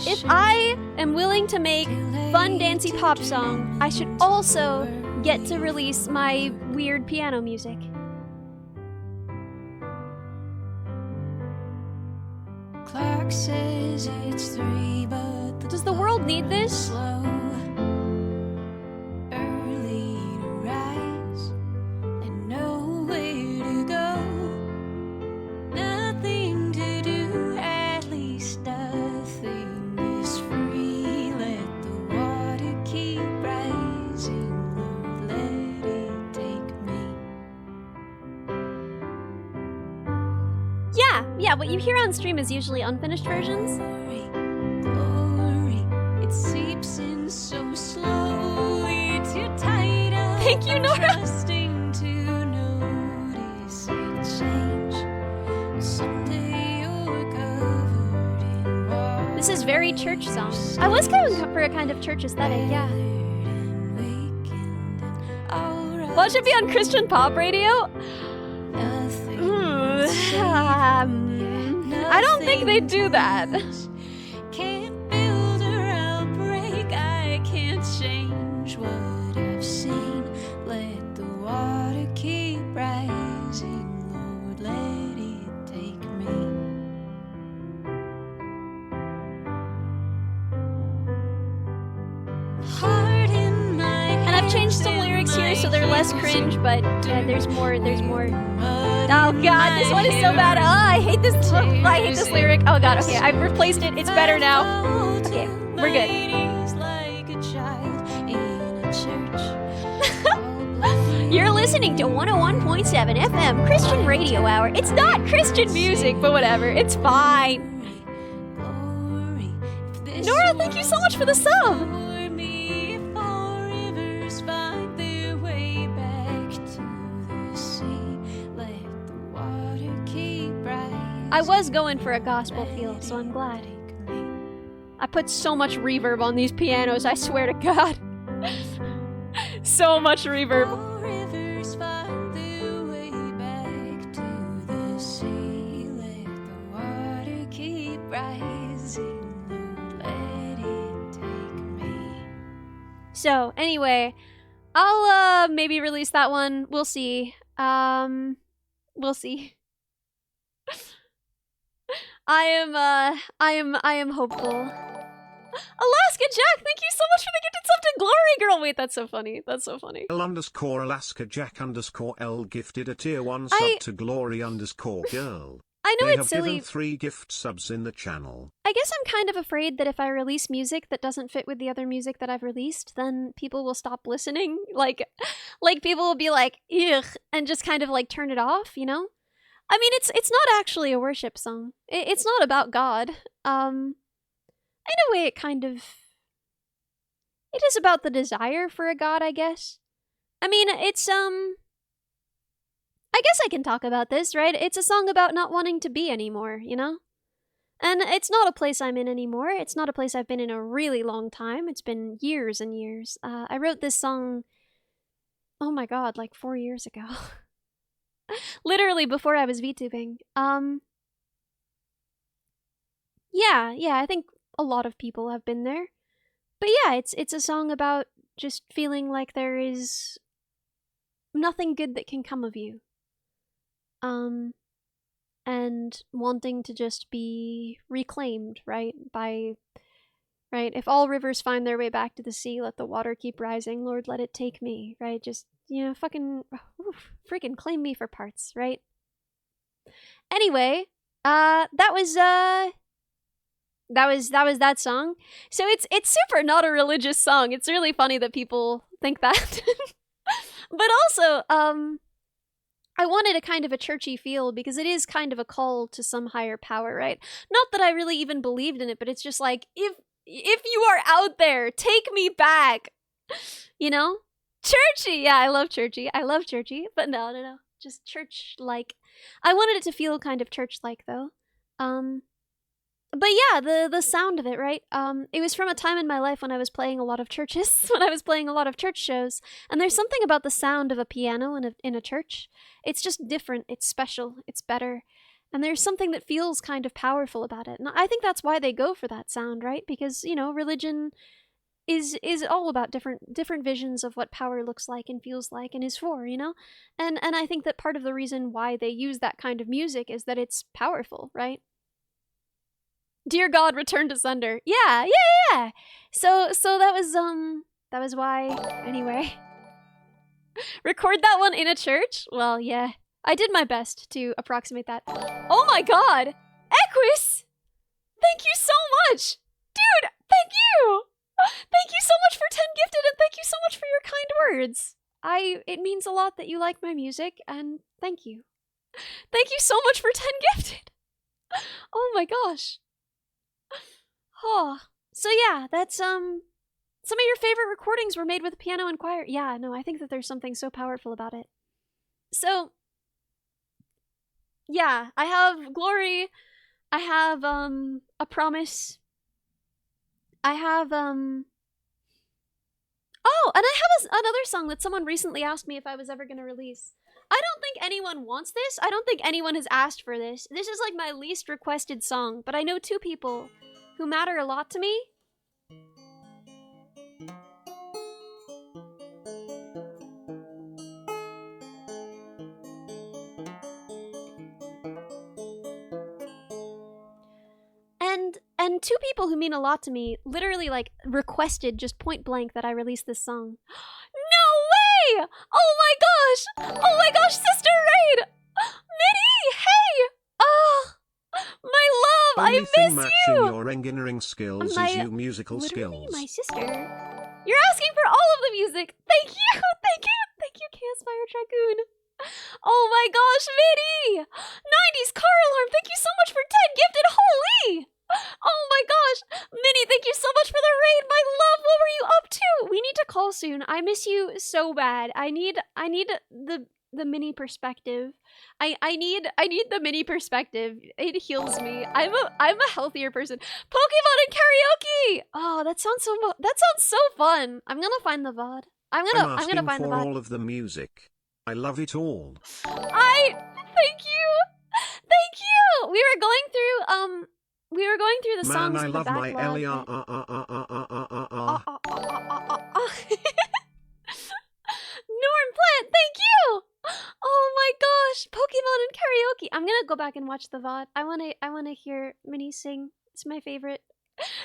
if I am willing to make fun dancey pop song, I should also get to release my weird piano music. Clock says it's 3, but does the world need this? early yeah, what you hear on stream is usually unfinished versions. Glory, it seeps in so slowly to tight up. Thank you, Nora. Trusting to notice it change. Someday you're covered in water. This is very church song. I was going for a kind of church aesthetic, yeah. Well, it should be on Christian pop radio. I don't think they do that. Can't build or I'll break. I can't change what I've seen. Let the water keep rising, Lord, let it take me. Heart in my And I've changed some lyrics here so they're less cringe, but there's more. Oh god, this one is so bad. Oh, I hate this lyric. Oh god, okay, I've replaced it. It's better now. Okay, we're good. Like a child in a church. You're listening to 101.7 FM Christian Radio Hour. It's not Christian music, but whatever. It's fine. Nora, thank you so much for the sub. I was going for a gospel feel, so I'm glad. I put so much reverb on these pianos, I swear to God. So much reverb. So, anyway, I'll maybe release that one. We'll see. We'll see. I am hopeful. Alaska Jack, thank you so much for the gifted sub to Glory Girl. Wait, that's so funny. That's so funny. Alaska Jack _L gifted a tier 1 sub to Glory _Girl. I know They it's have silly. given 3 gift subs in the channel. I guess I'm kind of afraid that if I release music that doesn't fit with the other music that I've released, then people will stop listening. Like people will be like, ugh, and just kind of like turn it off, you know? I mean, it's not actually a worship song. It's not about God. In a way, it is about the desire for a God, I guess. I mean, it's, I guess I can talk about this, right? It's a song about not wanting to be anymore, you know? And it's not a place I'm in anymore. It's not a place I've been in a really long time. It's been years and years. I wrote this song, oh my god, like 4 years ago. Literally before I was VTubing. Yeah, I think a lot of people have been there. But yeah, it's a song about just feeling like there is nothing good that can come of you. And wanting to just be reclaimed, right? If all rivers find their way back to the sea, let the water keep rising, Lord, let it take me, right? Just, you know, freaking claim me for parts, right? Anyway, that was that song. So it's super not a religious song. It's really funny that people think that. But also, I wanted a kind of a churchy feel because it is kind of a call to some higher power, right? Not that I really even believed in it, but it's just like, if you are out there, take me back. You know? Churchy! Yeah, I love churchy. But no. Just church-like. I wanted it to feel kind of church-like, though. But yeah, the sound of it, right? It was from a time in my life when I was playing a lot of churches, when I was playing a lot of church shows, and there's something about the sound of a piano in a church. It's just different, it's special, it's better, and there's something that feels kind of powerful about it. And I think that's why they go for that sound, right? Because, you know, religion is all about different visions of what power looks like and feels like and is for, you know? And I think that part of the reason why they use that kind of music is that it's powerful, right? Dear God, return to sender. Yeah. So that was why. Anyway, record that one in a church? Well, yeah. I did my best to approximate that. Oh my god! Equus! Thank you so much! Dude, thank you! Thank you so much for 10 gifted, and thank you so much for your kind words. It means a lot that you like my music, and thank you. Thank you so much for 10 gifted! Oh my gosh. Oh. So yeah, that's some of your favorite recordings were made with piano and choir. Yeah, no, I think that there's something so powerful about it. So yeah, I have Glory. I have A Promise. I have oh, and I have another song that someone recently asked me if I was ever going to release. I don't think anyone wants this. I don't think anyone has asked for this. This is like my least requested song, but I know two people who matter a lot to me. And two people who mean a lot to me literally like requested just point blank that I release this song. No way! Oh my gosh! Oh my gosh, Sister Raid! Minnie, hey! Oh, my love, Only I thing miss matching you! your engineering skills My- is you musical Literally skills. my sister. You're asking for all of the music. Thank you, thank you, Chaos Fire Dragoon. Oh my gosh, Minnie! 90s car alarm, thank you so much for 10 gifted, holy! Oh my gosh! Minnie, thank you so much for the raid! My love, what were you up to? We need to call soon. I miss you so bad. I need the mini perspective. I need the mini perspective. It heals me. I'm a healthier person. Pokemon and karaoke! Oh, that sounds so fun. I'm gonna find the VOD. I'm gonna asking find the for VOD. all of the music. I love it all. Thank you! Thank you! We were going through the songs. Man, I in the love my backlog, Elia. Norm Plant, thank you! Oh my gosh, Pokemon and karaoke. I'm gonna go back and watch the VOD. I wanna hear Minnie sing. It's my favorite.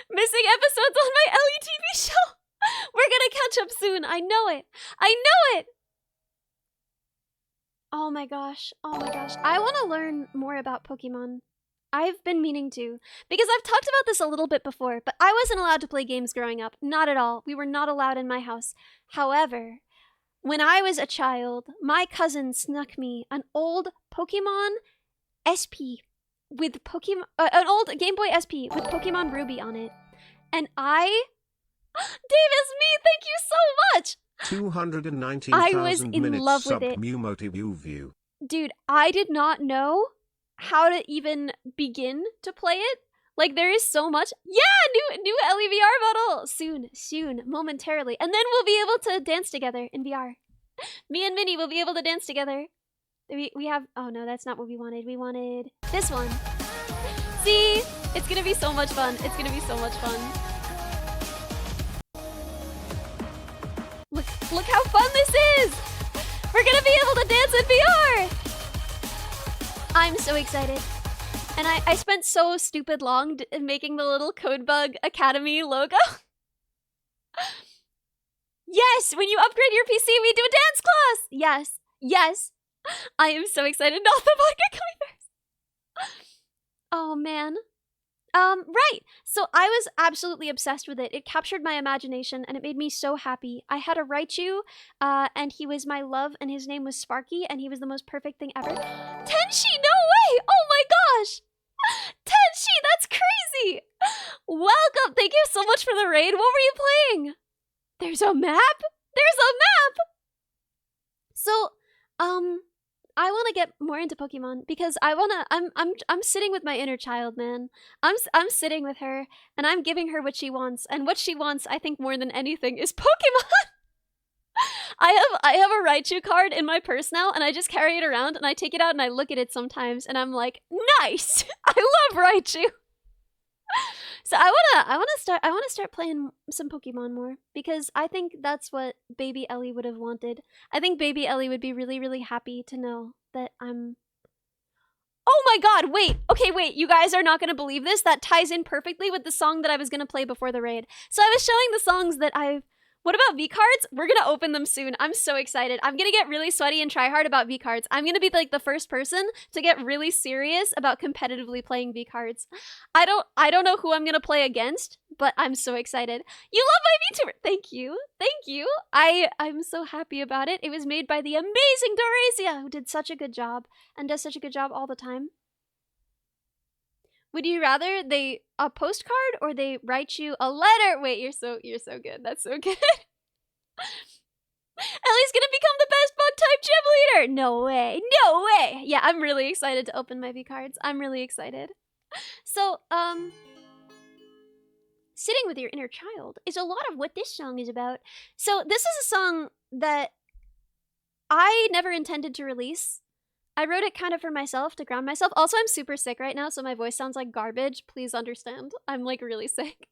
Missing episodes on my Ellie TV show. We're gonna catch up soon. I know it. I know it. Oh my gosh. Oh my gosh. I want to learn more about Pokemon. I've been meaning to. Because I've talked about this a little bit before, but I wasn't allowed to play games growing up. Not at all. We were not allowed in my house. However, when I was a child, my cousin snuck me an old Pokemon SP with an old Game Boy SP with Pokemon Ruby on it. And Davis, me, thank you so much! 219,000 I was in minutes love with sub it. view. Dude, I did not know how to even begin to play it. Like, there is so much. Yeah, new LEVR model! Soon, momentarily. And then we'll be able to dance together in VR. Me and Minnie will be able to dance together. We have, oh no, that's not what we wanted. We wanted this one. See? It's gonna be so much fun. It's gonna be so much fun. Look how fun this is! We're gonna be able to dance in VR! I'm so excited. And I spent so stupid long making the little Codebug Academy logo. Yes, when you upgrade your PC, we do a dance class! Yes. I am so excited. Not the vodka gummy bears. Oh, man. Right. So I was absolutely obsessed with it. It captured my imagination and it made me so happy. I had a Raichu, and he was my love, and his name was Sparky, and he was the most perfect thing ever. Tenshi, no way! Oh my gosh! Tenshi, that's crazy! Welcome! Thank you so much for the raid. What were you playing? There's a map? There's a map! So, I want to get more into Pokemon because I'm sitting with my inner child, man. I'm sitting with her and I'm giving her what she wants, and what she wants, I think more than anything, is Pokemon. I have a Raichu card in my purse now, and I just carry it around, and I take it out and I look at it sometimes, and I'm like, nice. I love Raichu. So I wanna start playing some Pokemon more, because I think that's what baby Ellie would have wanted. I think baby Ellie would be really, really happy to know that I'm... Oh my god, wait! Okay, wait, you guys are not gonna believe this. That ties in perfectly with the song that I was gonna play before the raid. So I was showing the songs that I've... What about V-cards? We're gonna open them soon. I'm so excited. I'm gonna get really sweaty and try hard about V-cards. I'm gonna be like the first person to get really serious about competitively playing V-cards. I don't know who I'm gonna play against, but I'm so excited. You love my VTuber! Thank you. Thank you. I'm so happy about it. It was made by the amazing Doracia, who did such a good job and does such a good job all the time. Would you rather they a postcard or they write you a letter? Wait, you're so good. That's so good. Ellie's gonna become the best bug type gym leader. No way. No way. Yeah, I'm really excited to open my V cards. I'm really excited. So, sitting with your inner child is a lot of what this song is about. So this is a song that I never intended to release. I wrote it kind of for myself, to ground myself. Also, I'm super sick right now, so my voice sounds like garbage. Please understand. I'm like really sick.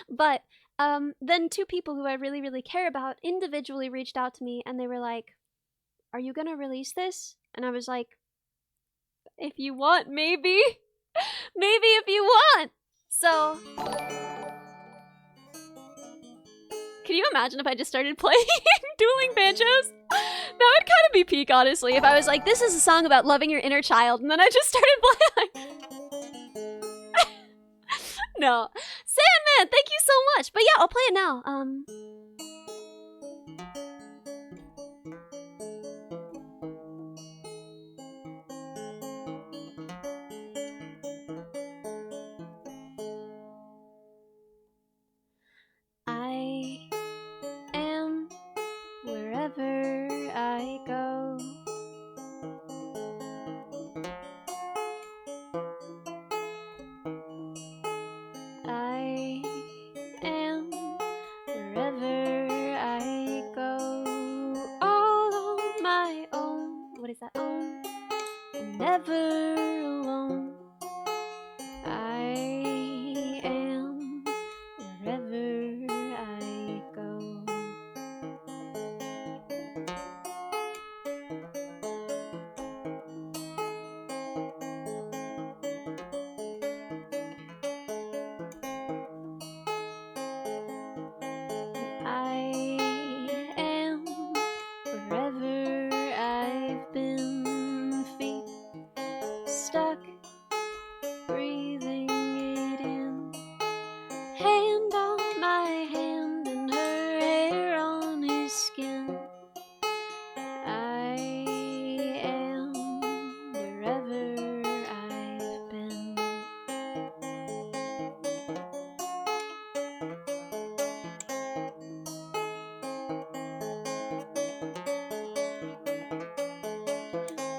But then two people who I really, really care about individually reached out to me and they were like, are you gonna release this? And I was like, if you want, maybe. Maybe if you want. So, can you imagine if I just started playing dueling banjos? That would kind of be peak, honestly, if I was like, this is a song about loving your inner child, and then I just started playing. No. Sandman, thank you so much. But yeah, I'll play it now. I am wherever I go. I am wherever I go. All on my own. What is that? Own. I'm never alone. I am wherever I go. I am wherever I've been, feet stuck, breathing it in, hand on my hand and her hair on his skin. I am wherever I've been.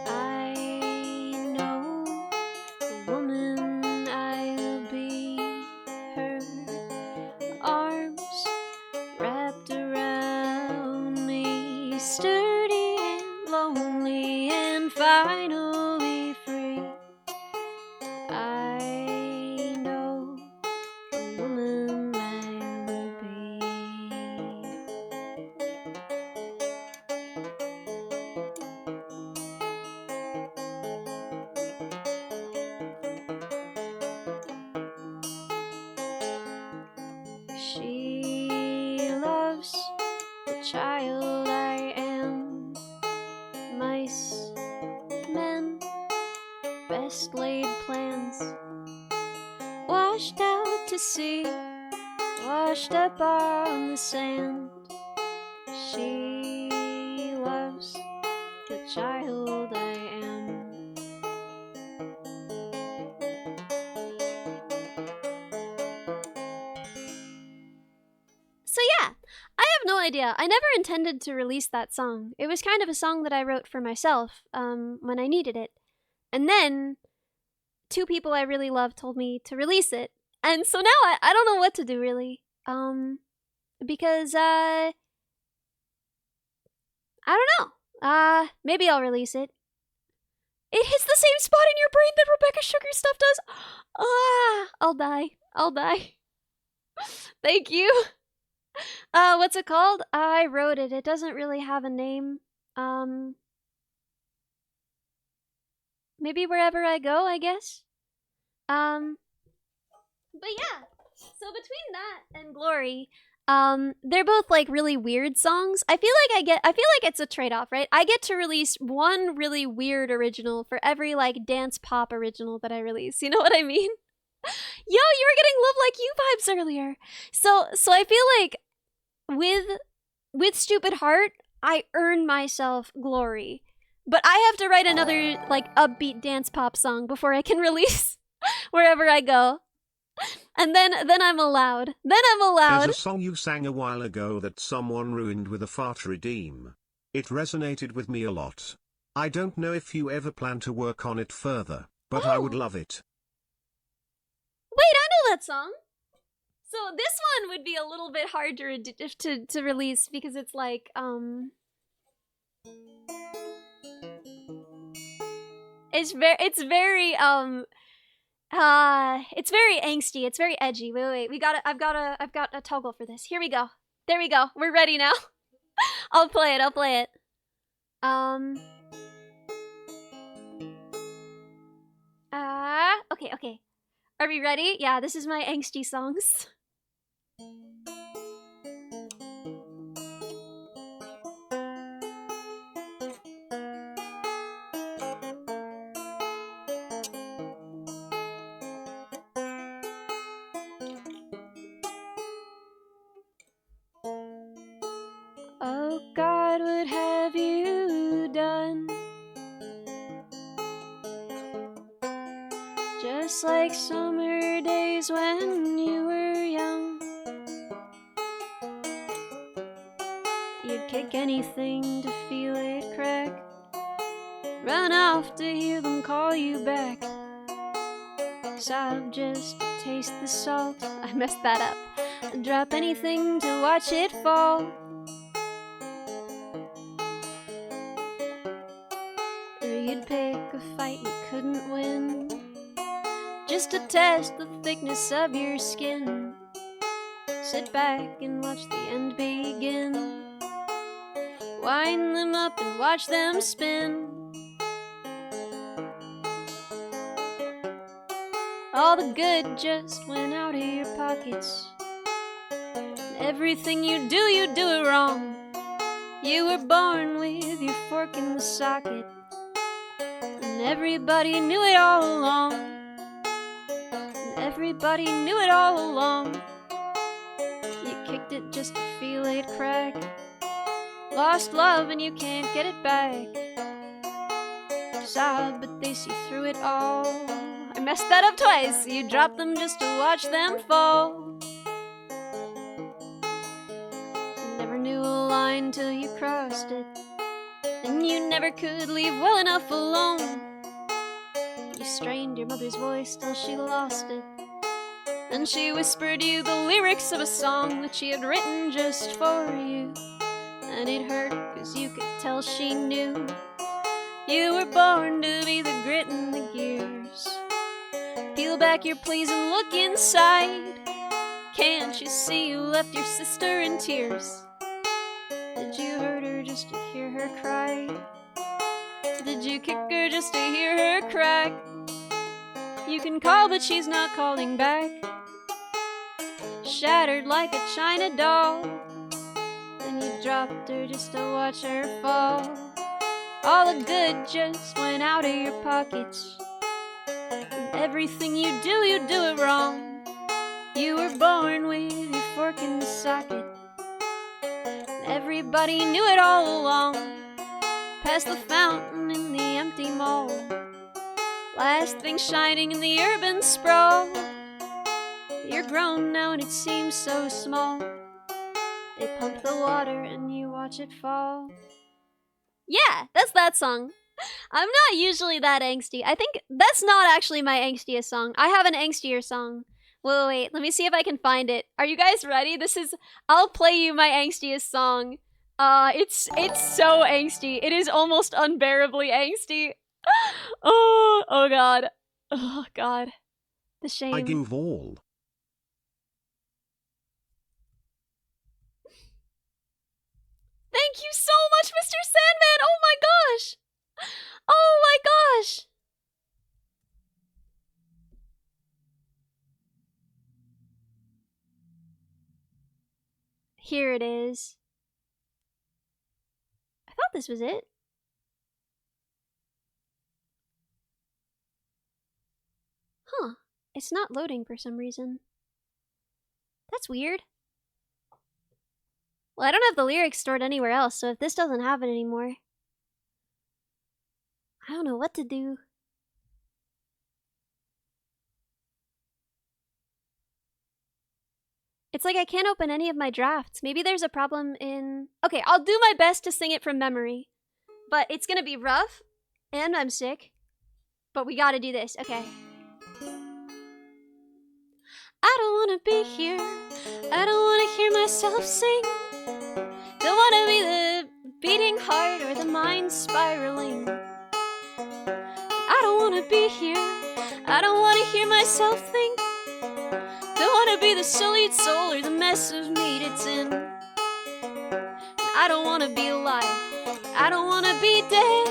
I know the woman I'll be, her arms wrapped around me, sturdy and lonely and finally free. I know the woman I'll be. She loves the child I am. Mice, men, best laid plans, washed out to sea, washed up on the sand. She loves the child I am. So yeah, I have no idea. I never intended to release that song. It was kind of a song that I wrote for myself when I needed it. And then two people I really love told me to release it. And so now I don't know what to do really. Because I don't know. Maybe I'll release it. It hits the same spot in your brain that Rebecca Sugar stuff does. I'll die. I'll die. Thank you. What's it called? I wrote it. It doesn't really have a name. Maybe Wherever I Go, I guess. But yeah. So between that and Glory, they're both like really weird songs. I feel like it's a trade-off, right? I get to release one really weird original for every like dance pop original that I release. You know what I mean? Yo, you were getting Love Like You vibes earlier. So I feel like with Stupid Heart, I earn myself Glory. But I have to write another like upbeat dance pop song before I can release wherever I go. And then I'm allowed. Then I'm allowed. There's a song you sang a while ago that someone ruined with a fart redeem. It resonated with me a lot. I don't know if you ever plan to work on it further, but I would love it. Wait, I know that song. So this one would be a little bit hard to release because it's like it's very it's very angsty. It's very edgy. Wait. I've got a toggle for this. Here we go. There we go. We're ready now. I'll play it. Okay. Are we ready? Yeah, this is my angsty songs. Oh God, what have you done? Just like summer days when you were young, you'd kick anything to feel it crack, run off to hear them call you back, sob just to taste the salt. I messed that up. Drop anything to watch it fall. Or you'd pick a fight you couldn't win, just to test the thickness of your skin. Sit back and watch the end begin. Wind them up and watch them spin. All the good just went out of your pockets. And everything you do it wrong. You were born with your fork in the socket, and everybody knew it all along. Everybody knew it all along. You kicked it just to feel it crack. Lost love and you can't get it back. Sob, but they see through it all. I messed that up twice. You dropped them just to watch them fall. You never knew a line till you crossed it, and you never could leave well enough alone. You strained your mother's voice till she lost it, and she whispered you the lyrics of a song that she had written just for you. And it hurt, 'cause you could tell she knew you were born to be the grit in the gears. Peel back your pleas and look inside. Can't you see you left your sister in tears? Did you hurt her just to hear her cry? Did you kick her just to hear her crack? You can call, but she's not calling back. Shattered like a china doll, and you dropped her just to watch her fall. All the good just went out of your pockets, and everything you do it wrong. You were born with your fork in the socket, and everybody knew it all along. Past the fountain in the empty mall, last thing shining in the urban sprawl. You're grown now and it seems so small. They pump the water and you watch it fall. Yeah, that's that song. I'm not usually that angsty. I think that's not actually my angstiest song. I have an angstier song. Wait, let me see if I can find it. Are you guys ready? I'll play you my angstiest song. It's so angsty. It is almost unbearably angsty. Oh god. Oh god. The shame. I give all. Thank you so much, Mr. Sandman! Oh my gosh! Oh my gosh! Here it is. I thought this was it. Huh. It's not loading for some reason. That's weird. Well, I don't have the lyrics stored anywhere else, so if this doesn't have it anymore, I don't know what to do. It's like I can't open any of my drafts. Maybe there's a problem in... Okay, I'll do my best to sing it from memory. But it's gonna be rough, and I'm sick. But we gotta do this, okay. I don't wanna be here. I don't wanna hear myself sing. Don't wanna be the beating heart or the mind spiraling. I don't wanna be here. I don't wanna hear myself think. Don't wanna be the sullied soul or the mess of meat it's in. I don't wanna be alive. I don't wanna be dead.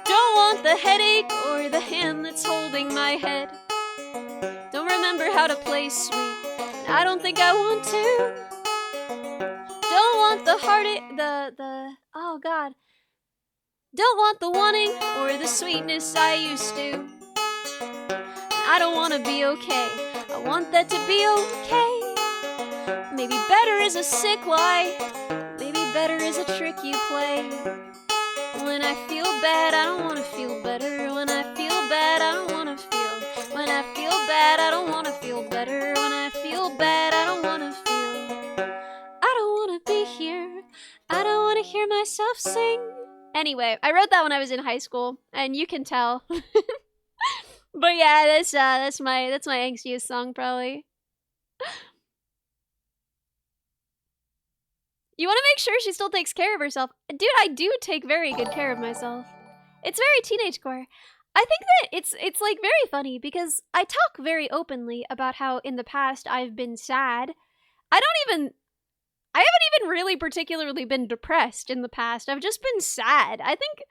Don't want the headache or the hand that's holding my head. Don't remember how to play sweet. I don't think I want to. Don't want the heartache, oh God. Don't want the wanting or the sweetness I used to. I don't want to be okay. I want that to be okay. Maybe better is a sick lie. Maybe better is a trick you play. When I feel bad, I don't want to feel better. When I feel bad, I don't want to feel. When I feel bad, I don't want to feel better. When I feel bad, I don't want to feel. I don't want to be here. I don't want to hear myself sing. Anyway, I wrote that when I was in high school, and you can tell. But yeah, that's my angstiest song probably. You want to make sure she still takes care of herself. Dude, I do take very good care of myself. It's very teenagecore. I think that it's like very funny because I talk very openly about how in the past I've been sad. I haven't even really particularly been depressed in the past. I've just been sad. I think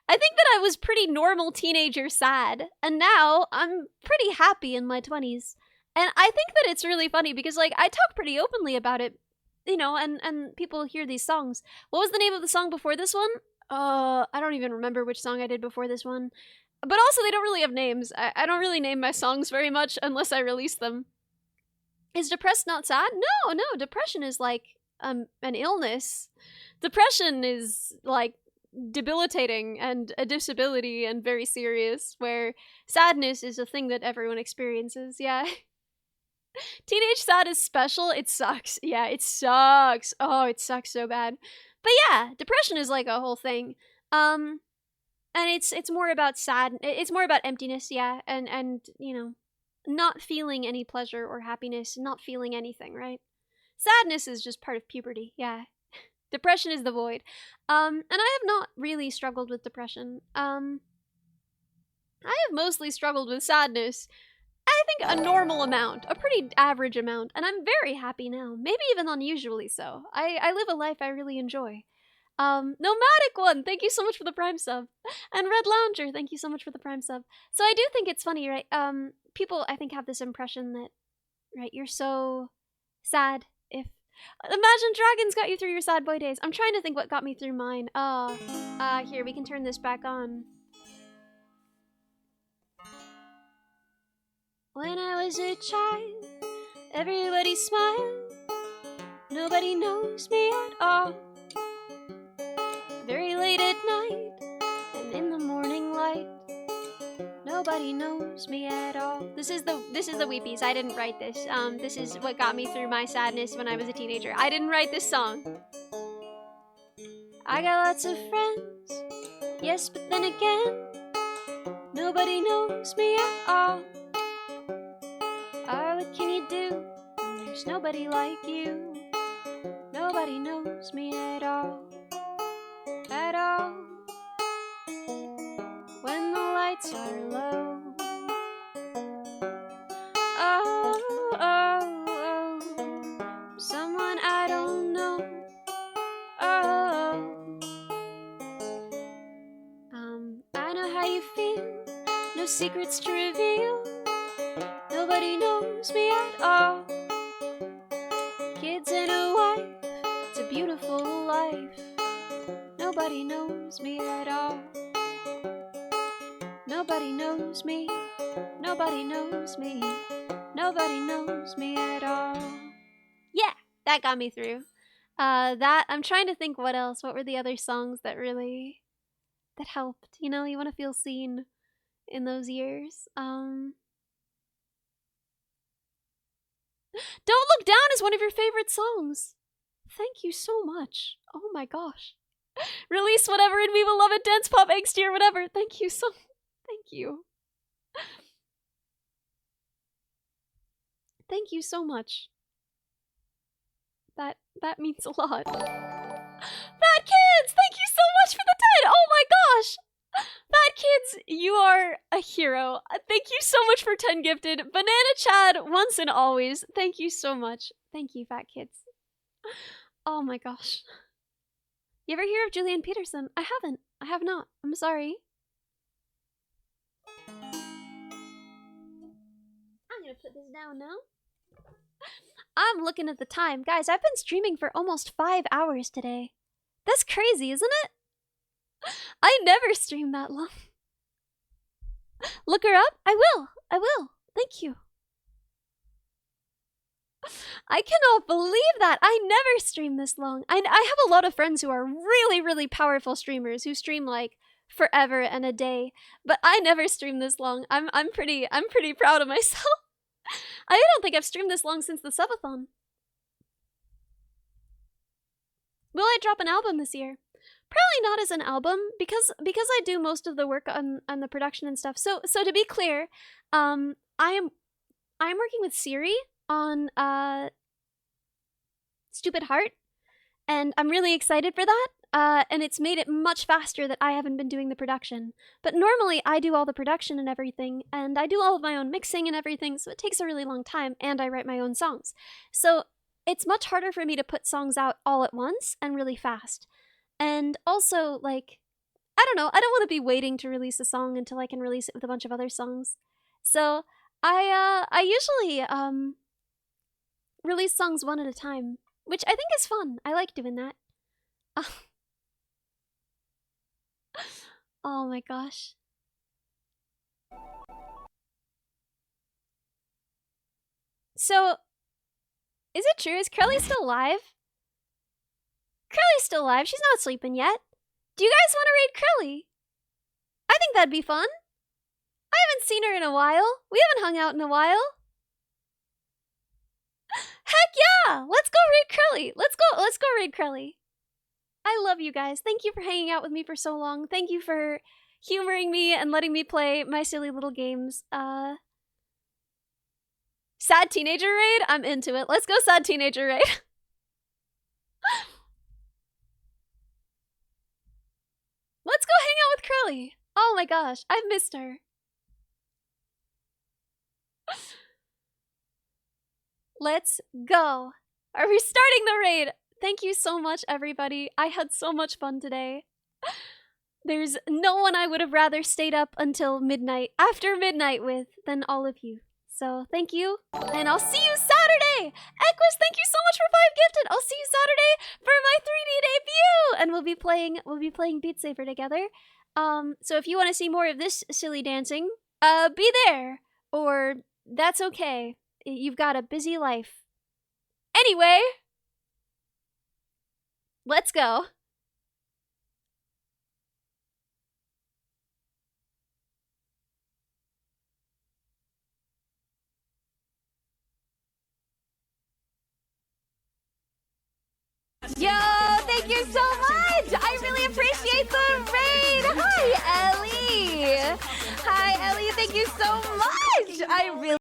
that I was pretty normal teenager sad, and now I'm pretty happy in my 20s. And I think that it's really funny because like I talk pretty openly about it, you know, and people hear these songs. What was the name of the song before this one? I don't even remember which song I did before this one. But also they don't really have names. I don't really name my songs very much unless I release them. Is depressed not sad? No, depression is like an illness. Depression is like debilitating and a disability and very serious, where sadness is a thing that everyone experiences. Yeah. Teenage sad is special. It sucks. Yeah, it sucks. Oh, it sucks so bad. But yeah, depression is like a whole thing. And it's more about it's more about emptiness, yeah, and you know, not feeling any pleasure or happiness, not feeling anything, right? Sadness is just part of puberty, yeah. Depression is the void. And I have not really struggled with depression. I have mostly struggled with sadness. I think a normal amount, a pretty average amount, and I'm very happy now. Maybe even unusually so. I live a life I really enjoy. Nomadic One, thank you so much for the Prime sub. And Red Lounger, thank you so much for the Prime sub. So I do think it's funny, right? People, I think, have this impression that, right, you're so sad if... Imagine Dragons got you through your sad boy days. I'm trying to think what got me through mine. Here, we can turn this back on. When I was a child, everybody smiled. Nobody knows me at all. Very late at night, and in the morning light, nobody knows me at all. This is the Weepies. I didn't write this. This is what got me through my sadness when I was a teenager. I didn't write this song. I got lots of friends, yes, but then again, nobody knows me at all. Oh, what can you do when there's nobody like you? Nobody knows me at all. At all. When the lights are low. Oh, oh, oh. Someone I don't know. Oh. I know how you feel. No secrets to reveal. Nobody knows me at all. Kids and a wife. It's a beautiful life. Nobody knows me at all. Nobody knows me. Nobody knows me. Nobody knows me at all. Yeah, that got me through. I'm trying to think what else. What were the other songs that really that helped? You know, you want to feel seen in those years. Don't Look Down is one of your favorite songs. Thank you so much. Oh my gosh. Release Whatever and We Will Love It, Dance Pop Angsty or whatever. Thank you so... Thank you. Thank you so much. That means a lot. Fat Kids! Thank you so much for the 10! Oh my gosh! Fat Kids, you are a hero. Thank you so much for 10 gifted. Banana Chad, once and always. Thank you so much. Thank you, Fat Kids. Oh my gosh. You ever hear of Julian Peterson? I haven't. I have not. I'm sorry. I'm gonna put this down now. I'm looking at the time. Guys, I've been streaming for almost 5 hours today. That's crazy, isn't it? I never stream that long. Look her up? I will. I will. Thank you. I cannot believe that. I never stream this long. I have a lot of friends who are really, really powerful streamers who stream like forever and a day, but I never stream this long. I'm pretty proud of myself. I don't think I've streamed this long since the subathon. Will I drop an album this year? Probably not as an album because I do most of the work on the production and stuff. So to be clear, I am working with Siri on Stupid Heart, and I'm really excited for that. And it's made it much faster that I haven't been doing the production. But normally I do all the production and everything, and I do all of my own mixing and everything, so it takes a really long time, and I write my own songs. So it's much harder for me to put songs out all at once and really fast. And also, like, I don't know, I don't want to be waiting to release a song until I can release it with a bunch of other songs. So I usually release songs one at a time, which I think is fun. I like doing that. Oh my gosh. So, is it true? Is Curly still alive? Curly's still alive. She's not sleeping yet. Do you guys want to raid Curly? I think that'd be fun. I haven't seen her in a while. We haven't hung out in a while. Heck yeah! Let's go raid Curly. Let's go raid Curly. I love you guys. Thank you for hanging out with me for so long. Thank you for humoring me and letting me play my silly little games. Sad Teenager Raid? I'm into it. Let's go Sad Teenager Raid. Let's go hang out with Curly. Oh my gosh, I've missed her. Let's go. Are we starting the raid? Thank you so much, everybody. I had so much fun today. There's no one I would have rather stayed up until midnight, after midnight with, than all of you. So thank you, and I'll see you Saturday! Equus, thank you so much for 5 gifted! I'll see you Saturday for my 3D debut! And we'll be playing Beat Saber together. So if you want to see more of this silly dancing, be there! Or, that's okay. You've got a busy life. Anyway, let's go. Yo, thank you so much! I really appreciate the raid! Hi, Ellie! Hi, Ellie, thank you so much! I really